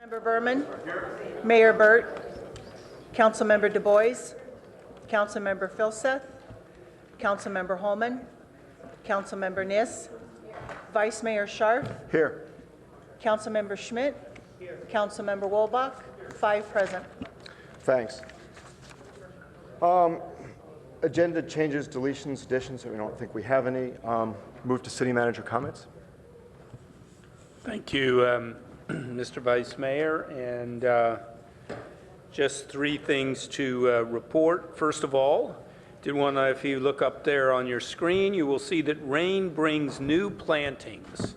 Member Berman, Mayor Burt, Councilmember Du Bois, Councilmember Filseth, Councilmember Holman, Councilmember Niss, Vice Mayor Scharf, Here. Councilmember Schmidt, Councilmember Wolbach, 5 present. Thanks. Agenda changes, deletions, additions. We don't think we have any. Move to city manager comments. Thank you, Mr. Vice Mayor, and just 3 things to report. First of all, if you look up there on your screen, you will see that rain brings new plantings.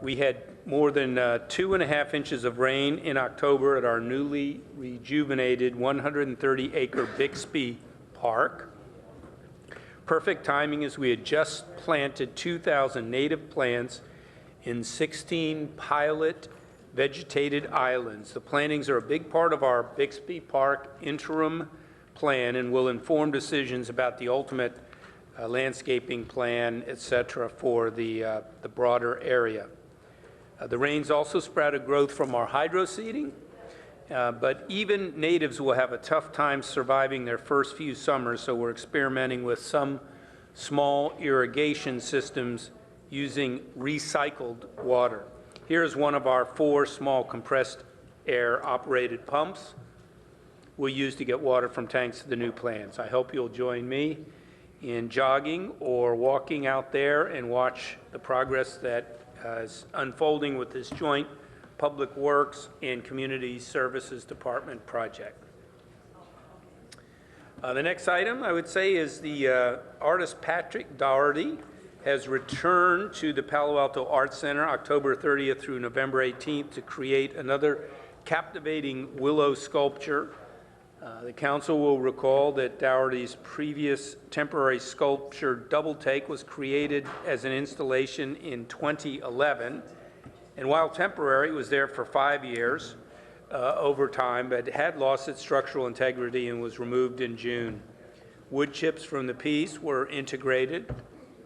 We had more than 2.5 inches of rain in October at our newly rejuvenated 130-acre Bixby Park. Perfect timing as we had just planted 2,000 native plants in 16 pilot vegetated islands. The plantings are a big part of our Bixby Park interim plan and will inform decisions about the ultimate landscaping plan, et cetera, for the broader area. The rains also sprouted growth from our hydro seeding, but even natives will have a tough time surviving their first few summers, so we're experimenting with some small irrigation systems using recycled water. Here's one of our 4 small compressed air operated pumps we'll use to get water from tanks to the new plants. I hope you'll join me in jogging or walking out there and watch the progress that is unfolding with this joint Public Works and Community Services Department project. The next item I would say is the artist Patrick Doherty has returned to the Palo Alto Arts Center October 30th through November 18th to create another captivating willow sculpture. The council will recall that Doherty's previous temporary sculpture Double Take was created as an installation in 2011, and while temporary, it was there for 5 years over time, but had lost its structural integrity and was removed in June. Wood chips from the piece were integrated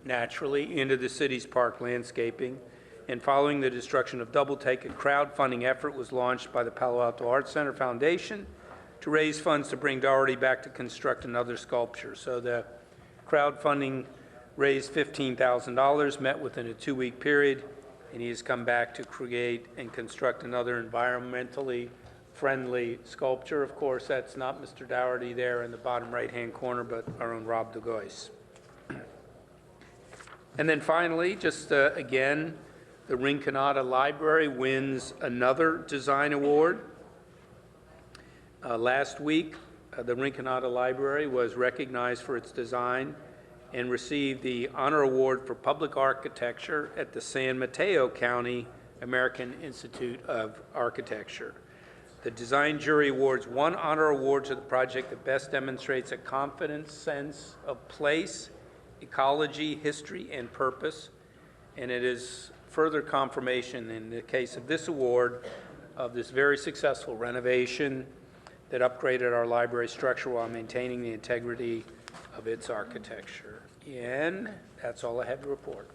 naturally into the city's park landscaping, and following the destruction of Double Take, a crowdfunding effort was launched by the Palo Alto Arts Center Foundation to raise funds to bring Doherty back to construct another sculpture. So the crowdfunding raised $15,000, met within a 2-week period, and he has come back to create and construct another environmentally friendly sculpture. Of course, that's not Mr. Doherty there in the bottom right-hand corner, but our own Rob DeGois. And then finally, just again, the Rinconada Library wins another design award. Last week, the Rinconada Library was recognized for its design and received the Honor Award for Public Architecture at the San Mateo County American Institute of Architecture. The design jury awards 1 honor award to the project that best demonstrates a confident sense of place, ecology, history, and purpose, and it is further confirmation in the case of this award of this very successful renovation that upgraded our library structure while maintaining the integrity of its architecture. And that's all I have to report.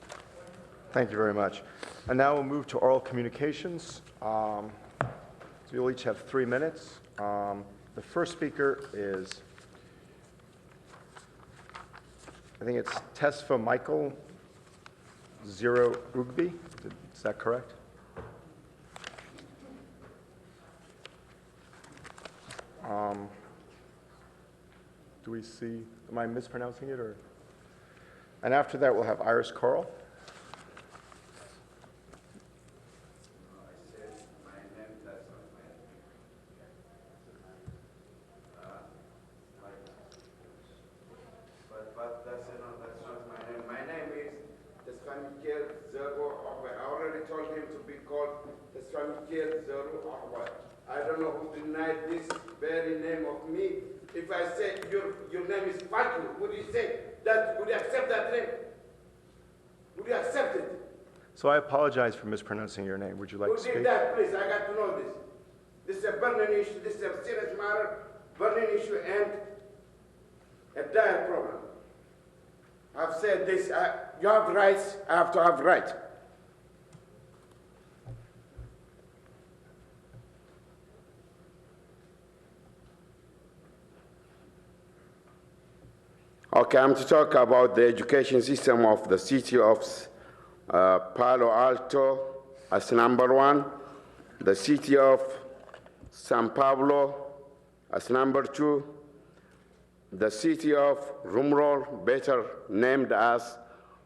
Thank you very much. And now we'll move to oral communications. So you'll each have 3 minutes. The first speaker is, I think it's Tesfa Michael Zero Ugby. Is that correct? Do we see, am I mispronouncing it, or? And after that, we'll have Iris Coral. But that's not my name. My name is Tesfanikel Zero Ahway. I already told him to be called Tesfanikel Zero Ahway. I don't know who denied this very name of me. If I say your name is Fatu, would you say that? Would you accept that name? Would you accept it? So I apologize for mispronouncing your name. Would you like to speak? Who did that, please? I got to know this. This is a burning issue. This is a serious matter, burning issue, and a dire problem. I've said this. You have rights. I have to have rights. Okay, I'm to talk about the education system of the city of Palo Alto as number one, the city of San Pablo as number two, the city of Rumroll, better named as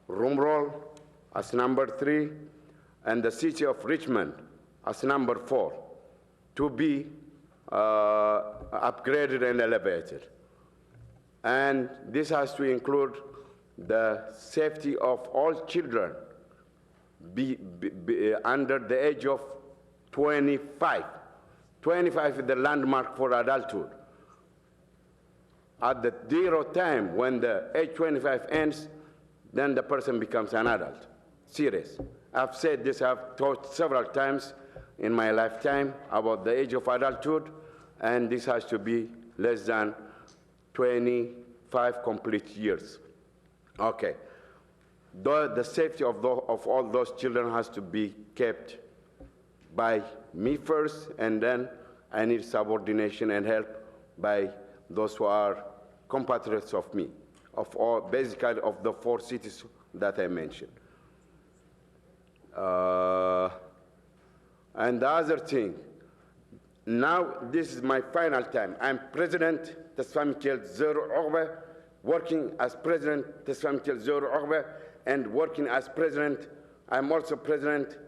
Rumroll, as number three, and the city of Richmond as number four, to be upgraded and elevated. And this has to include the safety of all children under the age of 25. 25 is the landmark for adulthood. At the zero time, when the age 25 ends, then the person becomes an adult. Serious. I've said this, I've taught several times in my lifetime about the age of adulthood, and this has to be less than 25 complete years. Okay. The safety of all those children has to be kept by me first, and then I need subordination and help by those who are compatriots of me, basically of the four cities that I mentioned. And the other thing, now this is my final time. I'm President Tesfa Mikel Zero Orbe, working as President Tesfa Mikel Zero Orbe, and working as President, I'm also President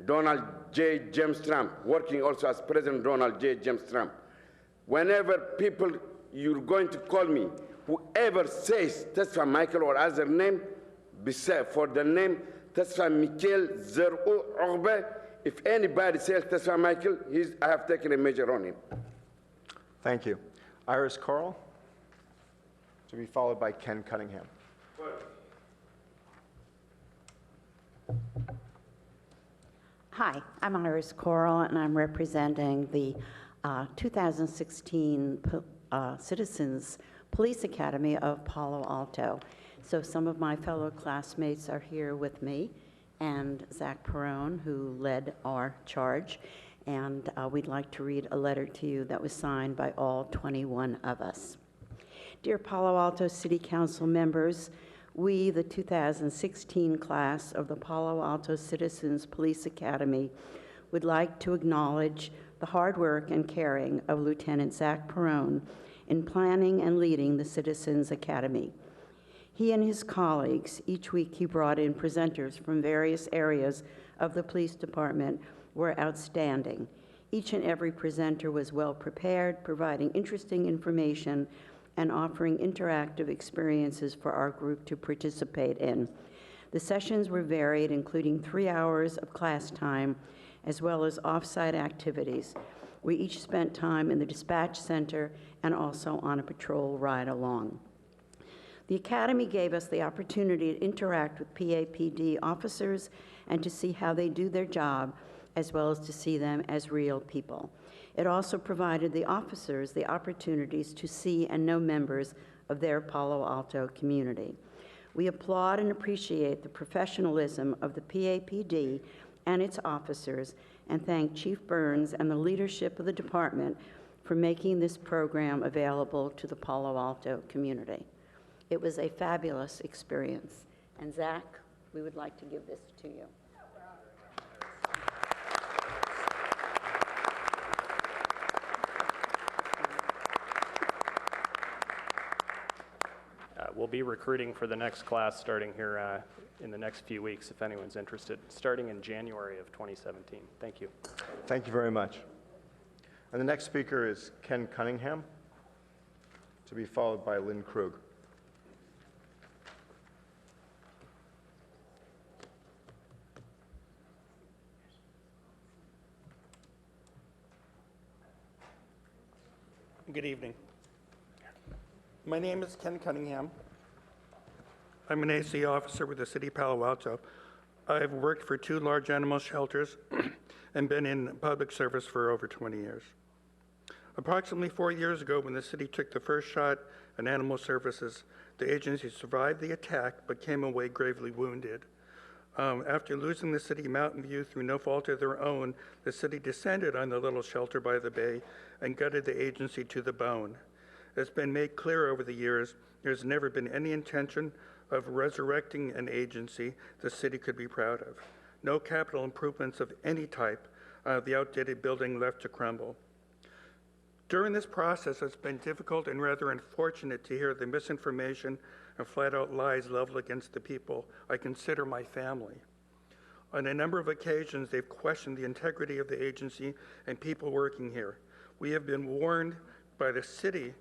Donald J. James Trump, working also as President Donald J. James Trump. Whenever people, you're going to call me, whoever says Tesfa Michael or other name, for the name Tesfa Mikel Zero Orbe, if anybody says Tesfa Michael, I have taken a measure on him. Thank you. Iris Coral, to be followed by Ken Cunningham. Hi, I'm Iris Coral, and I'm representing the 2016 Citizens Police Academy of Palo Alto. So some of my fellow classmates are here with me, and Zach Perrone, who led our charge, and we'd like to read a letter to you that was signed by all 21 of us. Dear Palo Alto City Council members, we, the 2016 class of the Palo Alto Citizens Police Academy, would like to acknowledge the hard work and caring of Lieutenant Zach Perrone in planning and leading the Citizens Academy. He and his colleagues, each week he brought in presenters from various areas of the police department, were outstanding. Each and every presenter was well prepared, providing interesting information and offering interactive experiences for our group to participate in. The sessions were varied, including 3 hours of class time, as well as off-site activities. We each spent time in the dispatch center and also on a patrol ride along. The Academy gave us the opportunity to interact with PAPD officers and to see how they do their job, as well as to see them as real people. It also provided the officers the opportunities to see and know members of their Palo Alto community. We applaud and appreciate the professionalism of the PAPD and its officers, and thank Chief Burns and the leadership of the department for making this program available to the Palo Alto community. It was a fabulous experience. And Zach, we would like to give this to you. We'll be recruiting for the next class starting here in the next few weeks, if anyone's interested, starting in January of 2017. Thank you. Thank you very much. And the next speaker is Ken Cunningham, to be followed by Lynn Krug. Good evening. My name is Ken Cunningham. I'm an AC officer with the City of Palo Alto. I've worked for 2 large animal shelters and been in public service for over 20 years. Approximately 4 years ago, when the city took the first shot at animal services, the agency survived the attack but came away gravely wounded. After losing the city Mountain View through no fault of their own, the city descended on the little shelter by the bay and gutted the agency to the bone. It's been made clear over the years there's never been any intention of resurrecting an agency the city could be proud of. No capital improvements of any type, the outdated building left to crumble. During this process, it's been difficult and rather unfortunate to hear the misinformation and flat-out lies leveled against the people I consider my family. On a number of occasions, they've questioned the integrity of the agency and people working here. We have been warned by the city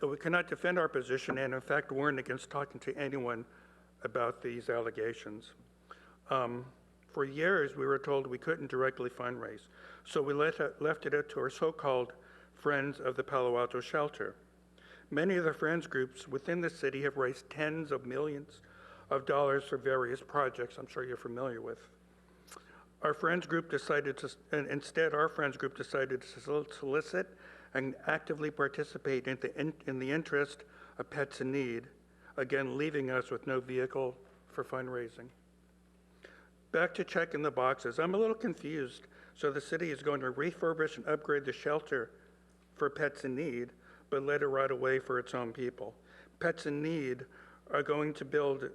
that we cannot defend our position and, in fact, warned against talking to anyone about these allegations. For years, we were told we couldn't directly fundraise, so we left it up to our so-called Friends of the Palo Alto Shelter. Many of the Friends groups within the city have raised tens of millions of dollars for various projects I'm sure you're familiar with. Our Friends group decided to solicit and actively participate in the interest of pets in need, again leaving us with no vehicle for fundraising. Back to checking the boxes. I'm a little confused. So the city is going to refurbish and upgrade the shelter for pets in need, but let it rot away for its own people. Pets in need are going to build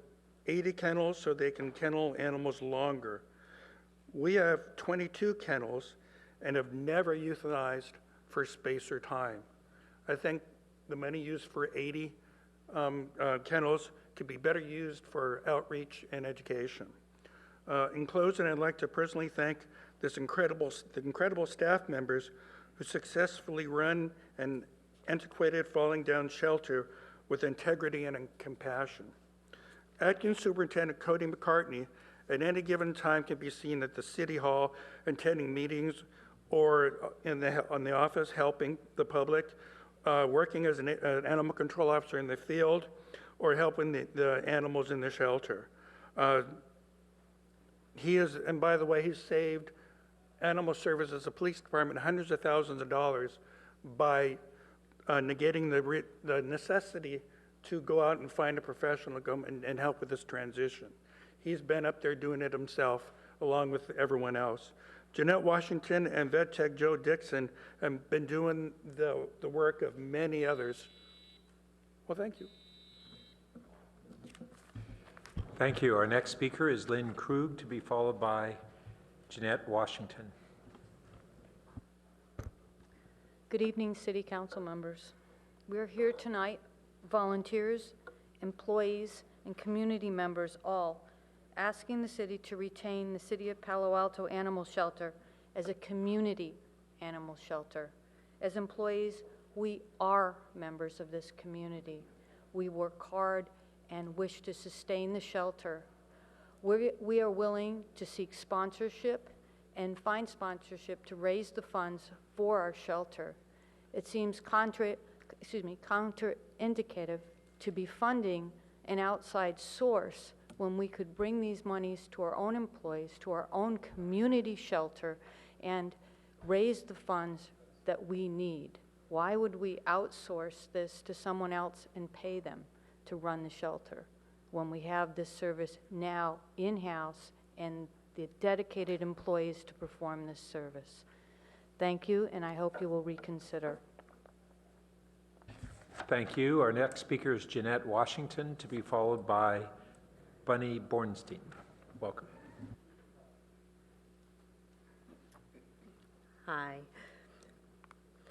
80 kennels so they can kennel animals longer. We have 22 kennels and have never euthanized for space or time. I think the money used for 80 kennels could be better used for outreach and education. In closing, I'd like to personally thank the incredible staff members who successfully run an antiquated falling down shelter with integrity and compassion. Acting Superintendent Cody McCartney at any given time can be seen at the City Hall attending meetings or on the office helping the public, working as an animal control officer in the field, or helping the animals in the shelter. And by the way, he's saved Animal Services, the police department, hundreds of thousands of dollars by negating the necessity to go out and find a professional to go and help with this transition. He's been up there doing it himself, along with everyone else. Jeanette Washington and Vet Tech Joe Dixon have been doing the work of many others. Well, thank you. Thank you. Our next speaker is Lynn Krug, to be followed by Jeanette Washington. Good evening, City Council members. We're here tonight, volunteers, employees, and community members all, asking the city to retain the City of Palo Alto Animal Shelter as a community animal shelter. As employees, we are members of this community. We work hard and wish to sustain the shelter. We are willing to seek sponsorship and find sponsorship to raise the funds for our shelter. It seems counterindicative to be funding an outside source when we could bring these monies to our own employees, to our own community shelter, and raise the funds that we need. Why would we outsource this to someone else and pay them to run the shelter when we have this service now in-house and the dedicated employees to perform this service? Thank you, and I hope you will reconsider. Thank you. Our next speaker is Jeanette Washington, to be followed by Bunny Bornstein. Welcome. Hi.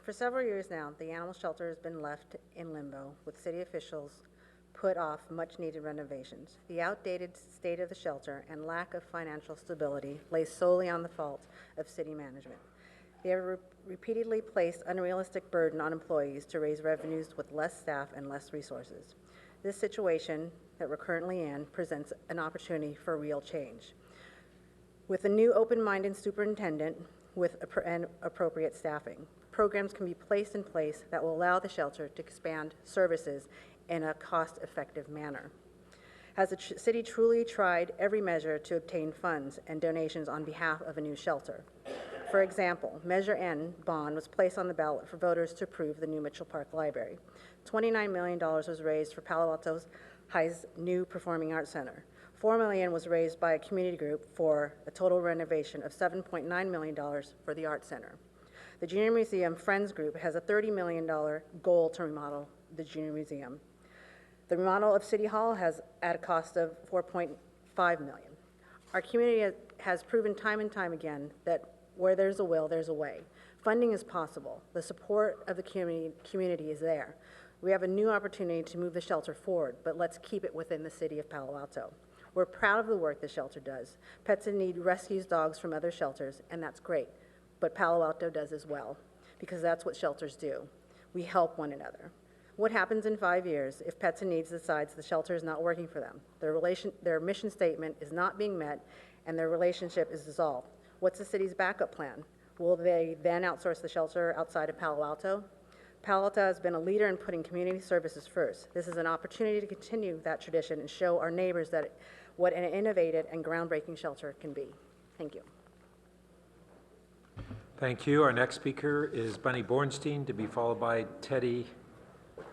For several years now, the animal shelter has been left in limbo, with city officials put off much-needed renovations. The outdated state of the shelter and lack of financial stability lays solely on the fault of city management. They have repeatedly placed unrealistic burden on employees to raise revenues with less staff and less resources. This situation that we're currently in presents an opportunity for real change. With a new open-minded superintendent with appropriate staffing, programs can be placed in place that will allow the shelter to expand services in a cost-effective manner. Has the city truly tried every measure to obtain funds and donations on behalf of a new shelter? For example, Measure N bond was placed on the ballot for voters to approve the new Mitchell Park Library. $29 million was raised for Palo Alto High's new Performing Arts Center. $4 million was raised by a community group for a total renovation of $7.9 million for the Art Center. The Junior Museum Friends Group has a $30 million goal to remodel the Junior Museum. The remodel of City Hall has at a cost of $4.5 million. Our community has proven time and time again that where there's a will, there's a way. Funding is possible. The support of the community is there. We have a new opportunity to move the shelter forward, but let's keep it within the city of Palo Alto. We're proud of the work the shelter does. Pets in Need rescues dogs from other shelters, and that's great. But Palo Alto does as well, because that's what shelters do. We help one another. What happens in 5 years if Pets in Need decides the shelter is not working for them? Their mission statement is not being met, and their relationship is dissolved. What's the city's backup plan? Will they then outsource the shelter outside of Palo Alto? Palo Alto has been a leader in putting community services first. This is an opportunity to continue that tradition and show our neighbors that what an innovative and groundbreaking shelter can be. Thank you. Thank you. Our next speaker is Bunny Bornstein, to be followed by Teddy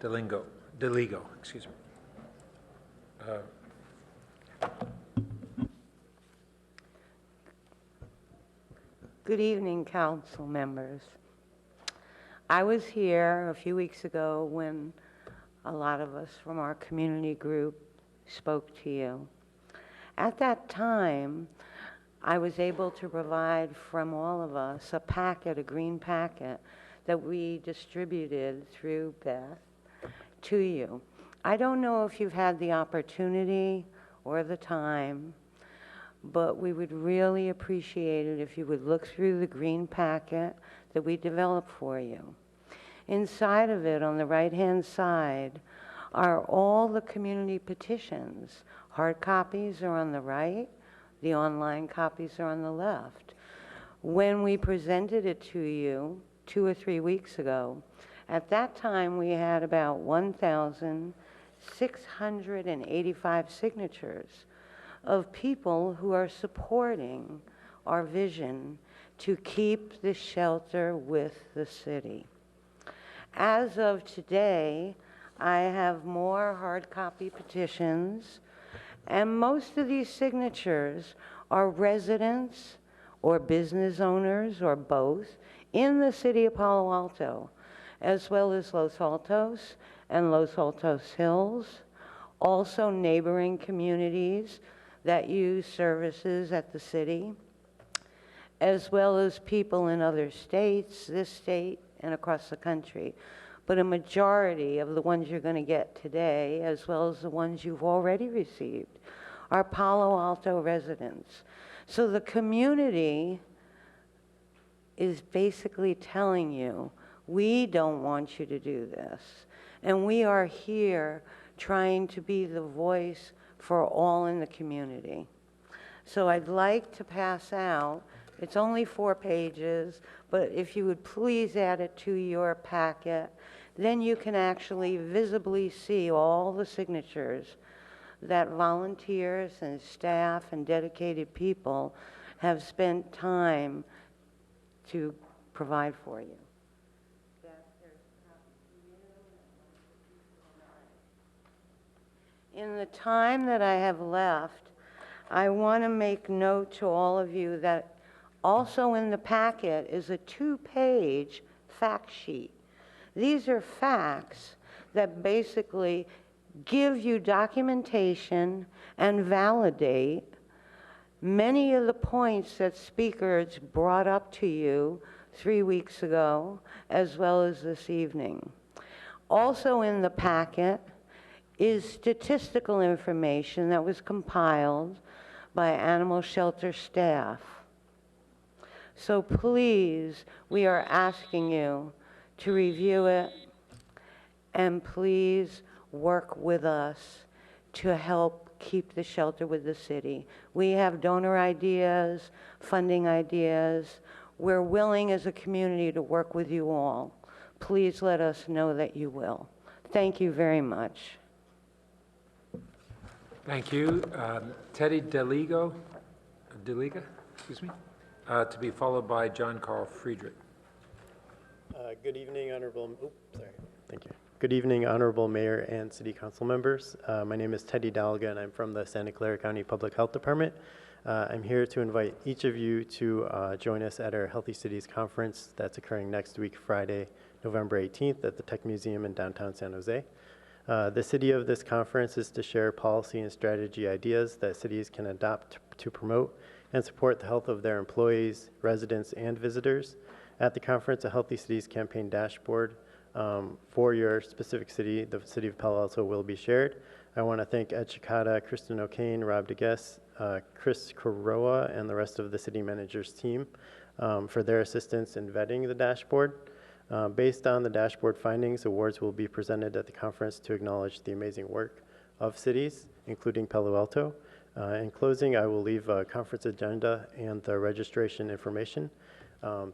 DeLigo, excuse me. Good evening, council members. I was here a few weeks ago when a lot of us from our community group spoke to you. At that time, I was able to provide from all of us a green packet that we distributed through Beth to you. I don't know if you've had the opportunity or the time, but we would really appreciate it if you would look through the green packet that we developed for you. Inside of it, on the right-hand side, are all the community petitions. Hard copies are on the right, the online copies are on the left. When we presented it to you 2 or 3 weeks ago, at that time we had about 1,685 signatures of people who are supporting our vision to keep the shelter with the city. As of today, I have more hard copy petitions, and most of these signatures are residents or business owners or both in the city of Palo Alto, as well as Los Altos and Los Altos Hills, also neighboring communities that use services at the city, as well as people in other states, this state, and across the country. But a majority of the ones you're going to get today, as well as the ones you've already received, are Palo Alto residents. So the community is basically telling you, we don't want you to do this. And we are here trying to be the voice for all in the community. So I'd like to pass out, it's only 4 pages, but if you would please add it to your packet, then you can actually visibly see all the signatures that volunteers and staff and dedicated people have spent time to provide for you. In the time that I have left, I want to make note to all of you that also in the packet is a 2-page fact sheet. These are facts that basically give you documentation and validate many of the points that speakers brought up to you 3 weeks ago, as well as this evening. Also in the packet is statistical information that was compiled by animal shelter staff. So please, we are asking you to review it, and please work with us to help keep the shelter with the city. We have donor ideas, funding ideas. We're willing as a community to work with you all. Please let us know that you will. Thank you very much. Thank you. Teddy DeLiga, excuse me, to be followed by John Carl Friedrich. Good evening, Thank you. Good evening, Honorable Mayor and City Council members. My name is Teddy DeLiga, and I'm from the Santa Clara County Public Health Department. I'm here to invite each of you to join us at our Healthy Cities Conference that's occurring next week, Friday, November 18th at the Tech Museum in downtown San Jose. The city of this conference is to share policy and strategy ideas that cities can adopt to promote and support the health of their employees, residents, and visitors. At the conference, a Healthy Cities campaign dashboard for your specific city, the city of Palo Alto, will be shared. I want to thank Ed Chicata, Kristen O'Kane, Rob DeGuess, Chris Coroa, and the rest of the city manager's team for their assistance in vetting the dashboard. Based on the dashboard findings, awards will be presented at the conference to acknowledge the amazing work of cities, including Palo Alto. In closing, I will leave a conference agenda and the registration information.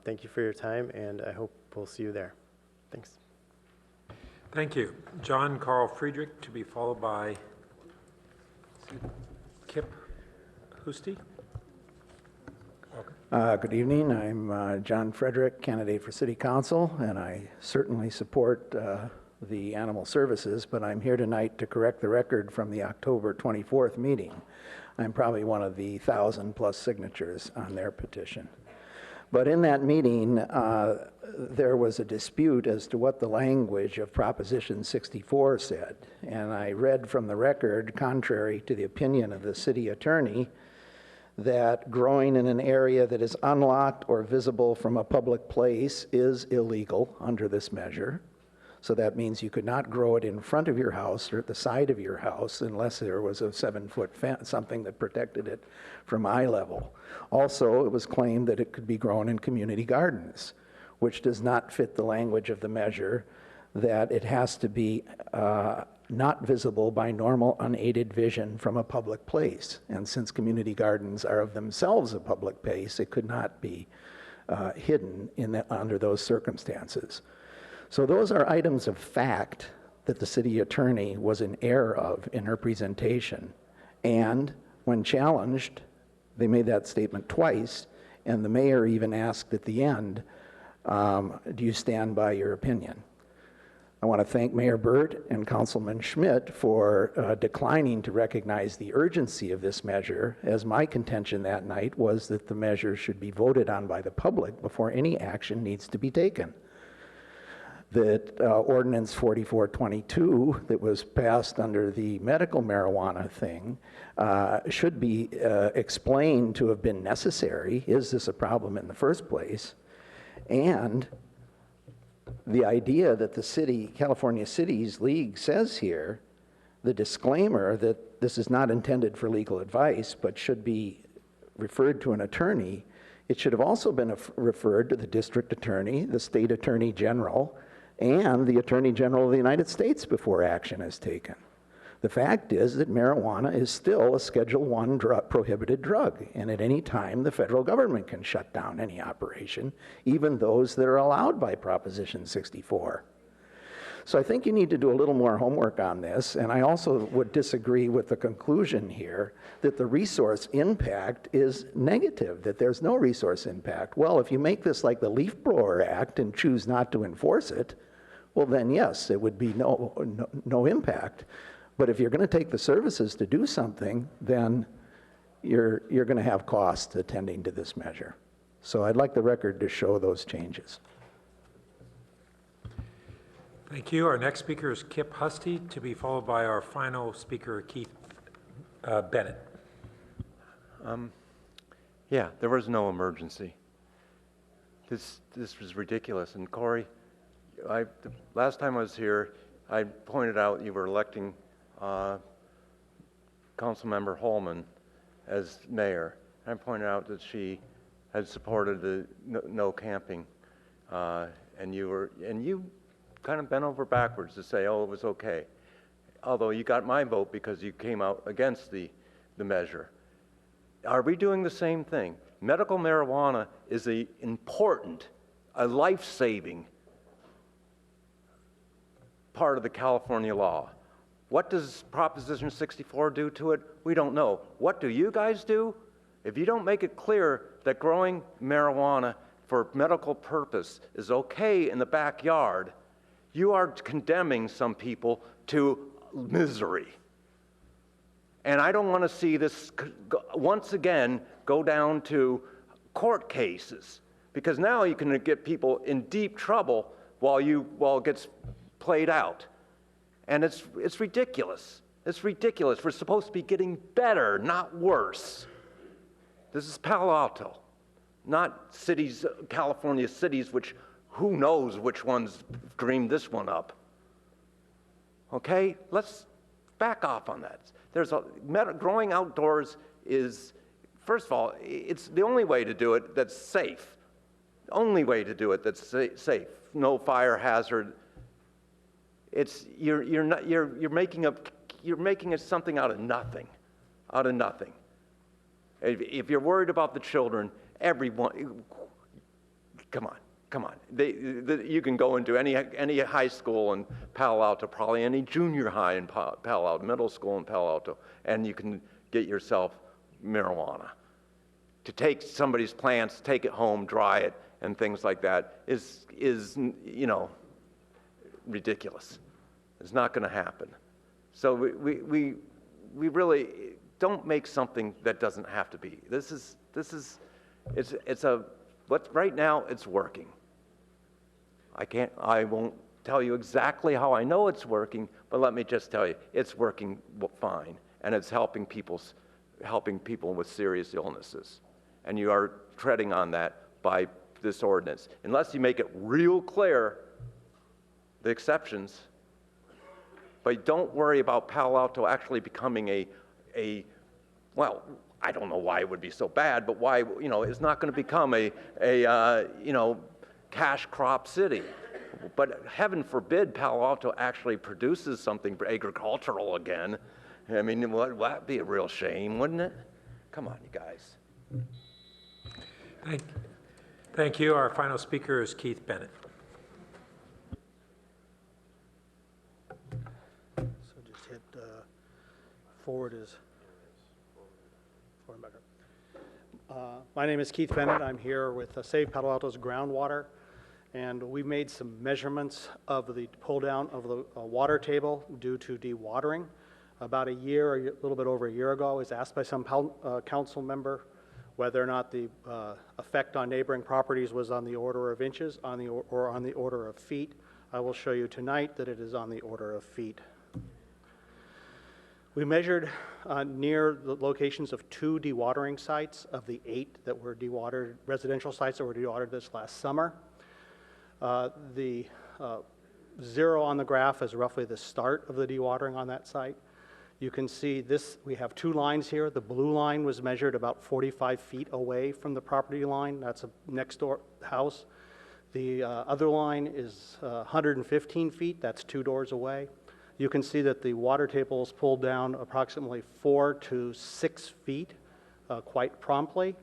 Thank you for your time, and I hope we'll see you there. Thanks. Thank you. John Carl Friedrich, to be followed by Kip Husty. Good evening. I'm John Frederick, candidate for City Council, and I certainly support the animal services, but I'm here tonight to correct the record from the October 24th meeting. I'm probably one of the 1,000+ signatures on their petition. But in that meeting, there was a dispute as to what the language of Proposition 64 said. And I read from the record, contrary to the opinion of the city attorney, that growing in an area that is unlocked or visible from a public place is illegal under this measure. So that means you could not grow it in front of your house or at the side of your house unless there was a 7-foot fence, something that protected it from eye level. Also, it was claimed that it could be grown in community gardens, which does not fit the language of the measure, that it has to be not visible by normal unaided vision from a public place. And since community gardens are of themselves a public place, it could not be hidden under those circumstances. So those are items of fact that the city attorney was in error of in her presentation. And when challenged, they made that statement twice, and the mayor even asked at the end, do you stand by your opinion? I want to thank Mayor Burt and Councilman Schmidt for declining to recognize the urgency of this measure, as my contention that night was that the measure should be voted on by the public before any action needs to be taken. That Ordinance 4422 that was passed under the medical marijuana thing should be explained to have been necessary. Is this a problem in the first place? And the idea that the city, California Cities League says here, the disclaimer that this is not intended for legal advice but should be referred to an attorney, it should have also been referred to the district attorney, the state attorney general, and the Attorney General of the United States before action is taken. The fact is that marijuana is still a Schedule I prohibited drug, and at any time the federal government can shut down any operation, even those that are allowed by Proposition 64. So I think you need to do a little more homework on this, and I also would disagree with the conclusion here that the resource impact is negative, that there's no resource impact. Well, if you make this like the Leaf Blower Act and choose not to enforce it, well then yes, it would be no impact. But if you're going to take the services to do something, then you're going to have costs attending to this measure. So I'd like the record to show those changes. Thank you. Our next speaker is Kip Husty, to be followed by our final speaker, Keith Bennett. Yeah, there was no emergency. This was ridiculous. And Corey, the last time I was here, I pointed out you were electing Councilmember Holman as mayor. I pointed out that she had supported the no camping, and you kind of bent over backwards to say, oh, it was okay. Although you got my vote because you came out against the measure. Are we doing the same thing? Medical marijuana is a life-saving part of the California law. What does Proposition 64 do to it? We don't know. What do you guys do? If you don't make it clear that growing marijuana for medical purpose is okay in the backyard, you are condemning some people to misery. And I don't want to see this once again go down to court cases, because now you can get people in deep trouble while it gets played out. And it's ridiculous. It's ridiculous. We're supposed to be getting better, not worse. This is Palo Alto, not cities, California cities, which who knows which ones dreamed this one up. Okay, let's back off on that. Growing outdoors is, first of all, it's the only way to do it that's safe. The only way to do it that's safe. No fire hazard. You're making something out of nothing. Out of nothing. If you're worried about the children, everyone, come on. You can go into any high school in Palo Alto, probably any junior high in Palo Alto, middle school in Palo Alto, and you can get yourself marijuana. To take somebody's plants, take it home, dry it, and things like that is ridiculous. It's not going to happen. So we really don't make something that doesn't have to be. Right now it's working. I won't tell you exactly how I know it's working, but let me just tell you, it's working fine, and it's helping people with serious illnesses. And you are treading on that by this ordinance. Unless you make it real clear, the exceptions, but don't worry about Palo Alto actually becoming well, I don't know why it would be so bad, but why, it's not going to become a cash crop city. But heaven forbid Palo Alto actually produces something agricultural again. I mean, that'd be a real shame, wouldn't it? Come on, you guys. Thank you. Our final speaker is Keith Bennett. So just hit forward is forward back up. My name is Keith Bennett. I'm here with Save Palo Alto's groundwater, and we made some measurements of the pull down of the water table due to dewatering. About a little bit over a year ago, I was asked by some council member whether or not the effect on neighboring properties was on the order of inches or on the order of feet. I will show you tonight that it is on the order of feet. We measured near the locations of 2 dewatering sites of the 8 that were dewatered, residential sites that were dewatered this last summer. The 0 on the graph is roughly the start of the dewatering on that site. You can see this, we have 2 lines here. The blue line was measured about 45 feet away from the property line. That's a next door house. The other line is 115 feet. That's 2 doors away. You can see that the water table is pulled down approximately 4 to 6 feet quite promptly.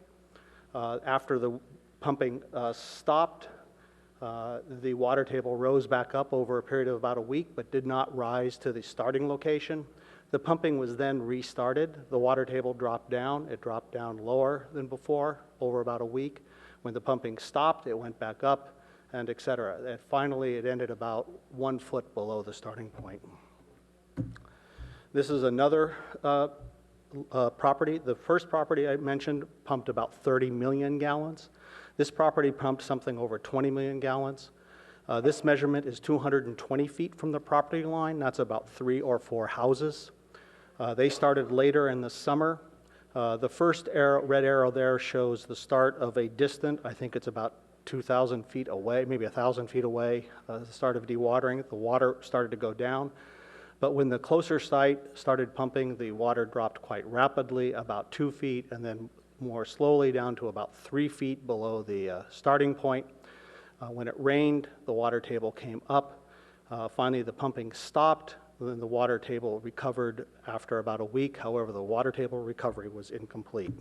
After the pumping stopped, the water table rose back up over a period of about a week, but did not rise to the starting location. The pumping was then restarted. The water table dropped down. It dropped down lower than before over about a week. When the pumping stopped, it went back up, and et cetera. And finally, it ended about 1 foot below the starting point. This is another property. The first property I mentioned pumped about 30 million gallons. This property pumped something over 20 million gallons. This measurement is 220 feet from the property line. That's about 3 or 4 houses. They started later in the summer. The first red arrow there shows the start of a distant, I think it's about 2,000 feet away, maybe 1,000 feet away, the start of dewatering. The water started to go down. But when the closer site started pumping, the water dropped quite rapidly, about 2 feet, and then more slowly down to about 3 feet below the starting point. When it rained, the water table came up. Finally, the pumping stopped. Then the water table recovered after about a week. However, the water table recovery was incomplete.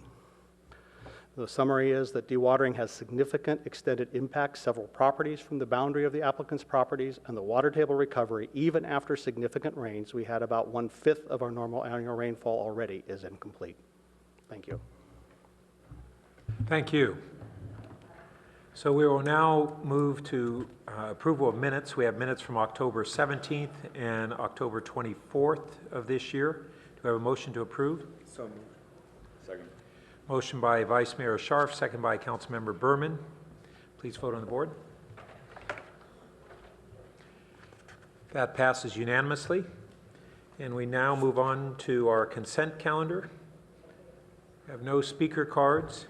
The summary is that dewatering has significant extended impacts, several properties from the boundary of the applicant's properties, and the water table recovery, even after significant rains, we had about 1/5 of our normal annual rainfall already, is incomplete. Thank you. Thank you. So we will now move to approval of minutes. We have minutes from October 17th and October 24th of this year. Do we have a motion to approve? So moved. Second. Motion by Vice Mayor Scharf, second by Councilmember Berman. Please vote on the board. That passes unanimously. And we now move on to our consent calendar. We have no speaker cards.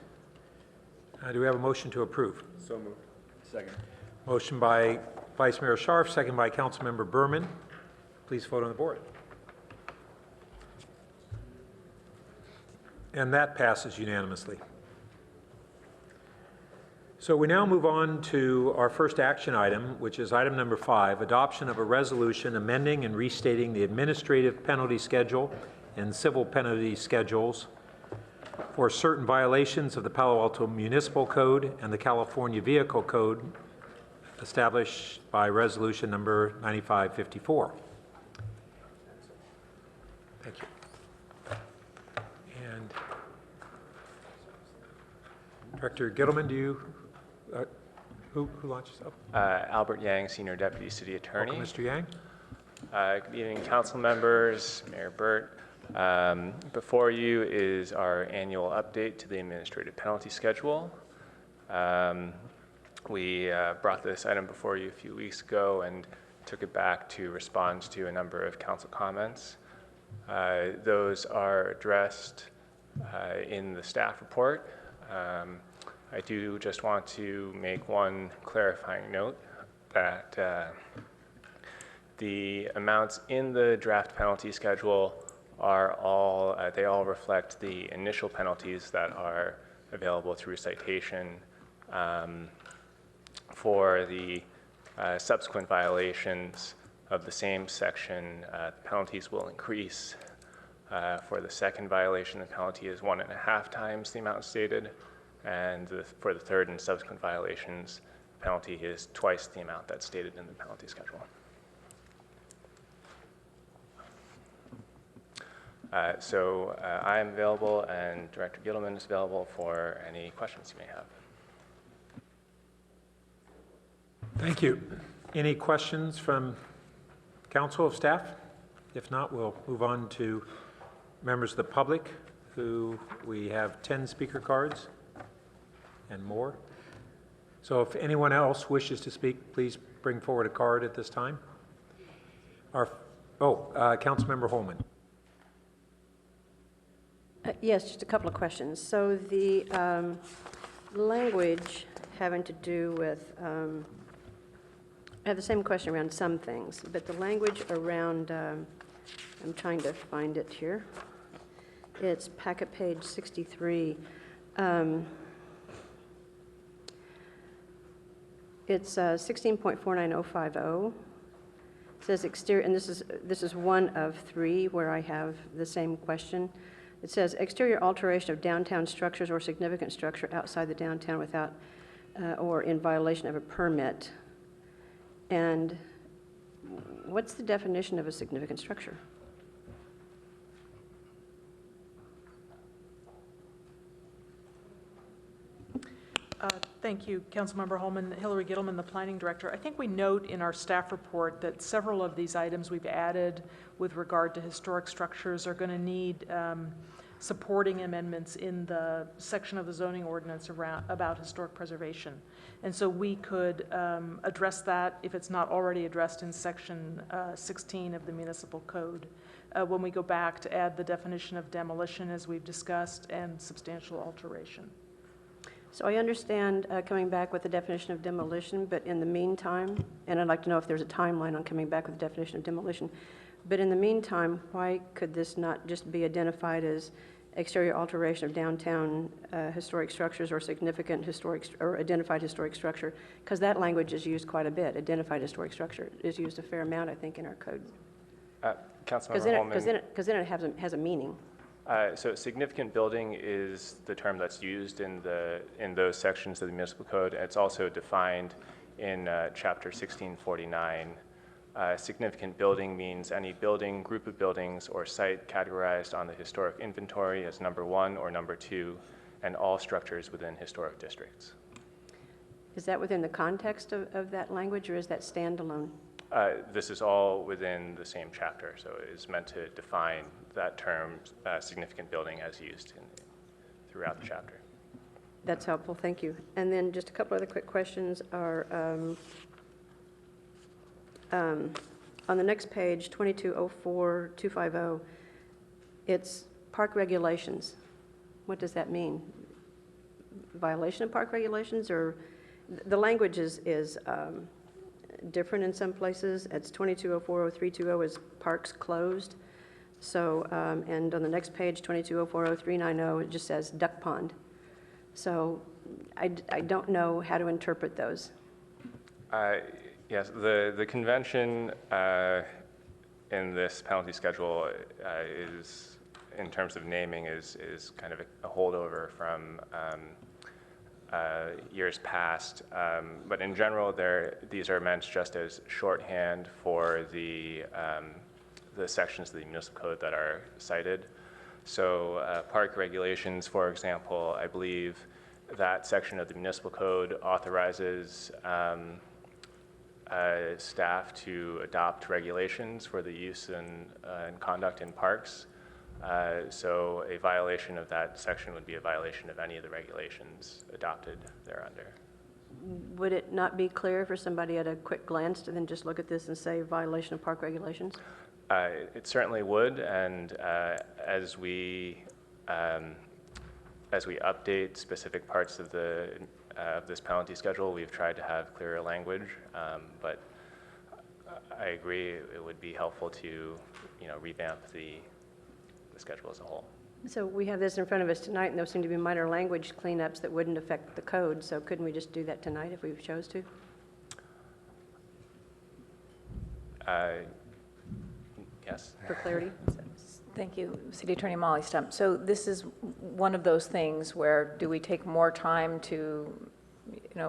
Do we have a motion to approve? So moved. Second. Motion by Vice Mayor Scharf, second by Councilmember Berman. Please vote on the board. And that passes unanimously. So we now move on to our first action item, which is item number 5, adoption of a resolution amending and restating the administrative penalty schedule and civil penalty schedules for certain violations of the Palo Alto Municipal Code and the California Vehicle Code established by resolution number 9554. Thank you. And Director Gittleman, do you, who launches up? Albert Yang, Senior Deputy City Attorney. Welcome, Mr. Yang. Good evening, council members, Mayor Burt. Before you is our annual update to the administrative penalty schedule. We brought this item before you a few weeks ago and took it back to respond to a number of council comments. Those are addressed in the staff report. I do just want to make one clarifying note that the amounts in the draft penalty schedule are all, they all reflect the initial penalties that are available through citation. For the subsequent violations of the same section, the penalties will increase. For the second violation, the penalty is 1.5 times the amount stated, and for the third and subsequent violations, the penalty is twice the amount that's stated in the penalty schedule. So I am available, and Director Gittleman is available for any questions you may have. Thank you. Any questions from council of staff? If not, we'll move on to members of the public, who we have 10 speaker cards and more. So if anyone else wishes to speak, please bring forward a card at this time. Councilmember Holman. Yes, just a couple of questions. So the language having to do with, I have the same question around some things, but the language around, I'm trying to find it here. It's packet page 63. It's 16.49050. It says exterior, and this is one of 3 where I have the same question. It says exterior alteration of downtown structures or significant structure outside the downtown without or in violation of a permit. And what's the definition of a significant structure? Thank you, Councilmember Holman. Hillary Gittleman, the Planning Director. I think we note in our staff report that several of these items we've added with regard to historic structures are going to need supporting amendments in the section of the zoning ordinance about historic preservation. And so we could address that if it's not already addressed in section 16 of the municipal code when we go back to add the definition of demolition as we've discussed and substantial alteration. So I understand coming back with the definition of demolition, but in the meantime, and I'd like to know if there's a timeline on coming back with the definition of demolition, but in the meantime, why could this not just be identified as exterior alteration of downtown historic structures or significant historic or identified historic structure? Because that language is used quite a bit. Identified historic structure is used a fair amount, I think, in our code. Councilmember Holman. Because then it has a meaning. So significant building is the term that's used in those sections of the municipal code. It's also defined in chapter 1649. Significant building means any building, group of buildings, or site categorized on the historic inventory as number 1 or number 2, and all structures within historic districts. Is that within the context of that language, or is that standalone? This is all within the same chapter, so it is meant to define that term, significant building, as used throughout the chapter. That's helpful, thank you. And then just a couple other quick questions are, on the next page, 2204-250, it's park regulations. What does that mean? Violation of park regulations, or the language is different in some places. It's 2204-0320 is parks closed. So, and on the next page, 2204-0390, it just says duck pond. So I don't know how to interpret those. Yes, the convention in this penalty schedule is, in terms of naming, is kind of a holdover from years past. But in general, these are meant just as shorthand for the sections of the municipal code that are cited. So park regulations, for example, I believe that section of the municipal code authorizes staff to adopt regulations for the use and conduct in parks. So a violation of that section would be a violation of any of the regulations adopted thereunder. Would it not be clear for somebody at a quick glance to then just look at this and say violation of park regulations? It certainly would, and as we update specific parts of this penalty schedule, we've tried to have clearer language, but I agree it would be helpful to, revamp the schedule as a whole. So we have this in front of us tonight, and those seem to be minor language cleanups that wouldn't affect the code, so couldn't we just do that tonight if we chose to? Yes. For clarity? Thank you, City Attorney Molly Stump. So this is one of those things where do we take more time to,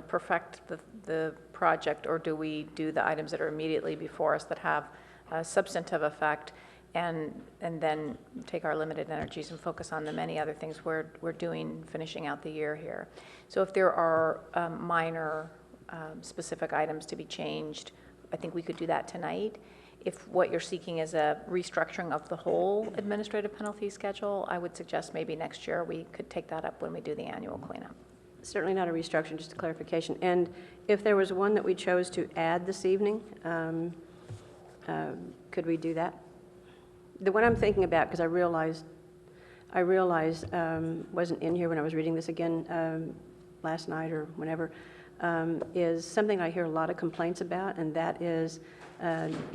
perfect the project, or do we do the items that are immediately before us that have a substantive effect, and then take our limited energies and focus on the many other things we're doing, finishing out the year here. So if there are minor specific items to be changed, I think we could do that tonight. If what you're seeking is a restructuring of the whole administrative penalty schedule, I would suggest maybe next year we could take that up when we do the annual cleanup. Certainly not a restructuring, just a clarification. And if there was one that we chose to add this evening, could we do that? The one I'm thinking about, because I realized wasn't in here when I was reading this again last night or whenever, is something I hear a lot of complaints about, and that is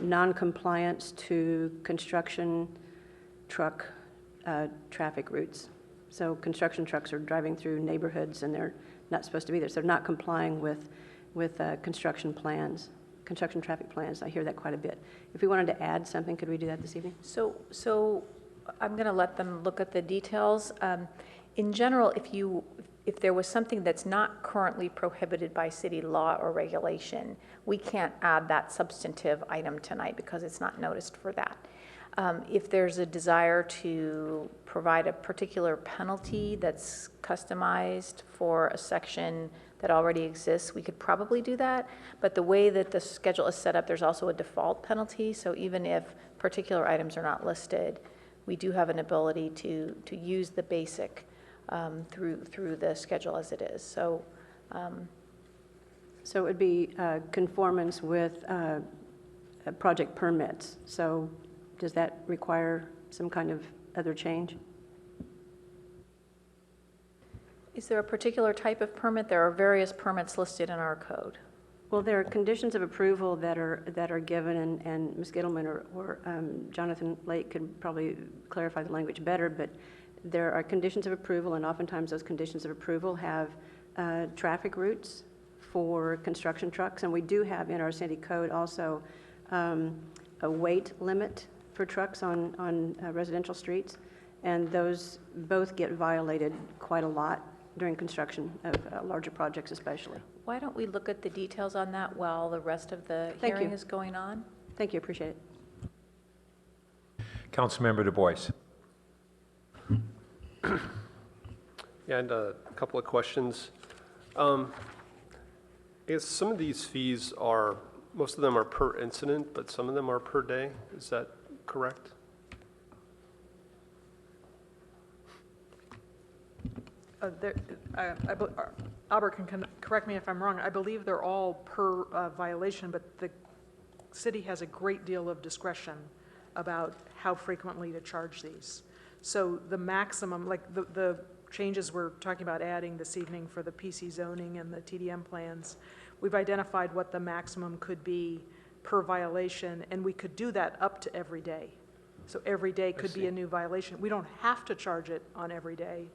non-compliance to construction truck traffic routes. So construction trucks are driving through neighborhoods and they're not supposed to be there. So they're not complying with construction plans, construction traffic plans. I hear that quite a bit. If we wanted to add something, could we do that this evening? So I'm going to let them look at the details. In general, if there was something that's not currently prohibited by city law or regulation, we can't add that substantive item tonight because it's not noticed for that. If there's a desire to provide a particular penalty that's customized for a section that already exists, we could probably do that. But the way that the schedule is set up, there's also a default penalty. So even if particular items are not listed, we do have an ability to use the basic through the schedule as it is. So it would be conformance with project permits. So does that require some kind of other change? Is there a particular type of permit? There are various permits listed in our code. Well, there are conditions of approval that are given, and Ms. Gittleman or Jonathan Lake could probably clarify the language better, but there are conditions of approval, and oftentimes those conditions of approval have traffic routes for construction trucks, and we do have in our city code also a weight limit for trucks on residential streets, and those both get violated quite a lot during construction of larger projects especially. Why don't we look at the details on that while the rest of the hearing is going on? Thank you, appreciate it. Councilmember Du Bois. And a couple of questions. Some of these fees are most of them are per incident, but some of them are per day. Is that correct? Albert can correct me if I'm wrong. I believe they're all per violation, but the city has a great deal of discretion about how frequently to charge these. So the maximum, like the changes we're talking about adding this evening for the PC zoning and the TDM plans, we've identified what the maximum could be per violation, and we could do that up to every day. So every day could be a new violation. We don't have to charge it on every day,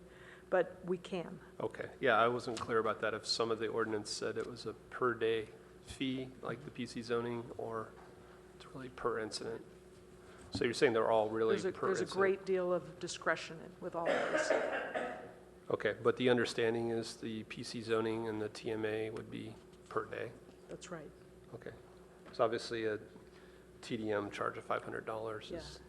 but we can. Okay, yeah, I wasn't clear about that. If some of the ordinance said it was a per day fee, like the PC zoning, or it's really per incident. So you're saying they're all really per incident? There's a great deal of discretion with all of this. Okay, but the understanding is the PC zoning and the TMA would be per day? That's right. Okay. So obviously a TDM charge of $500 Yeah. is,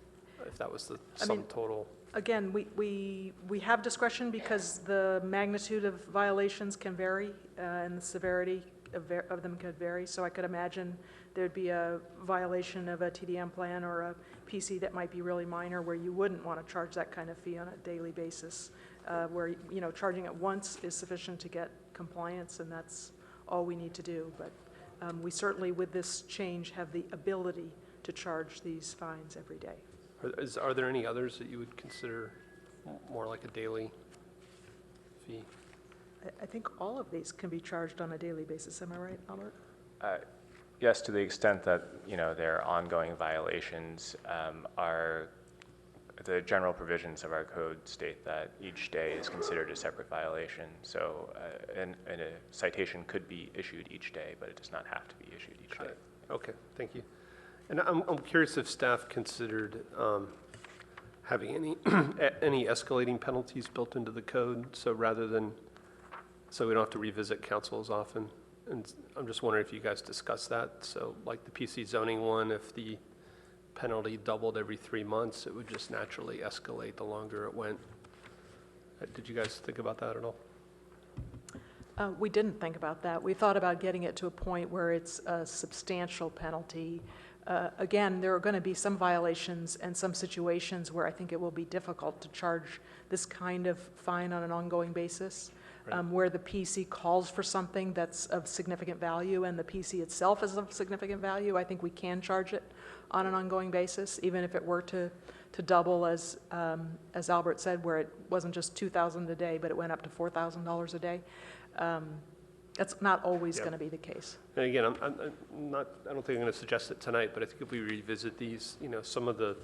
if that was the sum total. Again, we have discretion because the magnitude of violations can vary and the severity of them could vary. So I could imagine there'd be a violation of a TDM plan or a PC that might be really minor where you wouldn't want to charge that kind of fee on a daily basis, where, you know, charging it once is sufficient to get compliance, and that's all we need to do. But we certainly, with this change, have the ability to charge these fines every day. Are there any others that you would consider more like a daily fee? I think all of these can be charged on a daily basis. Am I right, Albert? Yes, to the extent that, you know, there are ongoing violations, the general provisions of our code state that each day is considered a separate violation. So and a citation could be issued each day, but it does not have to be issued each day. Okay, thank you. And I'm curious if staff considered having any any escalating penalties built into the code, so rather than, so we don't have to revisit council as often. And I'm just wondering if you guys discussed that. So like the PC zoning one, if the penalty doubled every 3 months, it would just naturally escalate the longer it went. Did you guys think about that at all? We didn't think about that. We thought about getting it to a point where it's a substantial penalty. Again, there are going to be some violations and some situations where I think it will be difficult to charge this kind of fine on an ongoing basis, where the PC calls for something that's of significant value and the PC itself is of significant value. I think we can charge it on an ongoing basis, even if it were to double, as Albert said, where it wasn't just $2,000 a day, but it went up to $4,000 a day. That's not always going to be the case. And again, I don't think I'm going to suggest it tonight, but I think if we revisit these, you know, some of the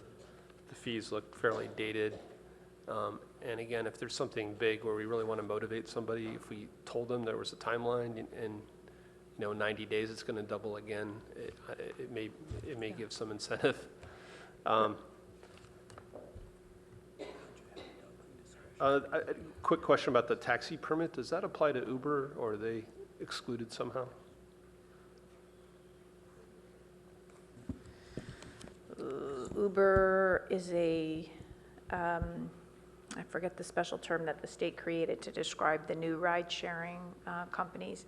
fees look fairly dated. And again, if there's something big where we really want to motivate somebody, if we told them there was a timeline and you know, 90 days it's going to double again, it may give some incentive. A quick question about the taxi permit. Does that apply to Uber, or are they excluded somehow? Uber is I forget the special term that the state created to describe the new ride-sharing companies,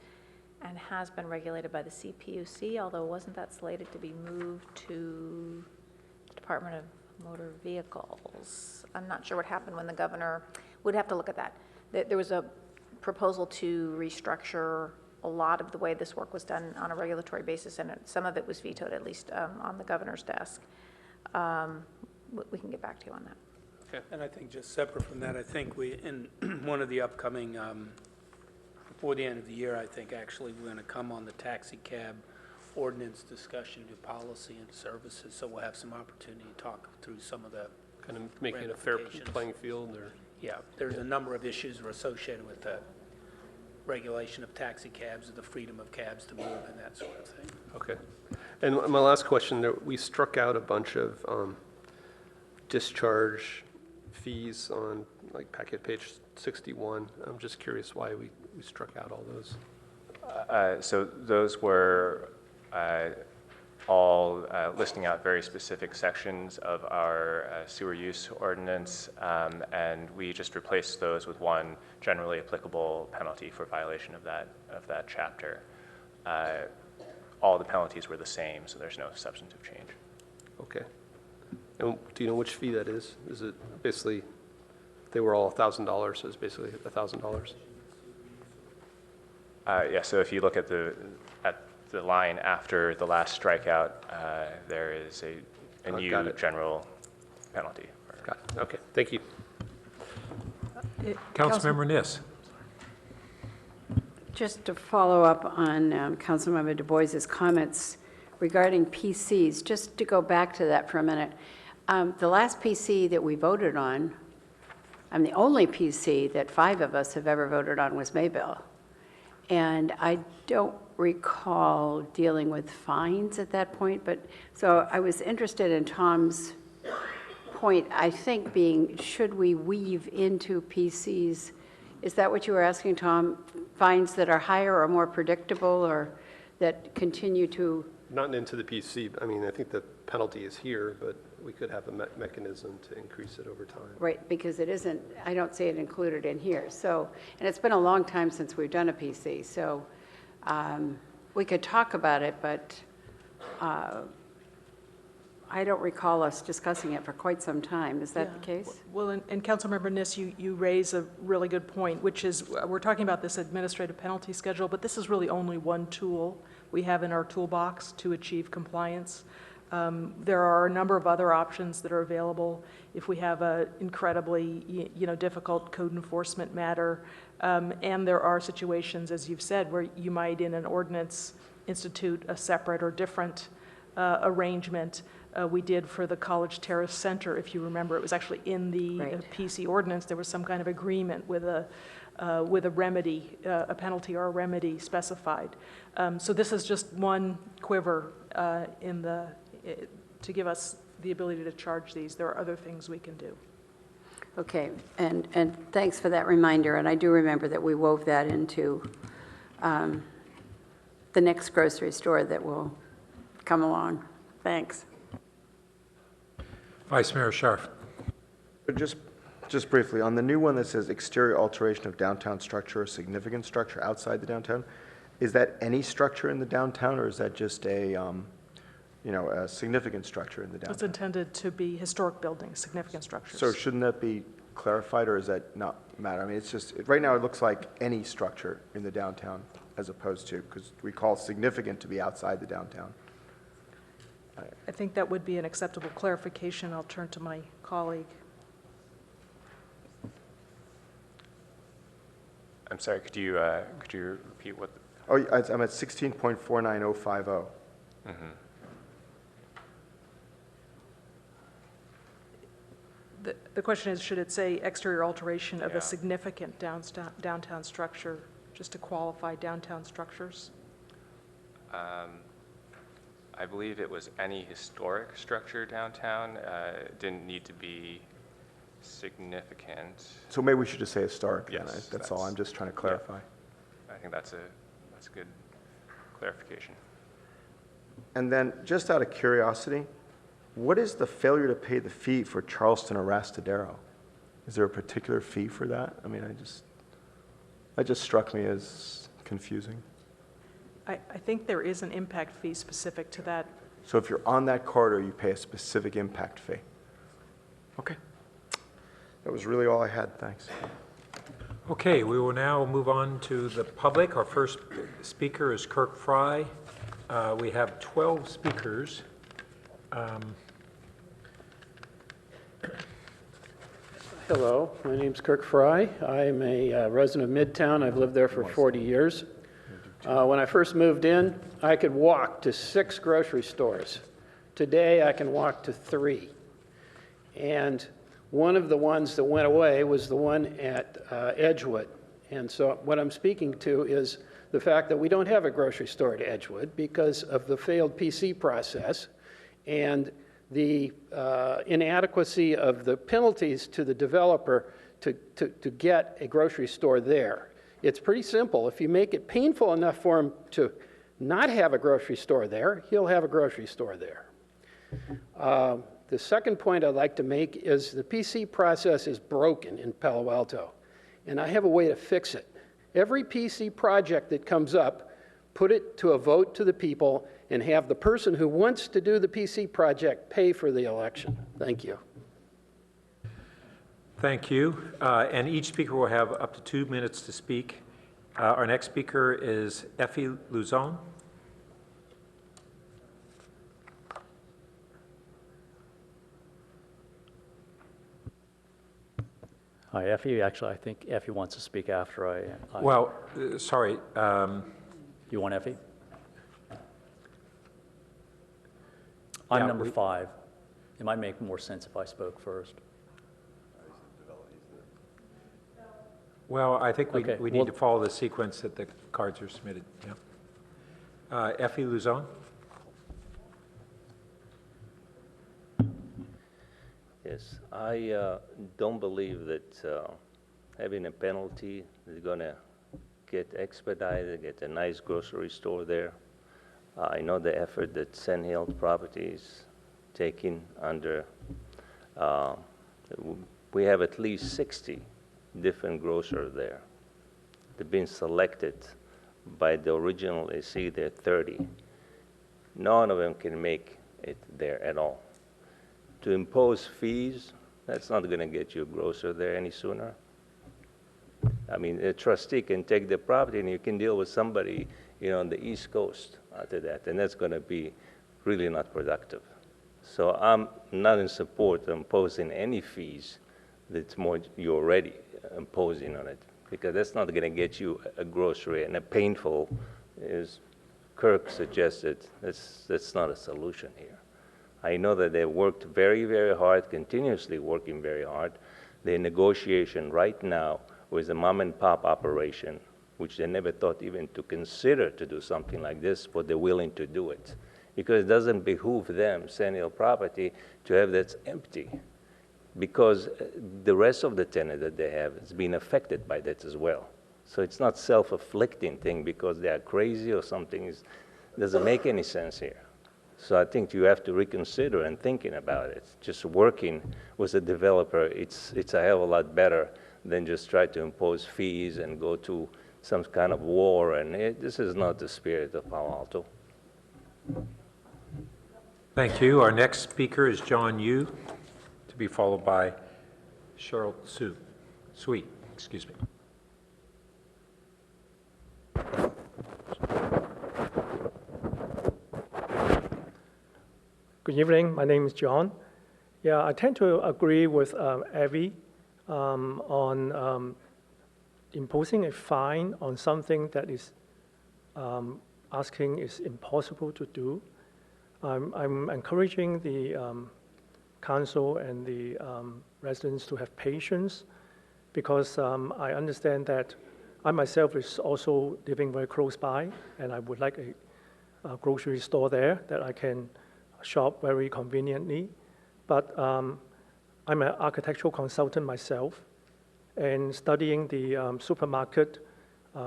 and has been regulated by the CPUC, although wasn't that slated to be moved to the Department of Motor Vehicles? I'm not sure what happened when the governor, would have to look at that. There was a proposal to restructure a lot of the way this work was done on a regulatory basis, and some of it was vetoed, at least on the governor's desk. We can get back to you on that. Okay. And I think just separate from that, I think we, in one of the upcoming, before the end of the year, I think actually we're going to come on the taxi cab ordinance discussion to policy and services, so we'll have some opportunity to talk through some of the kind of making it a fair playing field, or? Yeah, there's a number of issues that are associated with the regulation of taxi cabs, the freedom of cabs to move and that sort of thing. Okay. And my last question, we struck out a bunch of discharge fees on like packet page 61. I'm just curious why we struck out all those. So those were all listing out very specific sections of our sewer use ordinance, and we just replaced those with one generally applicable penalty for violation of that chapter. all the penalties were the same, so there's no substantive change. Okay. And do you know which fee that is? Is it basically, they were all $1,000, so it's basically $1,000? Yeah, so if you look at the line after the last strikeout, there is a new general penalty. Got it. Okay, thank you. Councilmember Niss. Just to follow up on Councilmember Du Bois's comments regarding PCs, just to go back to that for a minute. The last PC that we voted on, the only PC that 5 of us have ever voted on was Mayville. And I don't recall dealing with fines at that point, but so I was interested in Tom's point, I think being, should we weave into PCs? Is that what you were asking, Tom? Fines that are higher or more predictable or that continue to? Not into the PC. I mean, I think the penalty is here, but we could have a mechanism to increase it over time. Right, because it isn't, I don't see it included in here. So, and it's been a long time since we've done a PC, so we could talk about it, but I don't recall us discussing it for quite some time. Is that the case? Well, and Councilmember Niss, you raise a really good point, which is we're talking about this administrative penalty schedule, but this is really only one tool we have in our toolbox to achieve compliance. There are a number of other options that are available if we have a incredibly difficult code enforcement matter. And there are situations, as you've said, where you might in an ordinance institute a separate or different arrangement. We did for the College Terrace Center, if you remember. It was actually in the PC ordinance. There was some kind of agreement with a remedy, a penalty or a remedy specified. So this is just one quiver to give us the ability to charge these. There are other things we can do. Okay, and thanks for that reminder. And I do remember that we wove that into the next grocery store that will come along. Thanks. Vice Mayor Scharf. Just briefly, on the new one that says exterior alteration of downtown structure or significant structure outside the downtown, is that any structure in the downtown, or is that just a significant structure in the downtown? It's intended to be historic buildings, significant structures. So shouldn't that be clarified, or does that not matter? I mean, it's just, right now it looks like any structure in the downtown as opposed to, because we call significant to be outside the downtown. I think that would be an acceptable clarification. I'll turn to my colleague. I'm sorry, could you repeat what? I'm at 16.49050. Mm-hmm. The question is, should it say exterior alteration of a significant downtown structure, just to qualify downtown structures? I believe it was any historic structure downtown. It didn't need to be significant. So maybe we should just say historic. Yes, then. That's all. I'm just trying to clarify. Yeah. I think that's a good clarification. And then, just out of curiosity, what is the failure to pay the fee for Charleston or Rastadero? Is there a particular fee for that? I mean, that just struck me as confusing. I think there is an impact fee specific to that. So if you're on that corridor, you pay a specific impact fee. Okay. That was really all I had. Thanks. Okay, we will now move on to the public. Our first speaker is Kirk Fry. We have 12 speakers. Hello, my name's Kirk Fry. I'm a resident of Midtown. I've lived there for 40 years. When I first moved in, I could walk to 6 grocery stores. Today, I can walk to 3. And one of the ones that went away was the one at Edgewood. And so what I'm speaking to is the fact that we don't have a grocery store at Edgewood because of the failed PC process and the inadequacy of the penalties to the developer to get a grocery store there. It's pretty simple. If you make it painful enough for him to not have a grocery store there, he'll have a grocery store there. The second point I'd like to make is the PC process is broken in Palo Alto, and I have a way to fix it. Every PC project that comes up, put it to a vote to the people, and have the person who wants to do the PC project pay for the election. Thank you. Thank you. And each speaker will have up to 2 minutes to speak. Our next speaker is Effie Luzon. Hi, Effie. Actually, I think Effie wants to speak after I Well, sorry. You want Effie? I'm Yeah, number 5. It might make more sense if I spoke first. Well, I think Okay, we need to follow the sequence that the cards are submitted. Yeah. Effie Luzon. Yes, I don't believe that having a penalty is going to get expedited, get a nice grocery store there. I know the effort that Sand Hill Properties taking under. We have at least 60 different grocers there. They've been selected by the original, I see there 30. None of them can make it there at all. To impose fees, that's not going to get you a grocer there any sooner. I mean, a trustee can take the property and you can deal with somebody, on the East Coast after that, and that's going to be really not productive. So I'm not in support of imposing any fees that's more you're already imposing on it, because that's not going to get you a grocery, and a painful, as Kirk suggested, that's not a solution here. I know that they worked very, very hard, continuously working very hard. They're in negotiation right now with a mom and pop operation, which they never thought even to consider to do something like this, but they're willing to do it. Because it doesn't behoove them, Sand Hill Property, to have that empty. Because the rest of the tenant that they have is being affected by that as well. So it's not self-afflicting thing because they are crazy or something. It doesn't make any sense here. So I think you have to reconsider and thinking about it. Just working with a developer, it's a hell of a lot better than just try to impose fees and go to some kind of war. And this is not the spirit of Palo Alto. Thank you. Our next speaker is John Yu, to be followed by Cheryl Sweet. Excuse me. Good evening. My name is John. Yeah, I tend to agree with Evie on imposing a fine on something that is asking is impossible to do. I'm encouraging the council and the residents to have patience, because I understand that I myself is also living very close by, and I would like a grocery store there that I can shop very conveniently. But I'm an architectural consultant myself, and studying the supermarket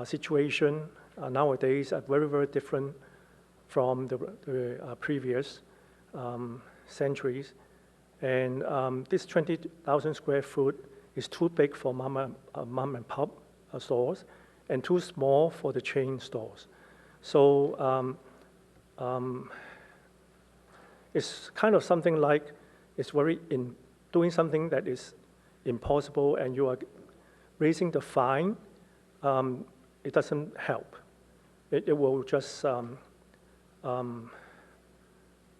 situation nowadays are very, very different from the previous centuries. And this 20,000 square foot is too big for mom and pop stores and too small for the chain stores. So it's kind of something like it's doing something that is impossible, and you are raising the fine. It doesn't help. It will just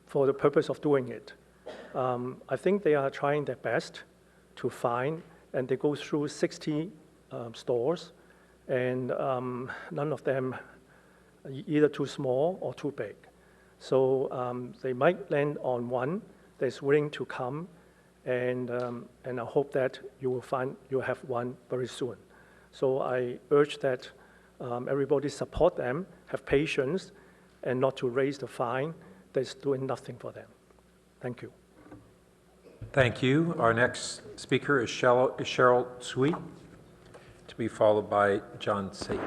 for the purpose of doing it. I think they are trying their best to find, and they go through 60 stores, and none of them are either too small or too big. So they might land on one that's willing to come, and I hope that you'll have one very soon. So I urge that everybody support them, have patience, and not to raise the fine that's doing nothing for them. Thank you. Thank you. Our next speaker is Cheryl Sweet, to be followed by John Say.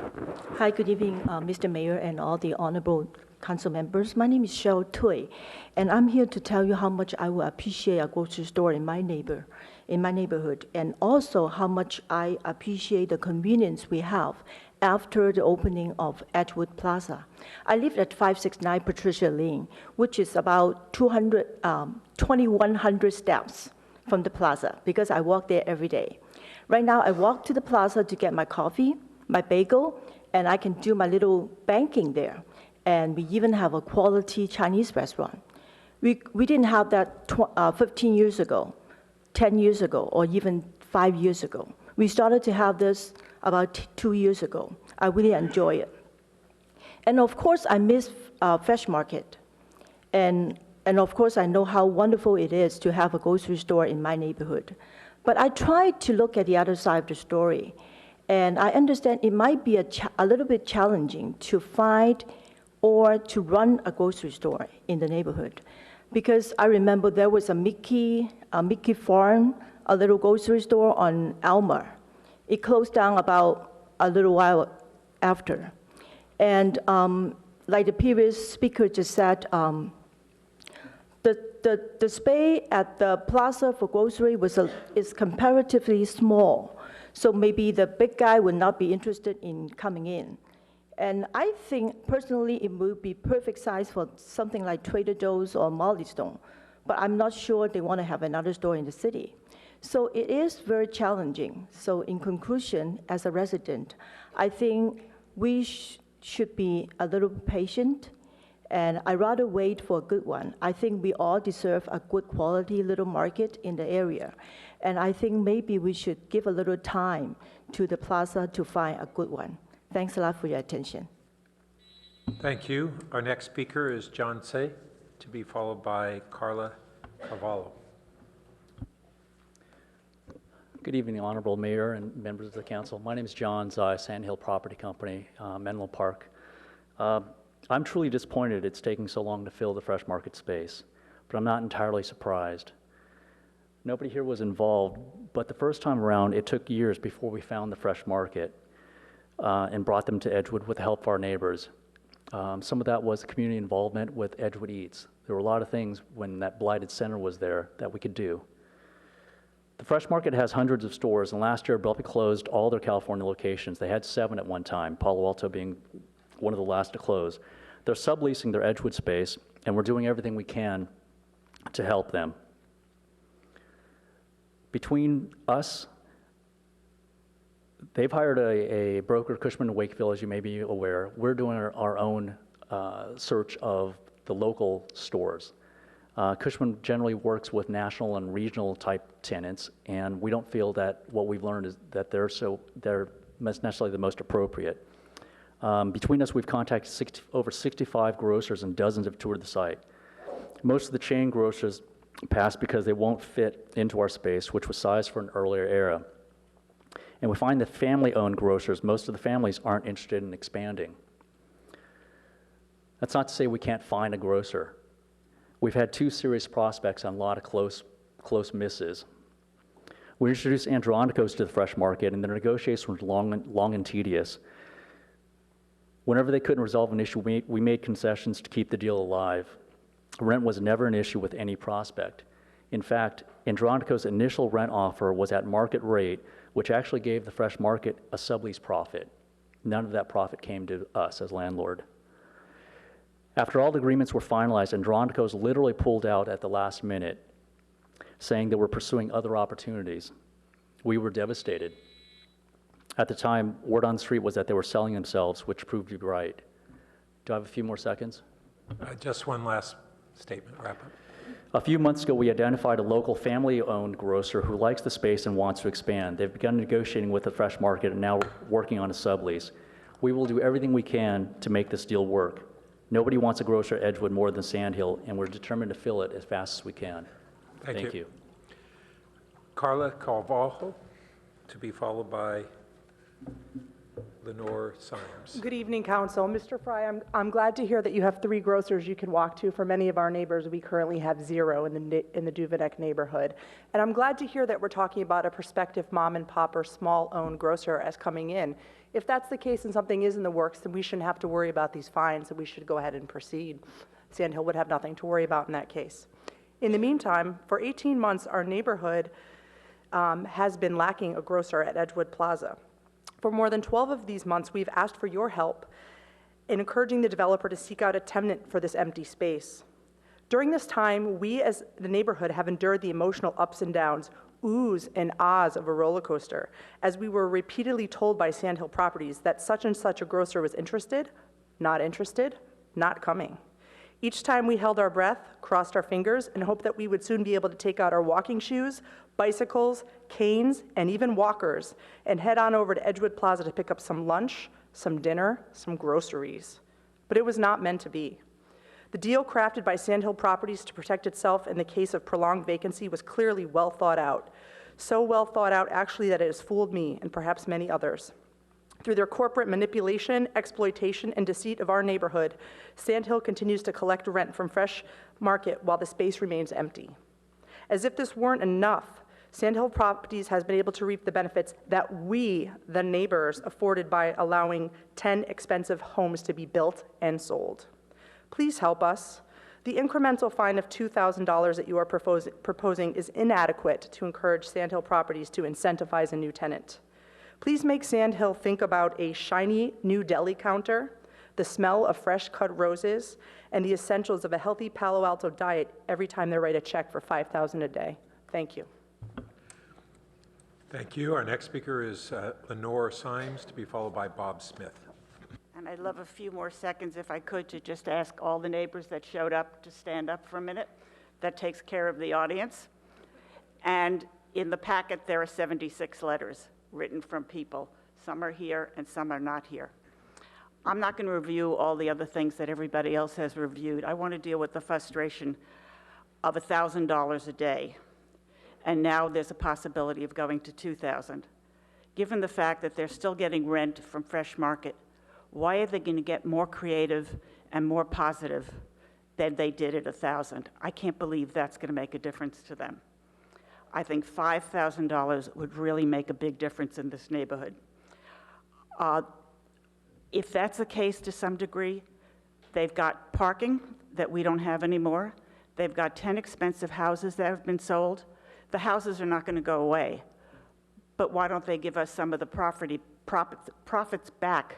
Hi, good evening, Mr. Mayor and all the honorable council members. My name is Cheryl Tui, and I'm here to tell you how much I will appreciate a grocery store in my neighborhood, and also how much I appreciate the convenience we have after the opening of Edgewood Plaza. I live at 569 Patricia Lane, which is about 2,100 steps from the plaza because I walk there every day. Right now, I walk to the plaza to get my coffee, my bagel, and I can do my little banking there. And we even have a quality Chinese restaurant. We didn't have that 15 years ago, 10 years ago, or even 5 years ago. We started to have this about 2 years ago. I really enjoy it. And of course, I miss Fresh Market. And of course, I know how wonderful it is to have a grocery store in my neighborhood. But I tried to look at the other side of the story. And I understand it might be a little bit challenging to find or to run a grocery store in the neighborhood. Because I remember there was a Mickey Farm, a little grocery store on Alma. It closed down about a little while after. And like the previous speaker just said, the space at the plaza for grocery is comparatively small. So maybe the big guy would not be interested in coming in. And I think personally it would be perfect size for something like Trader Joe's or Molly Stone, but I'm not sure they want to have another store in the city. So it is very challenging. So in conclusion, as a resident, I think we should be a little patient, and I'd rather wait for a good one. I think we all deserve a good quality little market in the area. And I think maybe we should give a little time to the plaza to find a good one. Thanks a lot for your attention. Thank you. Our next speaker is John Tse, to be followed by Carla Carvalho. Good evening, Honorable Mayor and members of the council. My name is John Tsai, Sandhill Property Company, Menlo Park. I'm truly disappointed it's taking so long to fill the Fresh Market space, but I'm not entirely surprised. Nobody here was involved, but the first time around, it took years before we found the Fresh Market and brought them to Edgewood with the help of our neighbors. Some of that was community involvement with Edgewood Eats. There were a lot of things when that blighted center was there that we could do. The Fresh Market has hundreds of stores, and last year abruptly closed all their California locations. They had 7 at one time, Palo Alto being one of the last to close. They're subleasing their Edgewood space, and we're doing everything we can to help them. Between us, they've hired a broker, Cushman & Wakefield, as you may be aware. We're doing our own search of the local stores. Cushman generally works with national and regional type tenants, and we don't feel that what we've learned is that they're necessarily the most appropriate. Between us, we've contacted over 65 grocers, and dozens have toured the site. Most of the chain grocers passed because they won't fit into our space, which was sized for an earlier era. And we find that family-owned grocers, most of the families aren't interested in expanding. That's not to say we can't find a grocer. We've had 2 serious prospects on a lot of close misses. We introduced Andronicos to the Fresh Market, and the negotiations were long and tedious. Whenever they couldn't resolve an issue, we made concessions to keep the deal alive. Rent was never an issue with any prospect. In fact, Andronicos' initial rent offer was at market rate, which actually gave the Fresh Market a sublease profit. None of that profit came to us as landlord. After all the agreements were finalized, Andronicos literally pulled out at the last minute, saying they were pursuing other opportunities. We were devastated. At the time, word on the street was that they were selling themselves, which proved to be right. Do I have a few more seconds? Just one last statement, wrap up. A few months ago, we identified a local family-owned grocer who likes the space and wants to expand. They've begun negotiating with the Fresh Market and now working on a sublease. We will do everything we can to make this deal work. Nobody wants a grocer at Edgewood more than Sandhill, and we're determined to fill it as fast as we can. Thank you. Carla Carvalho, to be followed by Lenore Symes. Good evening, Council. Mr. Fry, I'm glad to hear that you have 3 grocers you can walk to. For many of our neighbors, we currently have 0 in the Duveneck neighborhood. And I'm glad to hear that we're talking about a prospective mom and pop or small-owned grocer as coming in. If that's the case and something is in the works, then we shouldn't have to worry about these fines, and we should go ahead and proceed. Sandhill would have nothing to worry about in that case. In the meantime, for 18 months, our neighborhood has been lacking a grocer at Edgewood Plaza. For more than 12 of these months, we've asked for your help in encouraging the developer to seek out a tenant for this empty space. During this time, we as the neighborhood have endured the emotional ups and downs, oohs and ahs of a roller coaster, as we were repeatedly told by Sandhill Properties that such and such a grocer was interested, not coming. Each time we held our breath, crossed our fingers, and hoped that we would soon be able to take out our walking shoes, bicycles, canes, and even walkers, and head on over to Edgewood Plaza to pick up some lunch, some dinner, some groceries. But it was not meant to be. The deal crafted by Sandhill Properties to protect itself in the case of prolonged vacancy was clearly well thought out. So well thought out, actually, that it has fooled me and perhaps many others. Through their corporate manipulation, exploitation, and deceit of our neighborhood, Sandhill continues to collect rent from Fresh Market while the space remains empty. As if this weren't enough, Sandhill Properties has been able to reap the benefits that we, the neighbors, afforded by allowing 10 expensive homes to be built and sold. Please help us. The incremental fine of $2,000 that you are proposing is inadequate to encourage Sandhill Properties to incentivize a new tenant. Please make Sandhill think about a shiny new deli counter, the smell of fresh cut roses, and the essentials of a healthy Palo Alto diet every time they write a check for $5,000 a day. Thank you. Thank you. Our next speaker is Lenore Symes, to be followed by Bob Smith. And I'd love a few more seconds, if I could, to just ask all the neighbors that showed up to stand up for a minute. That takes care of the audience. And in the packet, there are 76 letters written from people. Some are here and some are not here. I'm not going to review all the other things that everybody else has reviewed. I want to deal with the frustration of $1,000 a day. And now there's a possibility of going to $2,000. Given the fact that they're still getting rent from Fresh Market, why are they going to get more creative and more positive than they did at $1,000? I can't believe that's going to make a difference to them. I think $5,000 would really make a big difference in this neighborhood. If that's the case to some degree, they've got parking that we don't have anymore. They've got 10 expensive houses that have been sold. The houses are not going to go away. But why don't they give us some of the profits back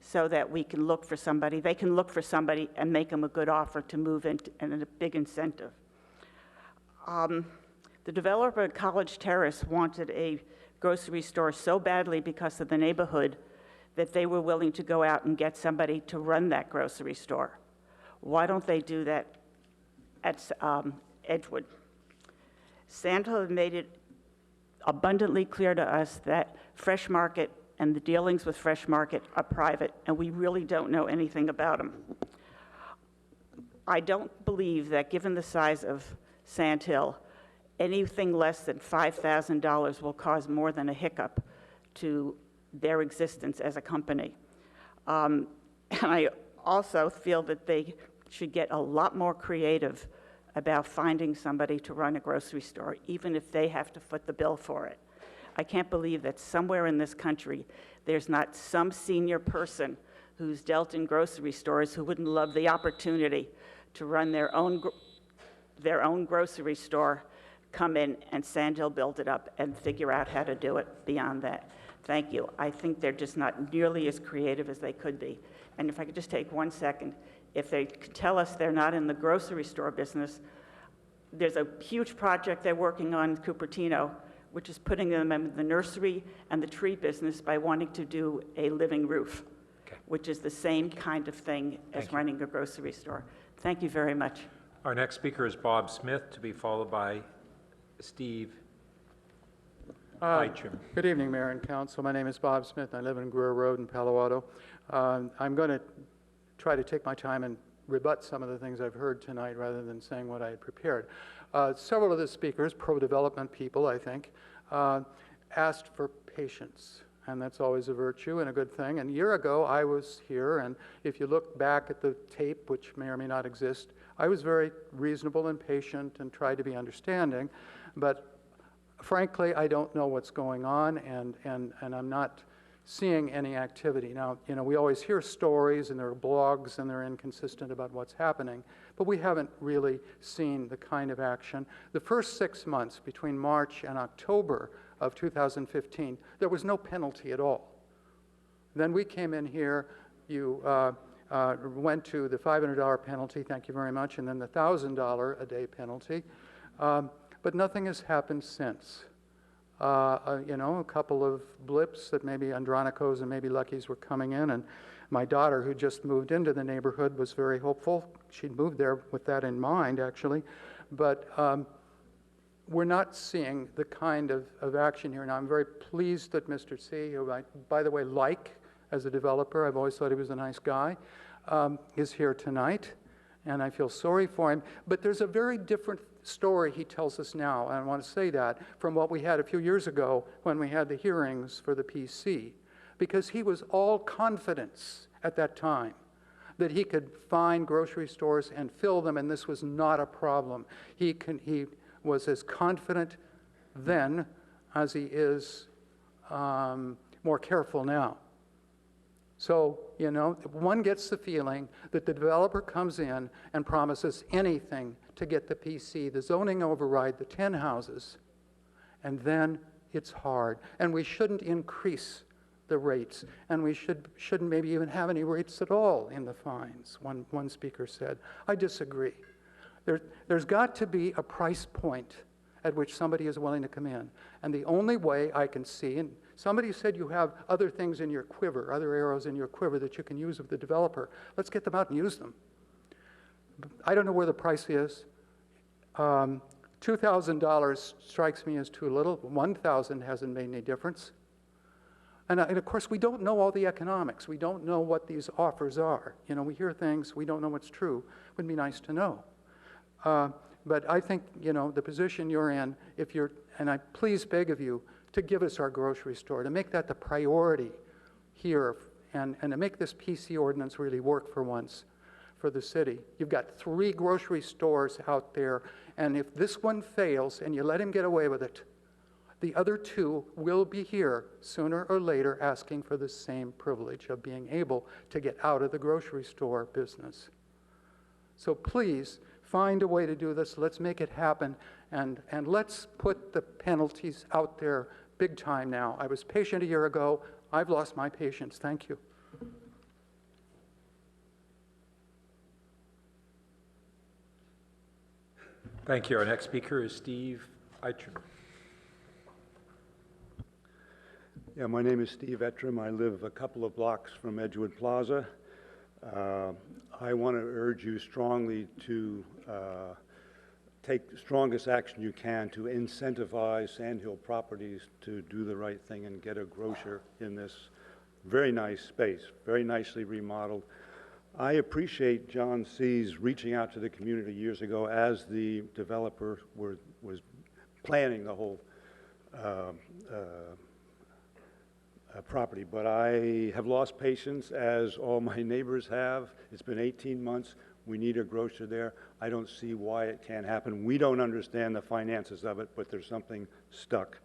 so that we can look for somebody? They can look for somebody and make them a good offer to move in and a big incentive. The developer at College Terrace wanted a grocery store so badly because of the neighborhood that they were willing to go out and get somebody to run that grocery store. Why don't they do that at Edgewood? Sandhill had made it abundantly clear to us that Fresh Market and the dealings with Fresh Market are private, and we really don't know anything about them. I don't believe that, given the size of Sandhill, anything less than $5,000 will cause more than a hiccup to their existence as a company. And I also feel that they should get a lot more creative about finding somebody to run a grocery store, even if they have to foot the bill for it. I can't believe that somewhere in this country there's not some senior person who's dealt in grocery stores who wouldn't love the opportunity to run their own grocery store, come in and Sandhill build it up and figure out how to do it beyond that. Thank you. I think they're just not nearly as creative as they could be. And if I could just take 1 second, if they could tell us they're not in the grocery store business, there's a huge project they're working on in Cupertino, which is putting them in the nursery and the tree business by wanting to do a living roof, which is the same kind of thing as running a grocery store. Thank you very much. Our next speaker is Bob Smith, to be followed by Steve Eicham. Good evening, Mayor and Council. My name is Bob Smith. I live in Greer Road in Palo Alto. I'm going to try to take my time and rebut some of the things I've heard tonight rather than saying what I had prepared. Several of the speakers, pro-development people, I think, asked for patience, and that's always a virtue and a good thing. And a year ago, I was here, and if you look back at the tape, which may or may not exist, I was very reasonable and patient and tried to be understanding, but frankly, I don't know what's going on, and I'm not seeing any activity. Now, you know, we always hear stories, and there are blogs, and they're inconsistent about what's happening, but we haven't really seen the kind of action. The first 6 months, between March and October of 2015, there was no penalty at all. Then we came in here, you went to the $500 penalty, thank you very much, and then the $1,000 a day penalty. But nothing has happened since. You know, a couple of blips that maybe Andronicos and maybe Lucky's were coming in, and my daughter, who just moved into the neighborhood, was very hopeful. She'd moved there with that in mind, actually. But we're not seeing the kind of action here. Now, I'm very pleased that Mr. C., who I, by the way, like as a developer, I've always thought he was a nice guy, is here tonight, and I feel sorry for him. But there's a very different story he tells us now, and I want to say that, from what we had a few years ago when we had the hearings for the PC, because he was all confidence at that time that he could find grocery stores and fill them, and this was not a problem. He was as confident then as he is more careful now. So, you know, one gets the feeling that the developer comes in and promises anything to get the PC, the zoning override, the 10 houses, and then it's hard. And we shouldn't increase the rates, and we shouldn't maybe even have any rates at all in the fines, one speaker said. I disagree. There's got to be a price point at which somebody is willing to come in. And the only way I can see, and somebody said you have other things in your quiver, other arrows in your quiver that you can use with the developer. Let's get them out and use them. I don't know where the price is. $2,000 strikes me as too little. $1,000 hasn't made any difference. And of course, we don't know all the economics. We don't know what these offers are. You know, we hear things, we don't know what's true. It would be nice to know. But I think, you know, the position you're in, if you're, and I please beg of you to give us our grocery store, to make that the priority here, and to make this PC ordinance really work for once for the city. You've got 3 grocery stores out there, and if this one fails and you let him get away with it, the other 2 will be here sooner or later asking for the same privilege of being able to get out of the grocery store business. So please, find a way to do this. Let's make it happen, and let's put the penalties out there big time now. I was patient a year ago. I've lost my patience. Thank you. Thank you. Our next speaker is Steve Eitram. Yeah, my name is Steve Ettram. I live a couple of blocks from Edgewood Plaza. I want to urge you strongly to take the strongest action you can to incentivize Sandhill Properties to do the right thing and get a grocer in this very nice space, very nicely remodeled. I appreciate John C.'s reaching out to the community years ago as the developer was planning the whole property, but I have lost patience, as all my neighbors have. It's been 18 months. We need a grocer there. I don't see why it can't happen. We don't understand the finances of it, but there's something stuck.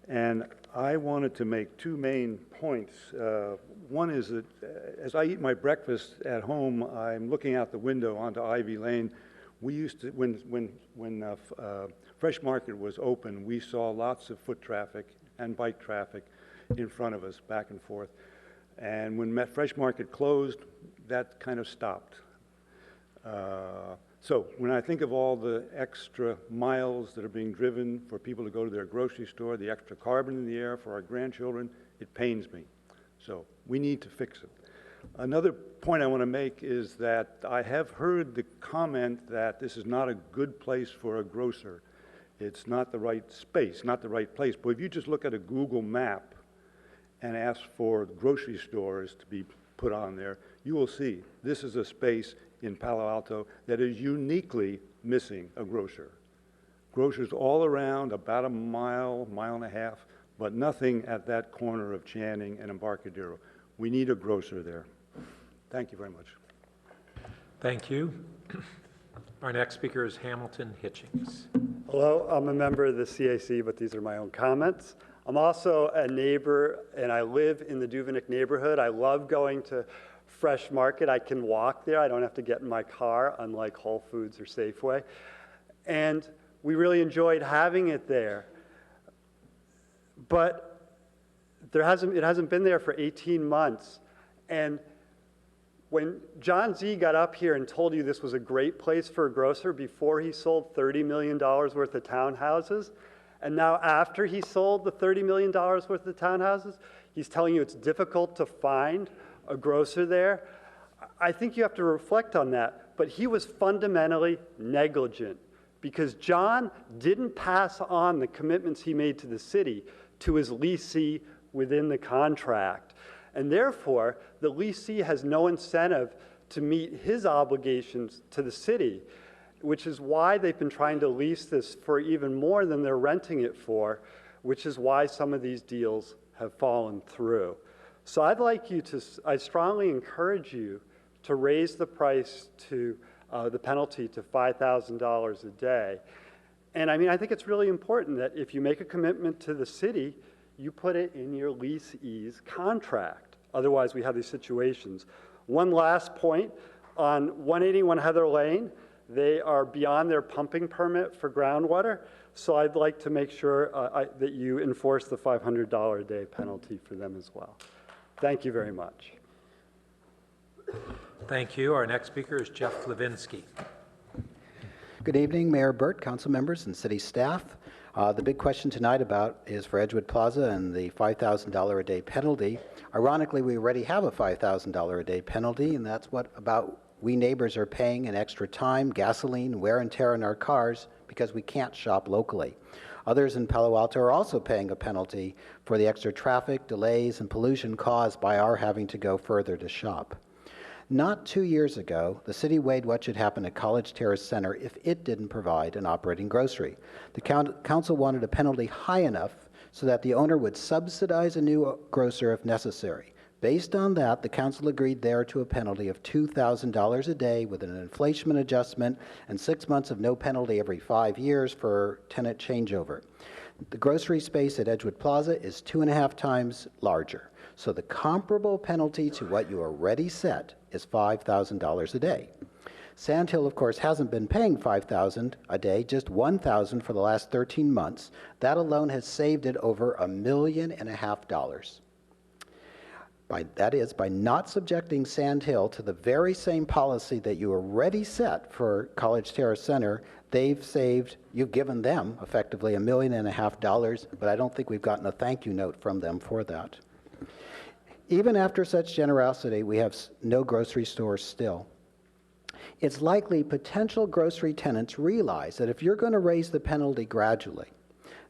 And I wanted to make 2 main points. One is that as I eat my breakfast at home, I'm looking out the window onto Ivy Lane. We used to, when Fresh Market was open, we saw lots of foot traffic and bike traffic in front of us, back and forth. And when Fresh Market closed, that kind of stopped. So when I think of all the extra miles that are being driven for people to go to their grocery store, the extra carbon in the air for our grandchildren, it pains me. So we need to fix it. Another point I want to make is that I have heard the comment that this is not a good place for a grocer. It's not the right space, not the right place. But if you just look at a Google map and ask for grocery stores to be put on there, you will see this is a space in Palo Alto that is uniquely missing a grocer. Grocers all around, about a mile, mile and a half, but nothing at that corner of Channing and Embarcadero. We need a grocer there. Thank you very much. Thank you. Our next speaker is Hamilton Hitchings. Hello, I'm a member of the CAC, but these are my own comments. I'm also a neighbor, and I live in the Duvenick neighborhood. I love going to Fresh Market. I can walk there. I don't have to get in my car, unlike Whole Foods or Safeway. And we really enjoyed having it there. But It hasn't been there for 18 months. And when John Z got up here and told you this was a great place for a grocer before he sold $30 million worth of townhouses, and now after he sold the $30 million worth of townhouses, he's telling you it's difficult to find a grocer there, I think you have to reflect on that. But he was fundamentally negligent because John didn't pass on the commitments he made to the city to his leasee within the contract. And therefore, the leasee has no incentive to meet his obligations to the city, which is why they've been trying to lease this for even more than they're renting it for, which is why some of these deals have fallen through. So I strongly encourage you to raise the price to the penalty to $5,000 a day. And I mean, I think it's really important that if you make a commitment to the city, you put it in your leasee's contract. Otherwise, we have these situations. One last point, on 181 Heather Lane, they are beyond their pumping permit for groundwater, so I'd like to make sure that you enforce the $500 a day penalty for them as well. Thank you very much. Thank you. Our next speaker is Jeff Levinsky. Good evening, Mayor Burt, council members, and city staff. The big question tonight is for Edgewood Plaza and the $5,000 a day penalty. Ironically, we already have a $5,000 a day penalty, and that's what about we neighbors are paying in extra time, gasoline, wear and tear in our cars because we can't shop locally. Others in Palo Alto are also paying a penalty for the extra traffic, delays, and pollution caused by our having to go further to shop. Not 2 years ago, the city weighed what should happen at College Terrace Center if it didn't provide an operating grocery. The council wanted a penalty high enough so that the owner would subsidize a new grocer if necessary. Based on that, the council agreed there to a penalty of $2,000 a day with an inflation adjustment and 6 months of no penalty every 5 years for tenant changeover. The grocery space at Edgewood Plaza is 2.5 times larger. So the comparable penalty to what you already set is $5,000 a day. Sandhill, of course, hasn't been paying $5,000 a day, just $1,000 for the last 13 months. That alone has saved it over $1.5 million. That is, by not subjecting Sandhill to the very same policy that you already set for College Terrace Center, you've given them effectively $1.5 million, but I don't think we've gotten a thank you note from them for that. Even after such generosity, we have no grocery stores still. It's likely potential grocery tenants realize that if you're going to raise the penalty gradually,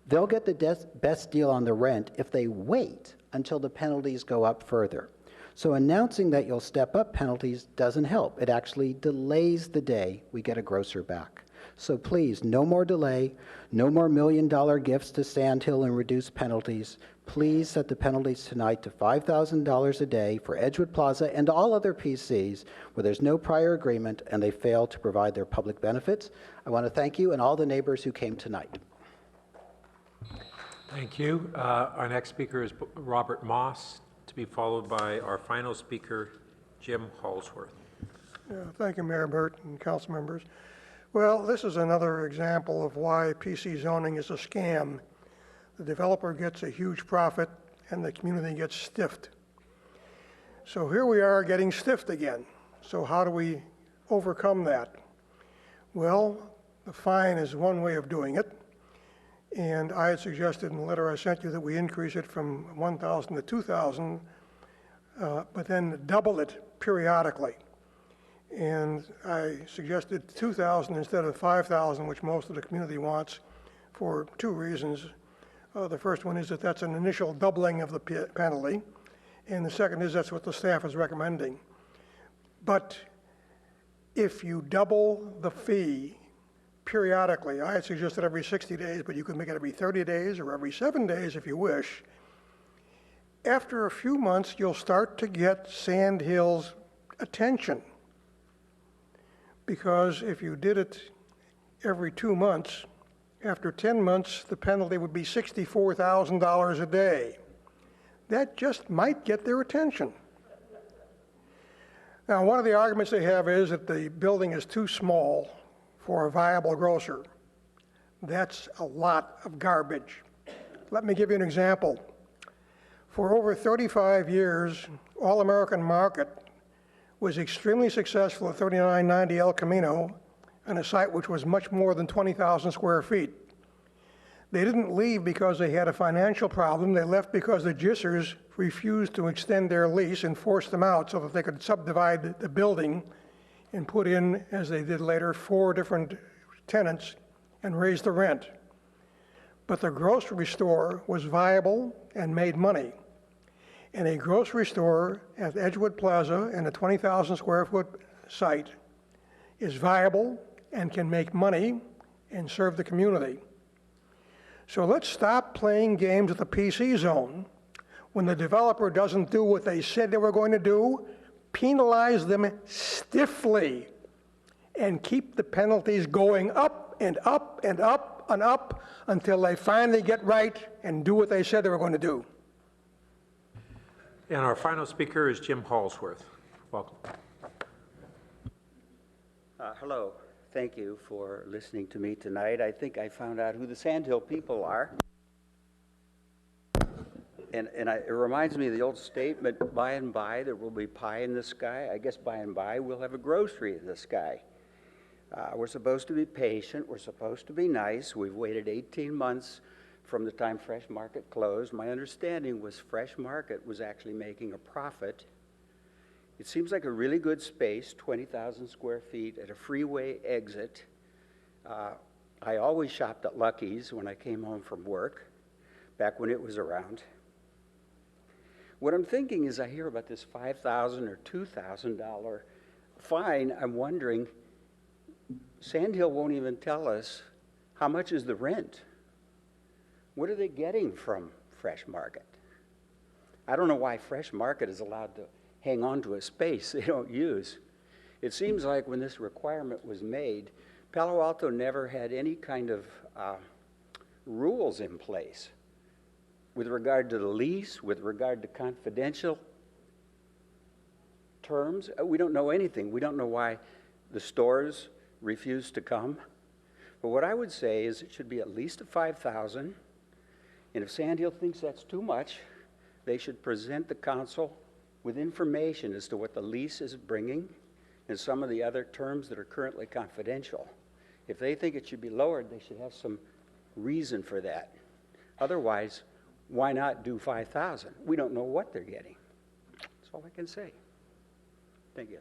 they'll get the best deal on the rent if they wait until the penalties go up further. So announcing that you'll step up penalties doesn't help. It actually delays the day we get a grocer back. So please, no more delay, no more $1 million gifts to Sandhill and reduced penalties. Please set the penalties tonight to $5,000 a day for Edgewood Plaza and all other PCs where there's no prior agreement and they fail to provide their public benefits. I want to thank you and all the neighbors who came tonight. Thank you. Our next speaker is Robert Moss, to be followed by our final speaker, Jim Halsworth. Yeah, thank you, Mayor Burt and council members. Well, this is another example of why PC zoning is a scam. The developer gets a huge profit and the community gets stiffed. So here we are getting stiffed again. So how do we overcome that? Well, the fine is one way of doing it. And I had suggested in the letter I sent you that we increase it from 1,000 to 2,000, but then double it periodically. And I suggested 2,000 instead of 5,000, which most of the community wants, for two reasons. The first one is that that's an initial doubling of the penalty, and the second is that's what the staff is recommending. But if you double the fee periodically, I had suggested every 60 days, but you could make it every 30 days or every 7 days if you wish. After a few months, you'll start to get Sandhill's attention. Because if you did it every 2 months, after 10 months, the penalty would be $64,000 a day. That just might get their attention. Now, one of the arguments they have is that the building is too small for a viable grocer. That's a lot of garbage. Let me give you an example. For over 35 years, All American Market was extremely successful at 3990 El Camino, on a site which was much more than 20,000 square feet. They didn't leave because they had a financial problem. They left because the Gissers refused to extend their lease and forced them out so that they could subdivide the building and put in, as they did later, 4 different tenants and raise the rent. But the grocery store was viable and made money. And a grocery store at Edgewood Plaza and a 20,000 square foot site is viable and can make money and serve the community. So let's stop playing games at the PC zone. When the developer doesn't do what they said they were going to do, penalize them stiffly and keep the penalties going up and up and up and up until they finally get right and do what they said they were going to do. And our final speaker is Jim Hallsworth. Welcome. Hello. Thank you for listening to me tonight. I think I found out who the Sandhill people are. And it reminds me of the old statement, by and by there will be pie in the sky. I guess by and by we'll have a grocery in the sky. We're supposed to be patient. We're supposed to be nice. We've waited 18 months from the time Fresh Market closed. My understanding was Fresh Market was actually making a profit. It seems like a really good space, 20,000 square feet at a freeway exit. I always shopped at Lucky's when I came home from work, back when it was around. What I'm thinking is I hear about this $5,000 or $2,000 fine. I'm wondering, Sandhill won't even tell us how much is the rent. What are they getting from Fresh Market? I don't know why Fresh Market is allowed to hang on to a space they don't use. It seems like when this requirement was made, Palo Alto never had any kind of rules in place with regard to the lease, with regard to confidential terms. We don't know anything. We don't know why the stores refuse to come. But what I would say is it should be at least a $5,000. And if Sandhill thinks that's too much, they should present the council with information as to what the lease is bringing and some of the other terms that are currently confidential. If they think it should be lowered, they should have some reason for that. Otherwise, why not do 5,000? We don't know what they're getting. That's all I can say. Thank you.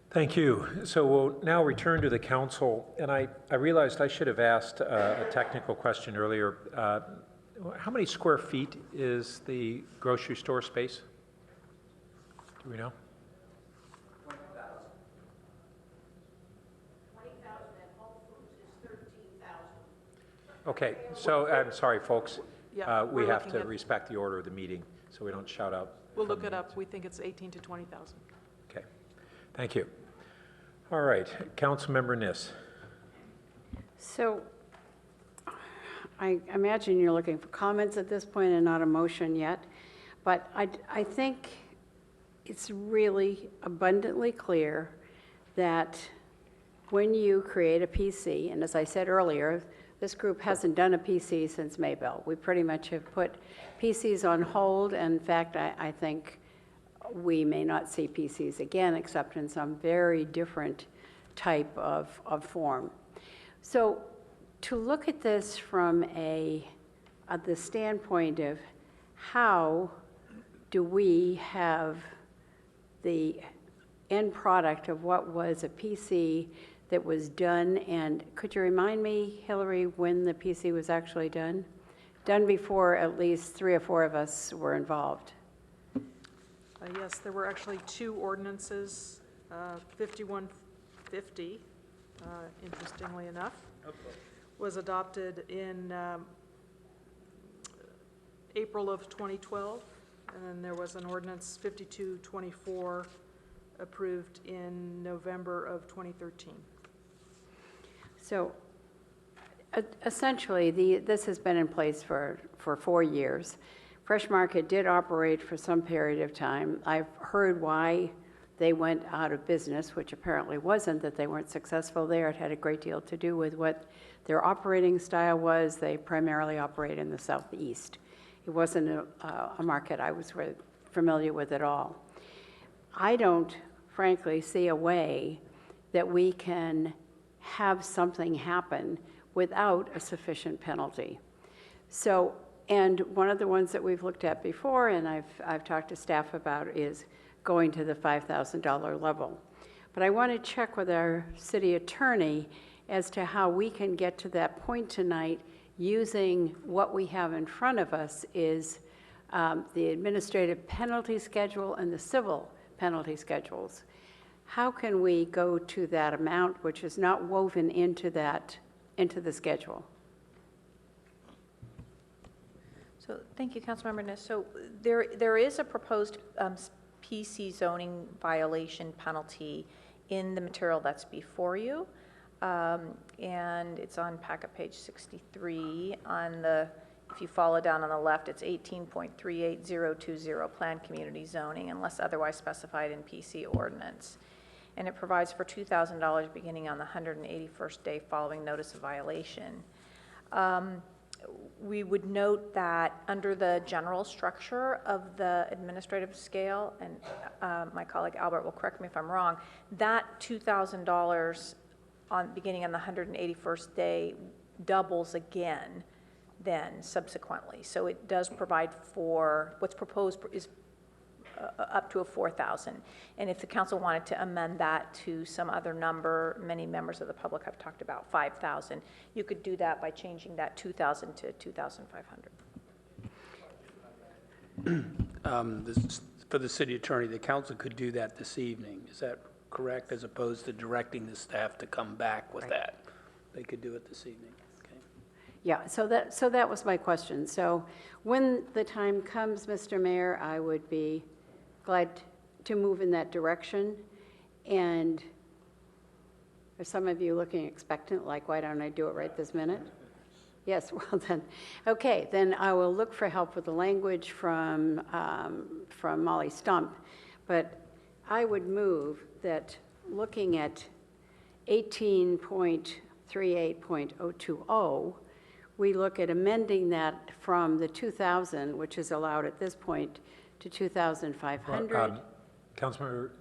Thank you. So we'll now return to the council. And I realized I should have asked a technical question earlier. How many square feet is the grocery store space? Do we know? 20,000. 20,000 and Whole Foods is 13,000. Okay, so I'm sorry, folks. Yeah, We we're have looking to at- respect the order of the meeting so we don't shout out. We'll look it up. We think it's 18 to 20,000. Okay, thank you. All right, Councilmember Niss. So I imagine you're looking for comments at this point and not a motion yet, but I think it's really abundantly clear that when you create a PC, and as I said earlier, this group hasn't done a PC since Maybell. We pretty much have put PCs on hold. And in fact, I think we may not see PCs again, except in some very different type of form. So to look at this from the standpoint of how do we have the end product of what was a PC that was done, and could you remind me, Hillary, when the PC was actually done? Done before at least 3 or 4 of us were involved. Yes, there were actually 2 ordinances, 5150, interestingly enough, was adopted in April of 2012, and then there was an ordinance 5224 approved in November of 2013. So essentially, this has been in place for 4 years. Fresh Market did operate for some period of time. I've heard why they went out of business, which apparently wasn't that they weren't successful there. It had a great deal to do with what their operating style was. They primarily operate in the southeast. It wasn't a market I was familiar with at all. I don't, frankly, see a way that we can have something happen without a sufficient penalty. So, and one of the ones that we've looked at before, and I've talked to staff about, is going to the $5,000 level. But I want to check with our city attorney as to how we can get to that point tonight using what we have in front of us is the administrative penalty schedule and the civil penalty schedules. How can we go to that amount which is not woven into the schedule? So thank you, Councilmember Niss. So there is a proposed PC zoning violation penalty in the material that's before you. And it's on packet page 63 on the, if you follow down on the left, it's 18.38020 planned community zoning unless otherwise specified in PC ordinance. And it provides for $2,000 beginning on the 181st day following notice of violation. We would note that under the general structure of the administrative scale, and my colleague Albert will correct me if I'm wrong, that $2,000 beginning on the 181st day doubles again then subsequently. So it does provide for, what's proposed is up to a 4,000. And if the council wanted to amend that to some other number, many members of the public have talked about 5,000. You could do that by changing that 2,000 to 2,500. For the city attorney, the council could do that this evening. Is that correct, as opposed to directing the staff to come back with that? They could do it this evening. Okay. Yeah, so that was my question. So when the time comes, Mr. Mayor, I would be glad to move in that direction. And are some of you looking expectant, like, why don't I do it right this minute? Yes, well then, okay, then I will look for help with the language from Molly Stump. But I would move that looking at 18.38.020, we look at amending that from the 2,000, which is allowed at this point, to 2,500. Councilmember,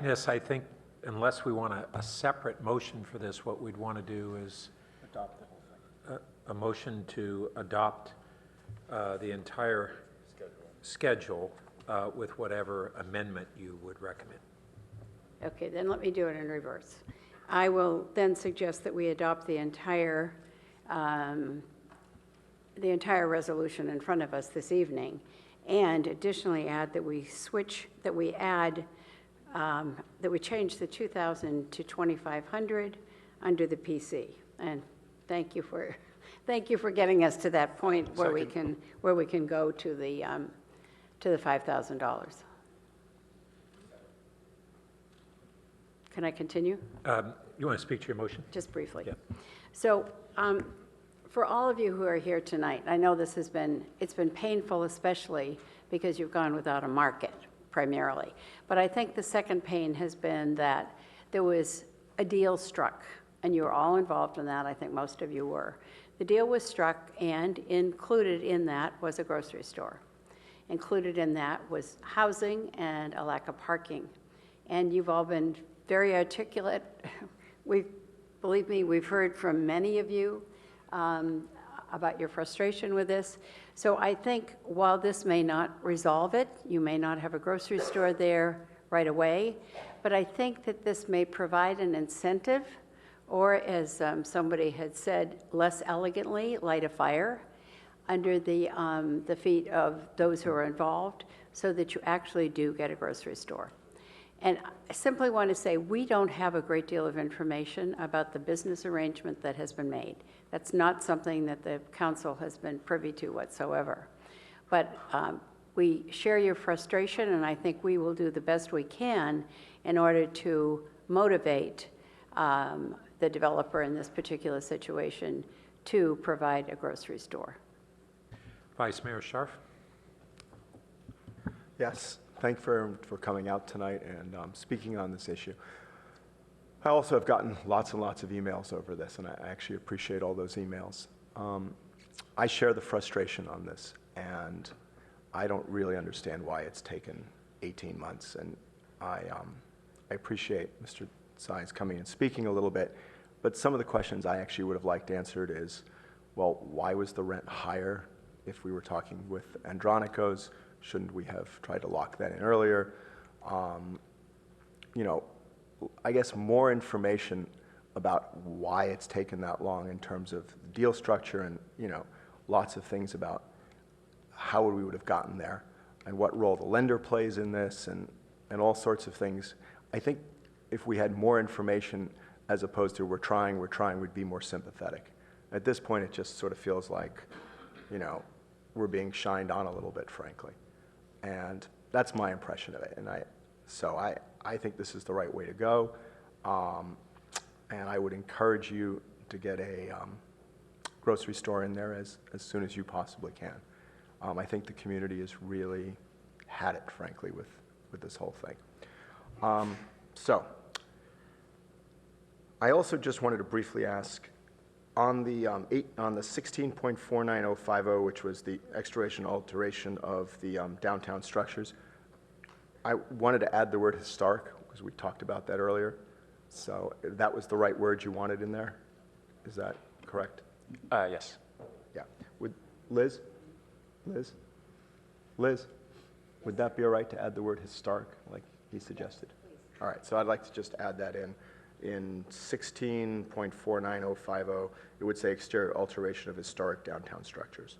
yes, I think unless we want a separate motion for this, what we'd want to do is adopt the whole thing. A motion to adopt the entire schedule with whatever amendment you would recommend. Okay, then let me do it in reverse. I will then suggest that we adopt the entire resolution in front of us this evening, and additionally add that we change the 2,000 to 2,500 under the PC. And thank you for getting us to that point where we can go to the $5,000. Can I continue? You want to speak to your motion? Just briefly. Yeah. So for all of you who are here tonight, I know it's been painful, especially because you've gone without a market primarily. But I think the second pain has been that there was a deal struck, and you were all involved in that. I think most of you were. The deal was struck, and included in that was a grocery store. Included in that was housing and a lack of parking. And you've all been very articulate. Believe me, we've heard from many of you about your frustration with this. So I think while this may not resolve it, you may not have a grocery store there right away, but I think that this may provide an incentive, or as somebody had said less elegantly, light a fire under the feet of those who are involved so that you actually do get a grocery store. And I simply want to say we don't have a great deal of information about the business arrangement that has been made. That's not something that the council has been privy to whatsoever. But we share your frustration, and I think we will do the best we can in order to motivate the developer in this particular situation to provide a grocery store. Vice Mayor Scharf. Yes, thank you for coming out tonight and speaking on this issue. I also have gotten lots and lots of emails over this, and I actually appreciate all those emails. I share the frustration on this. And I don't really understand why it's taken 18 months. And I appreciate Mr. Tsai's coming and speaking a little bit, but some of the questions I actually would have liked answered is, well, why was the rent higher if we were talking with Andronikos? Shouldn't we have tried to lock that in earlier? You know, I guess more information about why it's taken that long in terms of deal structure and, you know, lots of things about how we would have gotten there and what role the lender plays in this and all sorts of things. I think if we had more information as opposed to we're trying, we'd be more sympathetic. At this point, it just sort of feels like, you know, we're being shined on a little bit, frankly. And that's my impression of it. And so I think this is the right way to go. And I would encourage you to get a grocery store in there as soon as you possibly can. I think the community has really had it, frankly, with this whole thing. So I also just wanted to briefly ask, on the 16.49050, which was the expiration alteration of the downtown structures, I wanted to add the word historic, because we talked about that earlier. So that was the right word you wanted in there? Is that correct? Yes. Yeah. Would Liz, would that be all right to add the word historic, like he suggested? All right, so I'd like to just add that in 16.49050, it would say exterior alteration of historic downtown structures.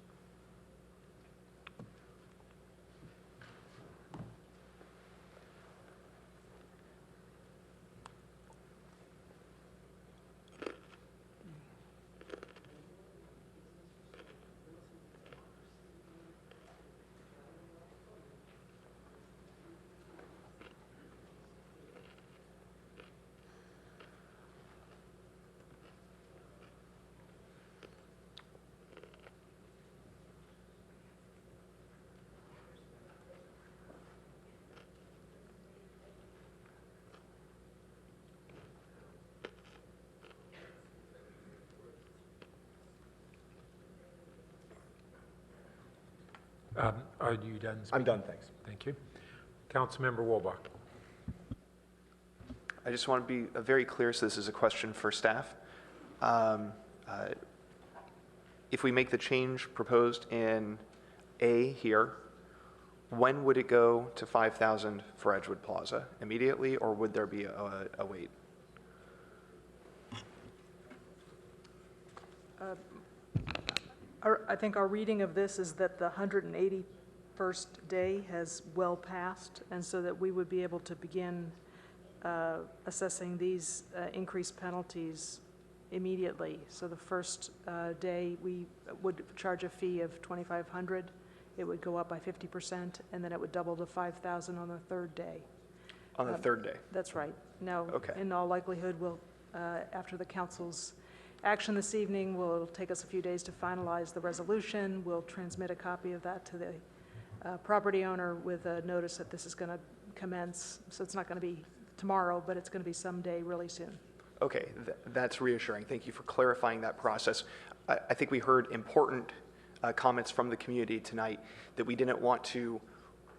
Are you done speaking? I'm done, thanks. Thank you. Councilmember Wolbach. I just want to be very clear, so this is a question for staff. If we make the change proposed in A here, when would it go to 5,000 for Edgewood Plaza? Immediately, or would there be a wait? I think our reading of this is that the 181st day has well passed, and so that we would be able to begin assessing these increased penalties immediately. So the first day, we would charge a fee of $2,500. It would go up by 50%, and then it would double to 5,000 on the third day. On the third day? That's right. Now, Okay. in all likelihood, we'll, after the council's action this evening, it'll take us a few days to finalize the resolution. We'll transmit a copy of that to the property owner with a notice that this is going to commence. So it's not going to be tomorrow, but it's going to be someday really soon. Okay, that's reassuring. Thank you for clarifying that process. I think we heard important comments from the community tonight that we didn't want to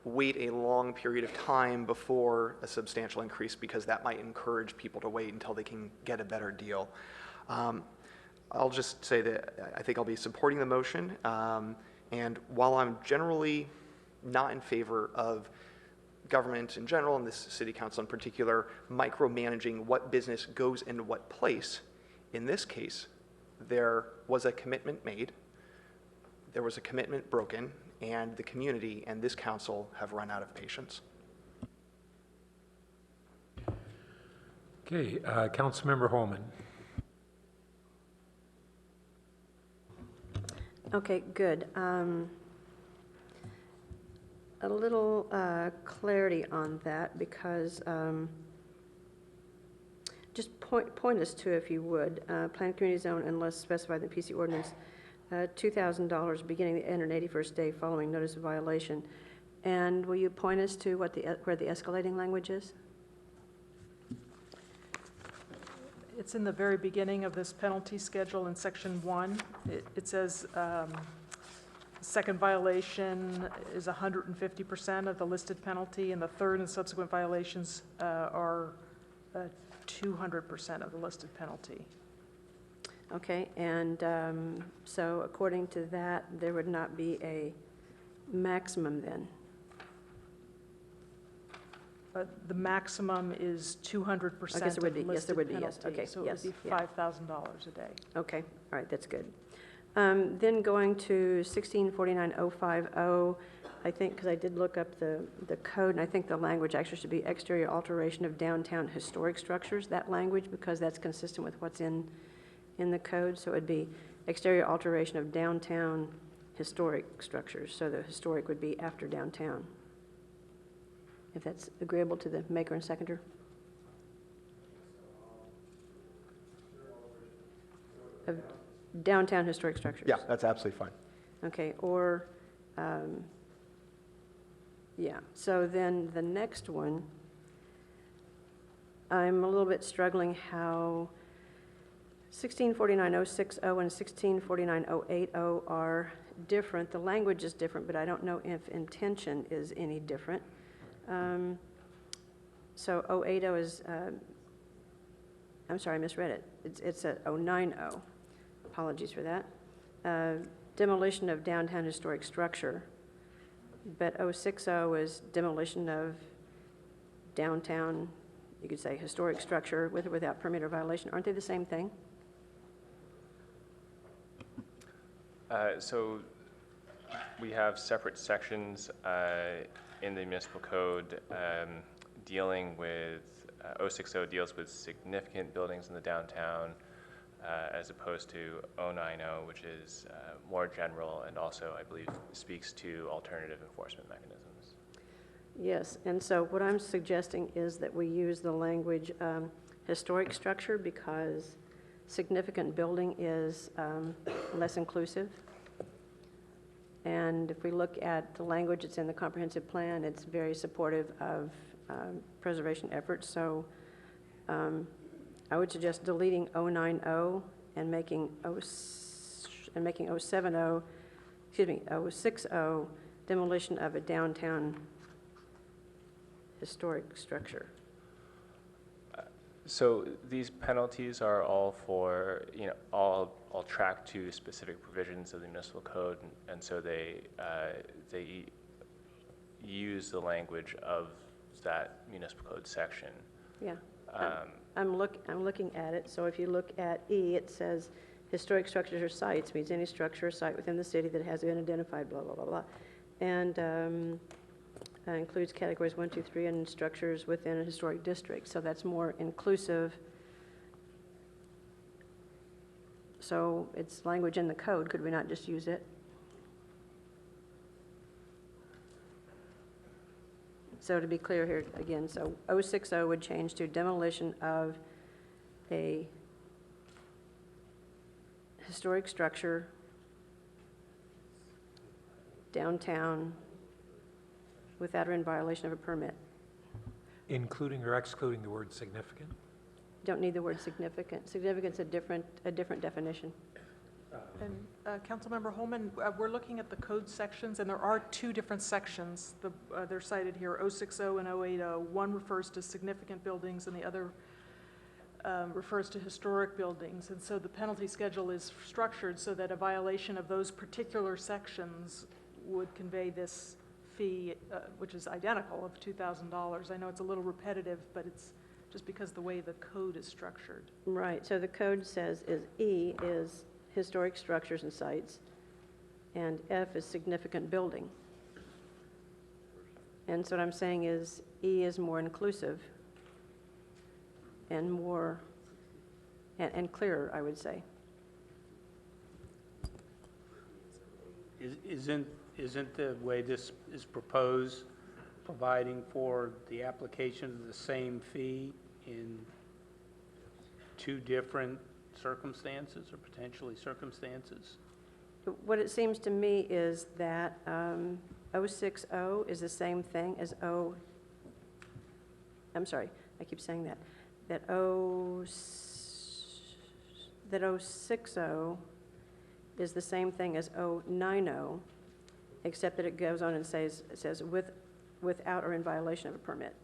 wait a long period of time before a substantial increase because that might encourage people to wait until they can get a better deal. I'll just say that I think I'll be supporting the motion, and while I'm generally not in favor of government in general, and this city council in particular, micromanaging what business goes into what place, in this case, there was a commitment made, there was a commitment broken, and the community and this council have run out of patience. Okay, Councilmember Holman. Okay, good. A little clarity on that, because just point us to, if you would, planned community zone unless specified in the PC ordinance, $2,000 beginning the 181st day following notice of violation. And will you point us to what where the escalating language is? It's in the very beginning of this penalty schedule in section 1. It says Second violation is 150% of the listed penalty, and the third and subsequent violations are 200% of the listed penalty. Okay, and so according to that, there would not be a maximum then? The maximum is 200% I guess it would be, of yes, there listed would be, yes, penalty, okay, so it yes, would be yeah. $5,000 a day. Okay, all right, that's good. Then going to 1649.050, I think, because I did look up the code, and I think the language actually should be exterior alteration of downtown historic structures, that language, because that's consistent with what's in the code, so it'd be exterior alteration of downtown historic structures, so the historic would be after downtown. If that's agreeable to the maker and seconder. Of downtown historic structures. Yeah, that's absolutely fine. Okay, or, yeah, so then the next one, I'm a little bit struggling how 1649.060 and 1649.080 are different. The language is different, but I don't know if intention is any different. So 080 is, I'm sorry, I misread it. It's a 090. Apologies for that. Demolition of downtown historic structure. But 060 is demolition of downtown, you could say historic structure with or without permit or violation. Aren't they the same thing? So we have separate sections in the municipal code dealing with, 060 deals with significant buildings in the downtown as opposed to 090, which is more general and also, I believe, speaks to alternative enforcement mechanisms. Yes, and so what I'm suggesting is that we use the language historic structure because significant building is less inclusive. And if we look at the language that's in the comprehensive plan, it's very supportive of preservation efforts. So I would suggest deleting 090 and making 070, excuse me, 060, demolition of a downtown historic structure. So these penalties are all for, all tracked to specific provisions of the municipal code, and so they use the language of that municipal code section. Yeah, I'm looking at it. So if you look at E, it says historic structures or sites means any structure or site within the city that has been identified, blah, blah, blah, blah. And includes categories 1, 2, 3, and structures within a historic district. So that's more inclusive. So it's language in the code. Could we not just use it? So to be clear here again, so 060 would change to demolition of a historic structure downtown without or in violation of a permit. Including or excluding the word significant? Don't need the word significant. Significant's a different definition. And Councilmember Holman, we're looking at the code sections, and there are two different sections. They're cited here, 060 and 080. One refers to significant buildings, and the other refers to historic buildings. And so the penalty schedule is structured so that a violation of those particular sections would convey this fee, which is identical, of $2,000. I know it's a little repetitive, but it's just because the way the code is structured. Right. So the code says E is historic structures and sites, and F is significant building. And so what I'm saying is E is more inclusive and more, and clearer, I would say. Isn't the way this is proposed providing for the application of the same fee in two different circumstances or potentially circumstances? What it seems to me is that 060 is the same thing as I'm sorry, I keep saying that. That 060 is the same thing as 090, except that it goes on and says without or in violation of a permit.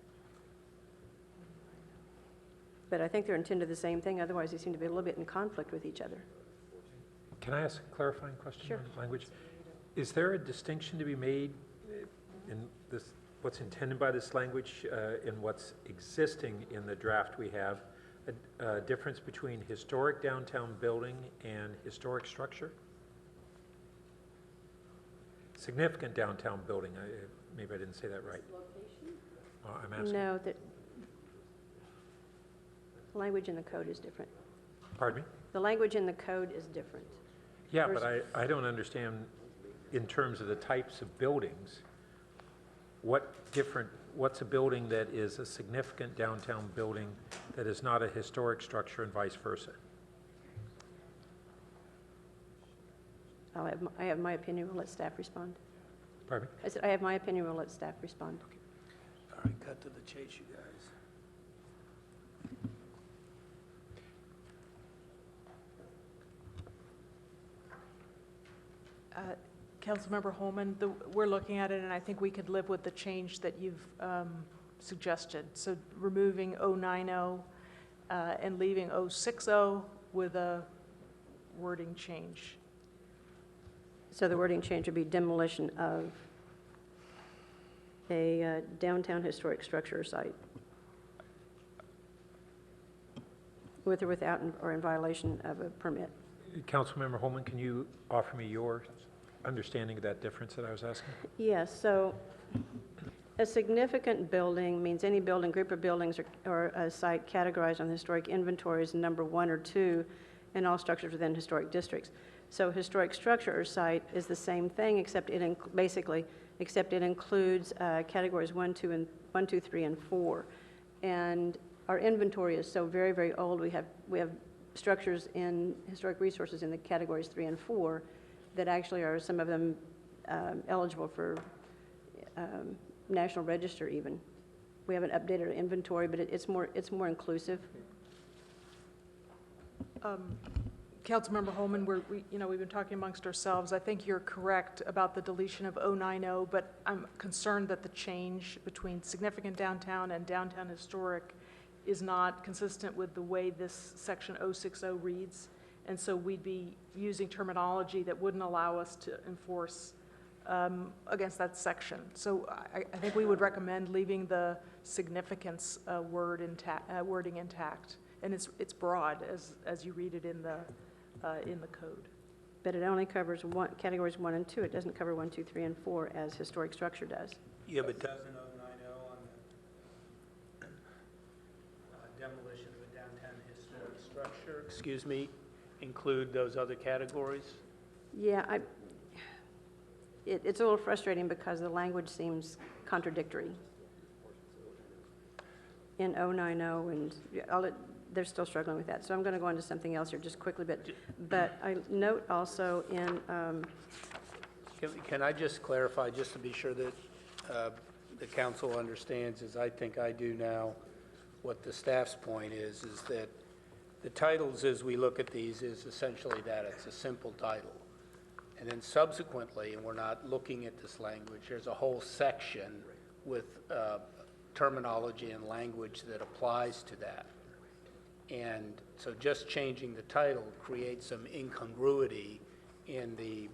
But I think they're intended the same thing, otherwise they seem to be a little bit in conflict with each other. Can I ask a clarifying question Sure. on language? Is there a distinction to be made in this, what's intended by this language in what's existing in the draft we have, a difference between historic downtown building and historic structure? Significant downtown building, maybe I didn't say that right. I'm asking. No, the language in the code is different. Pardon me? The language in the code is different. Yeah, but I don't understand in terms of the types of buildings, what's a building that is a significant downtown building that is not a historic structure and vice versa? I have my opinion, we'll let staff respond. Pardon me? I said, I have my opinion, we'll let staff respond. All right, cut to the chase, you guys. Councilmember Holman, we're looking at it, and I think we could live with the change that you've suggested. So removing 090 and leaving 060 with a wording change. So the wording change would be demolition of a downtown historic structure or site with or without or in violation of a permit. Councilmember Holman, can you offer me your understanding of that difference that I was asking? Yes, so a significant building means any building, group of buildings, or a site categorized on the historic inventory as number 1 or 2 in all structures within historic districts. So historic structure or site is the same thing, except it includes categories 1, 2, 3, and 4. And our inventory is so very, very old. We have structures in historic resources in the categories 3 and 4 that actually are, some of them, eligible for National Register even. We haven't updated our inventory, but it's more inclusive. Councilmember Holman, we've been talking amongst ourselves. I think you're correct about the deletion of 090, but I'm concerned that the change between significant downtown and downtown historic is not consistent with the way this section 060 reads. And so we'd be using terminology that wouldn't allow us to enforce against that section. So I think we would recommend leaving the significance wording intact. And it's broad as you read it in the code. But it only covers categories 1 and 2. It doesn't cover 1, 2, 3, and 4 as historic structure does. Yeah, but doesn't 090 on the demolition of a downtown historic structure, include those other categories? Yeah, it's a little frustrating because the language seems contradictory in 090, and they're still struggling with that. So I'm going to go on to something else here just quickly, but I note also in... Can I just clarify, just to be sure that the council understands, as I think I do now, what the staff's point is that the titles, as we look at these, is essentially that it's a simple title. And then subsequently, and we're not looking at this language, there's a whole section with terminology and language that applies to that. And so just changing the title creates some incongruity in the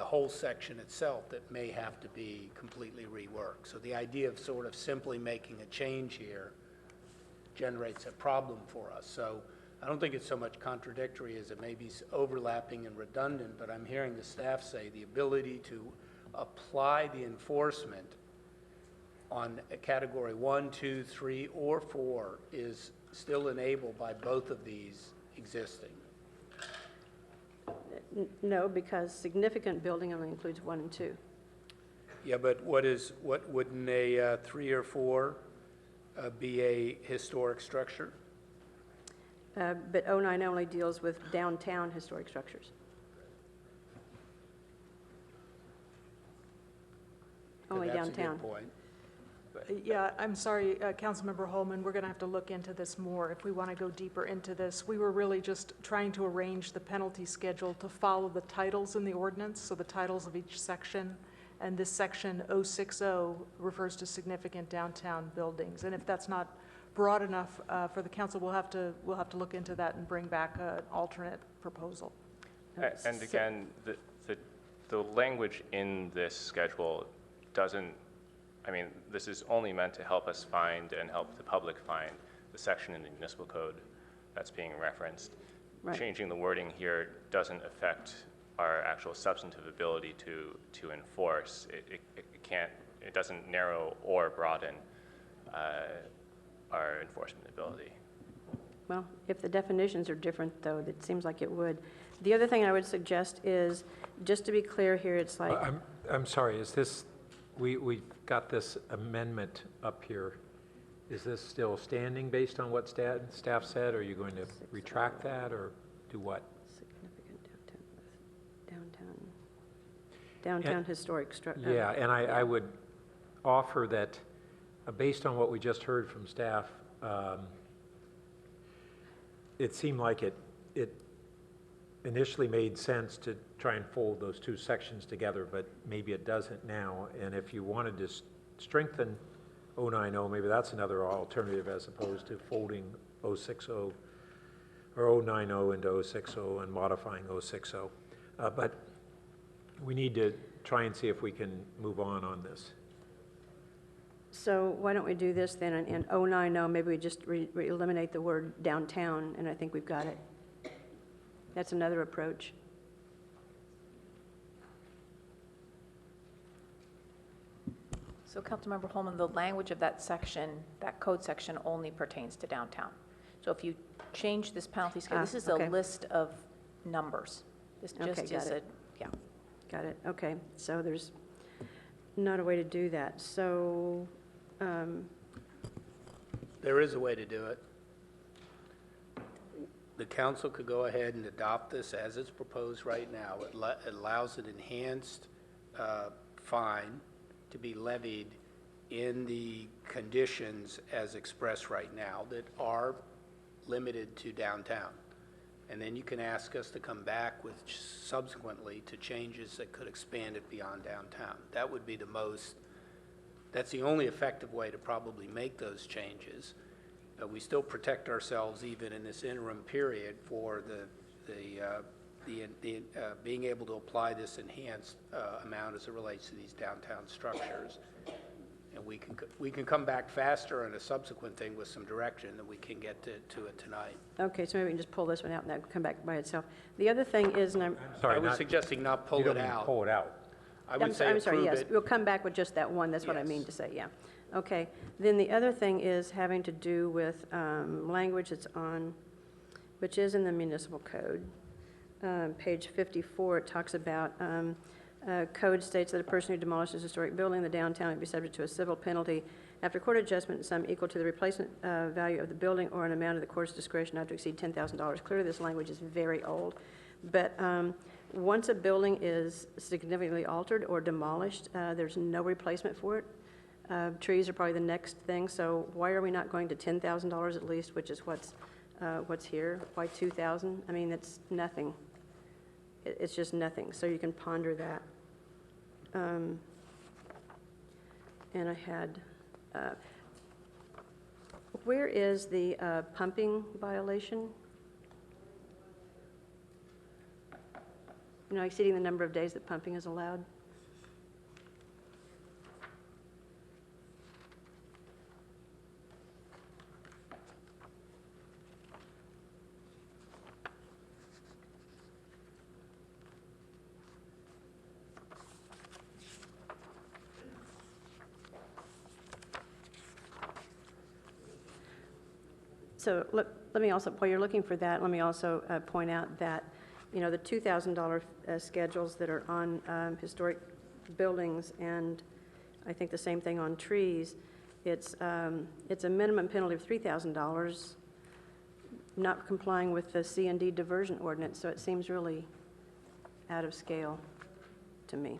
whole section itself that may have to be completely reworked. So the idea of sort of simply making a change here generates a problem for us. So I don't think it's so much contradictory as it may be overlapping and redundant, but I'm hearing the staff say the ability to apply the enforcement on a category 1, 2, 3, or 4 is still enabled by both of these existing. No, because significant building only includes 1 and 2. Yeah, but what wouldn't a 3 or 4 be a historic structure? But 090 only deals with downtown historic structures. Only That's downtown. a good point. Yeah, I'm sorry, Councilmember Holman, we're going to have to look into this more if we want to go deeper into this. We were really just trying to arrange the penalty schedule to follow the titles in the ordinance, so the titles of each section, and this section 060 refers to significant downtown buildings. And if that's not broad enough for the council, we'll have to look into that and bring back an alternate proposal. And again, the language in this schedule doesn't, I mean, this is only meant to help us find and help the public find the section in the municipal code that's being referenced. Right. Changing the wording here doesn't affect our actual substantive ability to enforce. It doesn't narrow or broaden our enforcement ability. Well, if the definitions are different, though, it seems like it would. The other thing I would suggest is, just to be clear here, it's like... I'm sorry, is this, we've got this amendment up here. Is this still standing based on what staff said? Or are you going to retract that or do what? Significant downtown historic structure. Yeah, and I would offer that, based on what we just heard from staff, it seemed like it initially made sense to try and fold those two sections together, but maybe it doesn't now. And if you wanted to strengthen 090, maybe that's another alternative as opposed to folding 060 or 090 into 060 and modifying 060. But we need to try and see if we can move on this. So why don't we do this then, in 090, maybe we just eliminate the word downtown, and I think we've got it. That's another approach. So Councilmember Holman, the language of that section, that code section only pertains to downtown. So if you change this penalty scale, this is okay. a list of numbers. This Okay, just got is it. yeah. Got it, okay. So there's not a way to do that. So, There is a way to do it. The council could go ahead and adopt this as it's proposed right now. It allows an enhanced fine to be levied in the conditions as expressed right now that are limited to downtown. And then you can ask us to come back with subsequently to changes that could expand it beyond downtown. That would be that's the only effective way to probably make those changes. We still protect ourselves even in this interim period for being able to apply this enhanced amount as it relates to these downtown structures. And we can come back faster on a subsequent thing with some direction than we can get to it tonight. okay, so maybe we can just pull this one out and that can come back by itself. The other thing is, and I'm Sorry, I was suggesting not pull you don't it mean out. pull it out. I would say I'm sorry, approve yes, it. we'll come back with just that one, that's what I mean to say, yeah. Okay, then the other thing is having to do with language that's on, which is in the municipal code. Page 54, it talks about, code states that a person who demolishes a historic building in the downtown may be subject to a civil penalty after court adjustment in sum equal to the replacement value of the building or an amount of the court's discretion not to exceed $10,000. Clearly, this language is very old, but once a building is significantly altered or demolished, there's no replacement for it. Trees are probably the next thing, so why are we not going to $10,000 at least, which is what's here? Why 2,000? I mean, it's nothing. It's just nothing, so you can ponder that. And I had, where is the pumping violation? You know, exceeding the number of days that pumping is allowed? So let me also, while you're looking for that, let me also point out that, you know, the $2,000 schedules that are on historic buildings, and I think the same thing on trees, it's a minimum penalty of $3,000, not complying with the C&D diversion ordinance, so it seems really out of scale to me.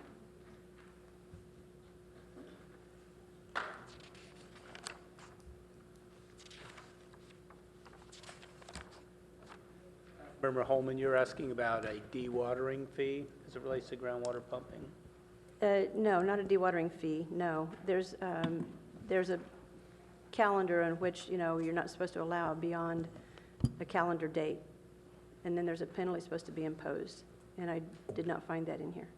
Member Holman, you're asking about a dewatering fee as it relates to groundwater pumping? No, not a dewatering fee, no. There's a calendar in which, you're not supposed to allow beyond a calendar date. And then there's a penalty supposed to be imposed. And I did not find that in here.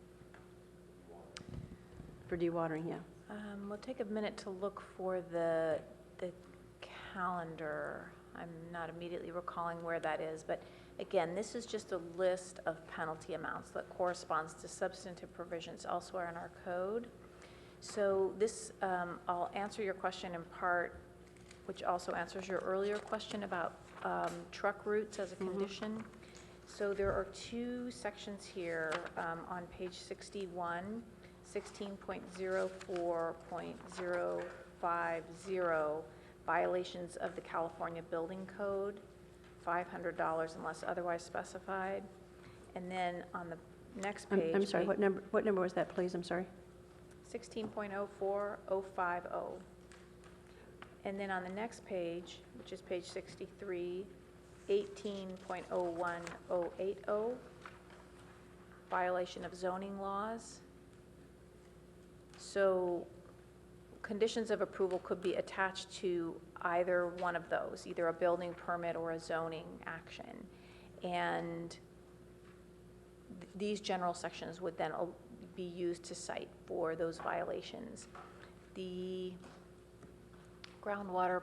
For dewatering, yeah. We'll take a minute to look for the calendar. I'm not immediately recalling where that is, but again, this is just a list of penalty amounts that corresponds to substantive provisions elsewhere in our code. So this, I'll answer your question in part, which also answers your earlier question about truck routes as a condition. So there are two sections here on page 61, 16.04.050, violations of the California Building Code, $500 unless otherwise specified. And then on the next page. I'm sorry, what number was that, please? I'm sorry. 16.04.050. And then on the next page, which is page 63, 18.01080, violation of zoning laws. So conditions of approval could be attached to either one of those, either a building permit or a zoning action. And these general sections would then be used to cite for those violations. The groundwater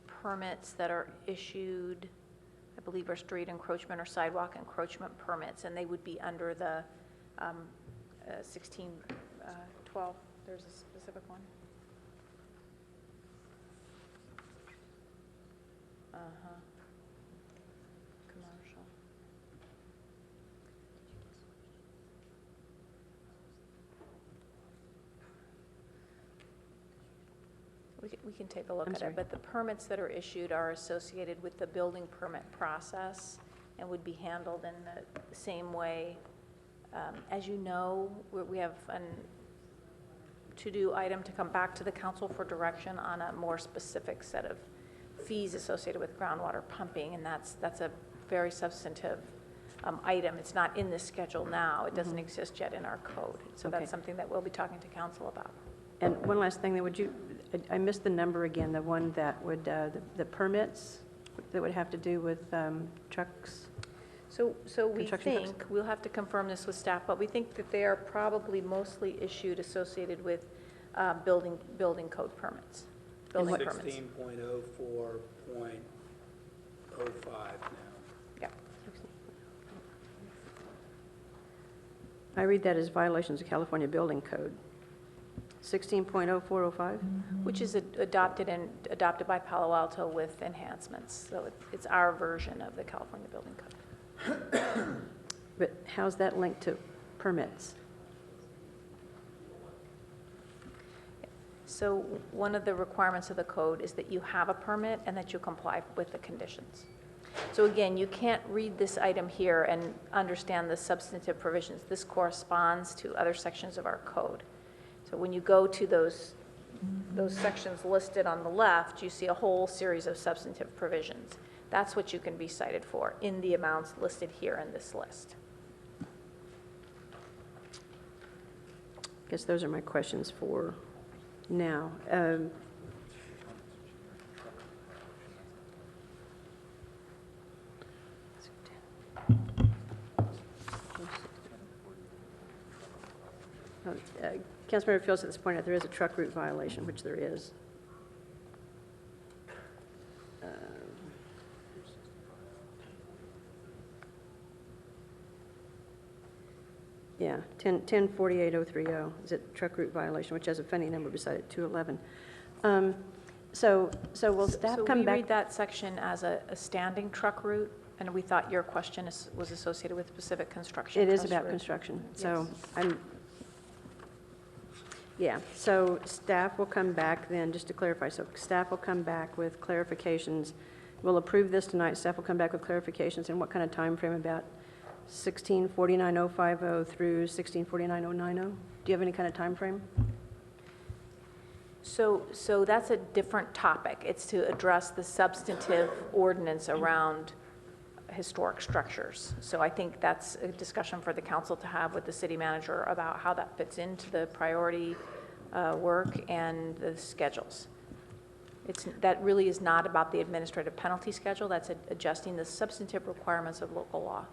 permits that are issued, I believe, are street encroachment or sidewalk encroachment permits, and they would be under the 1612. There's a specific one. Commercial. We can take a look at it, but the permits that are issued are associated with the building permit process and would be handled in the same way. As you know, we have a to-do item to come back to the council for direction on a more specific set of fees associated with groundwater pumping, and that's a very substantive item. It's not in this schedule now. It doesn't exist yet in our code. So that's something that we'll be talking to council about. And one last thing, I missed the number again, the one that would, the permits that would have to do with trucks? So we think, we'll have to confirm this with staff, but we think that they are probably mostly issued associated with building code permits. Building permits. 16.04.05 now. Yeah. I read that as violations of California Building Code. 16.0405? Which is adopted by Palo Alto with enhancements. So it's our version of the California Building Code. But how's that linked to permits? So one of the requirements of the code is that you have a permit and that you comply with the conditions. So again, you can't read this item here and understand the substantive provisions. This corresponds to other sections of our code. So when you go to those sections listed on the left, you see a whole series of substantive provisions. That's what you can be cited for in the amounts listed here in this list. I guess those are my questions for now. Councilmember Fields at this point out there is a truck route violation, which there is. Yeah, 1048-030 is a truck route violation, which has a funny number beside it, 211. So will staff come back? So we read that section as a standing truck route, and we thought your question was associated with specific construction. It is about construction, so so staff will come back then, just to clarify, so staff will come back with clarifications. We'll approve this tonight, staff will come back with clarifications, and what kind of time frame, about 1649-050 through 1649-090? Do you have any kind of time frame? So that's a different topic. It's to address the substantive ordinance around historic structures. So I think that's a discussion for the council to have with the city manager about how that fits into the priority work and the schedules. That really is not about the administrative penalty schedule, that's adjusting the substantive requirements of local law.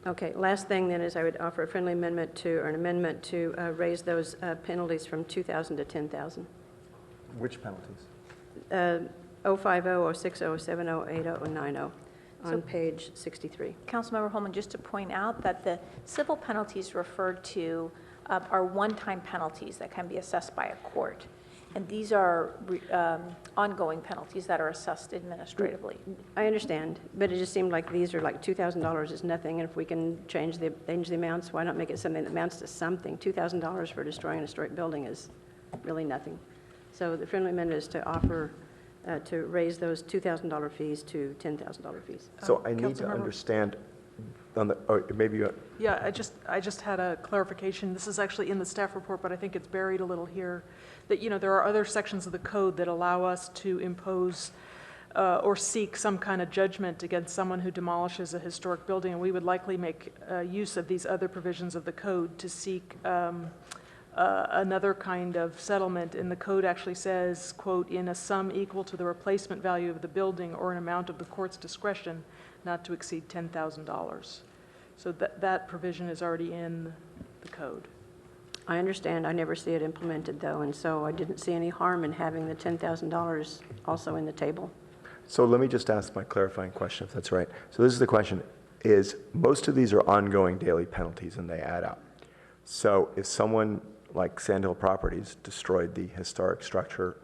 Okay, last thing then is I would offer a friendly amendment to, or an amendment to raise those penalties from 2,000 to 10,000. Which penalties? 050, 060, 070, 080, 090 on So- page 63. Councilmember Holman, just to point out that the civil penalties referred to are one-time penalties that can be assessed by a court. And these are ongoing penalties that are assessed administratively. I understand, but it just seemed like these are like $2,000 is nothing, and if we can change the amounts, why not make it something that amounts to something? $2,000 for destroying a historic building is really nothing. So the friendly amendment is to offer to raise those $2,000 fees to $10,000 fees. So I need to Councilmember- understand on the, or maybe you, Yeah, I just had a clarification. This is actually in the staff report, but I think it's buried a little here. That, there are other sections of the code that allow us to impose or seek some kind of judgment against someone who demolishes a historic building, and we would likely make use of these other provisions of the code to seek another kind of settlement. And the code actually says, quote, in a sum equal to the replacement value of the building or an amount of the court's discretion not to exceed $10,000. So that provision is already in the code. I understand, I never see it implemented though, and so I didn't see any harm in having the $10,000 also in the table. so let me just ask my clarifying question, if that's right. So this is the question, is most of these are ongoing daily penalties and they add up. So if someone like Sandhill Properties destroyed the historic structure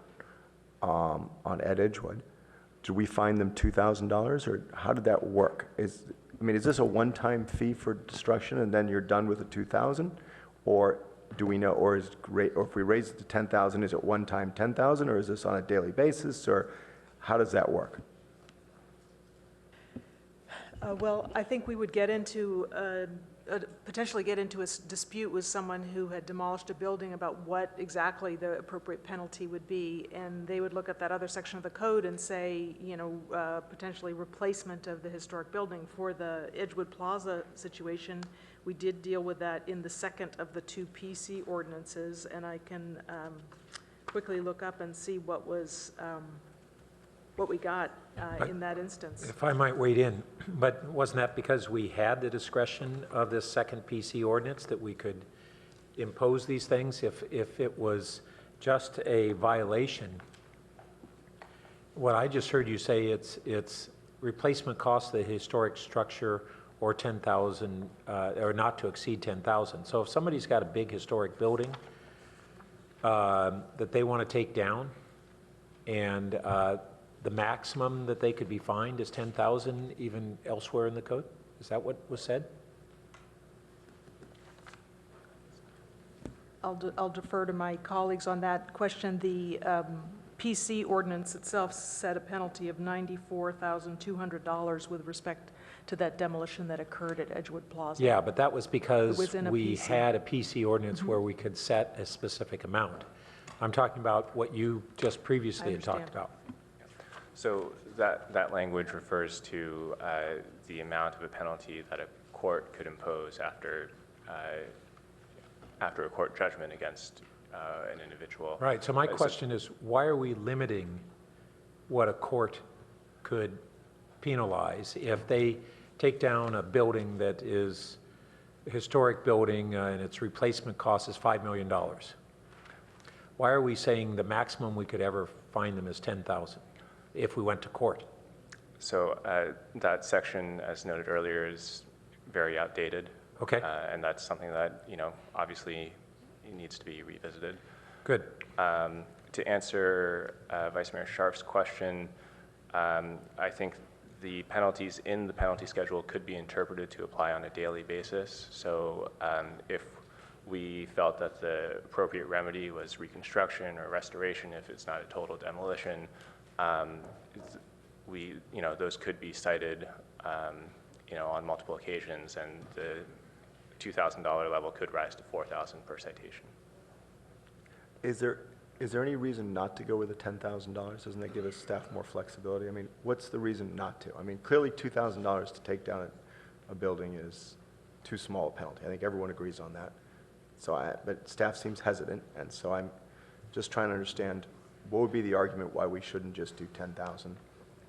on Ed Edgewood, do we fine them $2,000 or how did that work? Is this a one-time fee for destruction and then you're done with the 2,000? Or do we know, or if we raise it to 10,000, is it one time 10,000 or is this on a daily basis or how does that work? Well, I think we would get into, potentially get into a dispute with someone who had demolished a building about what exactly the appropriate penalty would be. And they would look at that other section of the code and say, potentially replacement of the historic building. For the Edgewood Plaza situation, we did deal with that in the second of the two PC ordinances. And I can quickly look up and see what was, what we got in that instance. If I might wade in, but wasn't that because we had the discretion of this second PC ordinance that we could impose these things? If it was just a violation, what I just heard you say, it's replacement cost of the historic structure or 10,000, or not to exceed 10,000. So if somebody's got a big historic building that they want to take down, and the maximum that they could be fined is 10,000 even elsewhere in the code? Is that what was said? I'll defer to my colleagues on that question. The PC ordinance itself set a penalty of $94,200 with respect to that demolition that occurred at Edgewood Plaza. Yeah, but that was because It was in a we PC. had a PC ordinance where we could set a specific amount. I'm talking about what you just previously had talked understand. about. So that language refers to the amount of a penalty that a court could impose after a court judgment against an individual. Right, so my question is, why are we limiting what a court could penalize if they take down a building that is a historic building and its replacement cost is $5 million? Why are we saying the maximum we could ever fine them is 10,000 if we went to court? So that section, as noted earlier, is very outdated. Okay. And that's something that, obviously needs to be revisited. Good. To answer Vice Mayor Sharf's question, I think the penalties in the penalty schedule could be interpreted to apply on a daily basis. So if we felt that the appropriate remedy was reconstruction or restoration, if it's not a total demolition, those could be cited, on multiple occasions, and the $2,000 level could rise to $4,000 per citation. Is there, Is there any reason not to go with the $10,000? Doesn't that give us staff more flexibility? I mean, what's the reason not to? I mean, clearly $2,000 to take down a building is too small a penalty. I think everyone agrees on that. But staff seems hesitant, and so I'm just trying to understand what would be the argument why we shouldn't just do 10,000?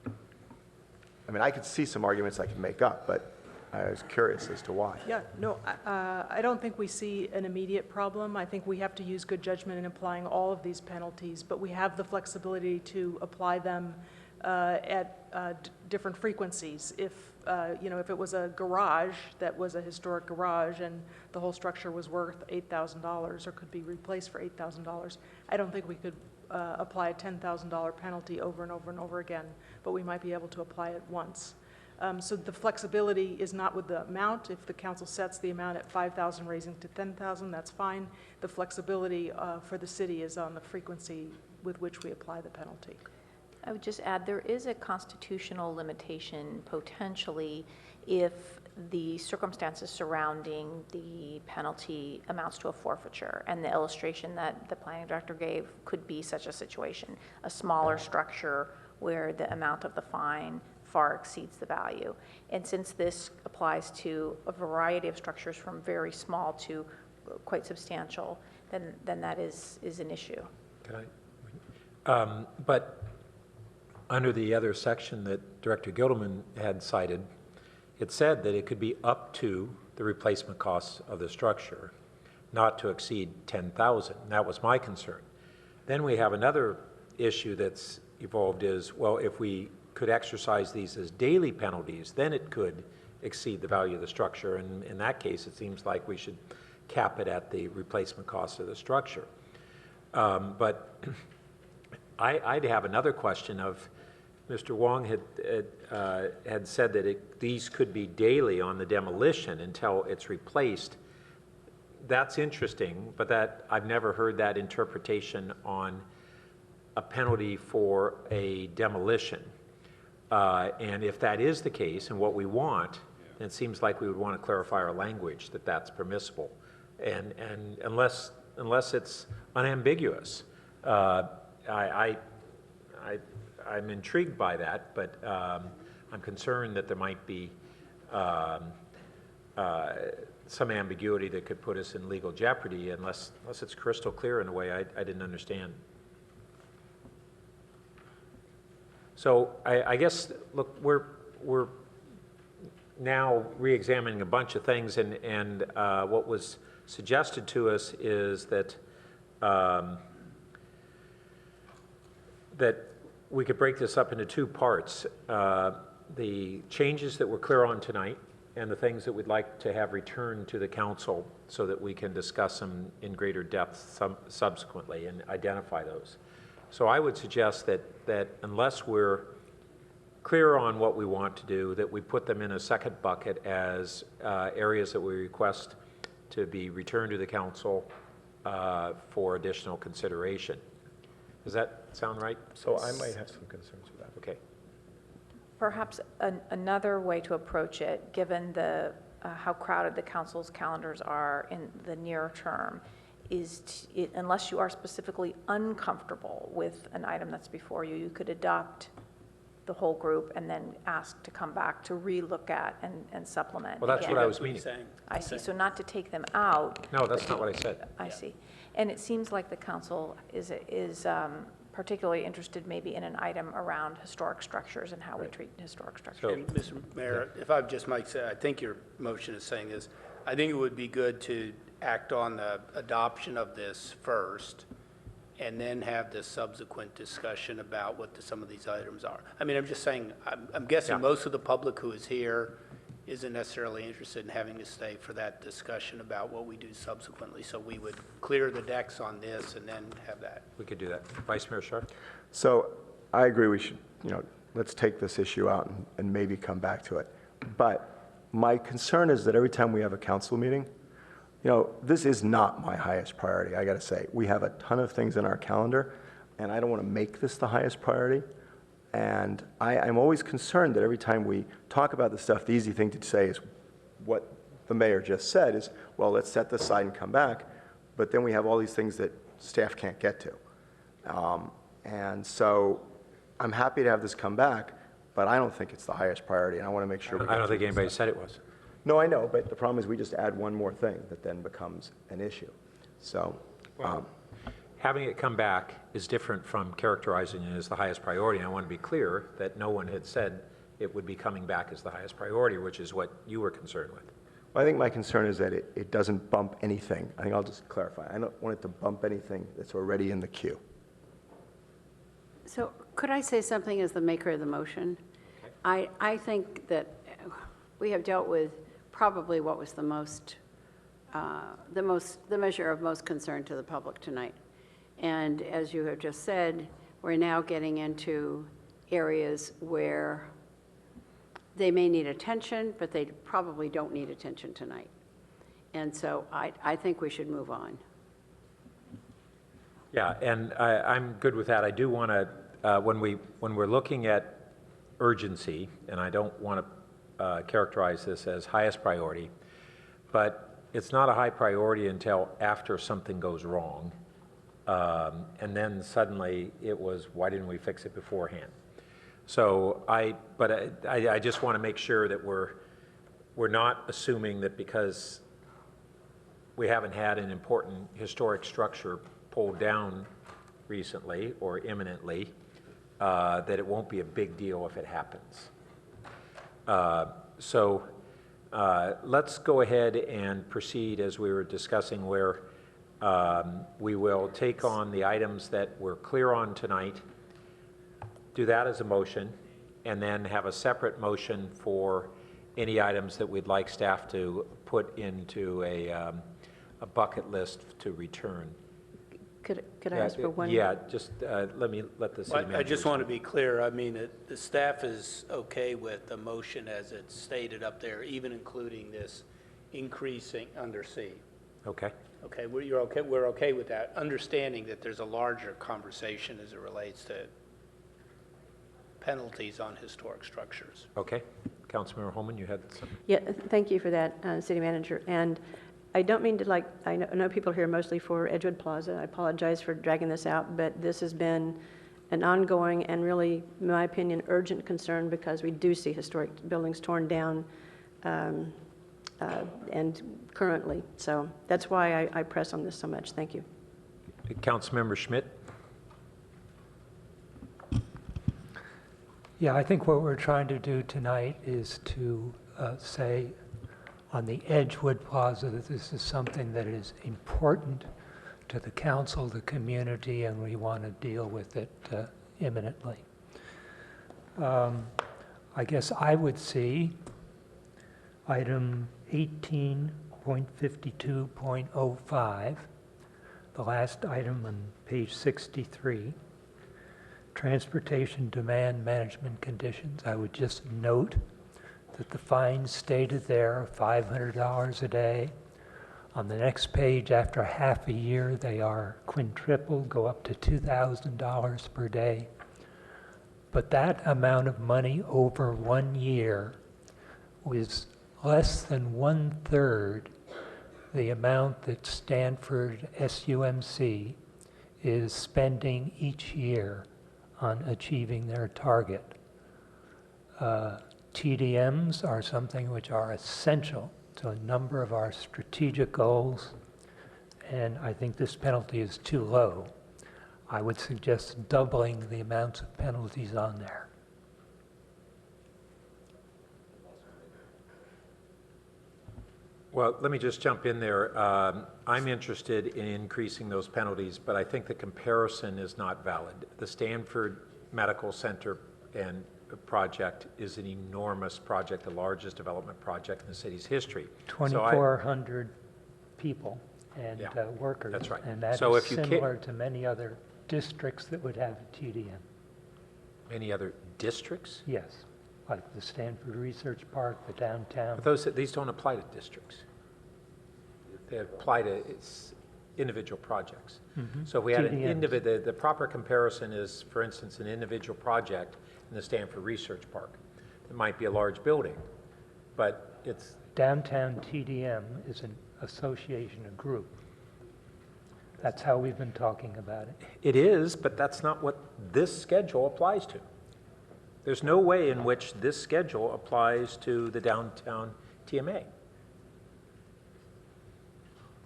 I mean, I could see some arguments I could make up, but I was curious as to why. Yeah, no, I don't think we see an immediate problem. I think we have to use good judgment in applying all of these penalties, but we have the flexibility to apply them at different frequencies. If it was a garage that was a historic garage and the whole structure was worth $8,000 or could be replaced for $8,000, I don't think we could apply a $10,000 penalty over and over and over again, but we might be able to apply it once. So the flexibility is not with the amount. If the council sets the amount at $5,000, raising to $10,000, that's fine. The flexibility for the city is on the frequency with which we apply the penalty. I would just add, there is a constitutional limitation potentially if the circumstances surrounding the penalty amounts to a forfeiture. And the illustration that the planning director gave could be such a situation, a smaller structure where the amount of the fine far exceeds the value. And since this applies to a variety of structures from very small to quite substantial, then that is an issue. Can I? But under the other section that Director Gilderman had cited, it said that it could be up to the replacement costs of the structure, not to exceed $10,000. That was my concern. Then we have another issue that's evolved is, well, if we could exercise these as daily penalties, then it could exceed the value of the structure. And in that case, it seems like we should cap it at the replacement cost of the structure. But I'd have another question of, Mr. Wong had said that these could be daily on the demolition until it's replaced. That's interesting, but I've never heard that interpretation on a penalty for a demolition. And if that is the case and what we want, then it seems like we would want to clarify our language that that's permissible. And unless it's unambiguous, I'm intrigued by that, but I'm concerned that there might be some ambiguity that could put us in legal jeopardy unless it's crystal clear in a way I didn't understand. So I guess, look, we're now re-examining a bunch of things, and what was suggested to us is that that we could break this up into two parts. The changes that we're clear on tonight and the things that we'd like to have returned to the council so that we can discuss them in greater depth subsequently and identify those. So I would suggest that unless we're clear on what we want to do, that we put them in a second bucket as areas that we request to be returned to the council for additional consideration. Does that sound right? So I might have some concerns with that. Okay. Perhaps another way to approach it, given how crowded the council's calendars are in the near term, is unless you are specifically uncomfortable with an item that's before you, you could adopt the whole group and then ask to come back to re-look at and supplement. Well, that's again. what I was meaning. I see. So not to take them out. No, that's not what I said. I see. And it seems like the council is particularly interested maybe in an item around historic structures and how we treat historic structures. And Mr. Mayor, if I just might say, I think your motion is saying is, I think it would be good to act on the adoption of this first and then have the subsequent discussion about what some of these items are. I mean, I'm just saying, I'm guessing most of the public who is here isn't necessarily interested in having to stay for that discussion about what we do subsequently. So we would clear the decks on this and then have that. We could do that. Vice Mayor Sharp? So I agree we should, let's take this issue out and maybe come back to it. But my concern is that every time we have a council meeting, this is not my highest priority, I got to say. We have a ton of things in our calendar, and I don't want to make this the highest priority. And I'm always concerned that every time we talk about this stuff, the easy thing to say is what the mayor just said is, well, let's set this aside and come back. But then we have all these things that staff can't get to. And so I'm happy to have this come back, but I don't think it's the highest priority, and I want to make sure we I don't get think through anybody this. said it was. No, I know, but the problem is we just add one more thing that then becomes an issue. So, Having it come back is different from characterizing it as the highest priority. And I want to be clear that no one had said it would be coming back as the highest priority, which is what you were concerned with. I think my concern is that it doesn't bump anything. I think I'll just clarify. I don't want it to bump anything that's already in the queue. So could I say something as the maker of the motion? I think that we have dealt with probably what was the measure of most concern to the public tonight. And as you have just said, we're now getting into areas where they may need attention, but they probably don't need attention tonight. And so I think we should move on. Yeah, and I'm good with that. I do want to, when we're looking at urgency, and I don't want to characterize this as highest priority, but it's not a high priority until after something goes wrong. And then suddenly it was, why didn't we fix it beforehand? So I just want to make sure that we're not assuming that because we haven't had an important historic structure pulled down recently or imminently, that it won't be a big deal if it happens. So let's go ahead and proceed as we were discussing where we will take on the items that we're clear on tonight, do that as a motion, and then have a separate motion for any items that we'd like staff to put into a bucket list to return. Could I ask for one? Yeah, just let the city manager. I just want to be clear. I mean, the staff is okay with the motion as it's stated up there, even including this increasing under C. Okay. Okay, we're okay with that, understanding that there's a larger conversation as it relates to penalties on historic structures. Okay. Councilmember Holman, you had something? Yeah, thank you for that, City Manager. And I don't mean to I know people here mostly for Edgewood Plaza. I apologize for dragging this out, but this has been an ongoing and really, in my opinion, urgent concern because we do see historic buildings torn down and currently. So that's why I press on this so much. Thank you. Councilmember Schmidt? Yeah, I think what we're trying to do tonight is to say on the Edgewood Plaza that this is something that is important to the council, the community, and we want to deal with it imminently. I guess I would see item 18.52.05, the last item on page 63, transportation demand management conditions. I would just note that the fines stated there are $500 a day. On the next page, after half a year, they are quintupled, go up to $2,000 per day. But that amount of money over 1 year was less than 1/3 the amount that Stanford SUMC is spending each year on achieving their target. TDMs are something which are essential to a number of our strategic goals, and I think this penalty is too low. I would suggest doubling the amounts of penalties on there. Well, let me just jump in there. I'm interested in increasing those penalties, but I think the comparison is not valid. The Stanford Medical Center and project is an enormous project, the largest development project in the city's history. 2,400 people and workers. That's right. And that So is if you similar to many other districts that would have a TDM. Many other districts? Yes, like the Stanford Research Park, the downtown. But these don't apply to districts. They apply to individual projects. Mhm. So if we had an TDMs. the proper comparison is, for instance, an individual project in the Stanford Research Park. It might be a large building, but it's... Downtown TDM is an association, a group. That's how we've been talking about it. It is, but that's not what this schedule applies to. There's no way in which this schedule applies to the downtown TMA.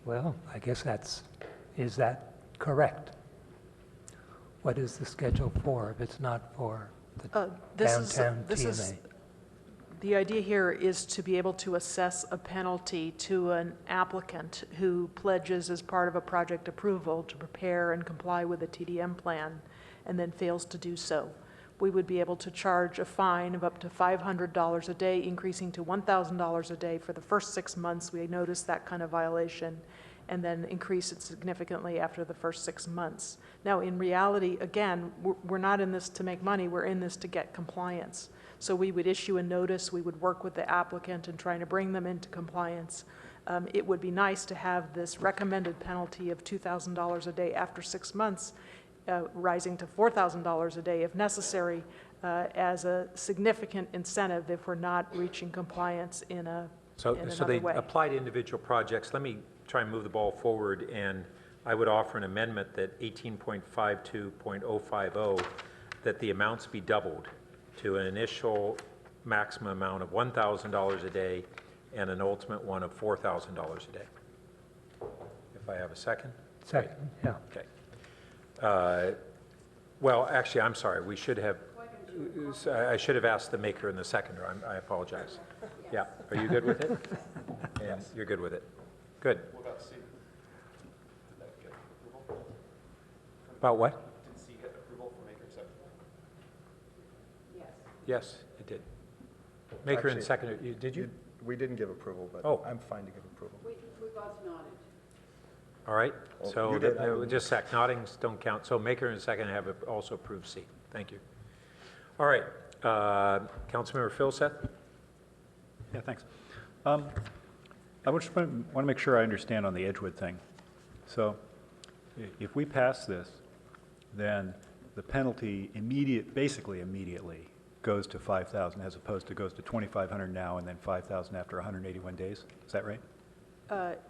Well, I guess is that correct? What is the schedule for if it's not for the downtown TMA? The idea here is to be able to assess a penalty to an applicant who pledges as part of a project approval to prepare and comply with a TDM plan and then fails to do so. We would be able to charge a fine of up to $500 a day, increasing to $1,000 a day for the first 6 months. We notice that kind of violation, and then increase it significantly after the first 6 months. Now, in reality, again, we're not in this to make money, we're in this to get compliance. So we would issue a notice, we would work with the applicant in trying to bring them into compliance. It would be nice to have this recommended penalty of $2,000 a day after 6 months, rising to $4,000 a day if necessary, as a significant incentive if we're not reaching compliance in another So they way. apply to individual projects. Let me try and move the ball forward, and I would offer an amendment that 18.52.050, that the amounts be doubled to an initial maximum amount of $1,000 a day and an ultimate one of $4,000 a day. If I have a second? Second, yeah. Okay. Well, actually, I'm sorry. We should have, I should have asked the maker and the seconder. I apologize. Yeah. Are you good with it? And you're good with it. Good. What about C? Did that get approval? About what? Did C get approval for maker and seconder? Yes, it did. Maker and seconder, did you? We didn't give approval, but Oh. I'm fine to give approval. We both nodded. All right, Well, so you did. I didn't. just sec, noddings don't count. So maker and second have also approved C. Thank you. All right, Councilmember Philseth? Yeah, thanks. I just want to make sure I understand on the Edgewood thing. So if we pass this, then the penalty basically immediately goes to $5,000 as opposed to goes to $2,500 now and then $5,000 after 181 days. Is that right?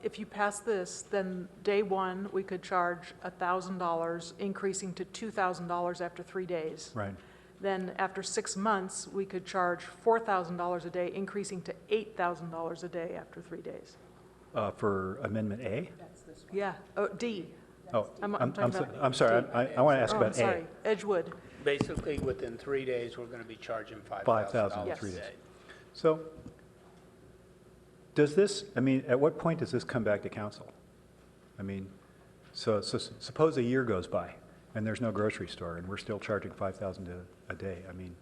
If you pass this, then day one, we could charge $1,000, increasing to $2,000 after 3 days. Right. Then after 6 months, we could charge $4,000 a day, increasing to $8,000 a day after 3 days. For Amendment A? Yeah, oh, D. Oh, I'm talking about I'm sorry. D. I want to ask Oh, about I'm sorry, A. Edgewood. Basically, within 3 days, we're going to be charging $5,000 in $5,000 3 a days. day. So does this, I mean, at what point does this come back to council? I mean, so suppose a year goes by and there's no grocery store and we're still charging $5,000 a day. I mean,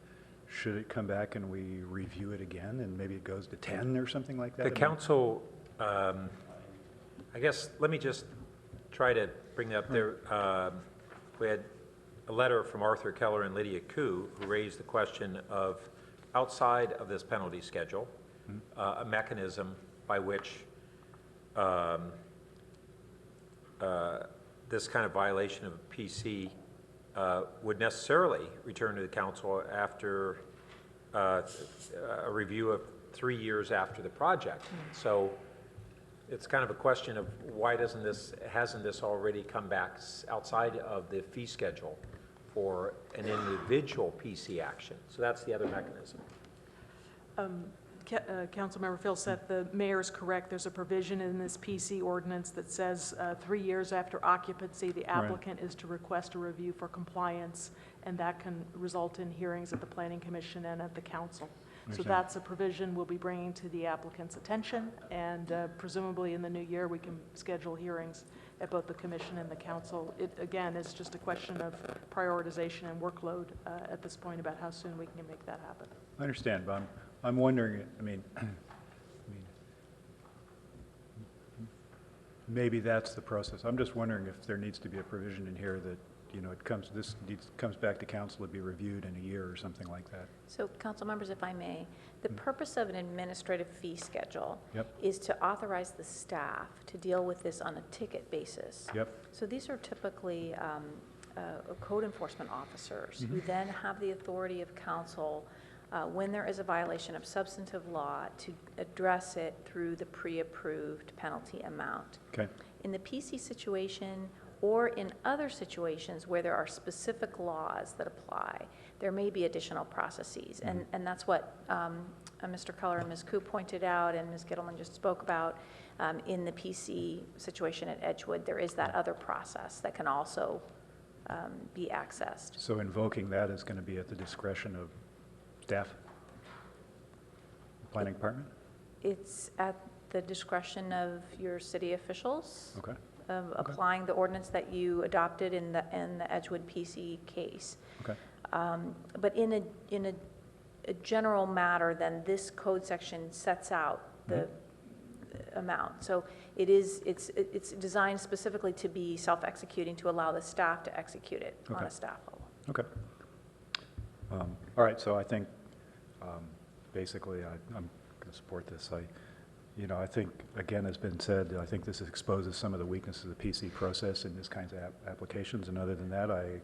should it come back and we review it again and maybe it goes to 10 or something like that? The council, I guess, let me just try to bring that up there. We had a letter from Arthur Keller and Lydia Koo, who raised the question of, outside of this penalty schedule, a mechanism by which this kind of violation of PC would necessarily return to the council after a review of 3 years after the project. So it's kind of a question of why hasn't this already come back outside of the fee schedule for an individual PC action? So that's the other mechanism. Councilmember Philseth, the mayor is correct. There's a provision in this PC ordinance that says 3 years after occupancy, the applicant is to request a review for compliance, and that can result in hearings at the Planning Commission and at the council. So that's a provision we'll be bringing to the applicant's attention, and presumably in the new year, we can schedule hearings at both the commission and the council. It, again, is just a question of prioritization and workload at this point about how soon we can make that happen. I understand, but I'm wondering, I mean, maybe that's the process. I'm just wondering if there needs to be a provision in here that, you know, comes back to council to be reviewed in a year or something like that. So, council members, if I may, the purpose of an administrative fee schedule Yep. is to authorize the staff to deal with this on a ticket basis. Yep. So these are typically code enforcement officers who then have the authority of council when there is a violation of substantive law to address it through the pre-approved penalty amount. Okay. In the PC situation, or in other situations where there are specific laws that apply, there may be additional processes. And that's what Mr. Culler and Ms. Koo pointed out, and Ms. Gittleman just spoke about. In the PC situation at Edgewood, there is that other process that can also be accessed. So invoking that is going to be at the discretion of staff? Planning department? It's at the discretion of your city officials. Okay. Applying the ordinance that you adopted in the Edgewood PC case. Okay. But in a general matter, then this code section sets out the amount. So it's designed specifically to be self-executing, to allow the staff to execute it on a staff level. Okay. All right, so I think basically I'm going to support this. I think, again, has been said, I think this exposes some of the weaknesses of the PC process in this kinds of applications, and other than that, I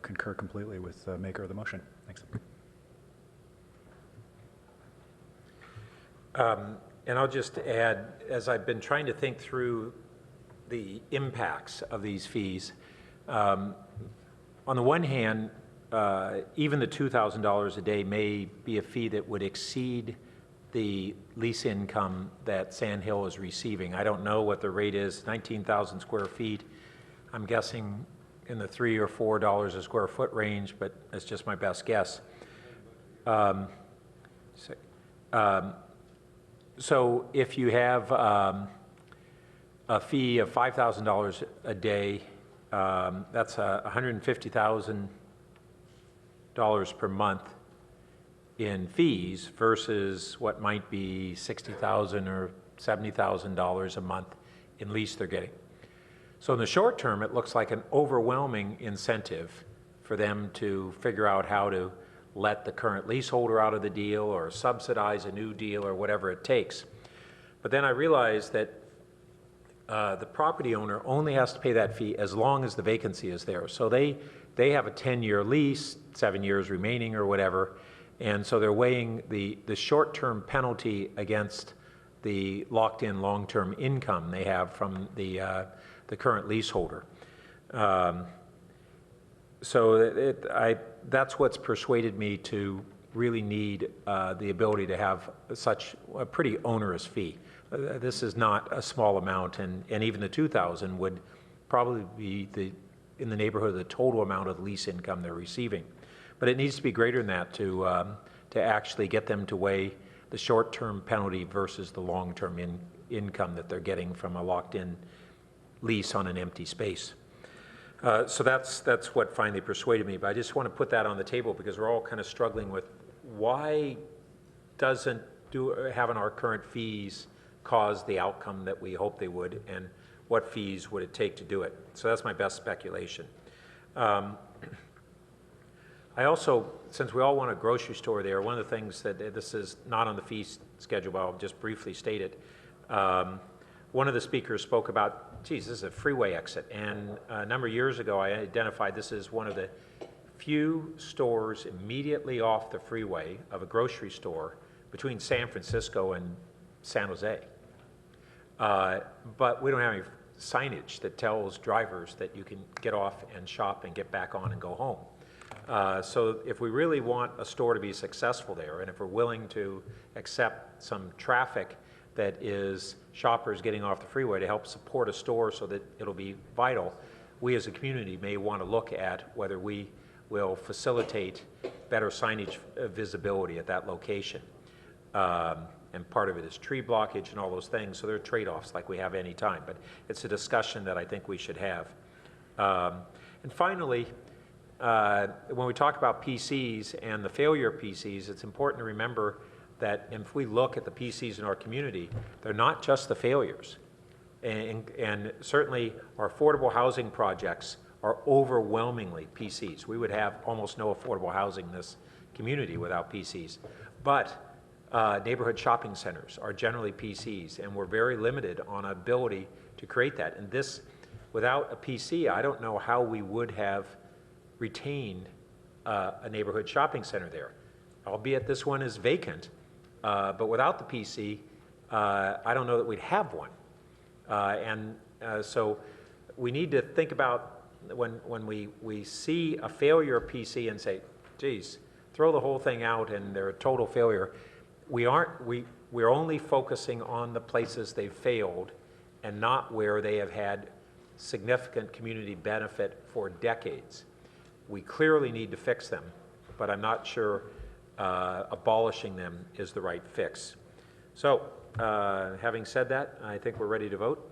concur completely with the maker of the motion. Thanks. And I'll just add, as I've been trying to think through the impacts of these fees, on the one hand, even the $2,000 a day may be a fee that would exceed the lease income that Sand Hill is receiving. I don't know what the rate is, 19,000 square feet. I'm guessing in the $3 or $4 a square foot range, but that's just my best guess. So if you have a fee of $5,000 a day, that's $150,000 per month in fees versus what might be $60,000 or $70,000 a month in lease they're getting. So in the short term, it looks like an overwhelming incentive for them to figure out how to let the current leaseholder out of the deal or subsidize a new deal or whatever it takes. But then I realized that the property owner only has to pay that fee as long as the vacancy is there. So they have a 10-year lease, 7 years remaining or whatever, and so they're weighing the short-term penalty against the locked-in long-term income they have from the current leaseholder. So that's what's persuaded me to really need the ability to have such a pretty onerous fee. This is not a small amount, and even the $2,000 would probably be in the neighborhood of the total amount of lease income they're receiving. But it needs to be greater than that to actually get them to weigh the short-term penalty versus the long-term income that they're getting from a locked-in lease on an empty space. So that's what finally persuaded me. But I just want to put that on the table because we're all kind of struggling with why doesn't having our current fees cause the outcome that we hope they would, and what fees would it take to do it? So that's my best speculation. I also, since we all want a grocery store there, one of the things that this is not on the fee schedule, but I'll just briefly state it. One of the speakers spoke about, geez, this is a freeway exit. And a number of years ago, I identified this as one of the few stores immediately off the freeway of a grocery store between San Francisco and San Jose. But we don't have any signage that tells drivers that you can get off and shop and get back on and go home. So if we really want a store to be successful there, and if we're willing to accept some traffic that is shoppers getting off the freeway to help support a store so that it'll be vital, we as a community may want to look at whether we will facilitate better signage visibility at that location. And part of it is tree blockage and all those things, so there are trade-offs like we have any time, but it's a discussion that I think we should have. And finally, when we talk about PCs and the failure of PCs, it's important to remember that if we look at the PCs in our community, they're not just the failures. And certainly our affordable housing projects are overwhelmingly PCs. We would have almost no affordable housing in this community without PCs. But neighborhood shopping centers are generally PCs, and we're very limited on ability to create that. And this, without a PC, I don't know how we would have retained a neighborhood shopping center there, albeit this one is vacant. But without the PC, I don't know that we'd have one. So we need to think about when we see a failure PC and say, geez, throw the whole thing out and they're a total failure. We're only focusing on the places they've failed and not where they have had significant community benefit for decades. We clearly need to fix them, but I'm not sure abolishing them is the right fix. So, having said that, I think we're ready to vote.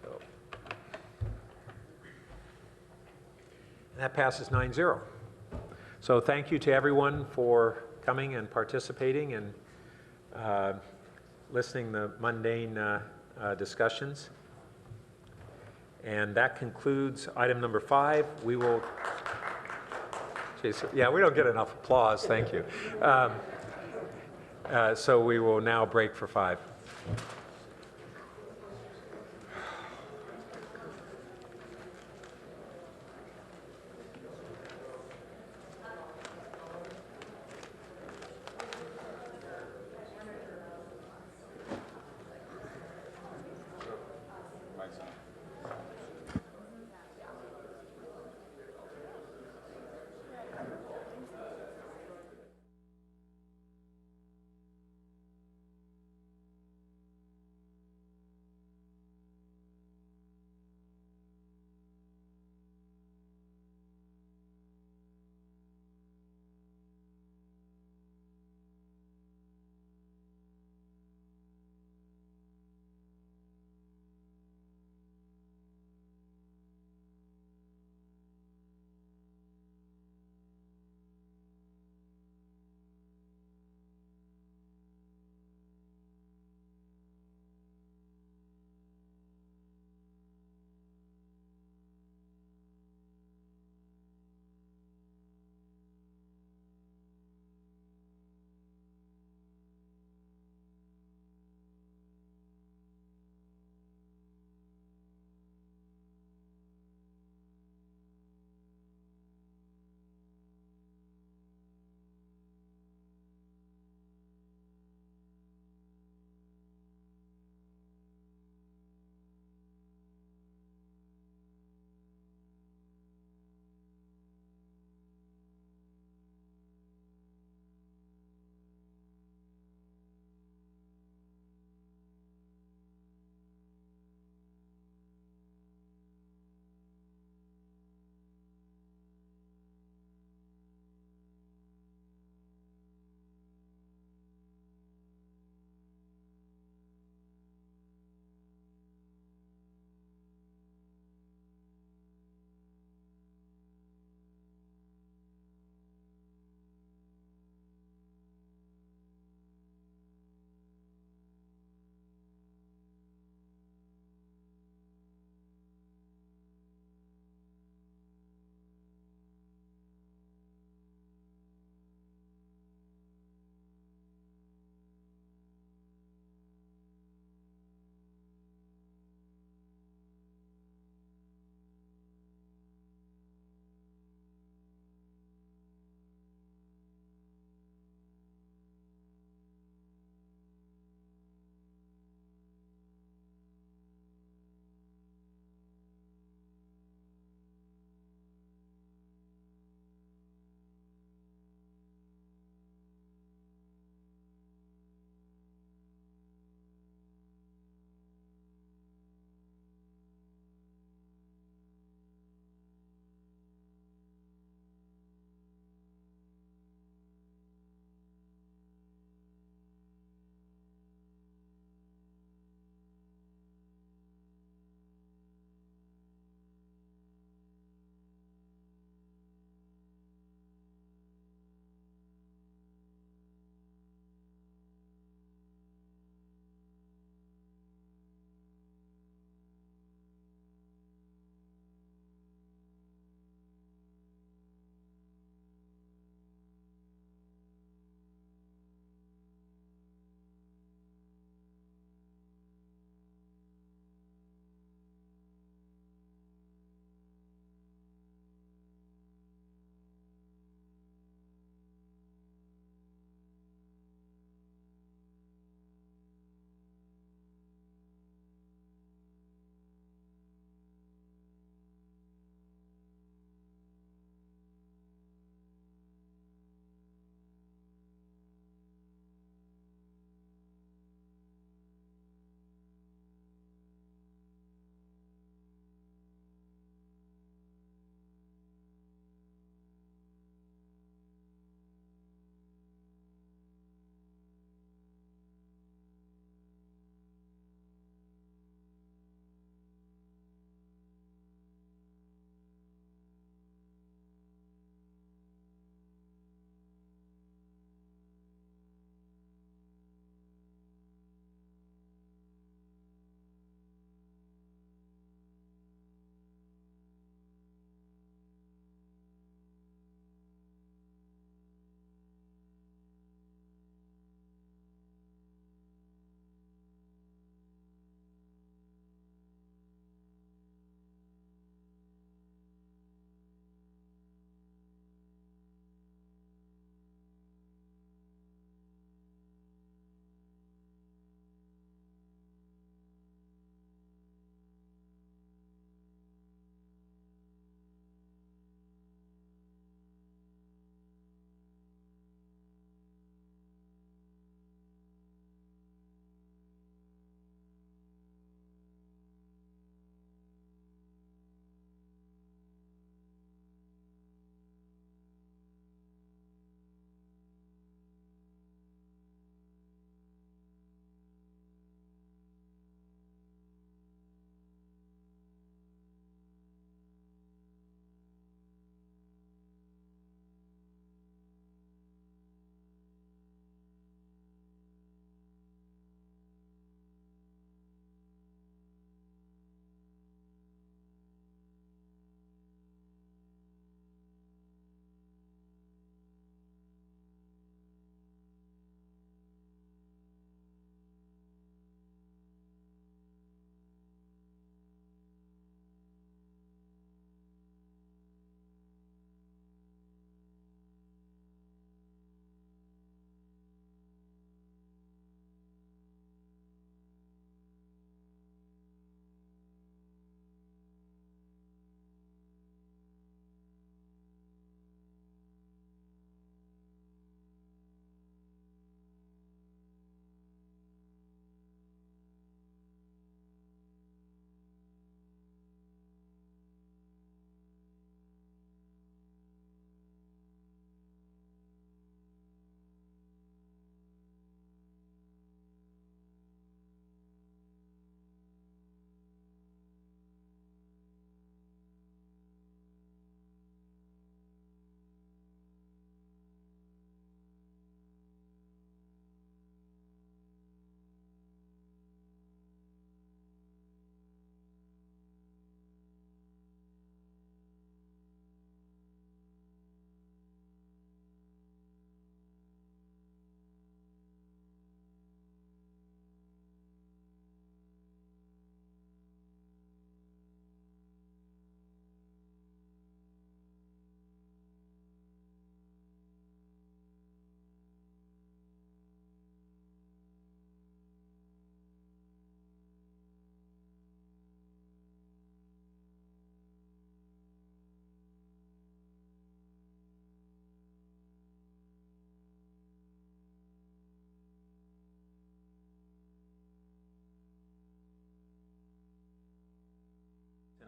So, and that passes 9-0. So thank you to everyone for coming and participating and listening to mundane discussions. And that concludes item number 5. We will, geez, yeah, we don't get enough applause, thank you. So we will now break for 5.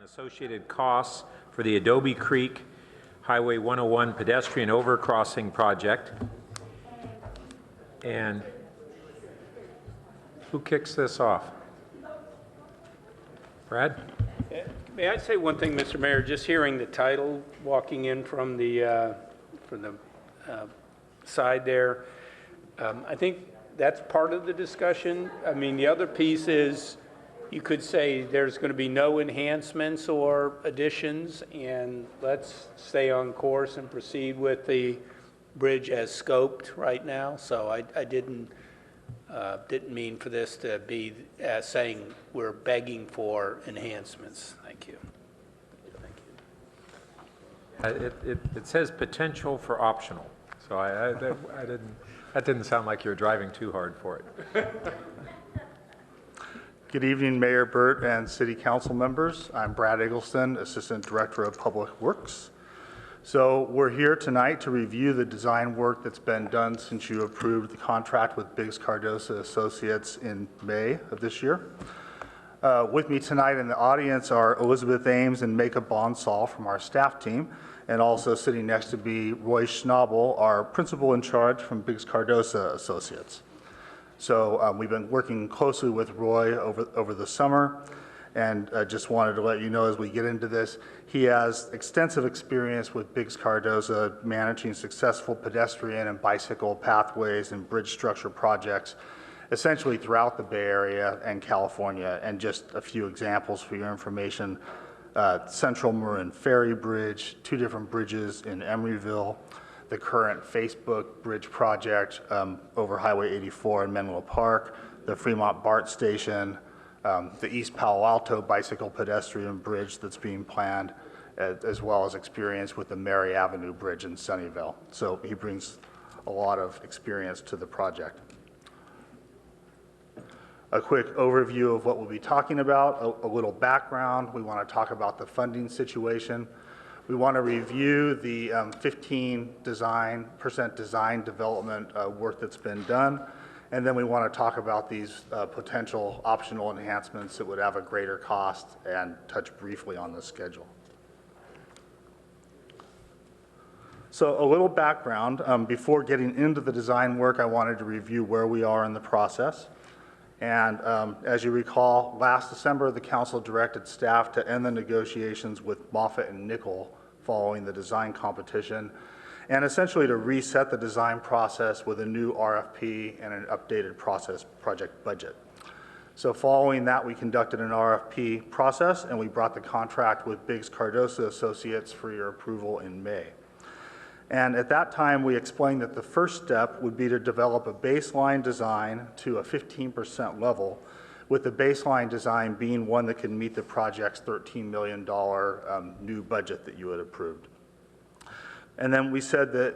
associated costs for the Adobe Creek Highway 101 pedestrian overcrossing project. And who kicks this off? Brad? May I say one thing, Mr. Mayor? Just hearing the title, walking in from the side there, I think that's part of the discussion. I mean, the other piece is you could say there's going to be no enhancements or additions, and let's stay on course and proceed with the bridge as scoped right now. So I didn't mean for this to be saying we're begging for enhancements. Thank you. It says potential for optional, so that didn't sound like you were driving too hard for it. Good evening, Mayor Burt and City Council members. I'm Brad Eggleston, Assistant Director of Public Works. So we're here tonight to review the design work that's been done since you approved the contract with Biggs Cardosa Associates in May of this year. With me tonight in the audience are Elizabeth Ames and Maka Bonsall from our staff team, and also sitting next to me, Roy Schnabel, our principal in charge from Biggs Cardosa Associates. So we've been working closely with Roy over the summer, and just wanted to let you know as we get into this, he has extensive experience with Biggs Cardosa managing successful pedestrian and bicycle pathways and bridge structure projects essentially throughout the Bay Area and California. And just a few examples for your information: Central Marin Ferry Bridge, 2 different bridges in Emeryville, the current Facebook Bridge project over Highway 84 in Menlo Park, the Fremont BART station, the East Palo Alto bicycle pedestrian bridge that's being planned, as well as experience with the Mary Avenue Bridge in Sunnyvale. So he brings a lot of experience to the project. A quick overview of what we'll be talking about, a little background. We want to talk about the funding situation. We want to review the 15% design development work that's been done. And then we want to talk about these potential optional enhancements that would have a greater cost, and touch briefly on the schedule. So a little background. Before getting into the design work, I wanted to review where we are in the process. And as you recall, last December, the council directed staff to end the negotiations with Moffitt and Nickel following the design competition, and essentially to reset the design process with a new RFP and an updated project budget. So following that, we conducted an RFP process, and we brought the contract with Biggs Cardosa Associates for your approval in May. And at that time, we explained that the first step would be to develop a baseline design to a 15% level, with the baseline design being one that could meet the project's $13 million new budget that you had approved. And then we said that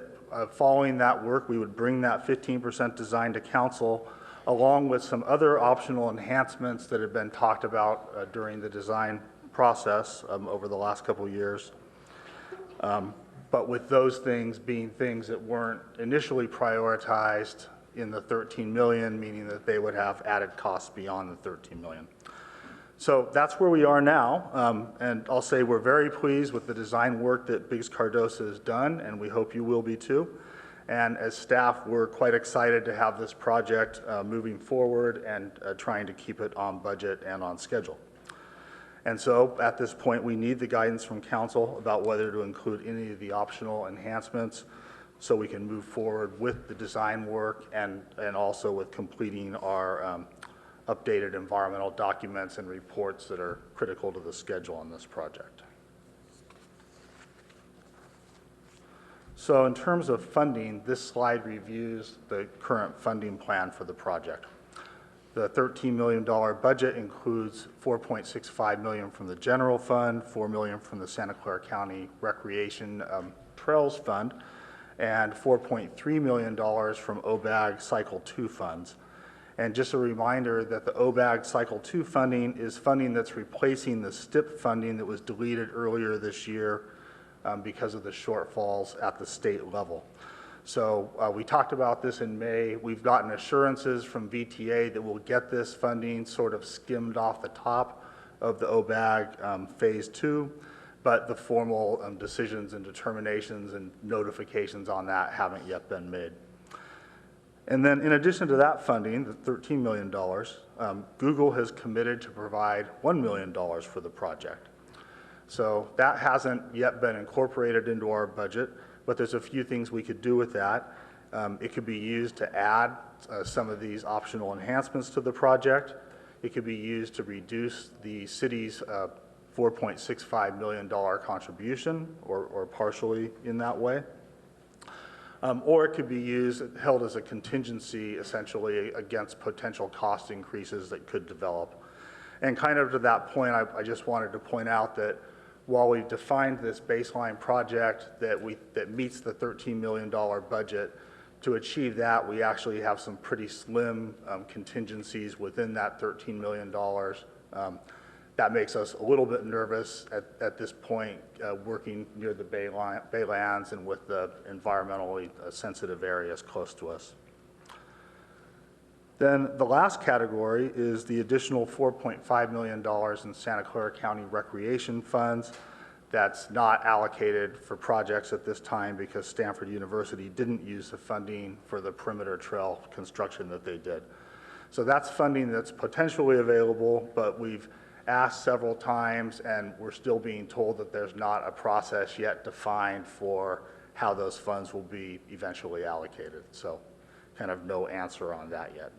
following that work, we would bring that 15% design to council, along with some other optional enhancements that had been talked about during the design process over the last couple of years. But with those things being things that weren't initially prioritized in the 13 million, meaning that they would have added costs beyond the 13 million. So that's where we are now, and I'll say we're very pleased with the design work that Biggs Cardosa has done, and we hope you will be too. And as staff, we're quite excited to have this project moving forward and trying to keep it on budget and on schedule. And so at this point, we need the guidance from council about whether to include any of the optional enhancements so we can move forward with the design work and also with completing our updated environmental documents and reports that are critical to the schedule on this project. So in terms of funding, this slide reviews the current funding plan for the project. The $13 million budget includes $4.65 million from the general fund, $4 million from the Santa Clara County Recreation Trails Fund, and $4.3 million from OBAG Cycle 2 funds. And just a reminder that the OBAG Cycle 2 funding is funding that's replacing the STIP funding that was deleted earlier this year because of the shortfalls at the state level. So we talked about this in May. We've gotten assurances from VTA that we'll get this funding sort of skimmed off the top of the OBAG Phase 2, but the formal decisions and determinations and notifications on that haven't yet been made. And then in addition to that funding, the $13 million, Google has committed to provide $1 million for the project. So that hasn't yet been incorporated into our budget, but there's a few things we could do with that. It could be used to add some of these optional enhancements to the project. It could be used to reduce the city's $4.65 million contribution, or partially in that way. Or it could be held as a contingency, essentially, against potential cost increases that could develop. And kind of to that point, I just wanted to point out that while we've defined this baseline project that meets the $13 million budget, to achieve that, we actually have some pretty slim contingencies within that $13 million. That makes us a little bit nervous at this point, working near the Baylands and with the environmentally sensitive areas close to us. Then the last category is the additional $4.5 million in Santa Clara County recreation funds that's not allocated for projects at this time because Stanford University didn't use the funding for the perimeter trail construction that they did. So that's funding that's potentially available, but we've asked several times and we're still being told that there's not a process yet defined for how those funds will be eventually allocated. So kind of no answer on that yet.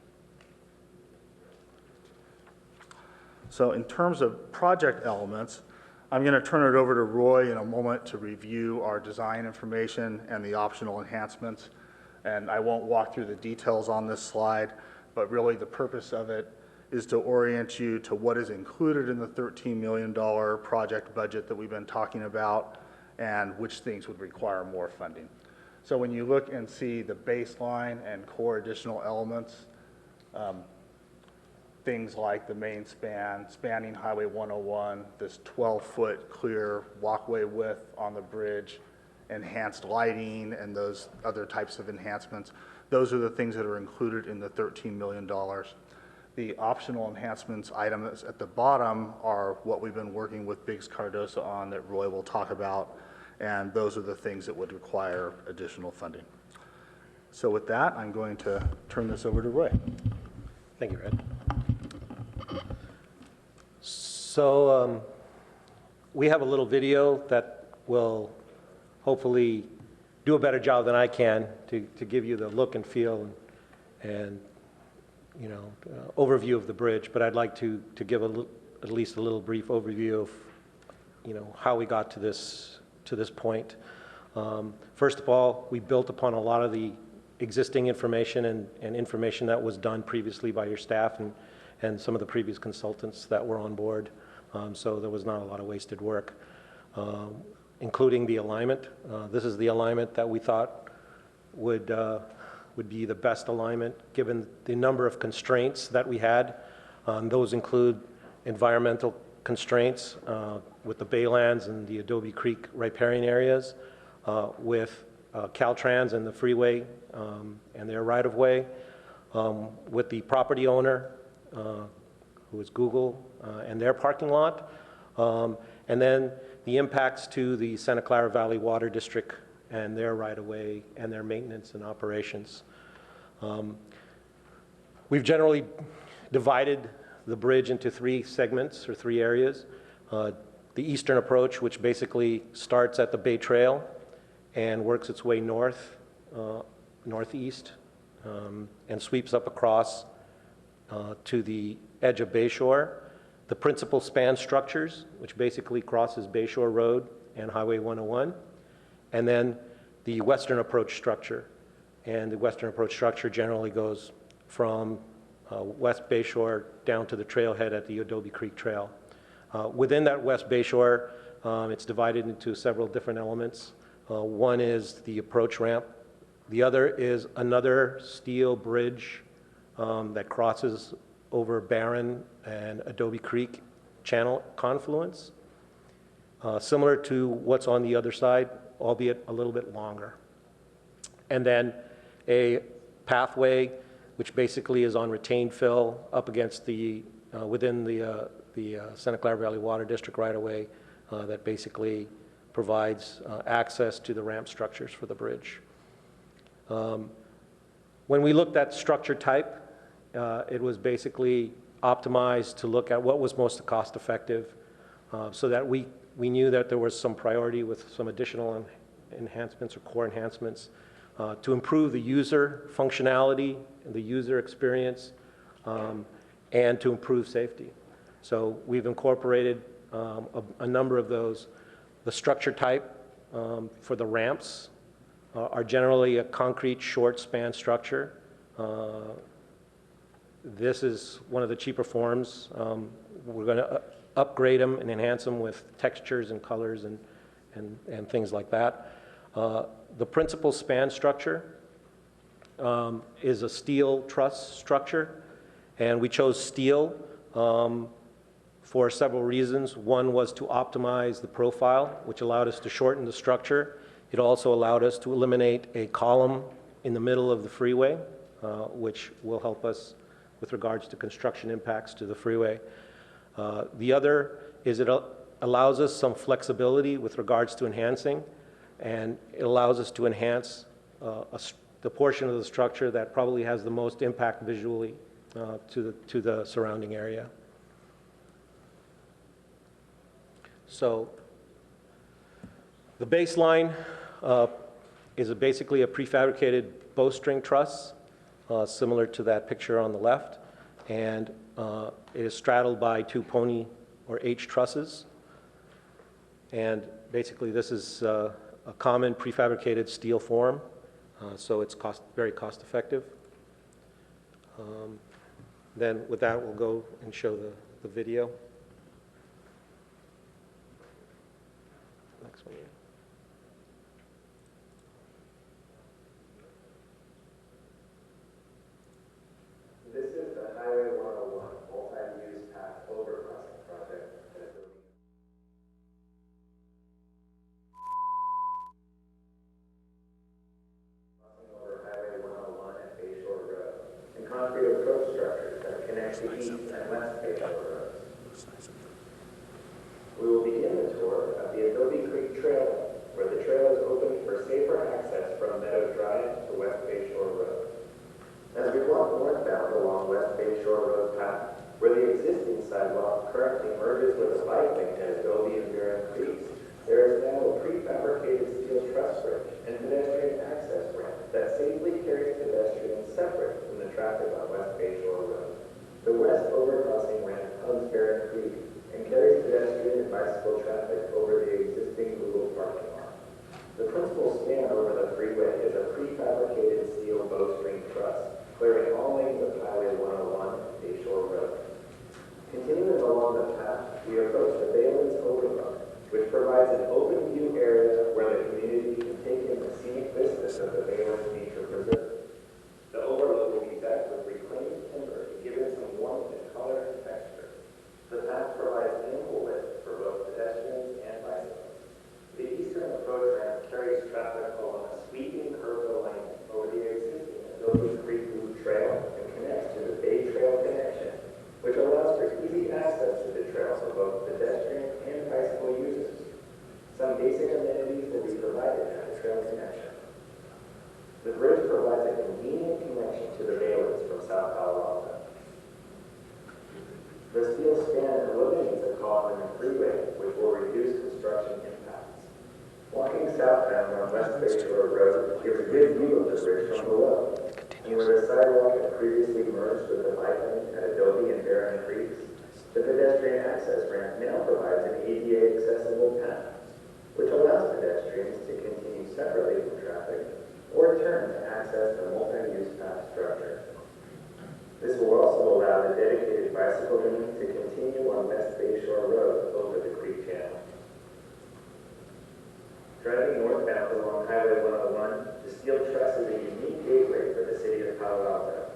So in terms of project elements, I'm going to turn it over to Roy in a moment to review our design information and the optional enhancements. And I won't walk through the details on this slide, but really the purpose of it is to orient you to what is included in the $13 million project budget that we've been talking about and which things would require more funding. So when you look and see the baseline and core additional elements, things like the main spanning Highway 101, this 12-foot clear walkway width on the bridge, enhanced lighting, and those other types of enhancements, those are the things that are included in the $13 million. The optional enhancements items at the bottom are what we've been working with Biggs Cardosa on that Roy will talk about, and those are the things that would require additional funding. So with that, I'm going to turn this over to Roy. Thank you, Ed. So we have a little video that will hopefully do a better job than I can to give you the look and feel and you know, overview of the bridge, but I'd like to give at least a little brief overview of, you know, how we got to this point. First of all, we built upon a lot of the existing information and information that was done previously by your staff and some of the previous consultants that were on board. So there was not a lot of wasted work, including the alignment. This is the alignment that we thought would be the best alignment given the number of constraints that we had. Those include environmental constraints with the Baylands and the Adobe Creek riparian areas, with Caltrans and the freeway and their right-of-way, with the property owner, who is Google, and their parking lot, and then the impacts to the Santa Clara Valley Water District and their right-of-way and their maintenance and operations. We've generally divided the bridge into three segments or three areas. The eastern approach, which basically starts at the Bay Trail and works its way north, northeast, and sweeps up across to the edge of Bayshore. The principal span structures, which basically crosses Bayshore Road and Highway 101, and then the western approach structure. And the western approach structure generally goes from West Bayshore down to the trailhead at the Adobe Creek Trail. Within that West Bayshore, it's divided into several different elements. One is the approach ramp. The other is another steel bridge that crosses over Barron and Adobe Creek channel confluence, similar to what's on the other side, albeit a little bit longer. And then a pathway, which basically is on retained fill up against the, within the the Santa Clara Valley Water District right-of-way that basically provides access to the ramp structures for the bridge. When we looked at structure type, it was basically optimized to look at what was most cost-effective, so that we knew that there was some priority with some additional enhancements or core enhancements to improve the user functionality and the user experience, and to improve safety. So we've incorporated a number of those. The structure type for the ramps are generally a concrete short span structure. This is one of the cheaper forms. We're going to upgrade them and enhance them with textures and colors and things like that. The principal span structure is a steel truss structure, and we chose steel for several reasons. One was to optimize the profile, which allowed us to shorten the structure. It also allowed us to eliminate a column in the middle of the freeway, which will help us with regards to construction impacts to the freeway. The other is it allows us some flexibility with regards to enhancing, and it allows us to enhance the portion of the structure that probably has the most impact visually to the surrounding area. So the baseline is basically a prefabricated bowstring truss, similar to that picture on the left, and it is straddled by two pony or H trusses. And basically this is a common prefabricated steel form, so it's very cost effective. Then with that, we'll go and show the video. Next one. This is the Highway 101 multi-use path overcrossing project that will be crossing over Highway 101 at Bayshore Road, and concrete approach structures that connect the east and west Bayshore roads. We will begin the tour of the Adobe Creek Trail, where the trail is open for safer access from Meadow Drive to West Bayshore Road. As we walk northbound along West Bayshore Road path, where the existing sidewalk currently merges with a bike lane at Adobe and Barren Creeks, there is now a prefabricated steel truss bridge and pedestrian access ramp that safely carries pedestrians separate from the traffic on West Bayshore Road. The west overcrossing ramp hugs Barren Creek and carries pedestrian and bicycle traffic over the existing Google parking lot. The principal span over the freeway is a prefabricated steel bowstring truss, clearing all lanes of Highway 101 and Bayshore Road. Continuing along the path, we approach the Baylands Overlook, which provides an open view area where the community can take in the scenic vistas of the Baylands Nature Preserve. The overlook will be decked with reclaimed timber to give it some warmth and color and texture. The path provides ample width for both pedestrians and bicycles. The eastern approach ramp carries traffic along a sweeping curved lane over the existing Adobe Creek Loop Trail and connects to the Bay Trail connection, which allows for easy access to the trail for both pedestrian and bicycle users. Some basic amenities will be provided at the trail connection. The bridge provides a convenient connection to the Baylands from South Palo Alto. The steel span eliminates a column in the freeway, which will reduce construction impacts. Walking southbound on West Bayshore Road gives a good view of the bridge from below. And where the sidewalk had previously merged with the bike lane at Adobe and Barren Creeks, the pedestrian access ramp now provides an ADA accessible path, which allows pedestrians to continue separately from traffic or turn to access the multi-use path structure. This will also allow the dedicated bicycle lane to continue on West Bayshore Road over the creek channel. Driving northbound along Highway 101, the steel truss is a unique gateway for the city of Palo Alto.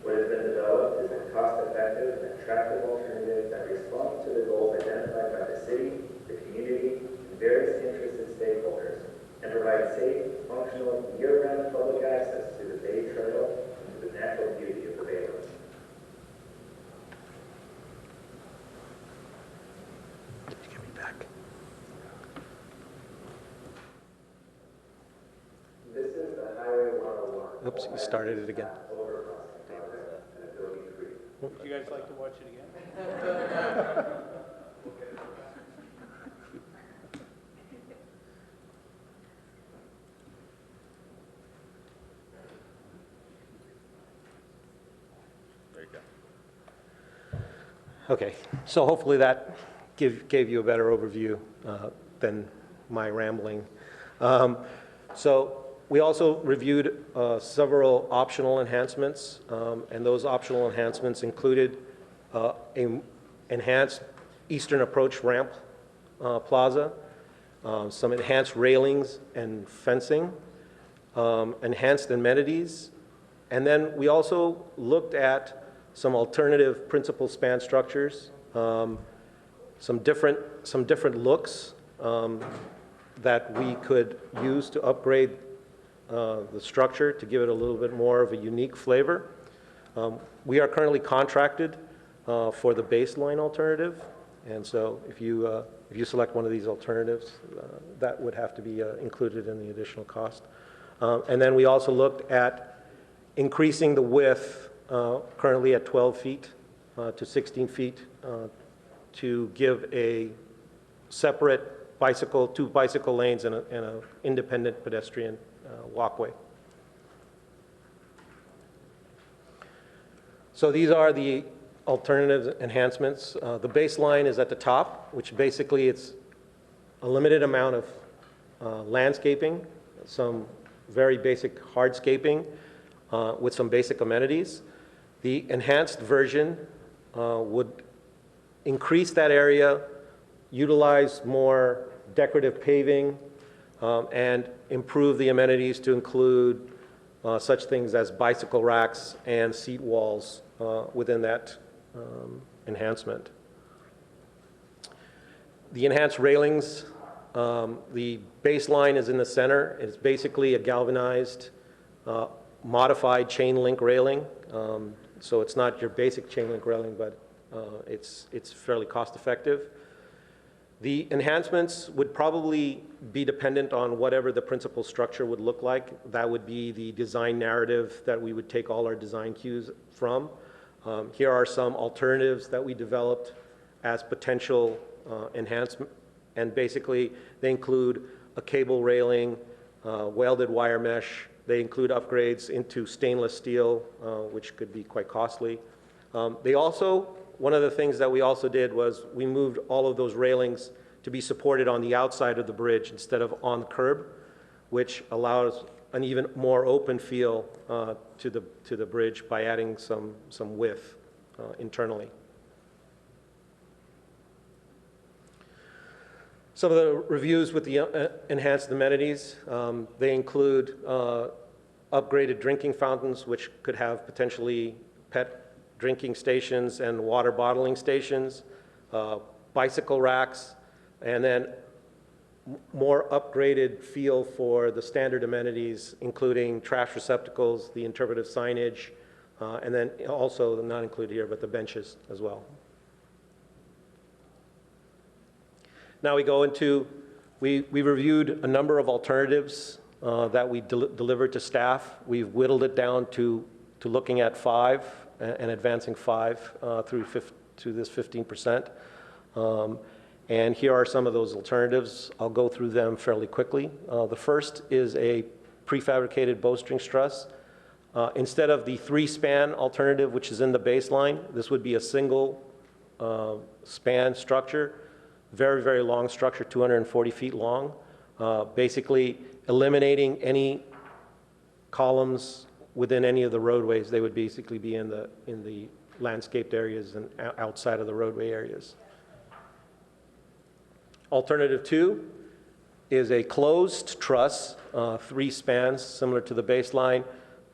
What has been developed is a cost-effective and attractive alternative that responds to the goals identified by the city, the community, and various interested stakeholders, and provides safe, functional, year-round public access to the Bay Trail and to the natural beauty of the Baylands. Oops, you started it again. Would you guys like to watch it again? There you go. Okay, so hopefully that gave you a better overview than my rambling. So we also reviewed several optional enhancements, and those optional enhancements included an enhanced eastern approach ramp plaza, some enhanced railings and fencing, enhanced amenities, and then we also looked at some alternative principal span structures, some different looks that we could use to upgrade the structure to give it a little bit more of a unique flavor. We are currently contracted for the baseline alternative, and so if you select one of these alternatives, that would have to be included in the additional cost. And then we also looked at increasing the width, currently at 12 feet to 16 feet, to give a separate two bicycle lanes and an independent pedestrian walkway. So these are the alternative enhancements. The baseline is at the top, which basically it's a limited amount of landscaping, some very basic hardscaping with some basic amenities. The enhanced version would increase that area, utilize more decorative paving, and improve the amenities to include such things as bicycle racks and seat walls within that enhancement. The enhanced railings, the baseline is in the center. It's basically a galvanized, modified chain link railing. So it's not your basic chain link railing, but it's fairly cost effective. The enhancements would probably be dependent on whatever the principal structure would look like. That would be the design narrative that we would take all our design cues from. Here are some alternatives that we developed as potential enhancement, and basically they include a cable railing, welded wire mesh. They include upgrades into stainless steel, which could be quite costly. One of the things that we also did was we moved all of those railings to be supported on the outside of the bridge instead of on the curb, which allows an even more open feel to the bridge by adding some width internally. Some of the reviews with the enhanced amenities, they include upgraded drinking fountains, which could have potentially pet drinking stations and water bottling stations, bicycle racks, and then more upgraded feel for the standard amenities, including trash receptacles, the interpretive signage, and then also, not included here, but the benches as well. Now we go into, we reviewed a number of alternatives that we delivered to staff. We've whittled it down to looking at 5 and advancing 5 to this 15%. And here are some of those alternatives. I'll go through them fairly quickly. The first is a prefabricated bowstring truss. Instead of the 3-span alternative, which is in the baseline, this would be a single span structure, very, very long structure, 240 feet long, basically eliminating any columns within any of the roadways. They would basically be in the landscaped areas and outside of the roadway areas. Alternative 2 is a closed truss, 3 spans, similar to the baseline,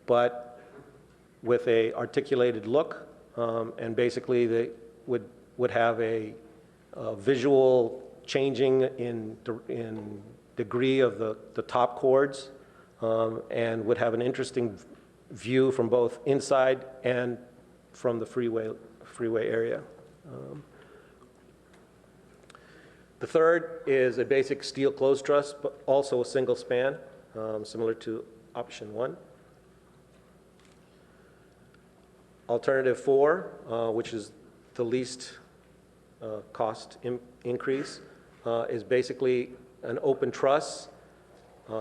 but with a articulated look, and basically they would have a visual changing in degree of the top chords, and would have an interesting view from both inside and from the freeway area. The third is a basic steel closed truss, but also a single span, similar to option 1. Alternative 4, which is the least cost increase, is basically an open truss,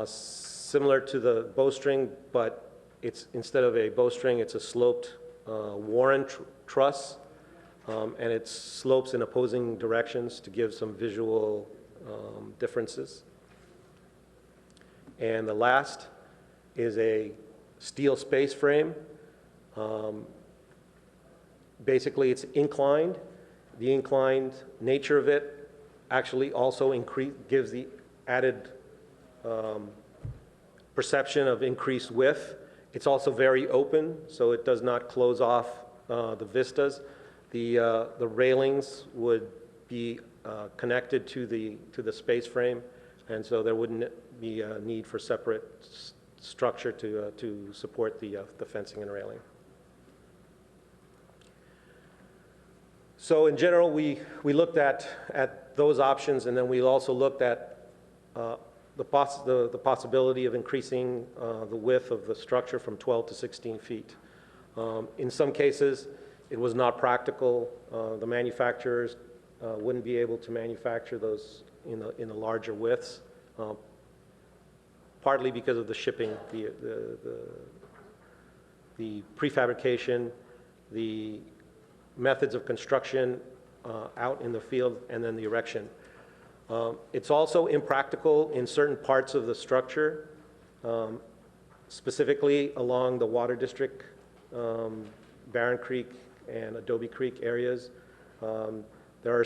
similar to the bowstring, but it's instead of a bowstring, it's a sloped Warren truss, and it slopes in opposing directions to give some visual differences. And the last is a steel space frame. Basically, it's inclined. The inclined nature of it actually also gives the added perception of increased width. It's also very open, so it does not close off the vistas. The railings would be connected to the space frame, and so there wouldn't be a need for separate structure to support the fencing and railing. So in general, we looked at those options, and then we also looked at the possibility of increasing the width of the structure from 12 to 16 feet. In some cases, it was not practical. The manufacturers wouldn't be able to manufacture those in the larger widths, partly because of the shipping, the prefabrication, the methods of construction out in the field, and then the erection. It's also impractical in certain parts of the structure, specifically along the Water District, Barron Creek and Adobe Creek areas. There would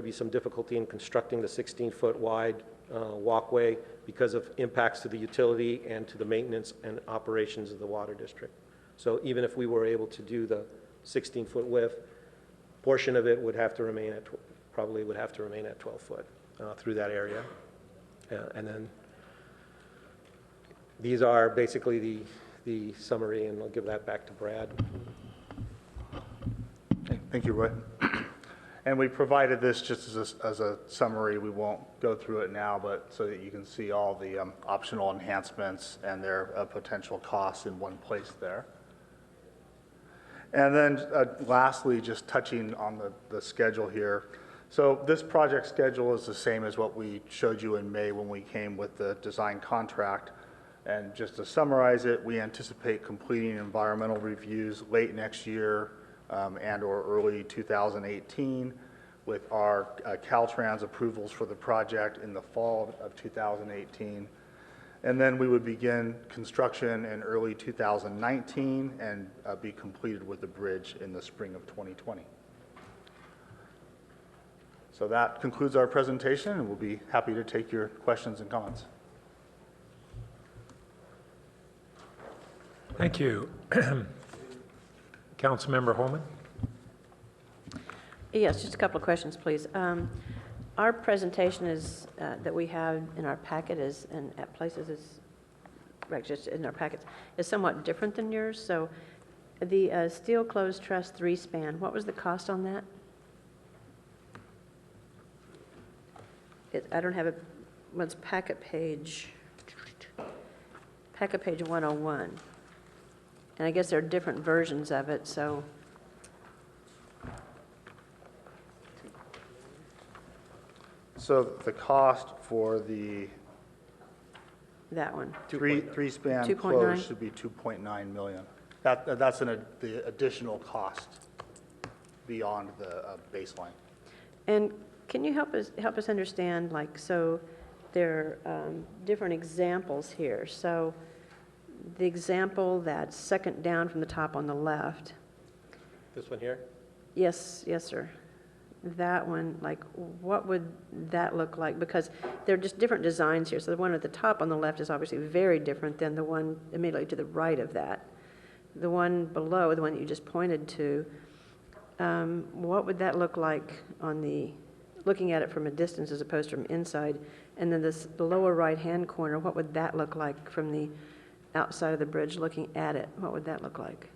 be some difficulty in constructing the 16-foot wide walkway because of impacts to the utility and to the maintenance and operations of the Water District. So even if we were able to do the 16-foot width, portion of it would have to remain at, probably would have to remain at 12 foot through that area. And then these are basically the summary, and I'll give that back to Brad. Okay, thank you, Roy. And we provided this just as a summary. We won't go through it now, but so that you can see all the optional enhancements and their potential costs in one place there. And then lastly, just touching on the schedule here. So this project schedule is the same as what we showed you in May when we came with the design contract. And just to summarize it, we anticipate completing environmental reviews late next year and or early 2018 with our Caltrans approvals for the project in the fall of 2018. And then we would begin construction in early 2019 and be completed with the bridge in the spring of 2020. So that concludes our presentation, and we'll be happy to take your questions and comments. Thank you. Councilmember Holman? Yes, just a couple of questions, please. Our presentation is that we have in our packet is, and at places is, right, just in our packets, is somewhat different than yours. So the steel closed truss 3-span, what was the cost on that? I don't have it. What's packet page 101. And I guess there are different versions of it, so. So the cost for that one. three-span close should be 2.9 million. That's the additional cost beyond the baseline. And can you help us understand, like, so there are different examples here. So the example that's second down from the top on the left. This one here? Yes, sir. That one, like, what would that look like? Because they're just different designs here. So the one at the top on the left is obviously very different than the one immediately to the right of that. The one below, the one that you just pointed to, what would that look like on the, looking at it from a distance as opposed to from inside? And then the lower right-hand corner, what would that look like from the outside of the bridge looking at it? What would that look like?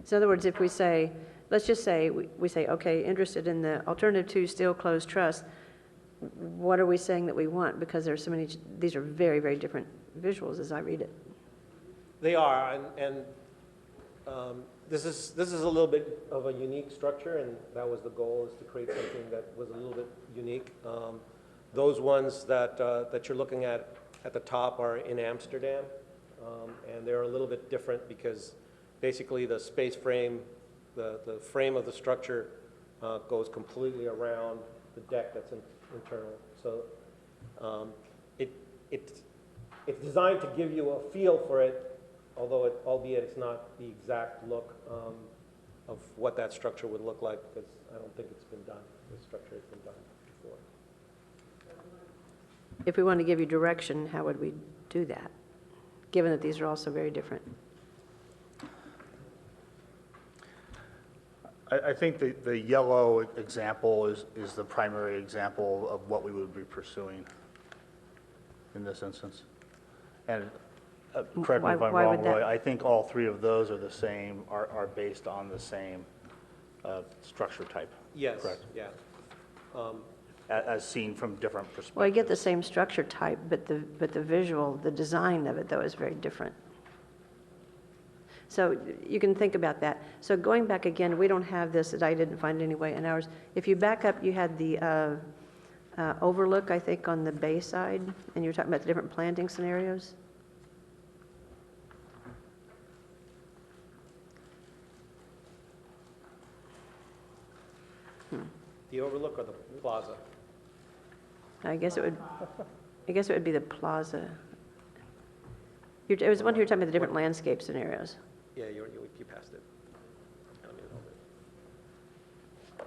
So in other words, if we say, let's just say, we say, okay, interested in the alternative to steel closed truss, what are we saying that we want? Because there's so many, these are very, very different visuals as I read it. They are, and This is a little bit of a unique structure, and that was the goal, is to create something that was a little bit unique. Those ones that you're looking at the top are in Amsterdam, and they're a little bit different because basically the space frame, the frame of the structure goes completely around the deck that's internal. So it's designed to give you a feel for it, albeit it's not the exact look of what that structure would look like, because I don't think it's been done. This structure has been done before. If we want to give you direction, how would we do that, given that these are also very different? I think the yellow example is the primary example of what we would be pursuing in this instance. And correct me if I'm Why wrong, would that- Roy, I think all three of those are the same, are based on the same structure type. Yes, correct? yeah. As seen from different perspectives. Well, I get the same structure type, but the visual, the design of it, though, is very different. So you can think about that. So going back again, we don't have this, that I didn't find anyway in ours. If you back up, you had the overlook, I think, on the bay side, and you were talking about the different planting scenarios. The overlook or the plaza? I guess it would be the plaza. It was the one you were talking about the different landscape scenarios. Yeah, you passed it. Let me hold it.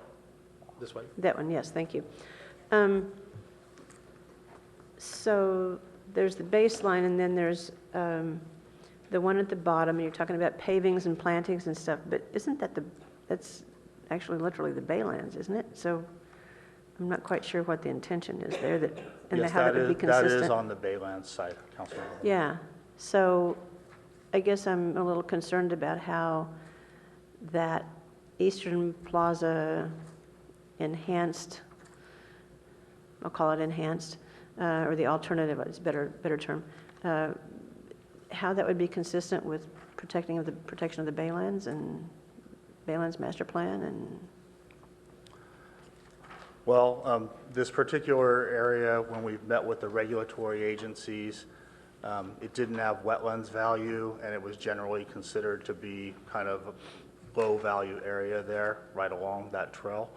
This one? That one, yes, thank you. So there's the baseline, and then there's the one at the bottom, and you're talking about pavings and plantings and stuff, but isn't that that's actually literally the baylands, isn't it? So I'm not quite sure what the intention is there, and Yes, how that would be consistent. that is on the Baylands side, Councilman. Yeah, so I guess I'm a little concerned about how that Eastern Plaza enhanced, I'll call it enhanced, or the alternative is a better term, how that would be consistent with protection of the Baylands and Baylands Master Plan. And Well, this particular area, when we've met with the regulatory agencies, it didn't have wetlands value, and it was generally considered to be kind of a low-value area there, right along that trail.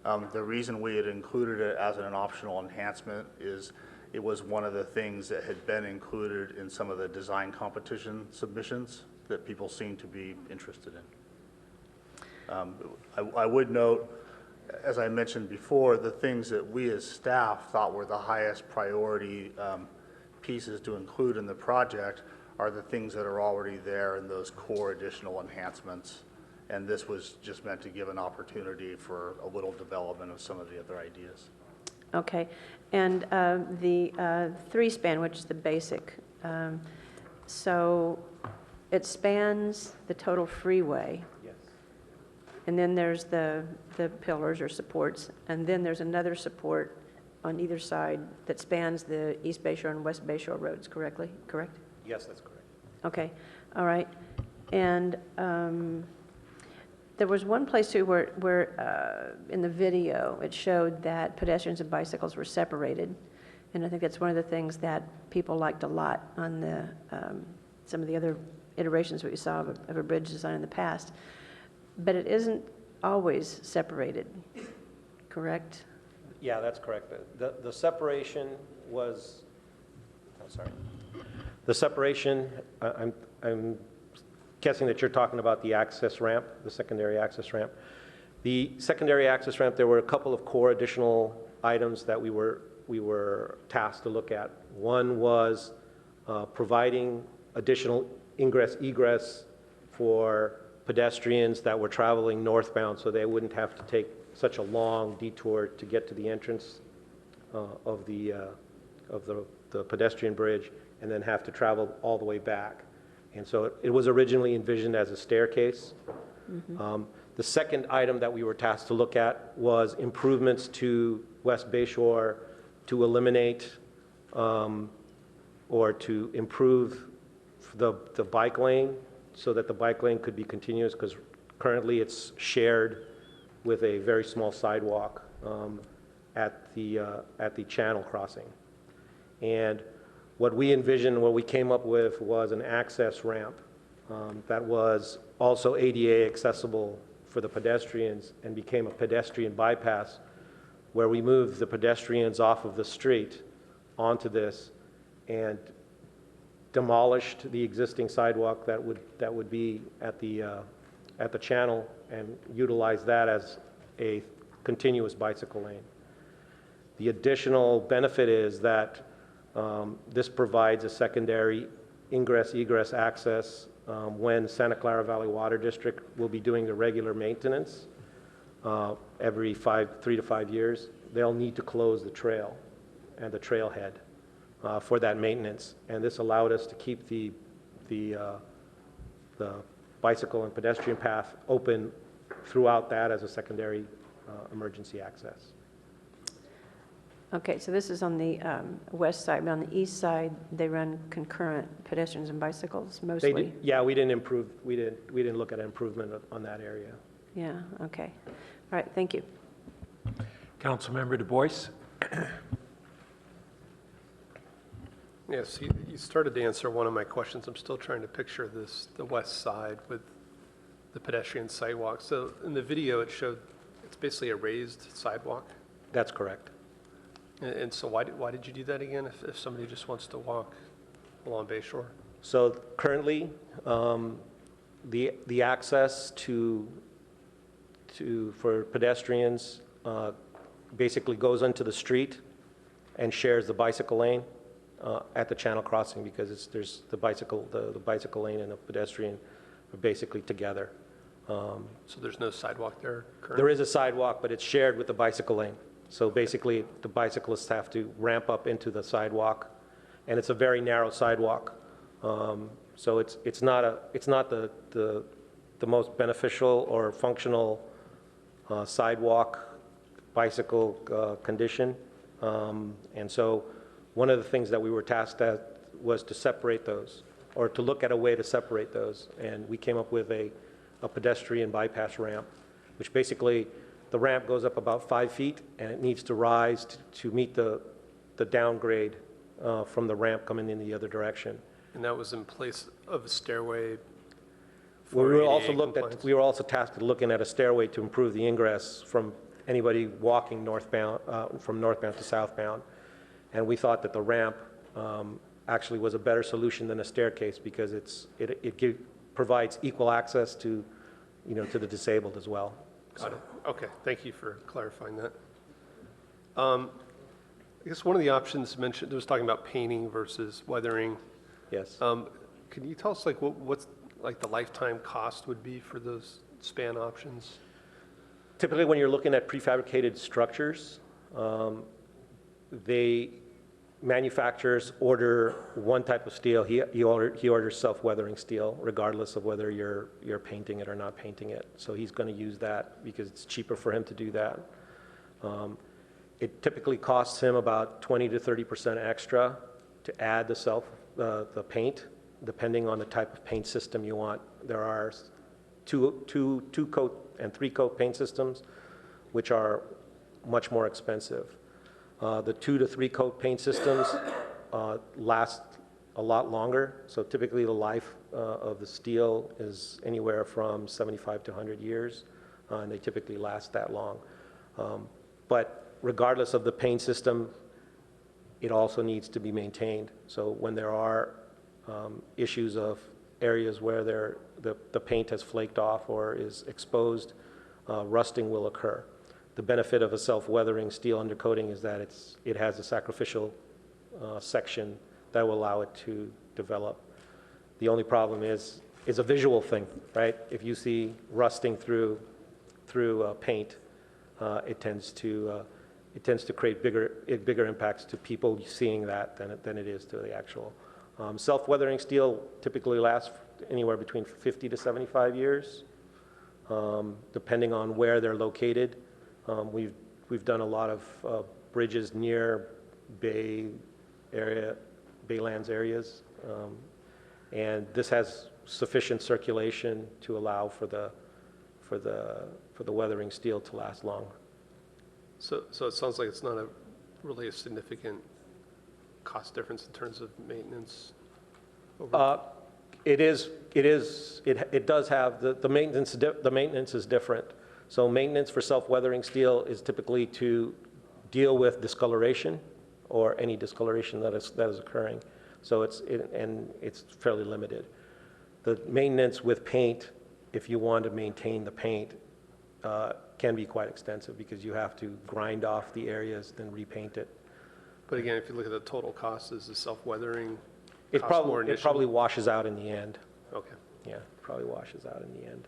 The reason we had included it as an optional enhancement is it was one of the things that had been included in some of the design competition submissions that people seemed to be interested in. I would note, as I mentioned before, the things that we as staff thought were the highest priority pieces to include in the project are the things that are already there in those core additional enhancements. And this was just meant to give an opportunity for a little development of some of the other ideas. okay, and the three-span, which is the basic, so it spans the total freeway. Yes. And then there's the pillars or supports, and then there's another support on either side that spans the East Bay Shore and West Bay Shore roads, correct? Yes, that's correct. Okay, all right. And there was one place too where in the video, it showed that pedestrians and bicycles were separated. And I think that's one of the things that people liked a lot on the some of the other iterations that we saw of a bridge design in the past. But it isn't always separated, correct? Yeah, that's correct. The separation was, oh, sorry. The separation, I'm guessing that you're talking about the access ramp, the secondary access ramp. The secondary access ramp, there were a couple of core additional items that we were tasked to look at. One was providing additional ingress-egress for pedestrians that were traveling northbound, so they wouldn't have to take such a long detour to get to the entrance of the pedestrian bridge and then have to travel all the way back. And so it was originally envisioned as a staircase. Mm-hmm. The second item that we were tasked to look at was improvements to West Bay Shore to eliminate or to improve the bike lane so that the bike lane could be continuous, because currently it's shared with a very small sidewalk at the channel crossing. And what we envisioned, what we came up with was an access ramp that was also ADA accessible for the pedestrians and became a pedestrian bypass, where we moved the pedestrians off of the street onto this and demolished the existing sidewalk that would be at the channel and utilize that as a continuous bicycle lane. The additional benefit is that this provides a secondary ingress-egress access when Santa Clara Valley Water District will be doing the regular maintenance every 3 to 5 years. They'll need to close the trail and the trailhead for that maintenance. And this allowed us to keep the bicycle and pedestrian path open throughout that as a secondary emergency access. Okay, so this is on the west side, but on the east side, they run concurrent pedestrians and bicycles mostly? Yeah, we didn't look at improvement on that area. Yeah, okay. All right, thank you. Councilmember Du Bois? Yes, you started to answer one of my questions. I'm still trying to picture the west side with the pedestrian sidewalk. So in the video, it showed it's basically a raised sidewalk. That's correct. And so why did you do that again if somebody just wants to walk along Bay Shore? So currently, the access for pedestrians basically goes onto the street and shares the bicycle lane at the channel crossing, because there's the bicycle lane and the pedestrian are basically together. So there's no sidewalk there currently? There is a sidewalk, but it's shared with the bicycle lane. So basically, the bicyclists have to ramp up into the sidewalk, and it's a very narrow sidewalk. So it's not the most beneficial or functional sidewalk bicycle condition. And so one of the things that we were tasked at was to separate those, or to look at a way to separate those. And we came up with a pedestrian bypass ramp, which basically the ramp goes up about 5 feet, and it needs to rise to meet the downgrade from the ramp coming in the other direction. And that was in place of a stairway We for were ADA also compliance? we were also tasked with looking at a stairway to improve the ingress from anybody walking northbound, from northbound to southbound. And we thought that the ramp actually was a better solution than a staircase, because it provides equal access to the disabled as well. Got it. Okay, thank you for clarifying that. I guess one of the options mentioned, it was talking about painting versus weathering. Yes. Can you tell us what's the lifetime cost would be for those span options? Typically, when you're looking at prefabricated structures, manufacturers order one type of steel. He orders self-weathering steel, regardless of whether you're painting it or not painting it. So he's going to use that because it's cheaper for him to do that. It typically costs him about 20 to 30% extra to add the paint, depending on the type of paint system you want. There are two coat and 3 coat paint systems, which are much more expensive. The 2 to 3 coat paint systems last a lot longer. So typically the life of the steel is anywhere from 75 to 100 years, and they typically last that long. But regardless of the paint system, it also needs to be maintained. So when there are issues of areas where the paint has flaked off or is exposed, rusting will occur. The benefit of a self-weathering steel undercoating is that it has a sacrificial section that will allow it to develop. The only problem is a visual thing, right? If you see rusting through paint, it tends to create bigger impacts to people seeing that than it is to the actual. Self-weathering steel typically lasts anywhere between 50 to 75 years, depending on where they're located. We've done a lot of bridges near Baylands areas, and this has sufficient circulation to allow for the weathering steel to last long. So it sounds like it's not really a significant cost difference in terms of maintenance? It does have, the maintenance is different. So maintenance for self-weathering steel is typically to deal with discoloration or any discoloration that is occurring. So it's fairly limited. The maintenance with paint, if you want to maintain the paint, can be quite extensive because you have to grind off the areas, then repaint it. But again, if you look at the total cost, is the self-weathering It cost more initially? probably washes out in the end. Okay. Yeah, it probably washes out in the end,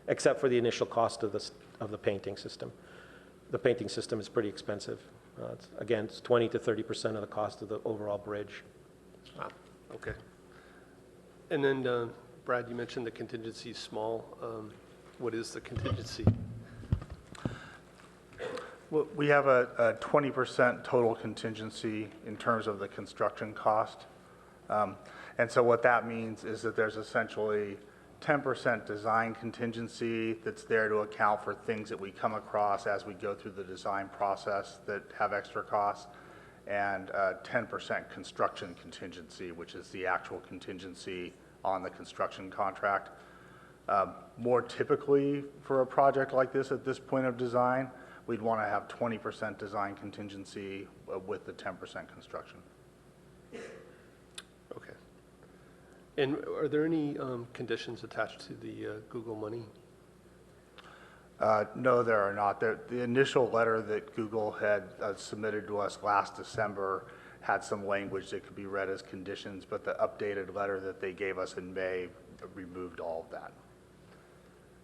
except for the initial cost of the painting system. The painting system is pretty expensive. It's 20 to 30% of the cost of the overall bridge. Ah, okay. And then, Brad, you mentioned the contingency is small. What is the contingency? Well, we have a 20% total contingency in terms of the construction cost. And so what that means is that there's essentially 10% design contingency that's there to account for things that we come across as we go through the design process that have extra costs, and 10% construction contingency, which is the actual contingency on the construction contract. More typically for a project like this at this point of design, we'd want to have 20% design contingency with the 10% construction. Okay. And are there any conditions attached to the Google money? No, there are not. The initial letter that Google had submitted to us last December had some language that could be read as conditions, but the updated letter that they gave us in May removed all of that.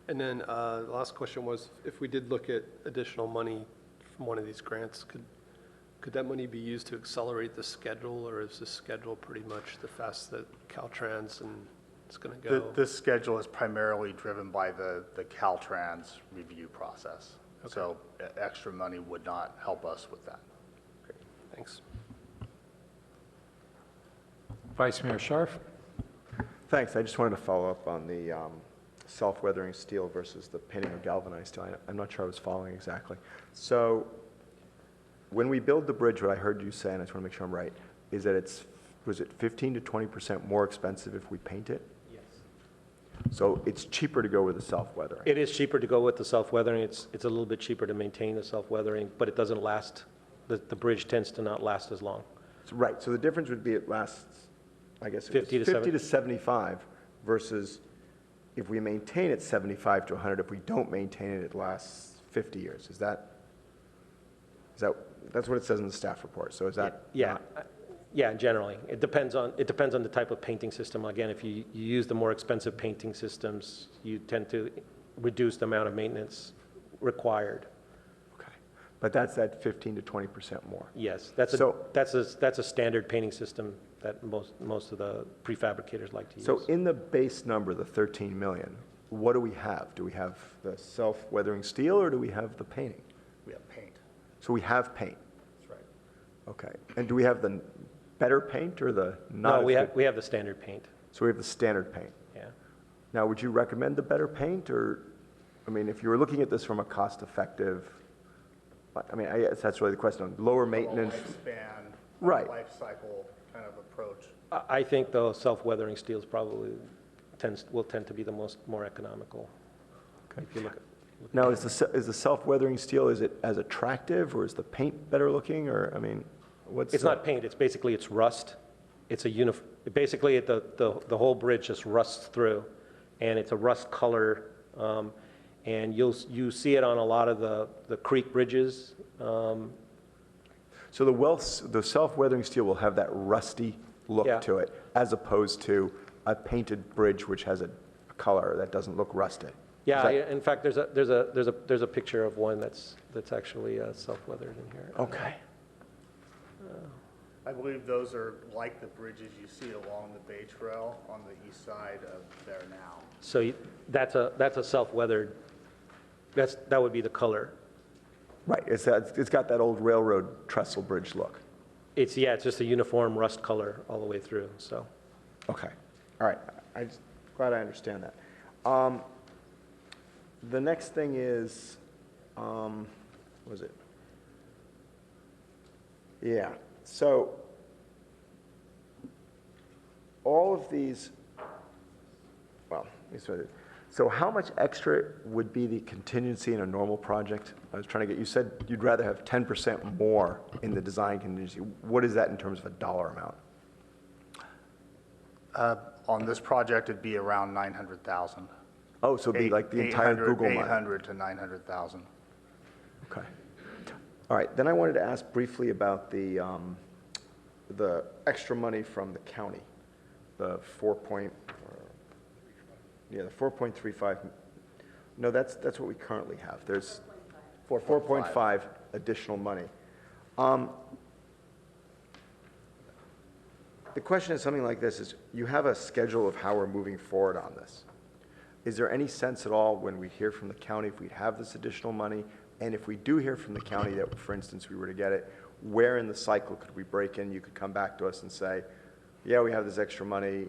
And then the last question was, if we did look at additional money from one of these grants, could that money be used to accelerate the schedule, or is the schedule pretty much the fast that Caltrans and it's going to go? This schedule is primarily driven by the Caltrans review process. Okay. So extra money would not help us with that. Great, thanks. Vice Mayor Scharf. Thanks. I just wanted to follow up on the self-weathering steel versus the painting or galvanized steel. I'm not sure I was following exactly. So when we build the bridge, what I heard you say, and I just want to make sure I'm right, is that was it 15 to 20% more expensive if we paint it? Yes. So it's cheaper to go with the self-weathering? It is cheaper to go with the self-weathering. It's a little bit cheaper to maintain the self-weathering, but it doesn't last, the bridge tends to not last as long. Right, so the difference would be it lasts, I guess, 50 to 75 versus if we maintain it 75 to 100, if we don't maintain it, it lasts 50 years. That's what it says in the staff report. So is that? Yeah, generally. It depends on the type of painting system. Again, if you use the more expensive painting systems, you tend to reduce the amount of maintenance required. Okay, but that's at 15 to 20% more. Yes, that's a standard painting system that most of the prefabricators like to use. So in the base number, the 13 million, what do we have? Do we have the self-weathering steel, or do we have the painting? We have paint. So we have paint. That's right. Okay, and do we have the better paint or the not? No, we have the standard paint. So we have the standard paint. Yeah. Now, would you recommend the better paint, or, I mean, if you were looking at this from a cost-effective, I mean, I guess that's really the question, lower maintenance. Lifespan, right. Life cycle kind of approach. I think the self-weathering steels probably will tend to be the more economical. Okay. If you look at. Now, is the self-weathering steel, is it as attractive, or is the paint better looking, or, I mean, what's? It's not paint, it's rust. It's basically the whole bridge just rusts through, and it's a rust color, and you see it on a lot of the creek bridges. So the self-weathering steel will have that rusty look to it, as opposed to a painted bridge which has a color that doesn't look rusted. Yeah, in fact, there's a picture of one that's actually self-weathered in here. Okay. I believe those are like the bridges you see along the Bay Trail on the east side of there now. So that's a self-weathered. That would be the color. Right. It's got that old railroad trestle bridge look. It's just a uniform rust color all the way through. So. Okay. All right. glad I understand that. The next thing is, what was it? Yeah, so all of these, well, let me start it. So how much extra would be the contingency in a normal project? I was trying to get, you said you'd rather have 10% more in the design contingency. What is that in terms of a dollar amount? On this project, it'd be around 900,000. Oh, so it'd be like the entire Google money. 800 to 900,000. Okay. All right, then I wanted to ask briefly about the extra money from the county, the 4.35. No, that's what we currently have. There's 4.5 additional money. The question is something like this: is you have a schedule of how we're moving forward on this. Is there any sense at all when we hear from the county if we'd have this additional money? And if we do hear from the county that, for instance, we were to get it, where in the cycle could we break in? You could come back to us and say, yeah, we have this extra money.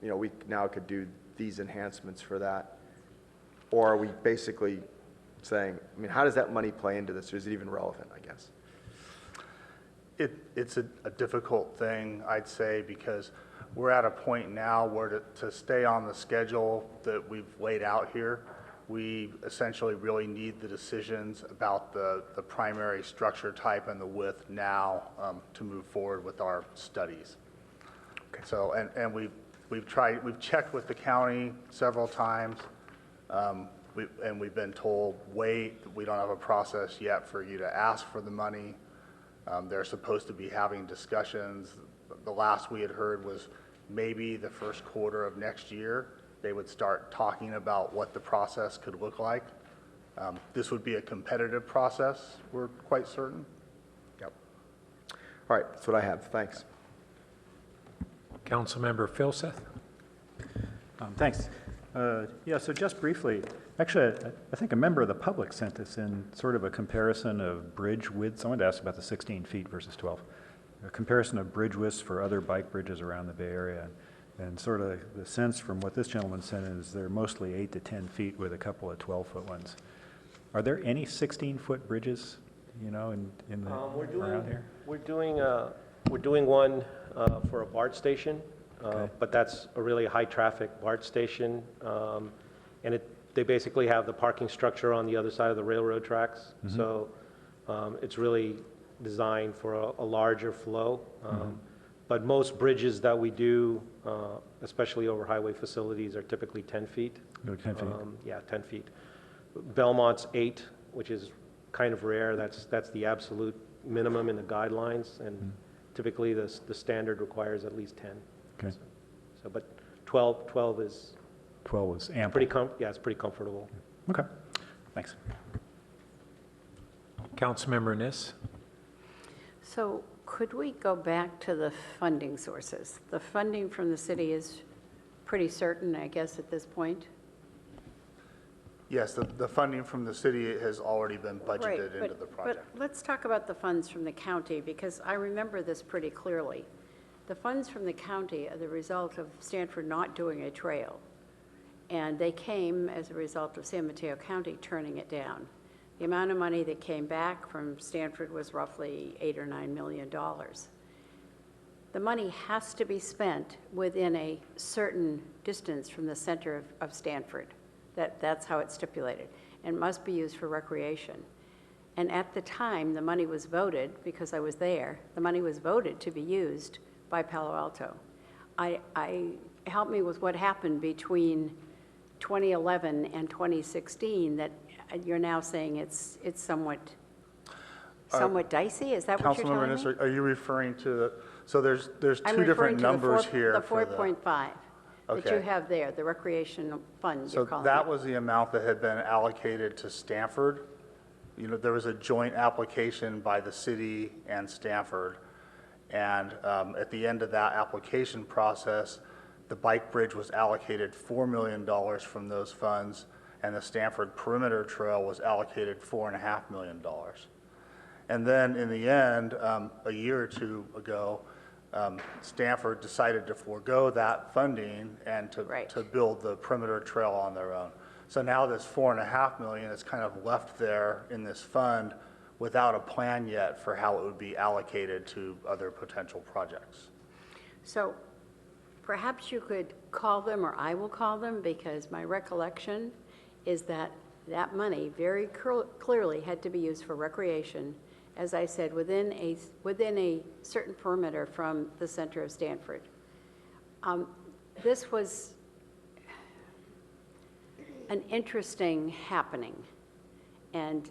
We now could do these enhancements for that. Or are we basically saying, I mean, how does that money play into this? Or is it even relevant, I guess? It's a difficult thing, I'd say, because we're at a point now where to stay on the schedule that we've laid out here, we essentially really need the decisions about the primary structure type and the width now to move forward with our studies. Okay. So, and we've checked with the county several times, and we've been told, wait, we don't have a process yet for you to ask for the money. They're supposed to be having discussions. The last we had heard was maybe the first quarter of next year, they would start talking about what the process could look like. This would be a competitive process, we're quite certain. Yep. All right, that's what I have. Thanks. Councilmember Filseth. Thanks. Yeah, so just briefly, actually, I think a member of the public sent this in sort of a comparison of bridge widths. I wanted to ask about the 16 feet versus 12. A comparison of bridge widths for other bike bridges around the Bay Area. And sort of the sense from what this gentleman sent is they're mostly 8 to 10 feet with a couple of 12-foot ones. Are there any 16-foot bridges, around here? We're doing one for a BART station. But that's a really high-traffic BART station, and they basically have the parking structure on the other side of the railroad tracks. Mm-hmm. So it's really designed for a larger flow. But most bridges that we do, especially over highway facilities, are typically 10 feet. 10 feet? Yeah, 10 feet. Belmont's 8, which is kind of rare. That's the absolute minimum in the guidelines, and typically the standard requires at least 10. Okay. So, but 12 is 12 is ample. It's pretty comfortable. Okay. Thanks. Councilmember Niss. So could we go back to the funding sources? The funding from the city is pretty certain, I guess, at this point? Yes, the funding from the city has already been budgeted into the project. But let's talk about the funds from the county, because I remember this pretty clearly. The funds from the county are the result of Stanford not doing a trail, and they came as a result of San Mateo County turning it down. The amount of money that came back from Stanford was roughly $8 or $9 million. The money has to be spent within a certain distance from the center of Stanford. That's how it's stipulated, and must be used for recreation. And at the time the money was voted, because I was there, the money was voted to be used by Palo Alto. Help me with what happened between 2011 and 2016 that you're now saying it's somewhat dicey? Is that what you're telling me? Councilmember Niss, are you referring to so there's I'm two different referring to numbers here. The 4.5 that you Okay. have there, the recreation funds, So you're calling that it. was the amount that had been allocated to Stanford. There was a joint application by the city and Stanford. And at the end of that application process, the bike bridge was allocated $4 million from those funds, and the Stanford Perimeter Trail was allocated $4.5 million. And then in the end, a year or two ago, Stanford decided to forego that funding and Right. to build the perimeter trail on their own. So now this $4.5 million is kind of left there in this fund without a plan yet for how it would be allocated to other potential projects. So perhaps you could call them, or I will call them, because my recollection is that that money very clearly had to be used for recreation, as I said, within a certain perimeter from the center of Stanford. This was an interesting happening, and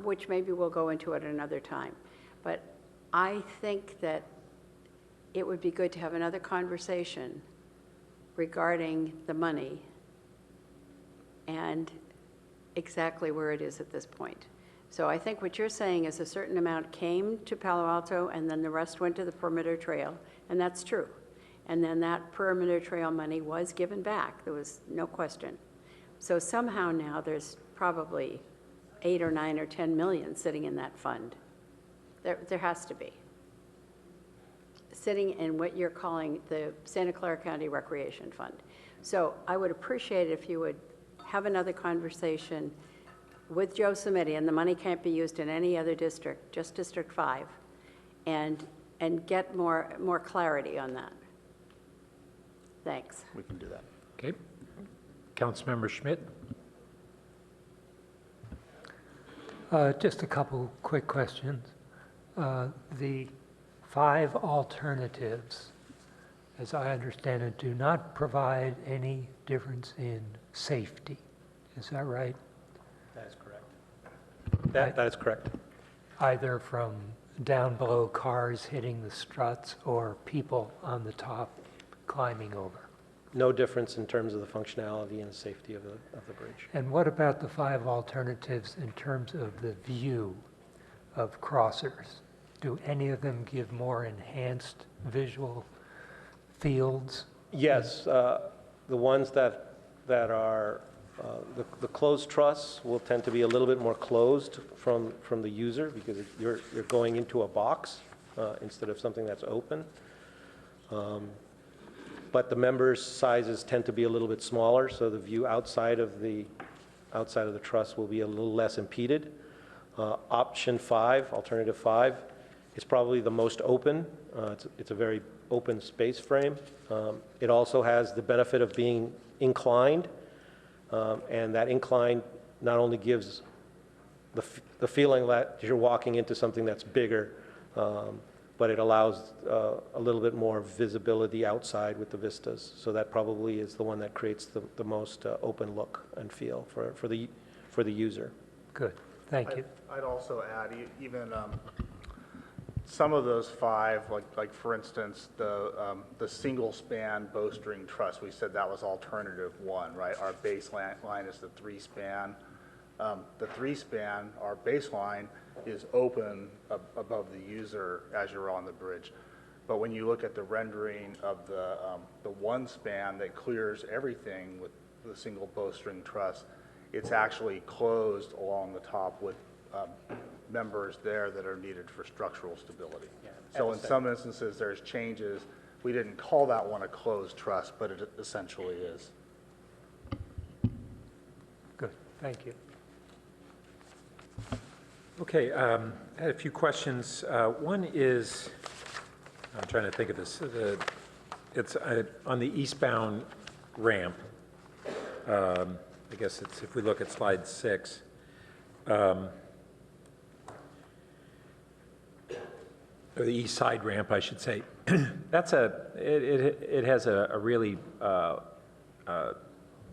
which maybe we'll go into at another time. But I think that it would be good to have another conversation regarding the money and exactly where it is at this point. So I think what you're saying is a certain amount came to Palo Alto and then the rest went to the perimeter trail, and that's true. And then that perimeter trail money was given back. There was no question. So somehow now there's probably 8 or 9 or 10 million sitting in that fund. There has to be. Sitting in what you're calling the Santa Clara County Recreation Fund. So I would appreciate it if you would have another conversation with Joe Simiti, and the money can't be used in any other district, just District 5, and get more clarity on that. Thanks. We can do that. Okay. Councilmember Schmidt? Just a couple quick questions. The 5 alternatives, as I understand it, do not provide any difference in safety. Is that right? That is correct. That is correct. Either from down below cars hitting the struts or people on the top climbing over. No difference in terms of the functionality and safety of the bridge. And what about the 5 alternatives in terms of the view of crossers? Do any of them give more enhanced visual fields? Yes, the ones that are the closed truss will tend to be a little bit more closed from the user because you're going into a box instead of something that's open. But the members' sizes tend to be a little bit smaller, so the view outside of the truss will be a little less impeded. Option 5, alternative 5, is probably the most open. It's a very open space frame. It also has the benefit of being inclined, and that incline not only gives the feeling that you're walking into something that's bigger, but it allows a little bit more visibility outside with the vistas. So that probably is the one that creates the most open look and feel for the user. Good, thank you. I'd also add, even some of those 5, like for instance, the single span bowstring truss, we said that was alternative 1, right? Our baseline is the 3-span. The 3-span, our baseline, is open above the user as you're on the bridge. But when you look at the rendering of the 1-span that clears everything with the single bowstring truss, it's actually closed along the top with members there that are needed for structural stability. Yeah, so in some instances, there's changes. We didn't call that one a closed truss, but it essentially is. Good, thank you. Okay, I had a few questions. One is, I'm trying to think of this. It's on the eastbound ramp. I guess it's, if we look at slide 6, or the east side ramp, I should say. That's it has a really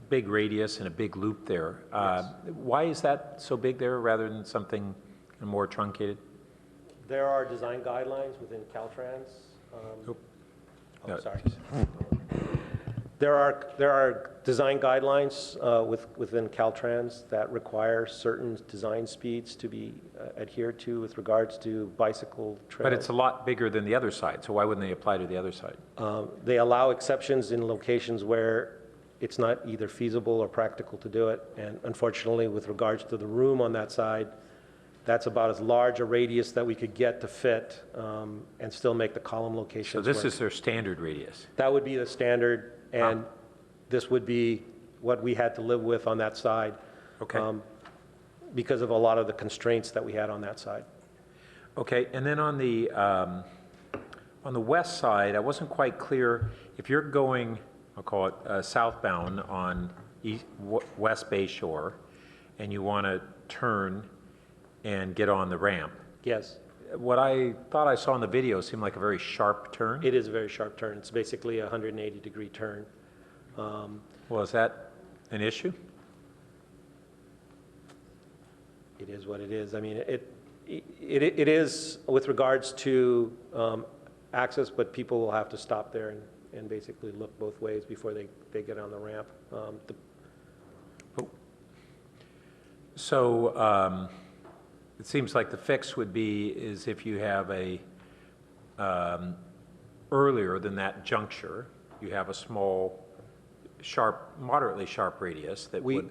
big radius and a big loop there. Yes. Why is that so big there rather than something more truncated? There are design guidelines within Caltrans. No. Sorry. There are design guidelines within Caltrans that require certain design speeds to be adhered to with regards to bicycle trails. But it's a lot bigger than the other side, so why wouldn't they apply to the other side? They allow exceptions in locations where it's not either feasible or practical to do it. And unfortunately, with regards to the room on that side, That's about as large a radius that we could get to fit and still make the column So locations this work. is their standard radius? That would be the standard, and this would be what we had to live with on that side. Okay. Because of a lot of the constraints that we had on that side. Okay, and then on the west side, I wasn't quite clear, if you're going, I'll call it southbound on West Bay Shore, and you want to turn and get on the ramp. Yes. What I thought I saw in the video seemed like a very sharp turn. It is a very sharp turn. It's basically a 180-degree turn. Well, is that an issue? It is what it is. I mean, it is with regards to access, but people will have to stop there and basically look both ways before they get on the ramp. So it seems like the fix would be is if you have a earlier than that juncture, you have a small, sharp, moderately sharp radius that we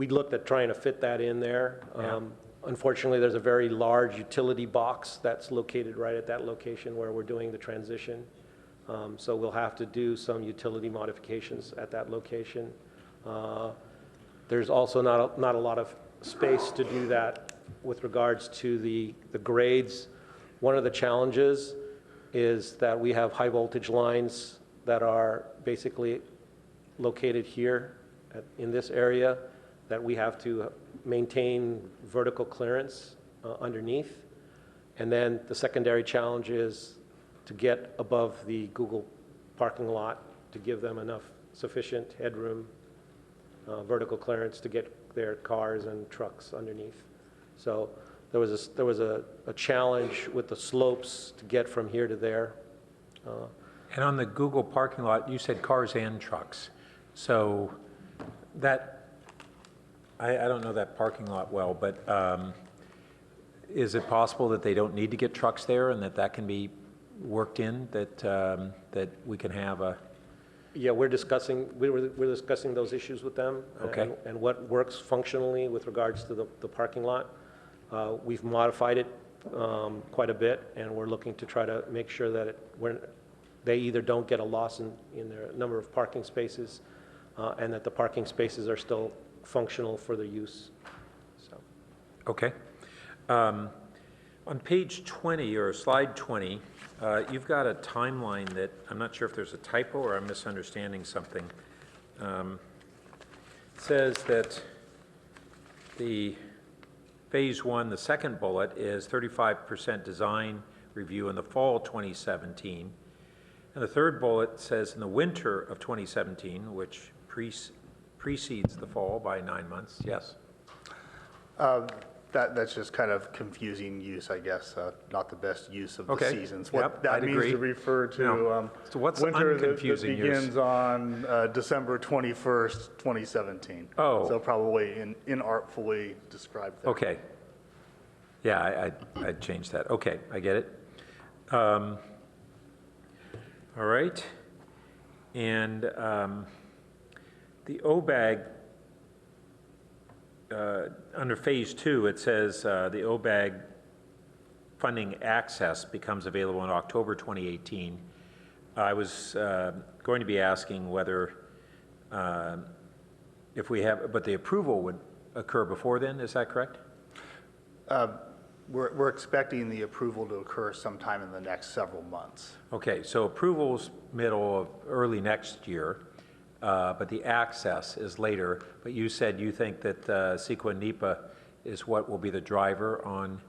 looked at trying to fit that in there. Yeah. Unfortunately, there's a very large utility box that's located right at that location where we're doing the transition. So we'll have to do some utility modifications at that location. There's also not a lot of space to do that with regards to the grades. One of the challenges is that we have high voltage lines that are basically located here in this area that we have to maintain vertical clearance underneath. And then the secondary challenge is to get above the Google parking lot to give them enough sufficient headroom, vertical clearance to get their cars and trucks underneath. So there was a challenge with the slopes to get from here to there. And on the Google parking lot, you said cars and trucks. So that, I don't know that parking lot well, but is it possible that they don't need to get trucks there and that can be worked in, that we can have a... Yeah, we're discussing those issues with them. Okay. And what works functionally with regards to the parking lot. We've modified it quite a bit, and we're looking to try to make sure that they either don't get a loss in their number of parking spaces, and that the parking spaces are still functional for their use. So. Okay. On page 20 or slide 20, you've got a timeline that I'm not sure if there's a typo or I'm misunderstanding something. It says that the phase 1, the second bullet, is 35% design review in the fall 2017. And the third bullet says in the winter of 2017, which precedes the fall by 9 months. Yes? That's just kind of confusing use, I guess, not the best use of the Okay. seasons. Yep, What that I'd means agree. to refer to No. So what's winter that unconfusing use? begins on December 21st, 2017. Oh. So probably inartfully described there. Okay. Yeah, I'd change that. Okay, I get it. All right. And the OBAG, under phase 2, it says the OBAG funding access becomes available in October 2018. I was going to be asking whether if we have, but the approval would occur before then, is that correct? We're expecting the approval to occur sometime in the next several months. Okay, so approval's middle of early next year, but the access is later. But you said you think that CEQA NEPA is what will be the driver on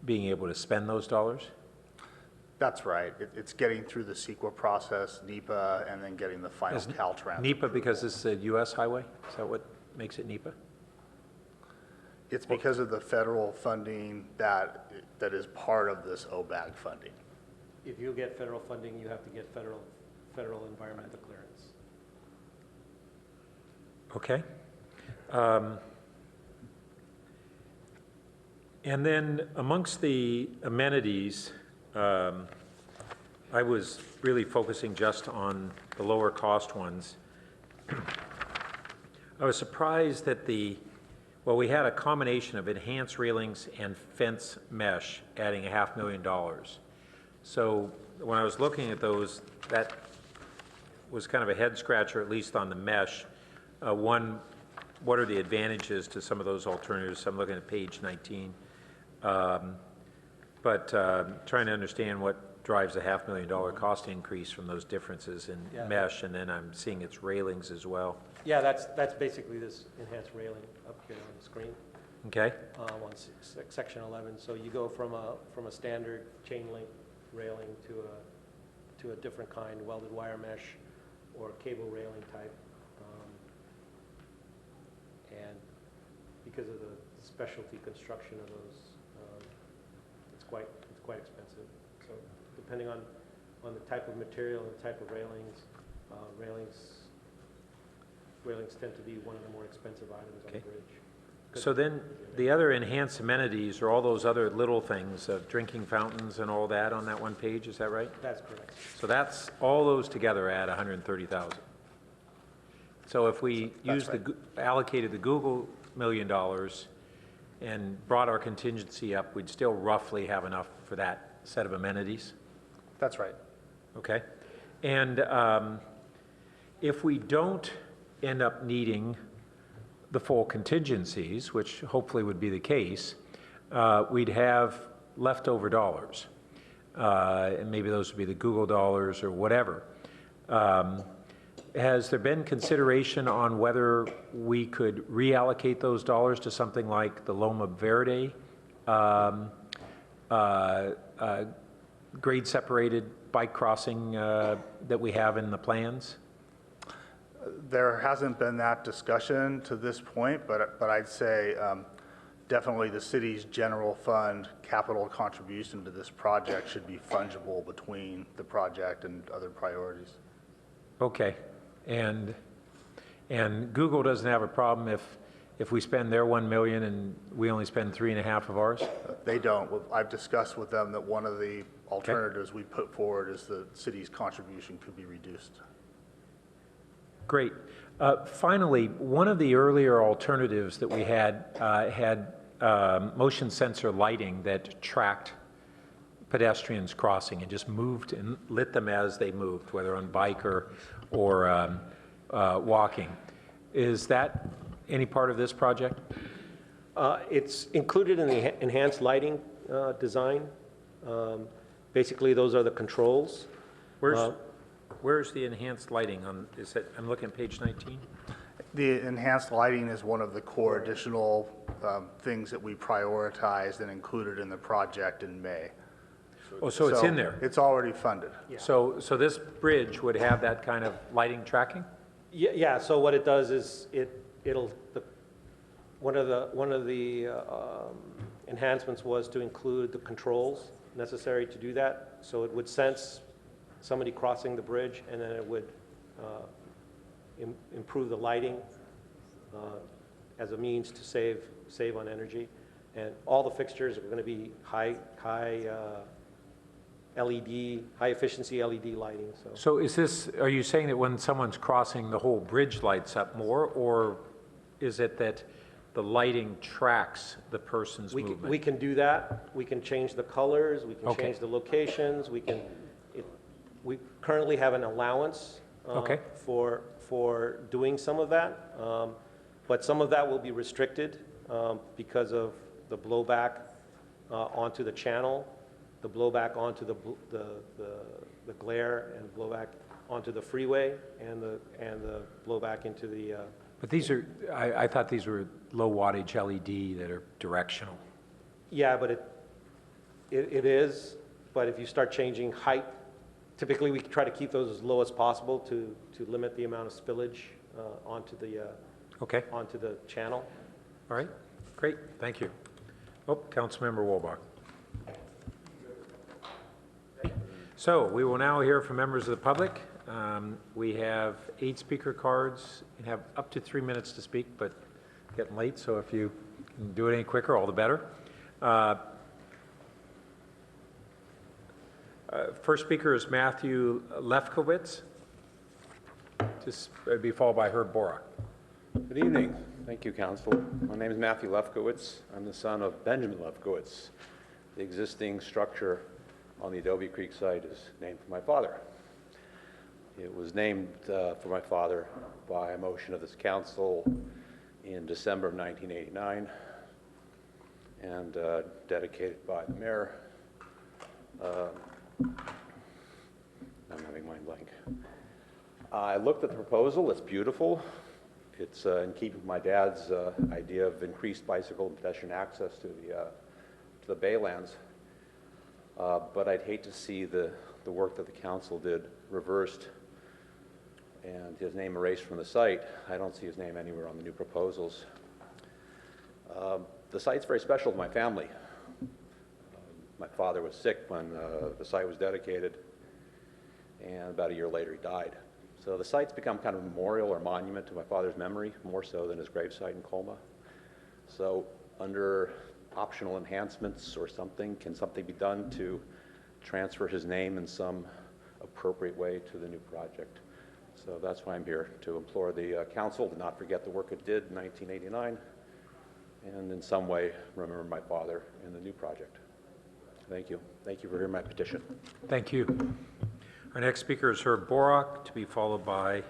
being able to spend those dollars? That's right. It's getting through the CEQA process, NEPA, and then getting the final Is Caltrans. NEPA because this is a U.S. highway? Is that what makes it NEPA? It's because of the federal funding that is part of this OBAG funding. If you get federal funding, you have to get federal environmental clearance. Okay. And then amongst the amenities, I was really focusing just on the lower cost ones. I was surprised that Well, we had a combination of enhanced railings and fence mesh, adding $500,000. So when I was looking at those, that was kind of a head scratcher, at least on the mesh. One, what are the advantages to some of those alternatives? I'm looking at page 19. But trying to understand what drives a $500,000 cost increase from those differences in mesh, and then I'm seeing its railings as well. Yeah, that's basically this enhanced railing up here on the screen. Okay. On section 11. So you go from a standard chain link railing to a different kind, welded wire mesh or cable railing type. And because of the specialty construction of those, it's quite expensive. So depending on the type of material and the type of railings, railings tend to be one of the more expensive items on the bridge. So then the other enhanced amenities are all those other little things, drinking fountains and all that on that one page, is that right? That's correct. So that's, all those together add $130,000. So if we allocated the Google $1 million and brought our contingency up, we'd still roughly have enough for that set of amenities? That's right. Okay. And if we don't end up needing the full contingencies, which hopefully would be the case, we'd have leftover dollars. And maybe those would be the Google dollars or whatever. Has there been consideration on whether we could reallocate those dollars to something like the Loma Verde grade separated bike crossing that we have in the plans? There hasn't been that discussion to this point, but I'd say definitely the city's general fund capital contribution to this project should be fungible between the project and other priorities. Okay. And Google doesn't have a problem if we spend their 1 million and we only spend 3.5 of ours? They don't. I've discussed with them that one of the alternatives we put forward is the city's contribution could be reduced. Great. Finally, one of the earlier alternatives that we had had motion sensor lighting that tracked pedestrians crossing and just moved and lit them as they moved, whether on bike or walking. Is that any part of this project? It's included in the enhanced lighting design. Basically, those are the controls. Where's the enhanced lighting on? I'm looking at page 19. The enhanced lighting is one of the core additional things that we prioritized and included in the project in May. Oh, so it's in there? It's already funded. Yeah. So this bridge would have that kind of lighting tracking? Yeah. So what it does is one of the enhancements was to include the controls necessary to do that. So it would sense somebody crossing the bridge, and then it would improve the lighting as a means to save on energy. And all the fixtures are going to be high LED, high efficiency LED lighting. So are you saying that when someone's crossing, the whole bridge lights up more, or is it that the lighting tracks the person's movement? We can do that. We can change the colors. We can change the locations. We currently have an allowance for doing some of that, but some of that will be restricted because of the blowback onto the channel, the blowback onto the glare, and blowback onto the freeway, and the blowback into the. But these are, I thought these were low wattage LED that are directional. Yeah, but it is. But if you start changing height, typically we try to keep those as low as possible to limit the amount of spillage onto the channel. All right, great, thank you. Oh, Councilmember Wolbach. So we will now hear from members of the public. We have 8 speaker cards and have up to 3 minutes to speak, but getting late, so if you can do it any quicker, all the better. First speaker is Matthew Lefkowitz, just be followed by Herb Borak. Good evening. Thank you, Council. My name is Matthew Lefkowitz. I'm the son of Benjamin Lefkowitz. The existing structure on the Adobe Creek site is named for my father. It was named for my father by a motion of this council in December of 1989 and dedicated by the mayor. I'm having mind blank. I looked at the proposal. It's beautiful. It's in keeping with my dad's idea of increased bicycle and pedestrian access to the Baylands. But I'd hate to see the work that the council did reversed and his name erased from the site. I don't see his name anywhere on the new proposals. The site's very special to my family. My father was sick when the site was dedicated, and about a year later he died. So the site's become kind of a memorial or monument to my father's memory, more so than his gravesite in Colma. So under optional enhancements or something, can something be done to transfer his name in some appropriate way to the new project? So that's why I'm here, to implore the council to not forget the work it did in 1989 and in some way remember my father in the new project. Thank you. Thank you for hearing my petition. Thank you. Our next speaker is Herb Borak, to be followed by,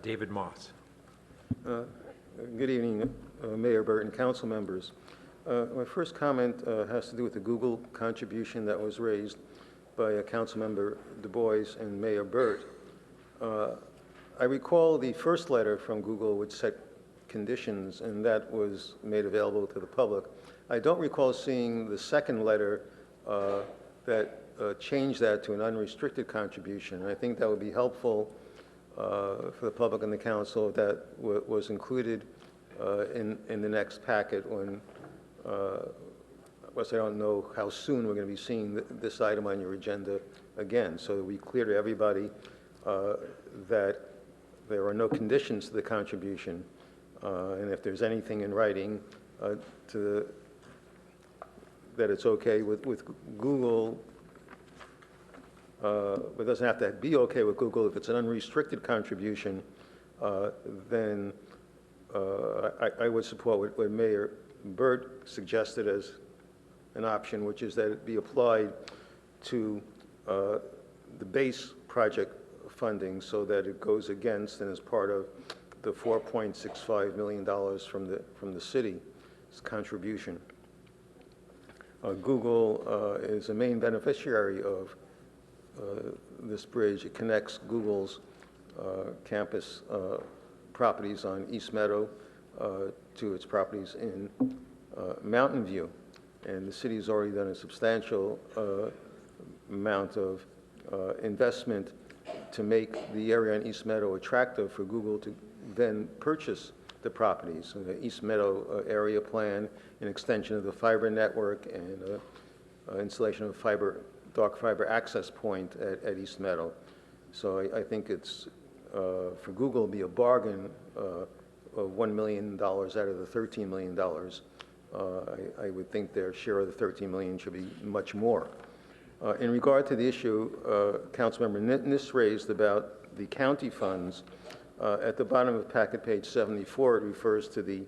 David Moss. Good evening, Mayor Burton, council members. My first comment has to do with the Google contribution that was raised by Councilmember Du Bois and Mayor Burt. I recall the first letter from Google which set conditions, and that was made available to the public. I don't recall seeing the second letter that changed that to an unrestricted contribution. I think that would be helpful for the public and the council if that was included in the next packet when, of course, I don't know how soon we're going to be seeing this item on your agenda again. So it'll be clear to everybody that there are no conditions to the contribution, and if there's anything in writing that it's okay with Google, but it doesn't have to be okay with Google. If it's an unrestricted contribution, then I would support what Mayor Burt suggested as an option, which is that it be applied to the base project funding so that it goes against and is part of the $4.65 million from the city's contribution. Google is a main beneficiary of this bridge. It connects Google's campus properties on East Meadow to its properties in Mountain View. And the city's already done a substantial amount of investment to make the area in East Meadow attractive for Google to then purchase the properties. So the East Meadow area plan, an extension of the fiber network, and installation of dark fiber access point at East Meadow. So I think it's, for Google, be a bargain of $1 million out of the $13 million. I would think their share of the $13 million should be much more. In regard to the issue Councilmember Niss raised about the county funds, at the bottom of packet page 74, it refers to the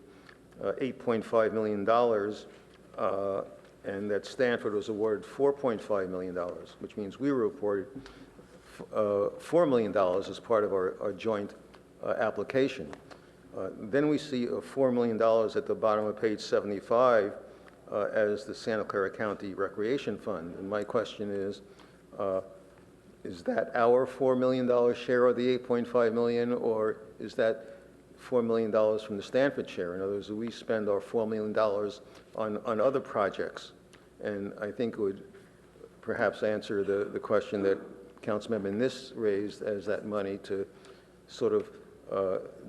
$8.5 million, and that Stanford was awarded $4.5 million, which means we were awarded $4 million as part of our joint application. Then we see $4 million at the bottom of page 75 as the Santa Clara County Recreation Fund. And my question is that our $4 million share of the $8.5 million, or is that $4 million from the Stanford share? In other words, we spend our $4 million on other projects. And I think it would perhaps answer the question that Councilmember Niss raised as that money to sort of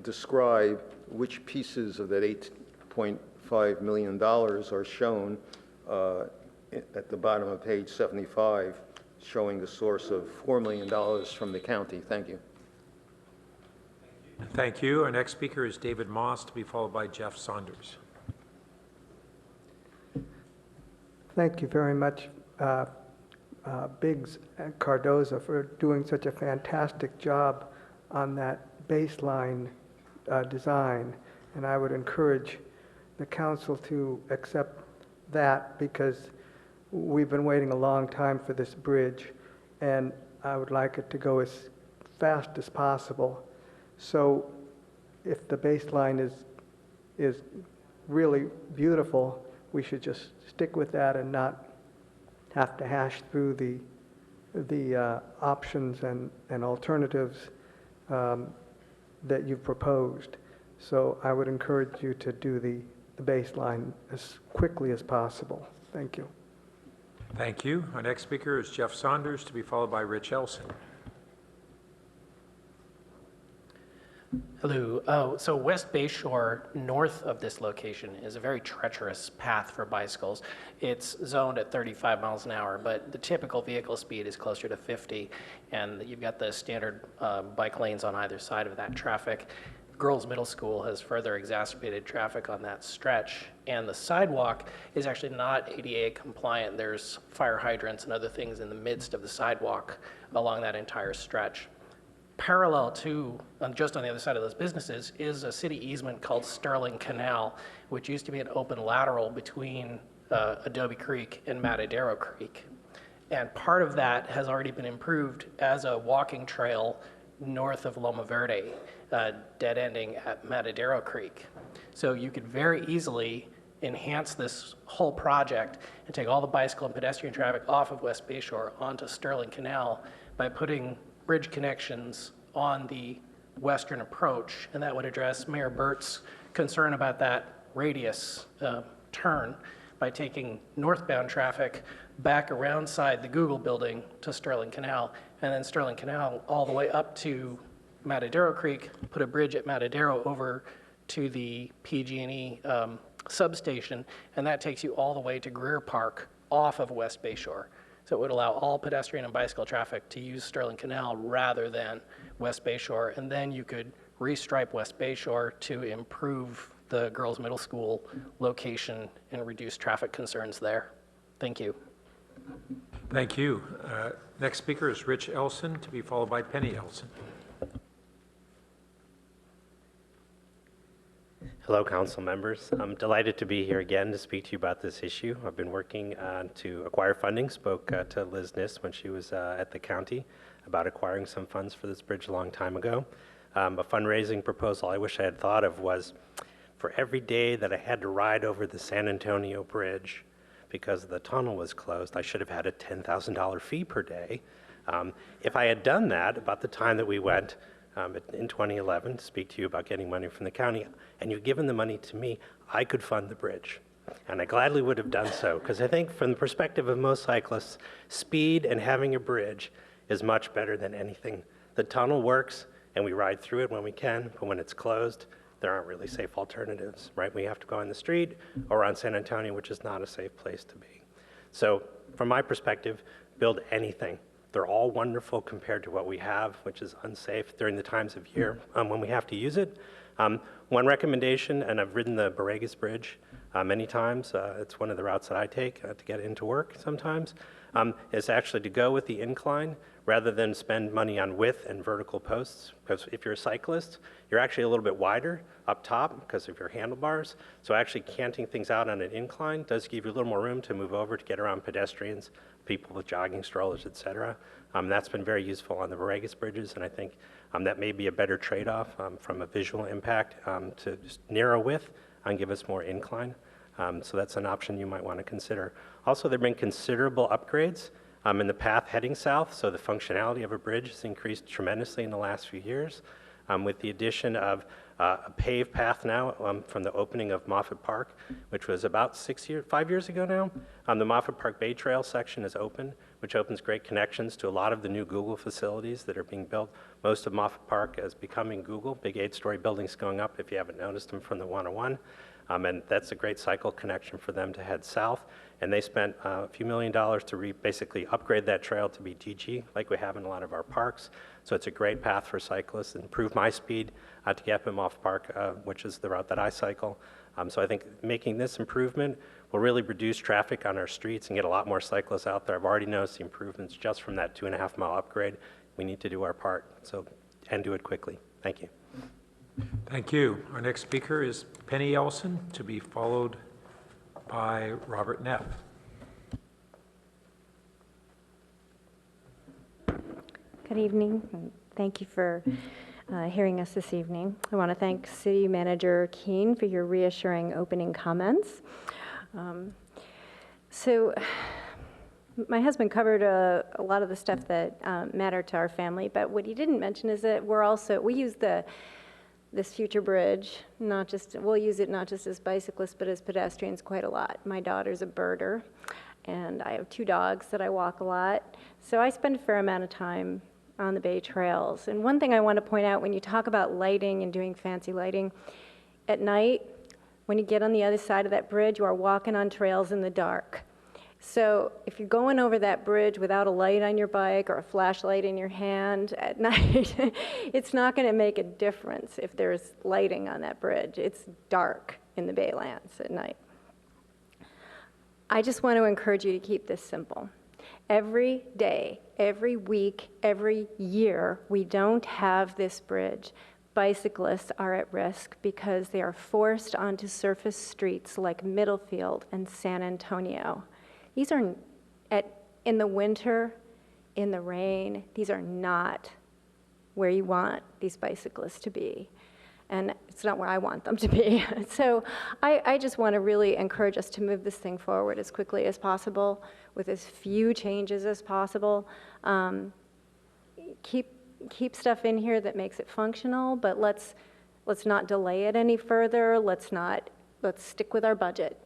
describe which pieces of that $8.5 million are shown at the bottom of page 75, showing the source of $4 million from the county. Thank you. Thank you. Our next speaker is David Moss, to be followed by Jeff Saunders. Thank you very much, Biggs and Cardoza, for doing such a fantastic job on that baseline design, and I would encourage the council to accept that because we've been waiting a long time for this bridge, and I would like it to go as fast as possible. So if the baseline is really beautiful, we should just stick with that and not have to hash through the options and alternatives that you've proposed. So I would encourage you to do the baseline as quickly as possible. Thank you. Thank you. Our next speaker is Jeff Saunders, to be followed by Rich Elson. Hello. Oh, so West Bayshore, north of this location, is a very treacherous path for bicycles. It's zoned at 35 miles an hour, but the typical vehicle speed is closer to 50, and you've got the standard bike lanes on either side of that traffic. Girls Middle School has further exacerbated traffic on that stretch, and the sidewalk is actually not ADA compliant. There's fire hydrants and other things in the midst of the sidewalk along that entire stretch. Parallel to, just on the other side of those businesses, is a city easement called Sterling Canal, which used to be an open lateral between Adobe Creek and Matadero Creek. And part of that has already been improved as a walking trail north of Loma Verde, dead ending at Matadero Creek. So you could very easily enhance this whole project and take all the bicycle and pedestrian traffic off of West Bayshore onto Sterling Canal by putting bridge connections on the western approach, and that would address Mayor Burt's concern about that radius turn by taking northbound traffic back around side the Google building to Sterling Canal, and then Sterling Canal all the way up to Matadero Creek, put a bridge at Matadero over to the PG&E substation, and that takes you all the way to Greer Park off of West Bayshore. So it would allow all pedestrian and bicycle traffic to use Sterling Canal rather than West Bayshore. And then you could restripe West Bayshore to improve the girls' middle school location and reduce traffic concerns there. Thank you. Thank you. Next speaker is Rich Elson, to be followed by Penny Elson. Hello, council members. I'm delighted to be here again to speak to you about this issue. I've been working to acquire funding, spoke to Liz Niss when she was at the county about acquiring some funds for this bridge a long time ago. A fundraising proposal I wish I had thought of was for every day that I had to ride over the San Antonio Bridge because the tunnel was closed, I should have had a $10,000 fee per day. If I had done that about the time that we went in 2011 to speak to you about getting money from the county, and you'd given the money to me, I could fund the bridge. And I gladly would have done so, because I think from the perspective of most cyclists, speed and having a bridge is much better than anything. The tunnel works, and we ride through it when we can, but when it's closed, there aren't really safe alternatives, right? We have to go on the street or on San Antonio, which is not a safe place to be. So from my perspective, build anything. They're all wonderful compared to what we have, which is unsafe during the times of year when we have to use it. One recommendation, and I've ridden the Borregas Bridge many times, it's one of the routes that I take to get into work sometimes, is actually to go with the incline rather than spend money on width and vertical posts. Because if you're a cyclist, you're actually a little bit wider up top because of your handlebars. So actually canting things out on an incline does give you a little more room to move over to get around pedestrians, people with jogging strollers, et cetera. That's been very useful on the Borregas bridges, and I think that may be a better trade-off from a visual impact to just narrow width and give us more incline. So that's an option you might want to consider. Also, there have been considerable upgrades in the path heading south, so the functionality of a bridge has increased tremendously in the last few years with the addition of a paved path now from the opening of Moffett Park, which was about 5 years ago now. The Moffett Park Bay Trail section is open, which opens great connections to a lot of the new Google facilities that are being built. Most of Moffett Park is becoming Google, big 8-story buildings going up if you haven't noticed them from the 101. And that's a great cycle connection for them to head south. And they spent a few $1 million to basically upgrade that trail to be DG, like we have in a lot of our parks. So it's a great path for cyclists, and improve my speed to get up in Moffett Park, which is the route that I cycle. So I think making this improvement will really reduce traffic on our streets and get a lot more cyclists out there. I've already noticed the improvements just from that 2.5-mile upgrade. We need to do our part. So and do it quickly. Thank you. Thank you. Our next speaker is Penny Elson, to be followed by Robert Neff. Good evening, and thank you for hearing us this evening. I want to thank City Manager Keene for your reassuring opening comments. So my husband covered a lot of the stuff that mattered to our family, but what he didn't mention is that we use this future bridge, we'll use it not just as bicyclists, but as pedestrians quite a lot. My daughter's a birder, and I have 2 dogs that I walk a lot, so I spend a fair amount of time on the Bay trails. And one thing I want to point out, when you talk about lighting and doing fancy lighting, at night, when you get on the other side of that bridge, you are walking on trails in the dark. So if you're going over that bridge without a light on your bike or a flashlight in your hand at night, it's not going to make a difference if there's lighting on that bridge. It's dark in the Baylands at night. I just want to encourage you to keep this simple. Every day, every week, every year, we don't have this bridge. Bicyclists are at risk because they are forced onto surface streets like Middlefield and San Antonio. These are, in the winter, in the rain, these are not where you want these bicyclists to be. And it's not where I want them to be. So I just want to really encourage us to move this thing forward as quickly as possible, with as few changes as possible. Keep stuff in here that makes it functional, but let's not delay it any further. Let's stick with our budget.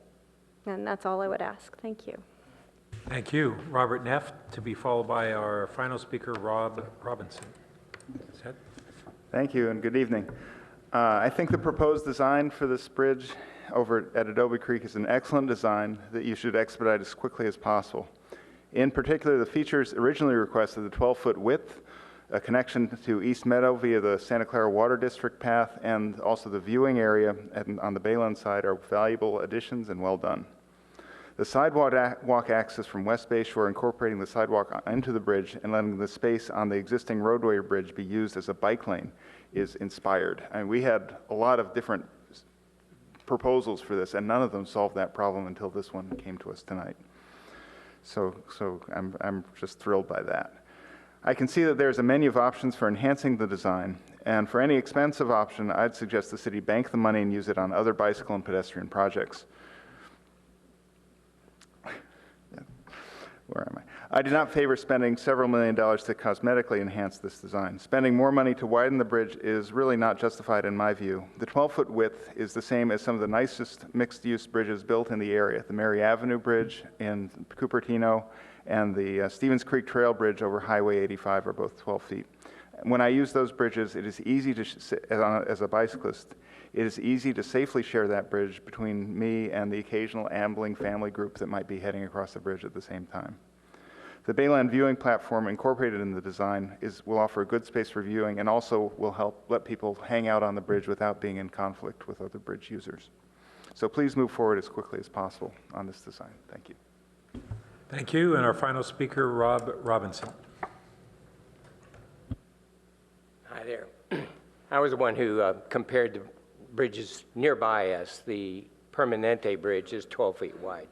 And that's all I would ask. Thank you. Thank you. Robert Neff, to be followed by our final speaker, Rob Robinson. Thank you, and good evening. I think the proposed design for this bridge over at Adobe Creek is an excellent design that you should expedite as quickly as possible. In particular, the features originally requested, the 12-foot width, a connection to East Meadow via the Santa Clara Water District path, and also the viewing area on the Bayland side are valuable additions and well done. The sidewalk access from West Bay Shore, incorporating the sidewalk into the bridge and letting the space on the existing roadway bridge be used as a bike lane, is inspired. And we had a lot of different proposals for this, and none of them solved that problem until this one came to us tonight. So I'm just thrilled by that. I can see that there's a menu of options for enhancing the design, and for any expensive option, I'd suggest the city bank the money and use it on other bicycle and pedestrian projects. Where am I? I do not favor spending several $1 million to cosmetically enhance this design. Spending more money to widen the bridge is really not justified in my view. The 12-foot width is the same as some of the nicest mixed-use bridges built in the area. The Mary Avenue Bridge in Cupertino and the Stevens Creek Trail Bridge over Highway 85 are both 12 feet. When I use those bridges, it is easy to, as a bicyclist, it is easy to safely share that bridge between me and the occasional ambling family group that might be heading across the bridge at the same time. The Bayland viewing platform incorporated in the design will offer a good space for viewing and also will help let people hang out on the bridge without being in conflict with other bridge users. So please move forward as quickly as possible on this design. Thank you. Thank you. And our final speaker, Rob Robinson. Hi there. I was the one who compared the bridges nearby us. The Permanente Bridge is 12 feet wide,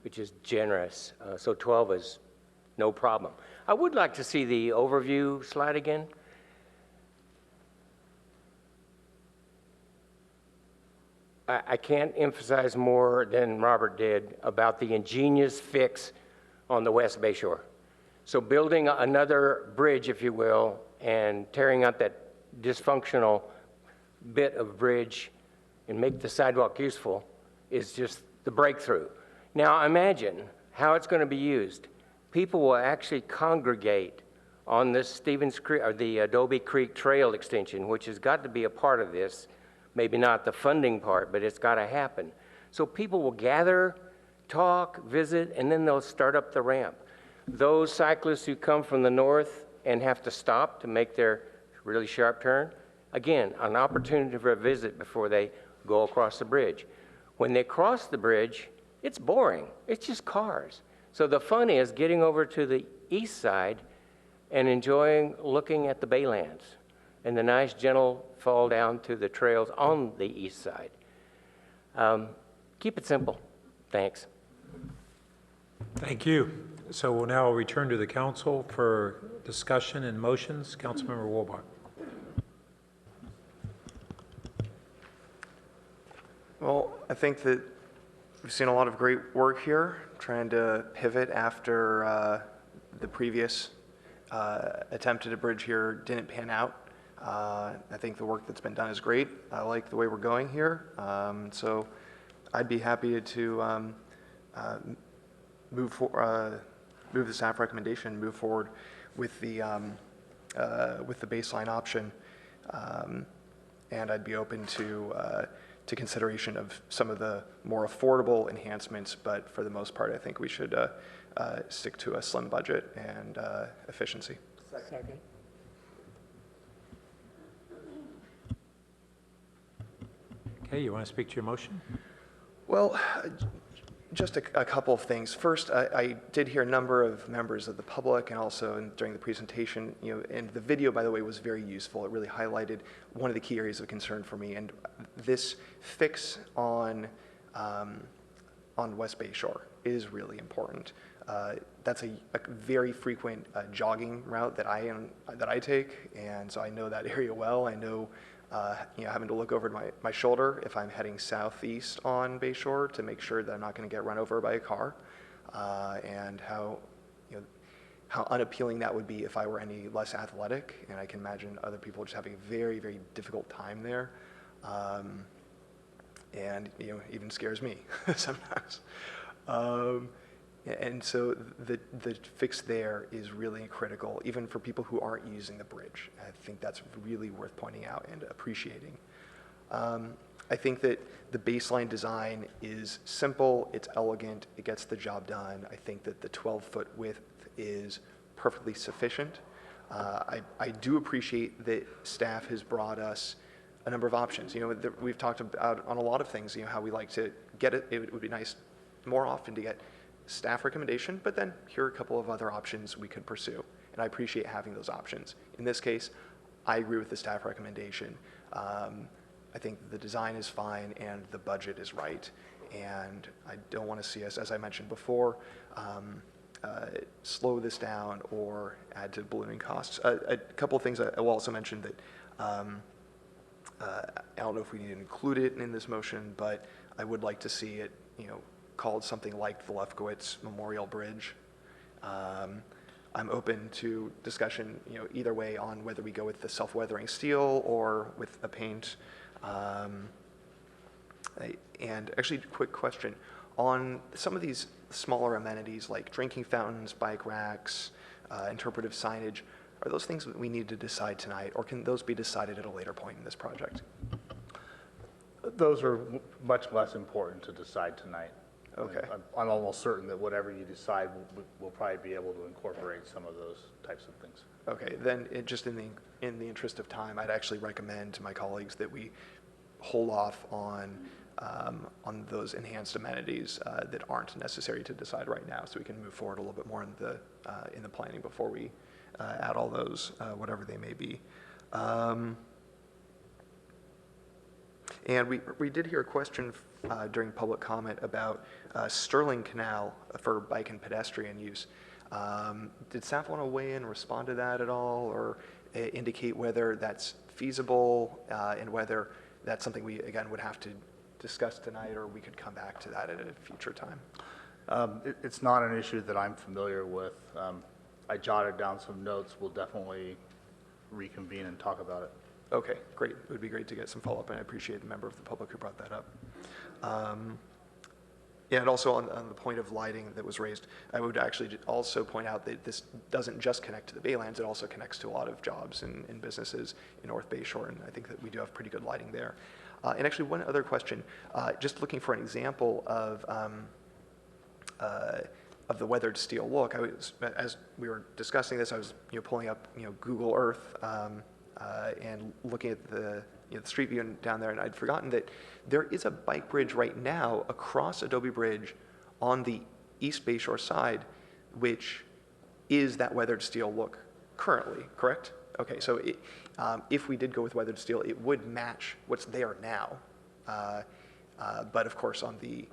which is generous. So 12 is no problem. I would like to see the overview slide again. I can't emphasize more than Robert did about the ingenious fix on the West Bay Shore. So building another bridge, if you will, and tearing out that dysfunctional bit of bridge and make the sidewalk useful is just the breakthrough. Now imagine how it's going to be used. People will actually congregate on this Stevens Creek, or the Adobe Creek Trail extension, which has got to be a part of this. Maybe not the funding part, but it's got to happen. So people will gather, talk, visit, and then they'll start up the ramp. Those cyclists who come from the north and have to stop to make their really sharp turn, again, an opportunity for a visit before they go across the bridge. When they cross the bridge, it's boring. It's just cars. So the fun is getting over to the east side and enjoying looking at the Baylands and the nice gentle fall down to the trails on the east side. Keep it simple. Thanks. Thank you. So we'll now return to the council for discussion and motions. Councilmember Wolbach. Well, I think that we've seen a lot of great work here, trying to pivot after the previous attempt at a bridge here didn't pan out. I think the work that's been done is great. I like the way we're going here. So I'd be happy to move the staff recommendation, move forward with the baseline option, and I'd be open to consideration of some of the more affordable enhancements. But for the most part, I think we should stick to a slim budget and efficiency. Second. Okay, you want to speak to your motion? Well, just a couple of things. First, I did hear a number of members of the public and also during the presentation, and the video, by the way, was very useful. It really highlighted one of the key areas of concern for me. And this fix on West Bay Shore is really important. That's a very frequent jogging route that I take, and so I know that area well. I know having to look over my shoulder if I'm heading southeast on Bay Shore to make sure that I'm not going to get run over by a car, and how unappealing that would be if I were any less athletic. And I can imagine other people just having a very, very difficult time there, and even scares me sometimes. And so the fix there is really critical, even for people who aren't using the bridge. I think that's really worth pointing out and appreciating. I think that the baseline design is simple, it's elegant, it gets the job done. I think that the 12-foot width is perfectly sufficient. I do appreciate that staff has brought us a number of options. We've talked about on a lot of things, how we like to get it. It would be nice more often to get staff recommendation, but then here are a couple of other options we could pursue. And I appreciate having those options. In this case, I agree with the staff recommendation. I think the design is fine and the budget is right. And I don't want to see us, as I mentioned before, slow this down or add to ballooning costs. A couple of things I will also mention that I don't know if we need to include it in this motion, but I would like to see it, called something like the Lefkowitz Memorial Bridge. I'm open to discussion, either way on whether we go with the self-weathering steel or with a paint. And actually, quick question on some of these smaller amenities like drinking fountains, bike racks, interpretive signage. Are those things that we need to decide tonight, or can those be decided at a later point in this project? Those are much less important to decide tonight. Okay. I'm almost certain that whatever you decide, we'll probably be able to incorporate some of those types of things. Okay, then just in the interest of time, I'd actually recommend to my colleagues that we hold off on those enhanced amenities that aren't necessary to decide right now, so we can move forward a little bit more in the planning before we add all those, whatever they may be. And we did hear a question during public comment about Sterling Canal for bike and pedestrian use. Did staff want to weigh in, respond to that at all, or indicate whether that's feasible and whether that's something we, again, would have to discuss tonight, or we could come back to that at a future time? It's not an issue that I'm familiar with. I jotted down some notes. We'll definitely reconvene and talk about it. Okay, great. It would be great to get some follow-up, and I appreciate the member of the public who brought that up. Yeah, and also on the point of lighting that was raised, I would actually also point out that this doesn't just connect to the Baylands, it also connects to a lot of jobs and businesses in North Bay Shore, and I think that we do have pretty good lighting there. And actually, one other question, just looking for an example of the weathered steel look. As we were discussing this, I was pulling up Google Earth and looking at the street view down there, and I'd forgotten that there is a bike bridge right now across Adobe Bridge on the East Bay Shore side, which is that weathered steel look currently, correct? Okay, so if we did go with weathered steel, it would match what's there now. But of course, on the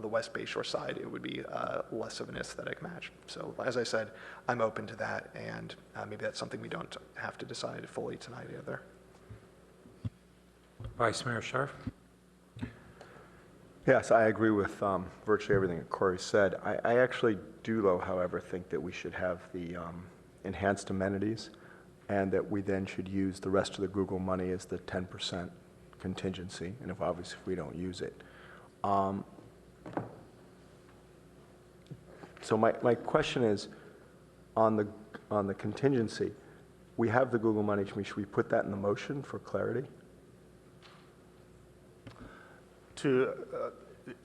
West Bay Shore side, it would be less of an aesthetic match. So as I said, I'm open to that, and maybe that's something we don't have to decide fully tonight either. Vice Mayor Scharf? Yes, I agree with virtually everything that Corey said. I actually do, though, however, think that we should have the enhanced amenities, and that we then should use the rest of the Google money as the 10% contingency, and obviously if we don't use it. So my question is, on the contingency, we have the Google money, should we put that in the motion for clarity?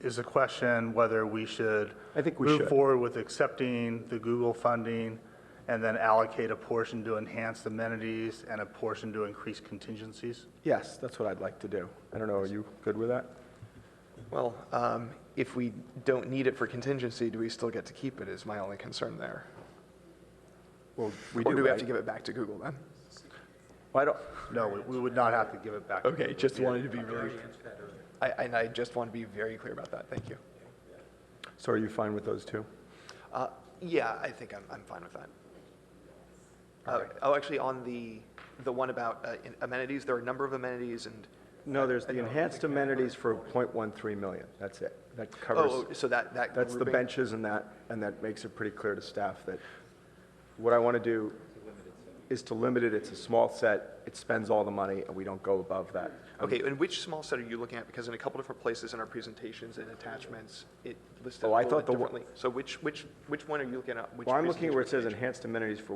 Is the question whether we should move forward with accepting the Google funding and then allocate a portion to enhance amenities and a portion to increase contingencies? Yes, that's what I'd like to do. I don't know, are you good with that? Well, if we don't need it for contingency, do we still get to keep it is my only concern there. Well, or do we have to give it back to Google then? Well, I don't. No, we would not have to give it back. Okay, just wanted to be really, I just want to be very clear about that. Thank you. So are you fine with those two? Yeah, I think I'm fine with that. Oh, actually, on the one about amenities, there are a number of amenities and. No, there's the enhanced amenities for 0.13 million. That's it. That covers. Oh, so that's the benches and that makes it pretty clear to staff that what I want to do is to limit it. It's a small set. It spends all the money, and we don't go above that. Okay, and which small set are you looking at? Because in a couple different places in our presentations and attachments, it listed I a little thought bit differently. So which one are you looking at? Well, I'm looking at where it says enhanced amenities for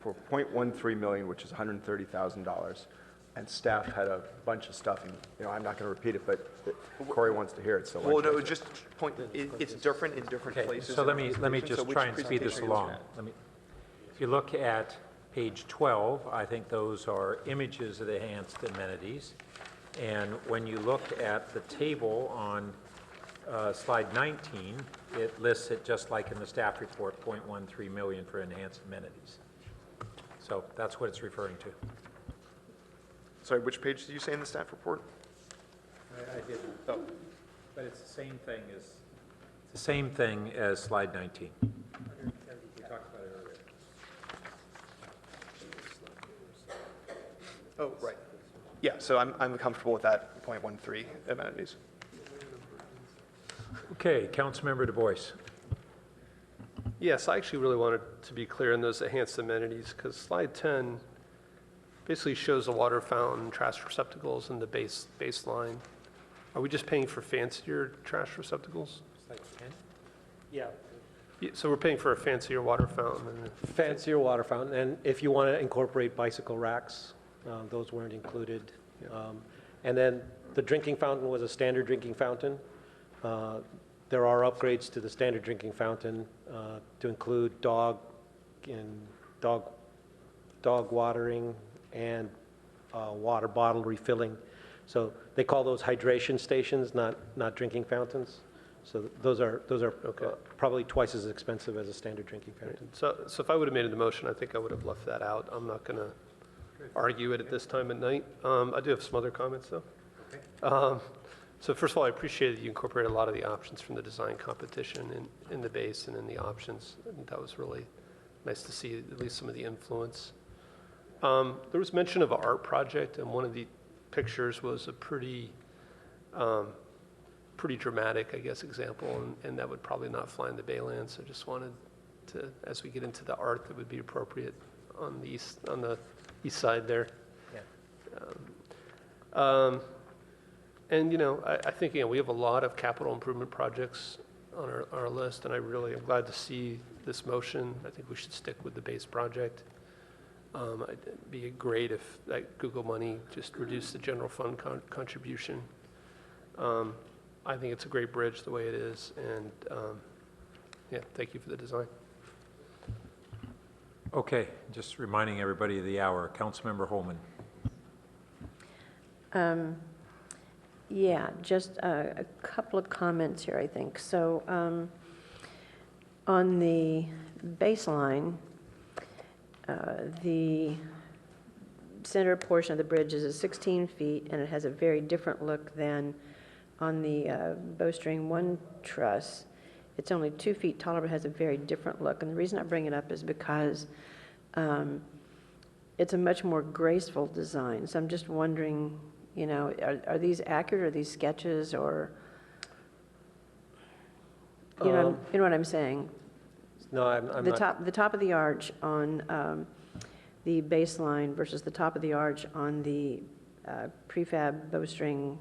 0.13 million, which is $130,000. And staff had a bunch of stuff, and I'm not going to repeat it, but Corey wants to hear it. So well, no, just point. It's different in different places. So let me just try and speed this along. If you look at page 12, I think those are images of the enhanced amenities. And when you look at the table on slide 19, it lists it just like in the staff report, 0.13 million for enhanced amenities. So that's what it's referring to. Sorry, which page did you say in the staff report? I did. Oh. But it's the same thing as slide 19. We talked about it earlier. Oh, right. Yeah, so I'm comfortable with that 0.13 amenities. Okay, Councilmember Du Bois. Yes, I actually really wanted to be clear on those enhanced amenities because slide 10 basically shows the water fountain, trash receptacles, and the baseline. Are we just paying for fancier trash receptacles? Slide 10? Yeah. So we're paying for a fancier water fountain. Fancier water fountain, and if you want to incorporate bicycle racks, those weren't included. Yeah. And then the drinking fountain was a standard drinking fountain. There are upgrades to the standard drinking fountain to include dog watering and water bottle refilling. So they call those hydration stations, not drinking fountains. So those are okay. Probably twice as expensive as a standard drinking fountain. So if I would have made the motion, I think I would have left that out. I'm not going to argue it at this time at night. I do have some other comments though. Okay. So first of all, I appreciate that you incorporated a lot of the options from the design competition in the base and in the options. And that was really nice to see at least some of the influence. There was mention of an art project, and one of the pictures was a pretty dramatic, I guess, example, and that would probably not fly in the Baylands. So I just wanted to, as we get into the art that would be appropriate on the east side there. Yeah. And I think we have a lot of capital improvement projects on our list, and I really am glad to see this motion. I think we should stick with the base project. It'd be great if that Google money just reduced the general fund contribution. I think it's a great bridge the way it is, and yeah, thank you for the design. Okay, just reminding everybody of the hour. Councilmember Holman. Yeah, just a couple of comments here, I think. So on the baseline, the center portion of the bridge is 16 feet, and it has a very different look than on the bowstring 1 truss. It's only 2 feet taller, but has a very different look. And the reason I bring it up is because it's a much more graceful design. So I'm just wondering, you know, are these accurate? Are these sketches, or you know what I'm saying? No, I'm The not. the top of the arch on the baseline versus the top of the arch on the prefab bowstring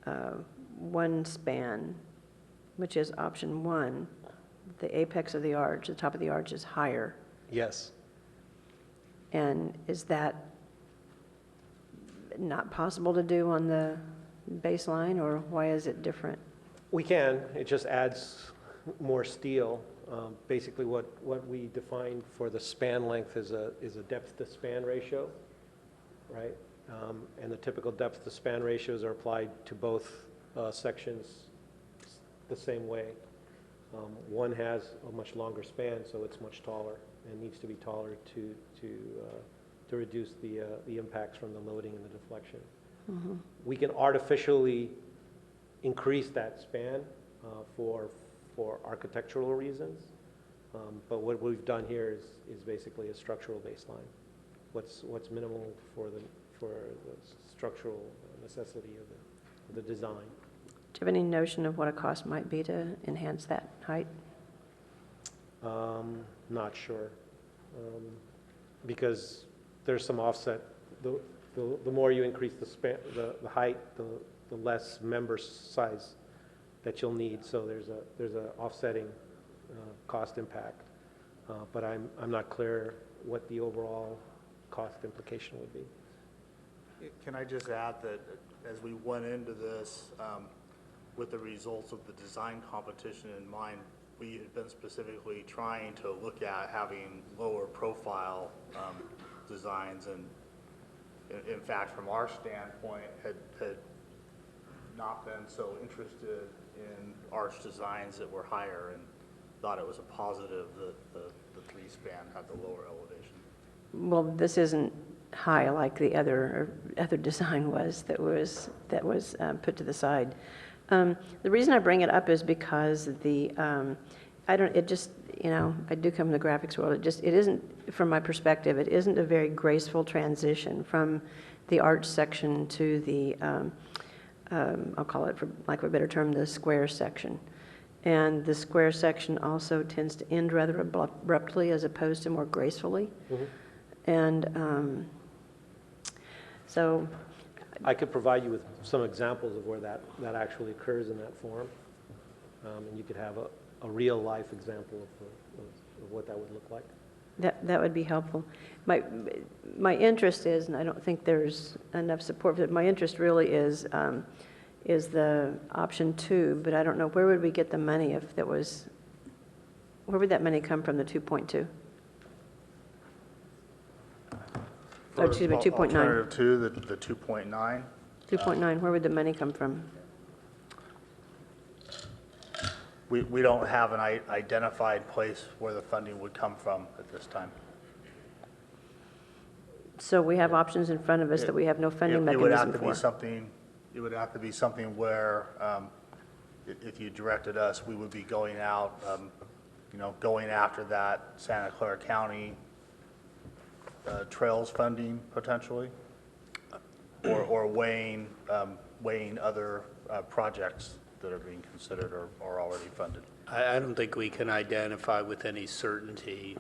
1 span, which is option 1. The apex of the arch, the top of the arch, is higher. Yes. And is that not possible to do on the baseline, or why is it different? We can. It just adds more steel. Basically, what we defined for the span length is a depth to span ratio, right? And the typical depth to span ratios are applied to both sections the same way. One has a much longer span, so it's much taller, and needs to be taller to reduce the impacts from the loading and the deflection. Mm-hmm. We can artificially increase that span for architectural reasons, but what we've done here is basically a structural baseline. What's minimal for the structural necessity of the design. Do you have any notion of what a cost might be to enhance that height? Not sure, because there's some offset. The more you increase the height, the less member size that you'll need. So there's a offsetting cost impact, but I'm not clear what the overall cost implication would be. Can I just add that as we went into this, with the results of the design competition in mind, we had been specifically trying to look at having lower profile designs, and in fact, from our standpoint, had not been so interested in arch designs that were higher, and thought it was a positive that the 3-span had the lower elevation. Well, this isn't high like the other design was that was put to the side. The reason I bring it up is because I do come from the graphics world. It isn't, from my perspective, it isn't a very graceful transition from the arch section to the, I'll call it, for lack of a better term, the square section. And the square section also tends to end rather abruptly as opposed to more gracefully. Mm-hmm. And so I could provide you with some examples of where that actually occurs in that form, and you could have a real-life example of what that would look like. that would be helpful. My interest is, and I don't think there's enough support for it, my interest really is the option 2, but I don't know, where would we get the money if that was, where would that money come from, the 2.2? Oh, excuse me, 2.9. Alternative 2, the 2.9. 2.9, where would the money come from? We don't have an identified place where the funding would come from at this time. So we have options in front of us that we have no funding mechanism for. It would have to be something where, if you directed us, we would be going out, going after that Santa Clara County trails funding potentially, or weighing other projects that are being considered or already funded. I don't think we can identify with any certainty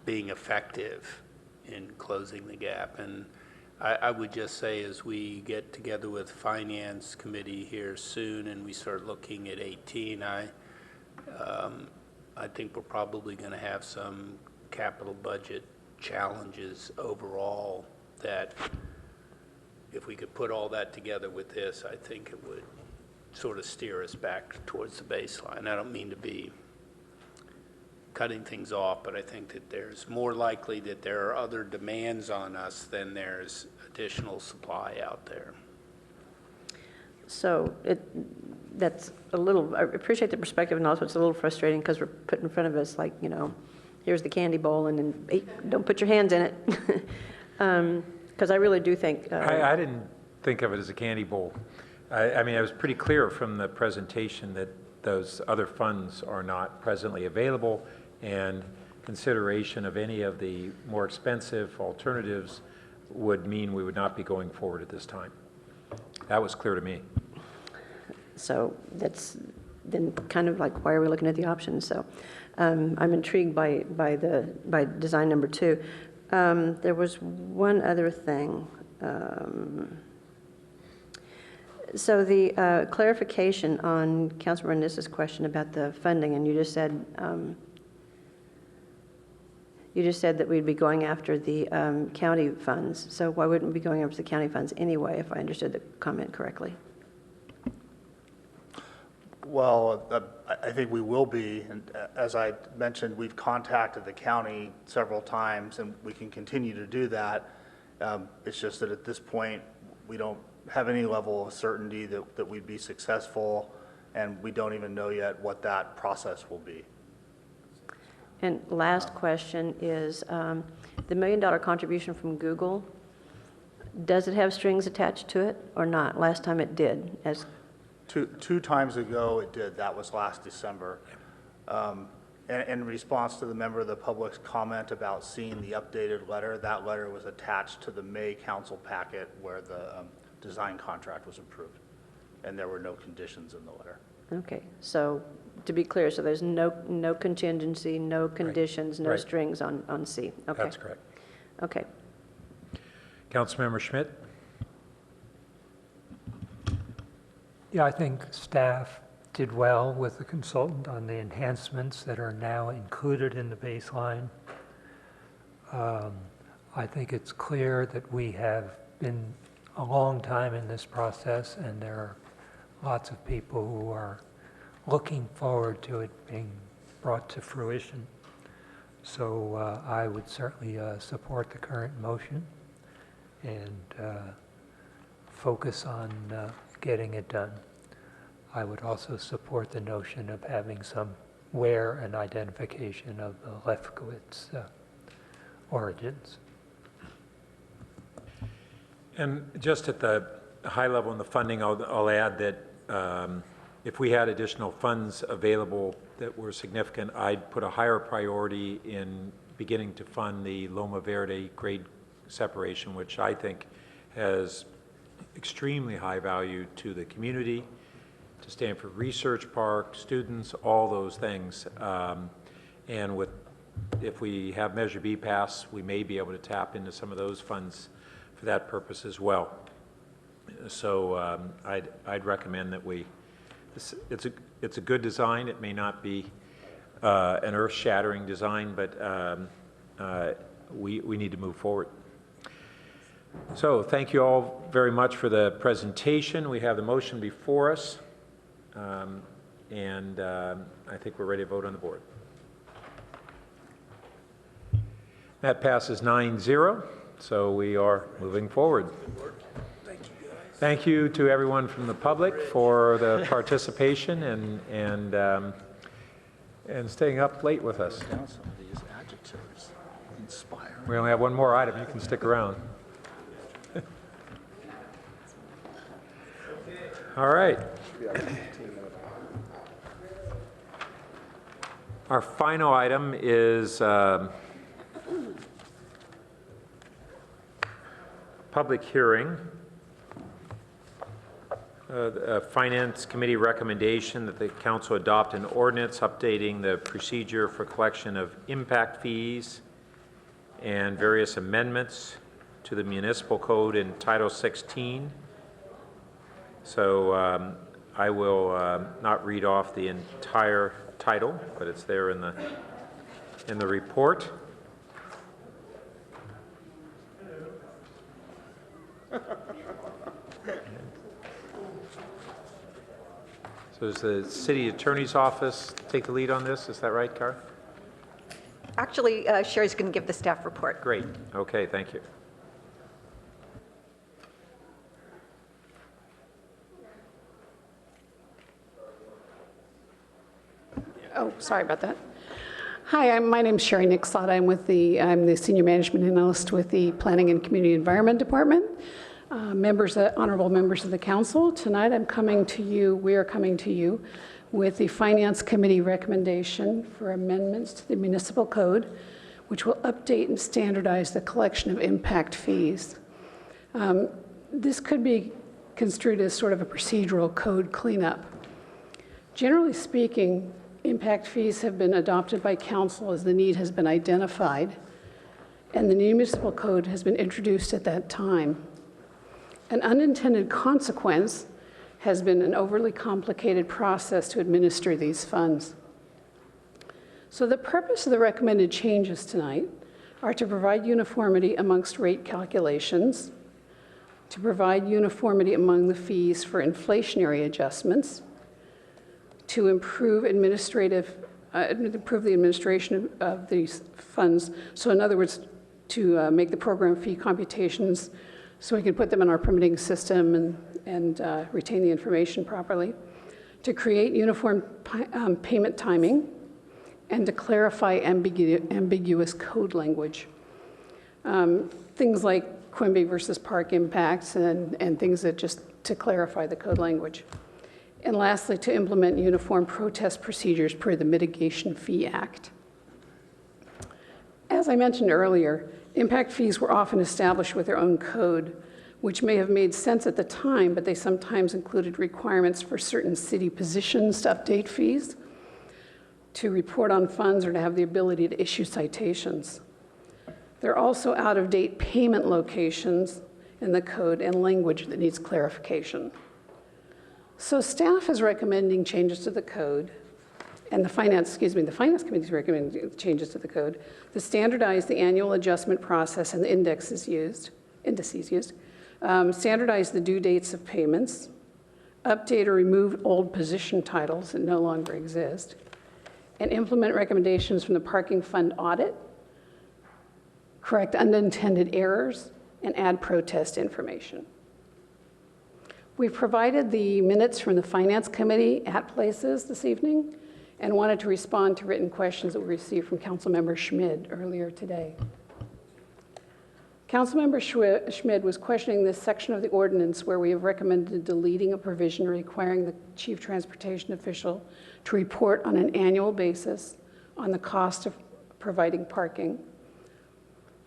being effective in closing the gap. And I would just say, as we get together with Finance Committee here soon and we start looking at 18, I think we're probably going to have some capital budget challenges overall that if we could put all that together with this, I think it would sort of steer us back towards the baseline. I don't mean to be cutting things off, but I think that there's more likely that there are other demands on us than there's additional supply out there. So that's a little, I appreciate the perspective, and also it's a little frustrating because we're put in front of us like, here's the candy bowl, and then, hey, don't put your hands in it. Because I really do think. I didn't think of it as a candy bowl. I mean, it was pretty clear from the presentation that those other funds are not presently available, and consideration of any of the more expensive alternatives would mean we would not be going forward at this time. That was clear to me. So that's then kind of like, why are we looking at the options? So I'm intrigued by design number 2. There was one other thing. So the clarification on Councilmember Nissa's question about the funding, and you just said that we'd be going after the county funds. So why wouldn't we be going after the county funds anyway, if I understood the comment correctly? Well, I think we will be, and as I mentioned, we've contacted the county several times, and we can continue to do that. It's just that at this point, we don't have any level of certainty that we'd be successful, and we don't even know yet what that process will be. And last question is, the $1 million contribution from Google, does it have strings attached to it or not? Last time it did. Two times ago it did. That was last December. And in response to the member of the public's comment about seeing the updated letter, that letter was attached to the May council packet where the design contract was approved, and there were no conditions in the letter. Okay, so to be clear, so there's no contingency, no conditions, no strings on C. Okay. That's correct. Okay. Councilmember Schmidt? Yeah, I think staff did well with the consultant on the enhancements that are now included in the baseline. I think it's clear that we have been a long time in this process, and there are lots of people who are looking forward to it being brought to fruition. So I would certainly support the current motion and focus on getting it done. I would also support the notion of having some wear and identification of the Lefkowitz origins. And just at the high level in the funding, I'll add that if we had additional funds available that were significant, I'd put a higher priority in beginning to fund the Loma Verde grade separation, which I think has extremely high value to the community, to Stanford Research Park, students, all those things. And if we have Measure B pass, we may be able to tap into some of those funds for that purpose as well. So I'd recommend that it's a good design. It may not be an earth-shattering design, but we need to move forward. So thank you all very much for the presentation. We have the motion before us, and I think we're ready to vote on the board. That passes 9-0, so we are moving forward. Thank you to everyone from the public for the participation and staying up late with us. Some of these adjectives inspire. We only have one more item. You can stick around. All right. Our final item is public hearing. A Finance Committee recommendation that the Council adopt an ordinance updating the procedure for collection of impact fees and various amendments to the municipal code in Title 16. So I will not read off the entire title, but it's there in the report. So does the City Attorney's Office take the lead on this? Is that right, Cara? Actually, Sherry's going to give the staff report. Great. Okay, thank you. Oh, sorry about that. Hi, my name's Sherry Nixlott. I'm the Senior Management Analyst with the Planning and Community Environment Department. Honorable members of the Council, tonight we are coming to you with the Finance Committee recommendation for amendments to the Municipal Code, which will update and standardize the collection of impact fees. This could be construed as sort of a procedural code cleanup. Generally speaking, impact fees have been adopted by Council as the need has been identified, and the new municipal code has been introduced at that time. An unintended consequence has been an overly complicated process to administer these funds. So the purpose of the recommended changes tonight are to provide uniformity amongst rate calculations, to provide uniformity among the fees for inflationary adjustments, to improve the administration of these funds. So in other words, to make the program fee computations so we can put them in our permitting system and retain the information properly, to create uniform payment timing, and to clarify ambiguous code language. Things like Quimby versus park impacts and things that just to clarify the code language. And lastly, to implement uniform protest procedures per the Mitigation Fee Act. As I mentioned earlier, impact fees were often established with their own code, which may have made sense at the time, but they sometimes included requirements for certain city positions to update fees, to report on funds, or to have the ability to issue citations. There are also out-of-date payment locations in the code and language that needs clarification. So staff is recommending changes to the code, and the Finance Committee is recommending changes to the code to standardize the annual adjustment process and the indices used, standardize the due dates of payments, update or remove old position titles that no longer exist, and implement recommendations from the parking fund audit, correct unintended errors, and add protest information. We've provided the minutes from the Finance Committee at Places this evening and wanted to respond to written questions that we received from Councilmember Schmid earlier today. Councilmember Schmid was questioning this section of the ordinance where we have recommended deleting a provision requiring the Chief Transportation Official to report on an annual basis on the cost of providing parking,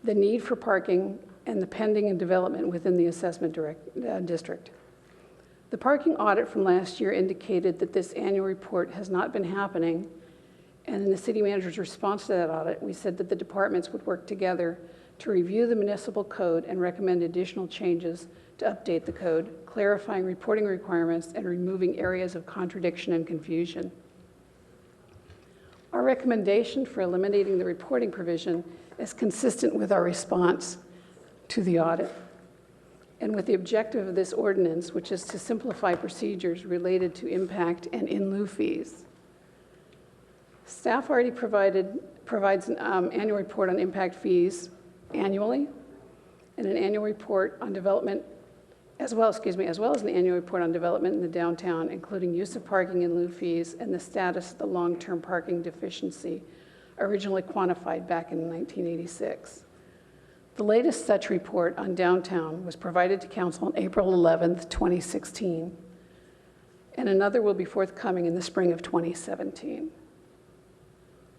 the need for parking, and the pending and development within the assessment district. The parking audit from last year indicated that this annual report has not been happening, and in the city manager's response to that audit, we said that the departments would work together to review the municipal code and recommend additional changes to update the code, clarifying reporting requirements and removing areas of contradiction and confusion. Our recommendation for eliminating the reporting provision is consistent with our response to the audit and with the objective of this ordinance, which is to simplify procedures related to impact and in lieu fees. Staff already provides an annual report on impact fees annually, and an annual report on development, as well as an annual report on development in the downtown, including use of parking in lieu fees and the status of the long-term parking deficiency, originally quantified back in 1986. The latest such report on downtown was provided to Council on April 11th, 2016, and another will be forthcoming in the spring of 2017.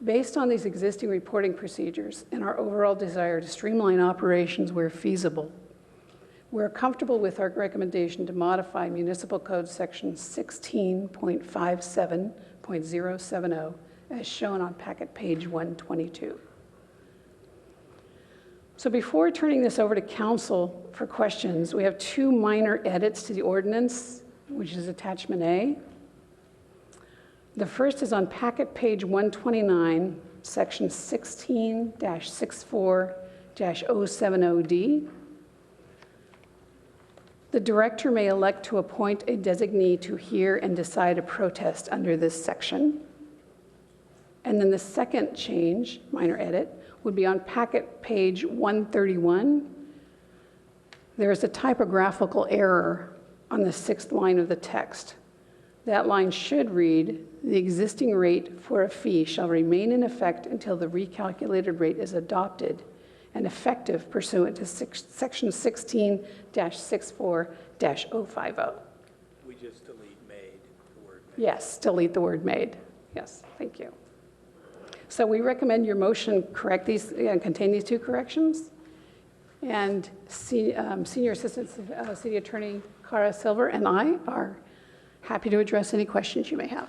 Based on these existing reporting procedures and our overall desire to streamline operations where feasible, we're comfortable with our recommendation to modify Municipal Code Section 16.57.070 as shown on packet page 122. So before turning this over to Council for questions, we have two minor edits to the ordinance, which is attachment A. The first is on packet page 129, section 16-64-070D. The director may elect to appoint a designee to hear and decide a protest under this section. And then the second change, minor edit, would be on packet page 131. There is a typographical error on the 6th line of the text. that line should read, "The existing rate for a fee shall remain in effect until the recalculated rate is adopted and effective pursuant to Section 16-64-050. We just delete made, the word made. Yes, delete the word "made." Yes, thank you. So we recommend your motion contain these two corrections. And Senior Assistant City Attorney Cara Silver and I are happy to address any questions you may have.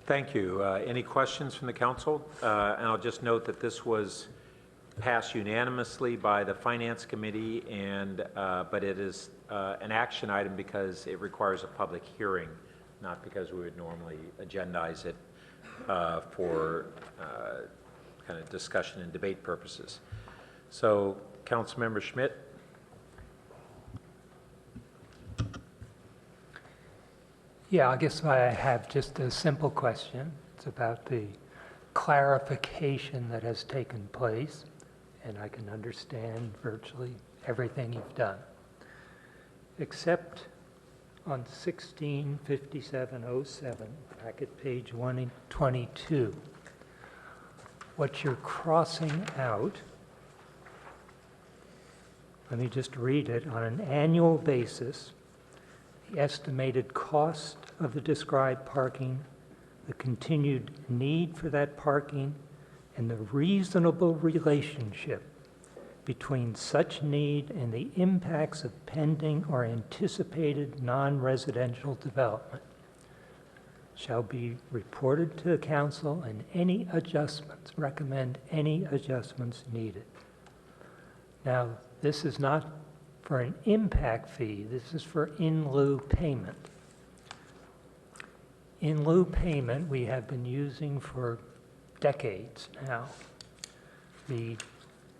Thank you. Any questions from the council? And I'll just note that this was passed unanimously by the Finance Committee, but it is an action item because it requires a public hearing, not because we would normally agendize it for kind of discussion and debate purposes. So, Councilmember Schmidt. Yeah, I guess I have just a simple question. It's about the clarification that has taken place, and I can understand virtually everything you've done, except on 165707, back at page 122, what you're crossing out, let me just read it, on an annual basis, the estimated cost of the described parking, the continued need for that parking, and the reasonable relationship between such need and the impacts of pending or anticipated non-residential development shall be reported to the council, and any adjustments, recommend any adjustments needed. Now, this is not for an impact fee, this is for in lieu payment. In lieu payment we have been using for decades now, the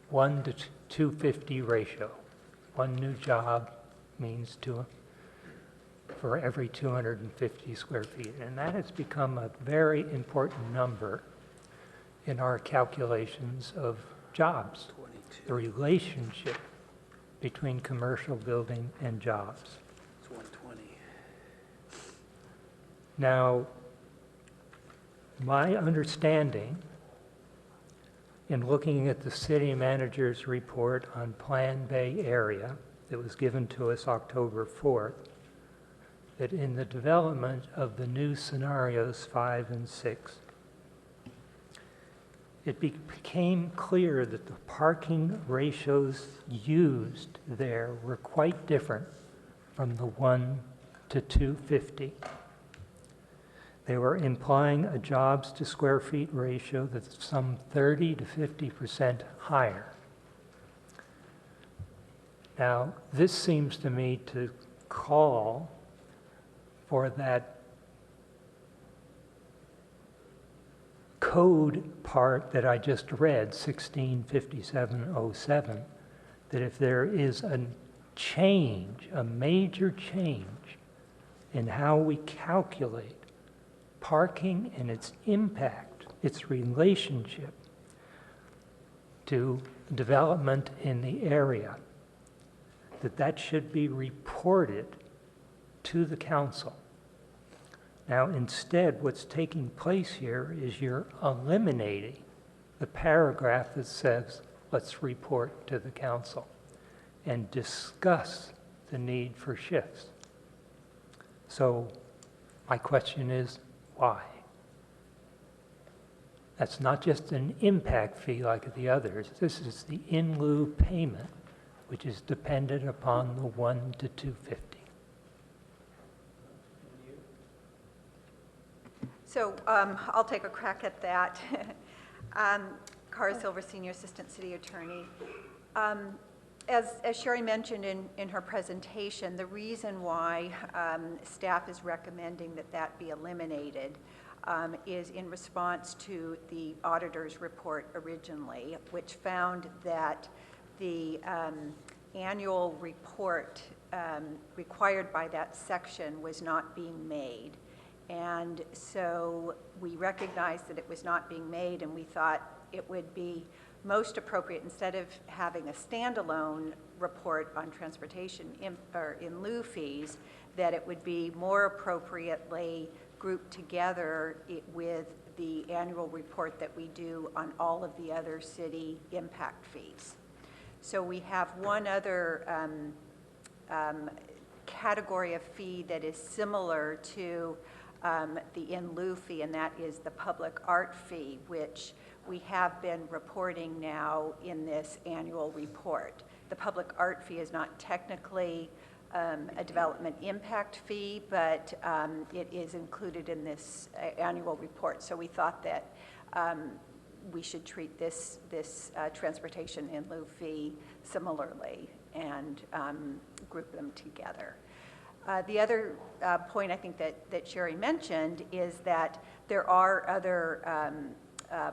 1 to 250 ratio. One new job means for every 250 square feet. And that has become a very important number in our calculations of jobs, the relationship between commercial building and jobs. It's 120. Now, my understanding in looking at the city manager's report on Plan Bay area that was given to us October 4th, that in the development of the new scenarios 5 and 6, it became clear that the parking ratios used there were quite different from the 1 to 250. They were implying a jobs to square feet ratio that's some 30 to 50% higher. Now, this seems to me to call for that code part that I just read, 165707, that if there is a change, a major change in how we calculate parking and its impact, its relationship to development in the area, that should be reported to the council. Now, instead, what's taking place here is you're eliminating the paragraph that says, let's report to the council and discuss the need for shifts. So my question is, why? That's not just an impact fee like the others. This is the in lieu payment, which is dependent upon the 1 to 250. So I'll take a crack at that. Cara Silver, Senior Assistant City Attorney. As Sherry mentioned in her presentation, the reason why staff is recommending that be eliminated is in response to the auditor's report originally, which found that the annual report required by that section was not being made. And so we recognized that it was not being made, and we thought it would be most appropriate, instead of having a standalone report on transportation or in lieu fees, that it would be more appropriately grouped together with the annual report that we do on all of the other city impact fees. So we have one other category of fee that is similar to the in lieu fee, and that is the public art fee, which we have been reporting now in this annual report. The public art fee is not technically a development impact fee, but it is included in this annual report. So we thought that we should treat this transportation in lieu fee similarly and group them together. The other point I think that Sherry mentioned is that there are other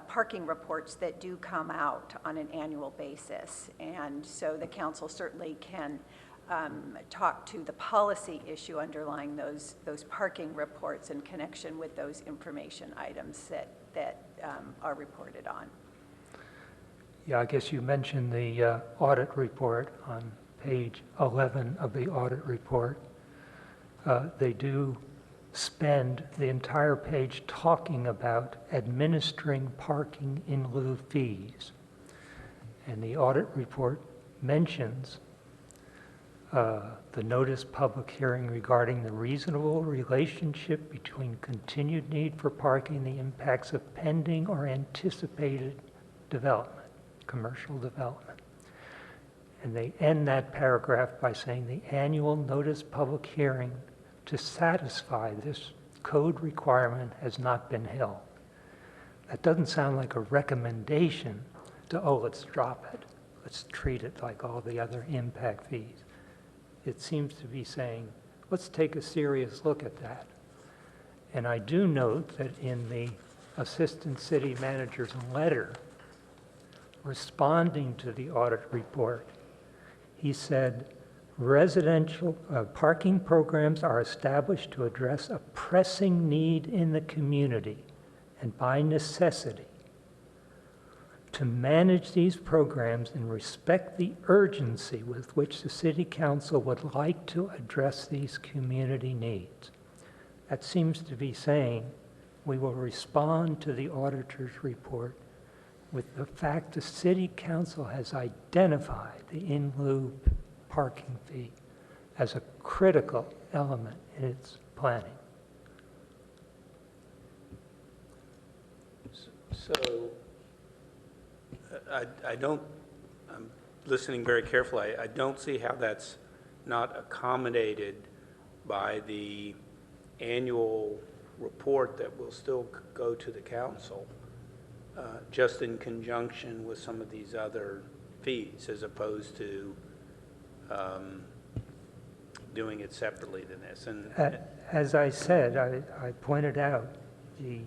parking reports that do come out on an annual basis, and so the council certainly can talk to the policy issue underlying those parking reports in connection with those information items that are reported on. Yeah, I guess you mentioned the audit report on page 11 of the audit report. They do spend the entire page talking about administering parking in lieu fees. And the audit report mentions the notice public hearing regarding the reasonable relationship between continued need for parking and the impacts of pending or anticipated development, commercial development. And they end that paragraph by saying the annual notice public hearing to satisfy this code requirement has not been held. That doesn't sound like a recommendation to, oh, let's drop it. Let's treat it like all the other impact fees. It seems to be saying, let's take a serious look at that. And I do note that in the assistant city manager's letter responding to the audit report, he said, residential parking programs are established to address a pressing need in the community and by necessity. To manage these programs and respect the urgency with which the City Council would like to address these community needs. That seems to be saying we will respond to the auditor's report with the fact the City Council has identified the in lieu parking fee as a critical element in its planning. So I'm listening very carefully. I don't see how that's not accommodated by the annual report that will still go to the council, just in conjunction with some of these other fees, as opposed to doing it separately than this. And as I said, I pointed out the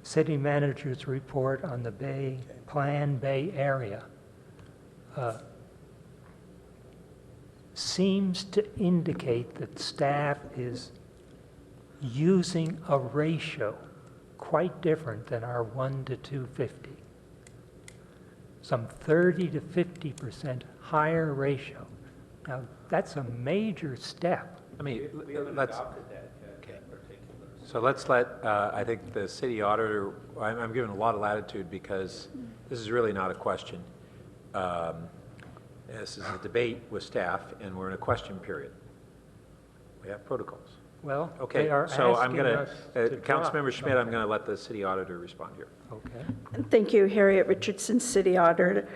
city manager's report on the Bay Area seems to indicate that staff is using a ratio quite different than our 1 to 250. Some 30 to 50% higher ratio. Now, that's a major step. I mean, we haven't let's, adopted that particular. so let's let, I think the city auditor, I'm giving a lot of latitude because this is really not a question. This is a debate with staff, and we're in a question period. We have protocols. Well, Okay, they are so I'm asking going us to to, drop Councilmember Schmidt, I'm something. going to let the city auditor respond here. Okay. Thank you, Harriet Richardson, City Auditor.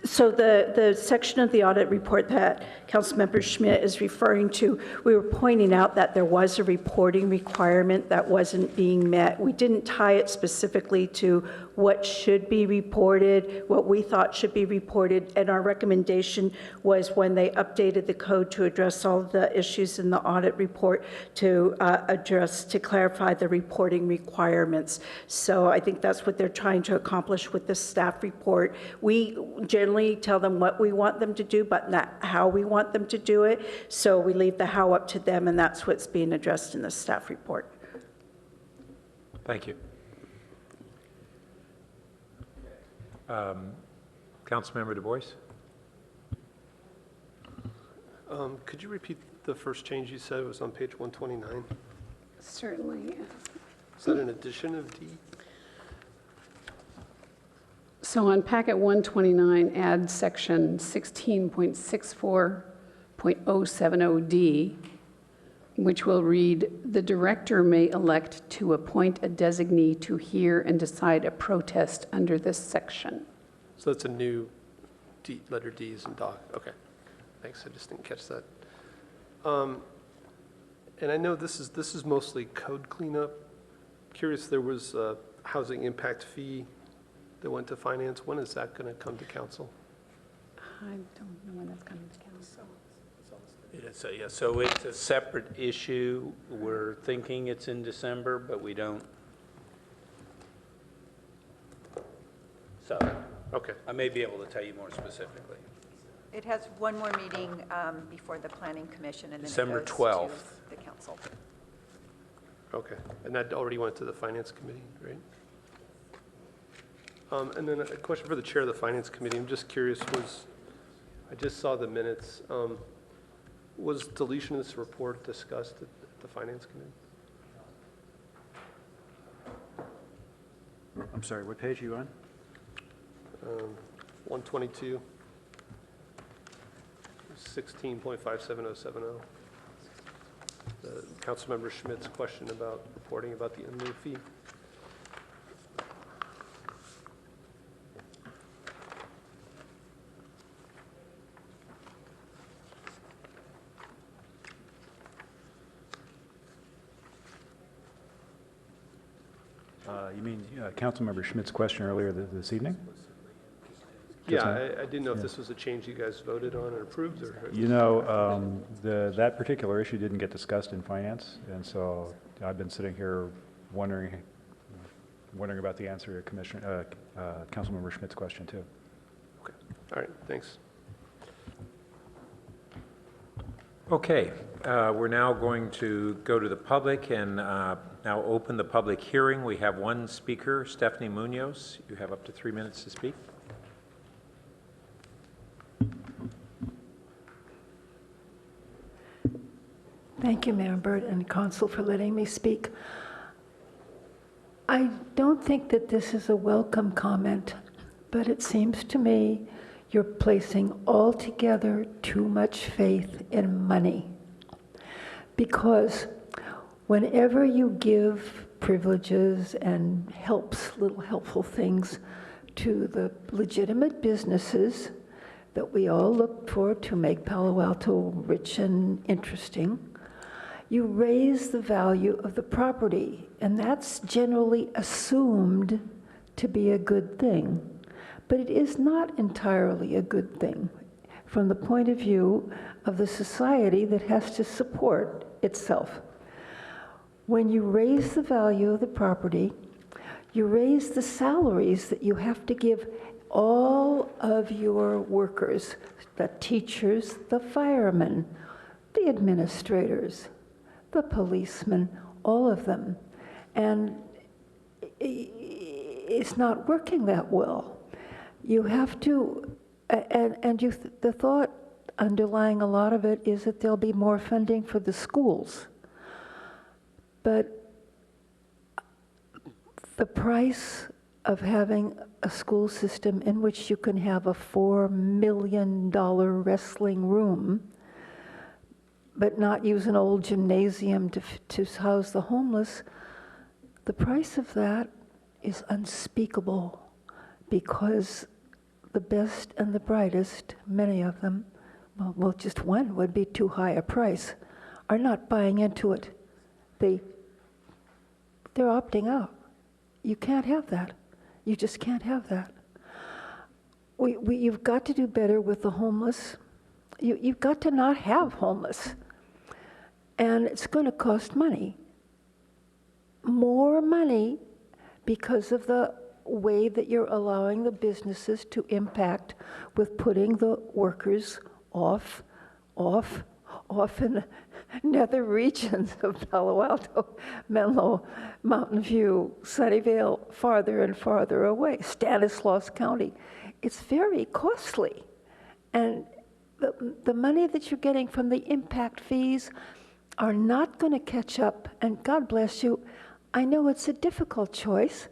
So the section of the audit report that Councilmember Schmidt is referring to, we were pointing out that there was a reporting requirement that wasn't being met. We didn't tie it specifically to what should be reported, what we thought should be reported, and our recommendation was when they updated the code to address all of the issues in the audit report to clarify the reporting requirements. So I think that's what they're trying to accomplish with the staff report. We generally tell them what we want them to do, but not how we want them to do it. So we leave the how up to them, and that's what's being addressed in the staff report. Thank you. Councilmember Du Bois? Could you repeat the first change you said? It was on page 129. Certainly. Is that an addition of D? So on packet 129, add section 16.64.070D, which will read, "The director may elect to appoint a designee to hear and decide a protest under this section." So that's a new D, letter D is in doc. Okay. Thanks. I just didn't catch that. And I know this is mostly code cleanup. Curious, there was a housing impact fee that went to finance. When is that going to come to council? I don't know when that's coming to council. So it's a separate issue. We're thinking it's in December, but we don't. So, okay. I may be able to tell you more specifically. It has one more meeting before the Planning Commission, and then December it goes 12th. to the council. Okay. And that already went to the finance committee, right? And then a question for the chair of the finance committee. I'm just curious, I just saw the minutes. Was deletion of this report discussed at the finance committee? I'm sorry, what page are you on? 122, 16.57070. Councilmember Schmidt's question about reporting about the in lieu fee. You mean Councilmember Schmidt's question earlier this evening? Yeah, I didn't know if this was a change you guys voted on or approved, or? You know, that particular issue didn't get discussed in finance, and so I've been sitting here wondering about the answer to Councilmember Schmidt's question too. Okay, all right, thanks. Okay, we're now going to go to the public and now open the public hearing. We have one speaker, Stephanie Munoz. You have up to 3 minutes to speak. Thank you, Mayor Burt and Council, for letting me speak. I don't think that this is a welcome comment, but it seems to me you're placing altogether too much faith in money. Because whenever you give privileges and little helpful things to the legitimate businesses that we all look for to make Palo Alto rich and interesting, you raise the value of the property, and that's generally assumed to be a good thing. But it is not entirely a good thing from the point of view of the society that has to support itself. When you raise the value of the property, you raise the salaries that you have to give all of your workers, the teachers, the firemen, the administrators, the policemen, all of them. And it's not working that well. You have to, the thought underlying a lot of it is that there'll be more funding for the schools. But the price of having a school system in which you can have a $4 million wrestling room, but not use an old gymnasium to house the homeless, the price of that is unspeakable, because the best and the brightest, many of them, well, just one would be too high a price, are not buying into it. They're opting out. You can't have that. You just can't have that. You've got to do better with the homeless. You've got to not have homeless. And it's going to cost money. More money because of the way that you're allowing the businesses to impact with putting the workers off off in the nether regions of Palo Alto, Menlo, Mountain View, Sunnyvale, farther and farther away, Stanislaus County. It's very costly. And the money that you're getting from the impact fees are not going to catch up. And God bless you, I know it's a difficult choice.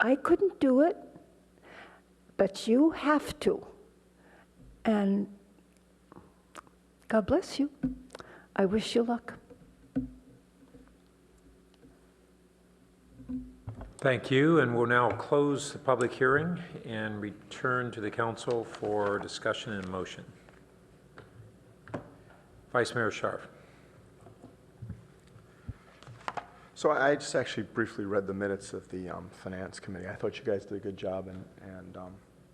I couldn't do it, but you have to. And God bless you. I wish you luck. Thank you, and we'll now close the public hearing and return to the council for discussion and motion. Vice Mayor Scharf. So I just actually briefly read the minutes of the Finance Committee. I thought you guys did a good job and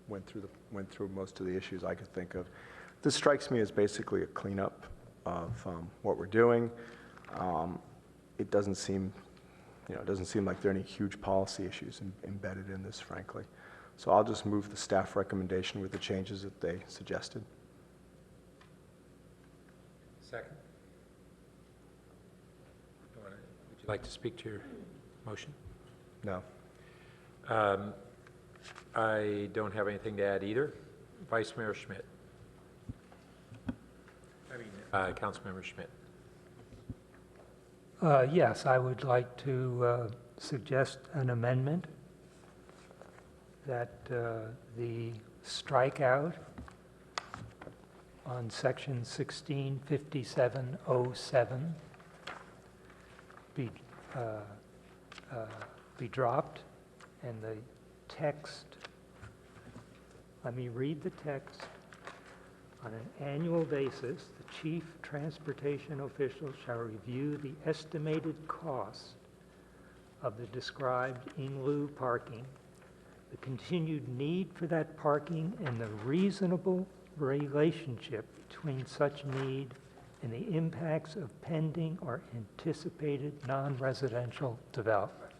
went through most of the issues I could think of. This strikes me as basically a cleanup of what we're doing. It doesn't seem like there are any huge policy issues embedded in this, frankly. So I'll just move the staff recommendation with the changes that they suggested. Second. Would you like to speak to your motion? No. I don't have anything to add either. Vice Mayor Schmidt. Councilmember Schmidt. Yes, I would like to suggest an amendment that the strikeout on section 165707 be dropped, and the text, let me read the text. On an annual basis, the chief transportation official shall review the estimated cost of the described in lieu parking, the continued need for that parking, and the reasonable relationship between such need and the impacts of pending or anticipated non-residential development.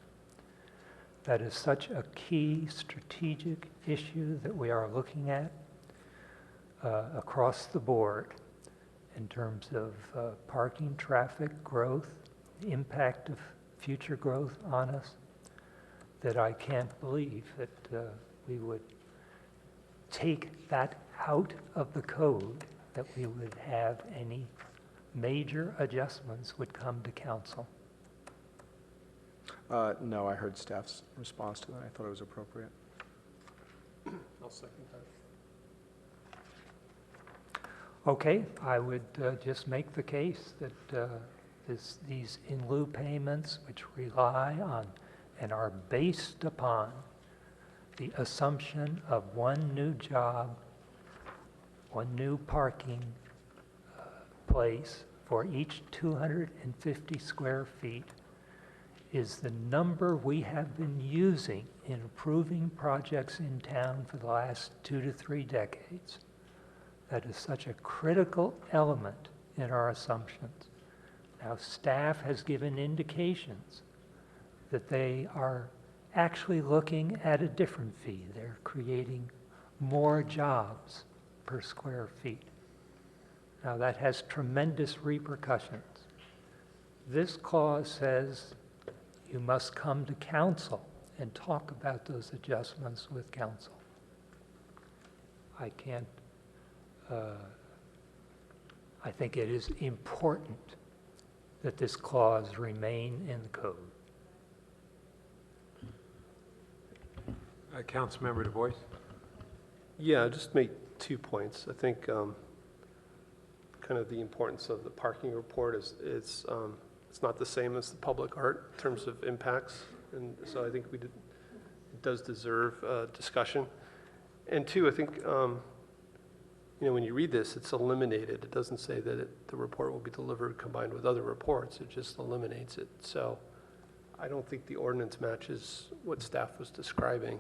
That is such a key strategic issue that we are looking at across the board in terms of parking, traffic, growth, the impact of future growth on us, that I can't believe that we would take that out of the code, that we would have any major adjustments would come to council. No, I heard staff's response to that. I thought it was appropriate. I'll second that. Okay, I would just make the case that these in lieu payments, which rely on and are based upon the assumption of one new job, one new parking place for each 250 square feet, is the number we have been using in approving projects in town for the last 2 to 3 decades. That is such a critical element in our assumptions. Now, staff has given indications that they are actually looking at a different fee. They're creating more jobs per square feet. Now, that has tremendous repercussions. This clause says you must come to council and talk about those adjustments with council. I can't I think it is important that this clause remain in the code. Councilmember Du Bois. Yeah, just make 2 points. I think kind of the importance of the parking report is it's not the same as the public art in terms of impacts, and so I think it does deserve discussion. And 2, I think when you read this, it's eliminated. It doesn't say that the report will be delivered combined with other reports. It just eliminates it. So I don't think the ordinance matches what staff was describing.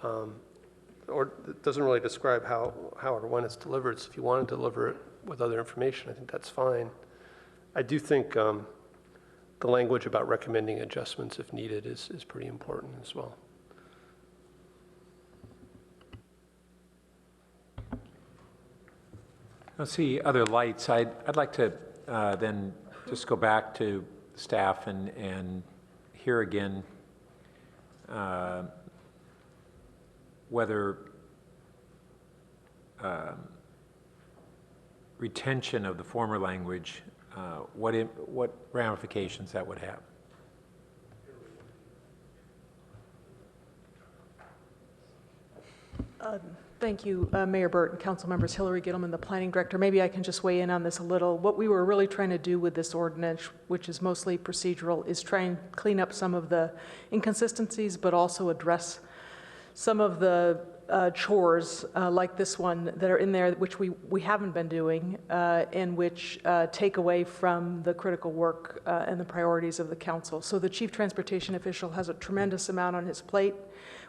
Or it doesn't really describe how or when it's delivered. So if you want to deliver it with other information, I think that's fine. I do think the language about recommending adjustments if needed is pretty important as well. Let's see, other lights. I'd like to then just go back to staff and hear again whether retention of the former language, what ramifications that would have. Thank you, Mayor Burt and council members. Hillary Gittleman, the planning director. Maybe I can just weigh in on this a little. What we were really trying to do with this ordinance, which is mostly procedural, is try and clean up some of the inconsistencies, but also address some of the chores like this one that are in there, which we haven't been doing, and which take away from the critical work and the priorities of the council. So the chief transportation official has a tremendous amount on his plate.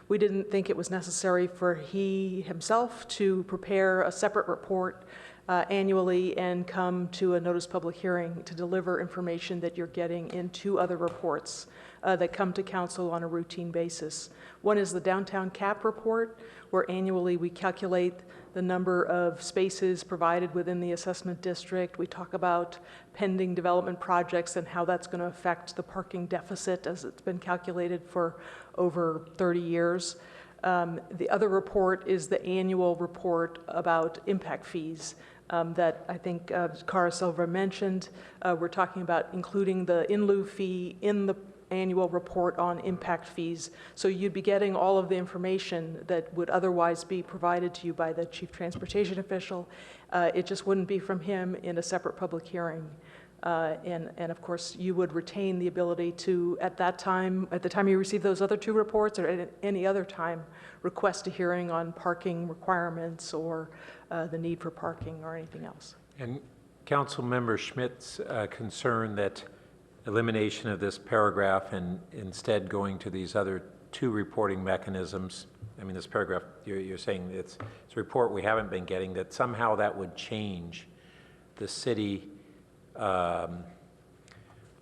We didn't think it was necessary for he himself to prepare a separate report annually and come to a notice public hearing to deliver information that you're getting in two other reports that come to council on a routine basis. One is the downtown cap report, where annually we calculate the number of spaces provided within the assessment district. We talk about pending development projects and how that's going to affect the parking deficit as it's been calculated for over 30 years. The other report is the annual report about impact fees that I think Cara Silva mentioned. We're talking about including the in lieu fee in the annual report on impact fees. So you'd be getting all of the information that would otherwise be provided to you by the chief transportation official. It just wouldn't be from him in a separate public hearing. And of course, you would retain the ability to, at the time you receive those other two reports or at any other time, request a hearing on parking requirements or the need for parking or anything else. And Council Member Schmidt's concern that elimination of this paragraph and instead going to these other two reporting mechanisms, I mean, this paragraph, you're saying it's a report we haven't been getting, that somehow that would change the city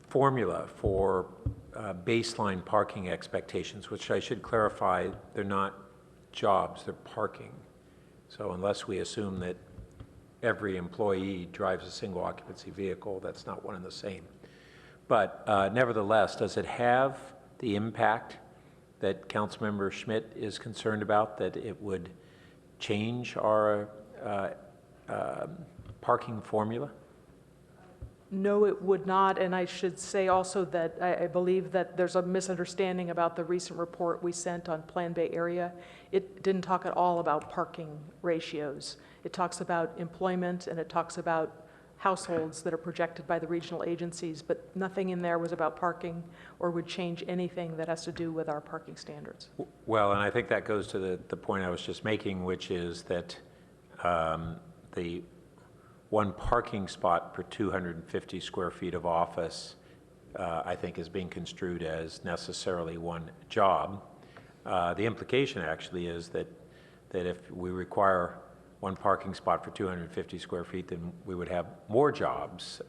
formula for baseline parking expectations, which I should clarify, they're not jobs, they're parking. So unless we assume that every employee drives a single occupancy vehicle, that's not one and the same. But nevertheless, does it have the impact that Councilmember Schmidt is concerned about, that it would change our parking formula? No, it would not, and I should say also that I believe that there's a misunderstanding about the recent report we sent on Plan Bay area. It didn't talk at all about parking ratios. It talks about employment and it talks about households that are projected by the regional agencies, but nothing in there was about parking or would change anything that has to do with our parking standards. Well, and I think that goes to the point I was just making, which is that the one parking spot per 250 square feet of office, I think, is being construed as necessarily one job. The implication actually is that if we require one parking spot for 250 square feet, then we would have more jobs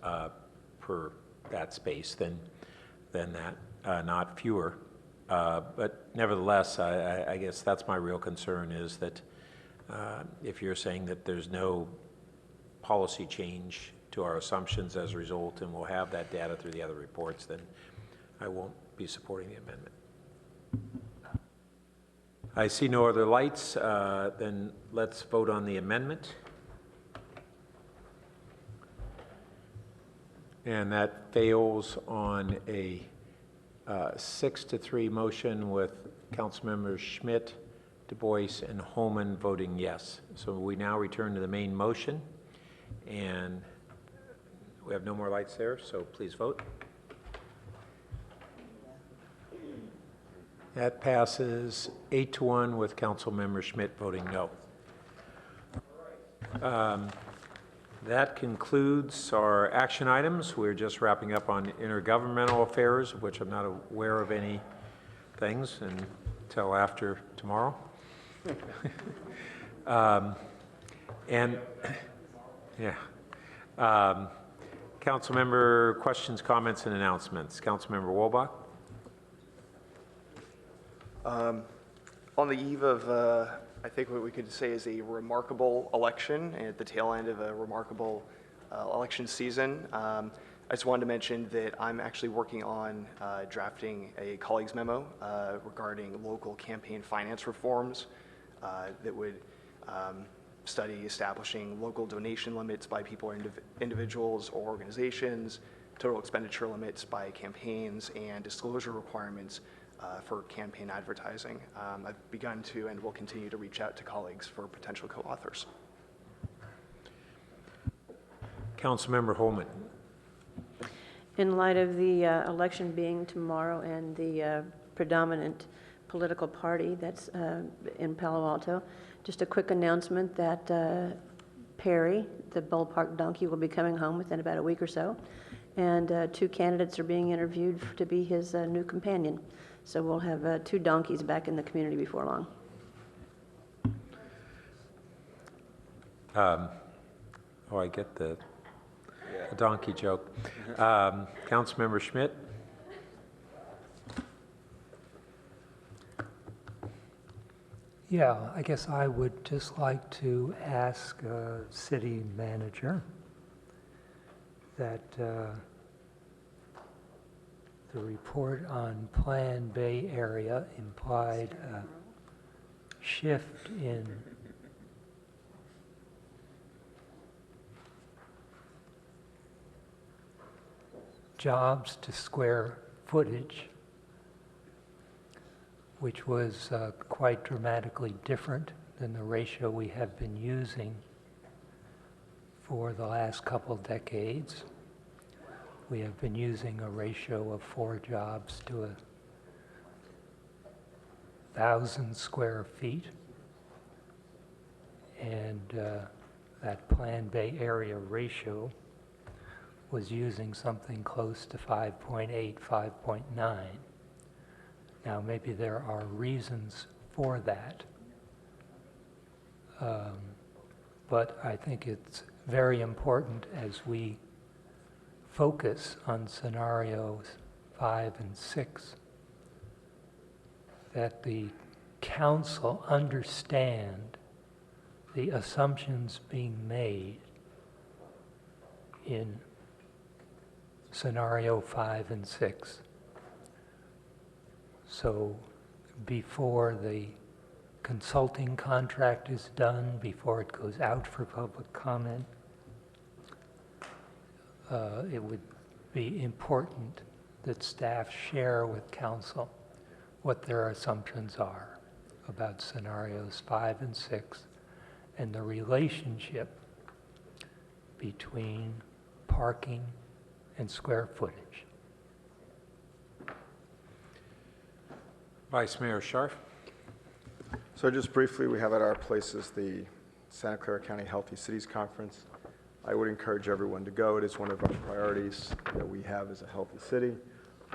per that space than that, not fewer. But nevertheless, I guess that's my real concern, is that if you're saying that there's no policy change to our assumptions as a result, and we'll have that data through the other reports, then I won't be supporting the amendment. I see no other lights. Then let's vote on the amendment. And that fails on a 6-3 motion with Councilmembers Schmidt, Du Bois, and Holman voting yes. So we now return to the main motion. And we have no more lights there, so please vote. That passes 8-1 with Councilmember Schmidt voting no. That concludes our action items. We're just wrapping up on intergovernmental affairs, of which I'm not aware of any things until after tomorrow. And yeah. Council member questions, comments, and announcements. Councilmember Wolbach. On the eve of I think what we could say is a remarkable election and at the tail end of a remarkable election season. I just wanted to mention that I'm actually working on drafting a colleague's memo regarding local campaign finance reforms that would study establishing local donation limits by people or individuals or organizations, total expenditure limits by campaigns, and disclosure requirements for campaign advertising. I've begun to and will continue to reach out to colleagues for potential co-authors. Councilmember Holman. In light of the election being tomorrow and the predominant political party that's in Palo Alto, just a quick announcement that Perry, the ballpark donkey, will be coming home within about a week or so. And 2 candidates are being interviewed to be his new companion. So we'll have 2 donkeys back in the community before long. I get the donkey joke. Councilmember Schmidt. Yeah, I guess I would just like to ask city manager that the report on Plan Bay Area implied a shift in jobs to square footage, which was quite dramatically different than the ratio we have been using for the last couple decades. We have been using a ratio of 4 jobs to 1,000 square feet. And that Plan Bay Area ratio was using something close to 5.8, 5.9. Now, maybe there are reasons for that, but I think it's very important as we focus on scenarios 5 and 6 that the council understand the assumptions being made in scenario 5 and 6. So before the consulting contract is done, before it goes out for public comment, it would be important that staff share with council what their assumptions are about scenarios 5 and 6 and the relationship between parking and square footage. Vice Mayor Scharf. So just briefly, we have at our places the Santa Clara County Healthy Cities Conference. I would encourage everyone to go. It is one of our priorities that we have as a healthy city.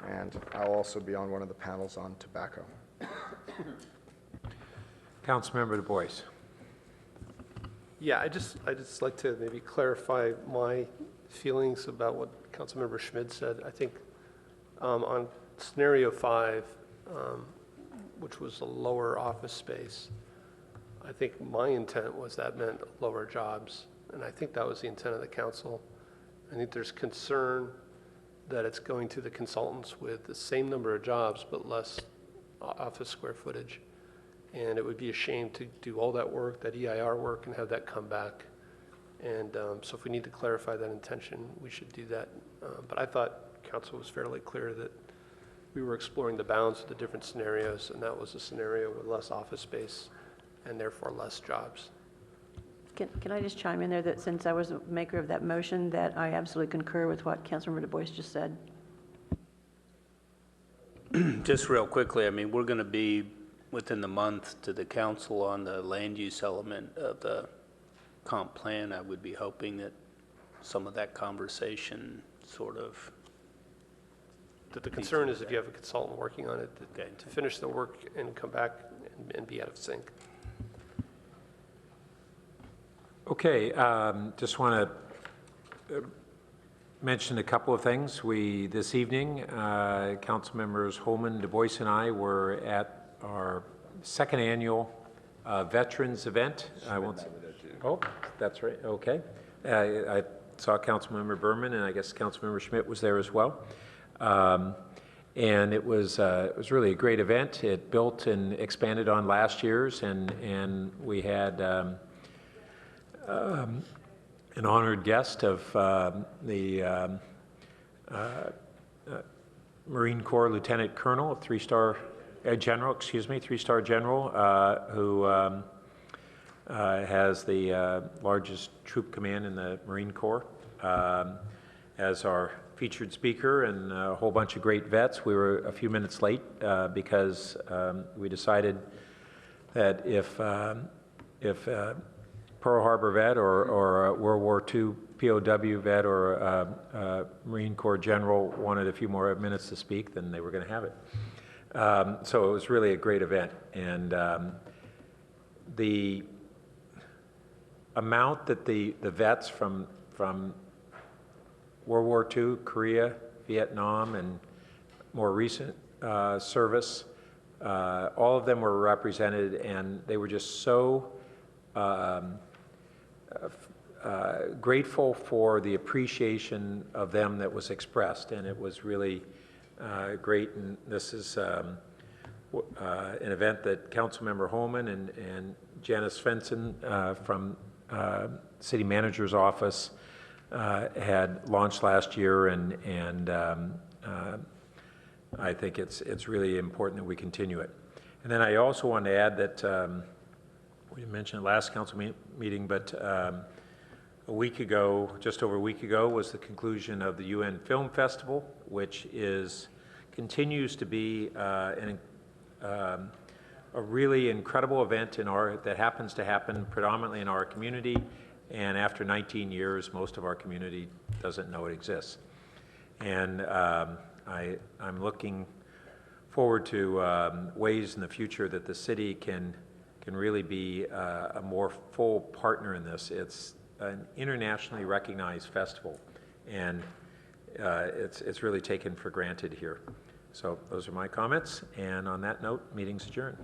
And I'll also be on one of the panels on tobacco. Councilmember Du Bois. Yeah, I just like to maybe clarify my feelings about what Councilmember Schmidt said. I think on scenario 5, which was a lower office space, I think my intent was that meant lower jobs. And I think that was the intent of the council. I think there's concern that it's going to the consultants with the same number of jobs but less office square footage. And it would be a shame to do all that work, that EIR work, and have that come back. And so if we need to clarify that intention, we should do that. But I thought council was fairly clear that we were exploring the bounds of the different scenarios, and that was a scenario with less office space and therefore less jobs. Can I just chime in there that since I was the maker of that motion, that I absolutely concur with what Councilmember Du Bois just said? Just real quickly, I mean, we're going to be within the month to the council on the land use element of the comp plan. I would be hoping that some of that conversation sort of. The concern is if you have a consultant working on it, to finish the work and come back and be out of sync. Okay, just want to mention a couple of things. This evening, Council members Holman, Du Bois, and I were at our second annual veterans event. I won't. Oh, that's right. Okay. I saw Councilmember Berman, and I guess Councilmember Schmidt was there as well. And it was really a great event. It built and expanded on last year's, and we had an honored guest of the Marine Corps Lieutenant Colonel, three-star general, who has the largest troop command in the Marine Corps, as our featured speaker, and a whole bunch of great vets. We were a few minutes late because we decided that if Pearl Harbor vet or a World War II POW vet or a Marine Corps general wanted a few more minutes to speak, then they were going to have it. So it was really a great event. And the amount that the vets from World War II, Korea, Vietnam, and more recent service, all of them were represented, and they were just so grateful for the appreciation of them that was expressed, and it was really great. And this is an event that Councilmember Holman and Janice Svensson from City Manager's Office had launched last year, and I think it's really important that we continue it. And then I also want to add that we mentioned it last council meeting, but a week ago, just over a week ago, was the conclusion of the UN Film Festival, which continues to be a really incredible event that happens to happen predominantly in our community, and after 19 years, most of our community doesn't know it exists. And I'm looking forward to ways in the future that the city can really be a more full partner in this. It's an internationally recognized festival, and it's really taken for granted here. So those are my comments, and on that note, meeting's adjourned.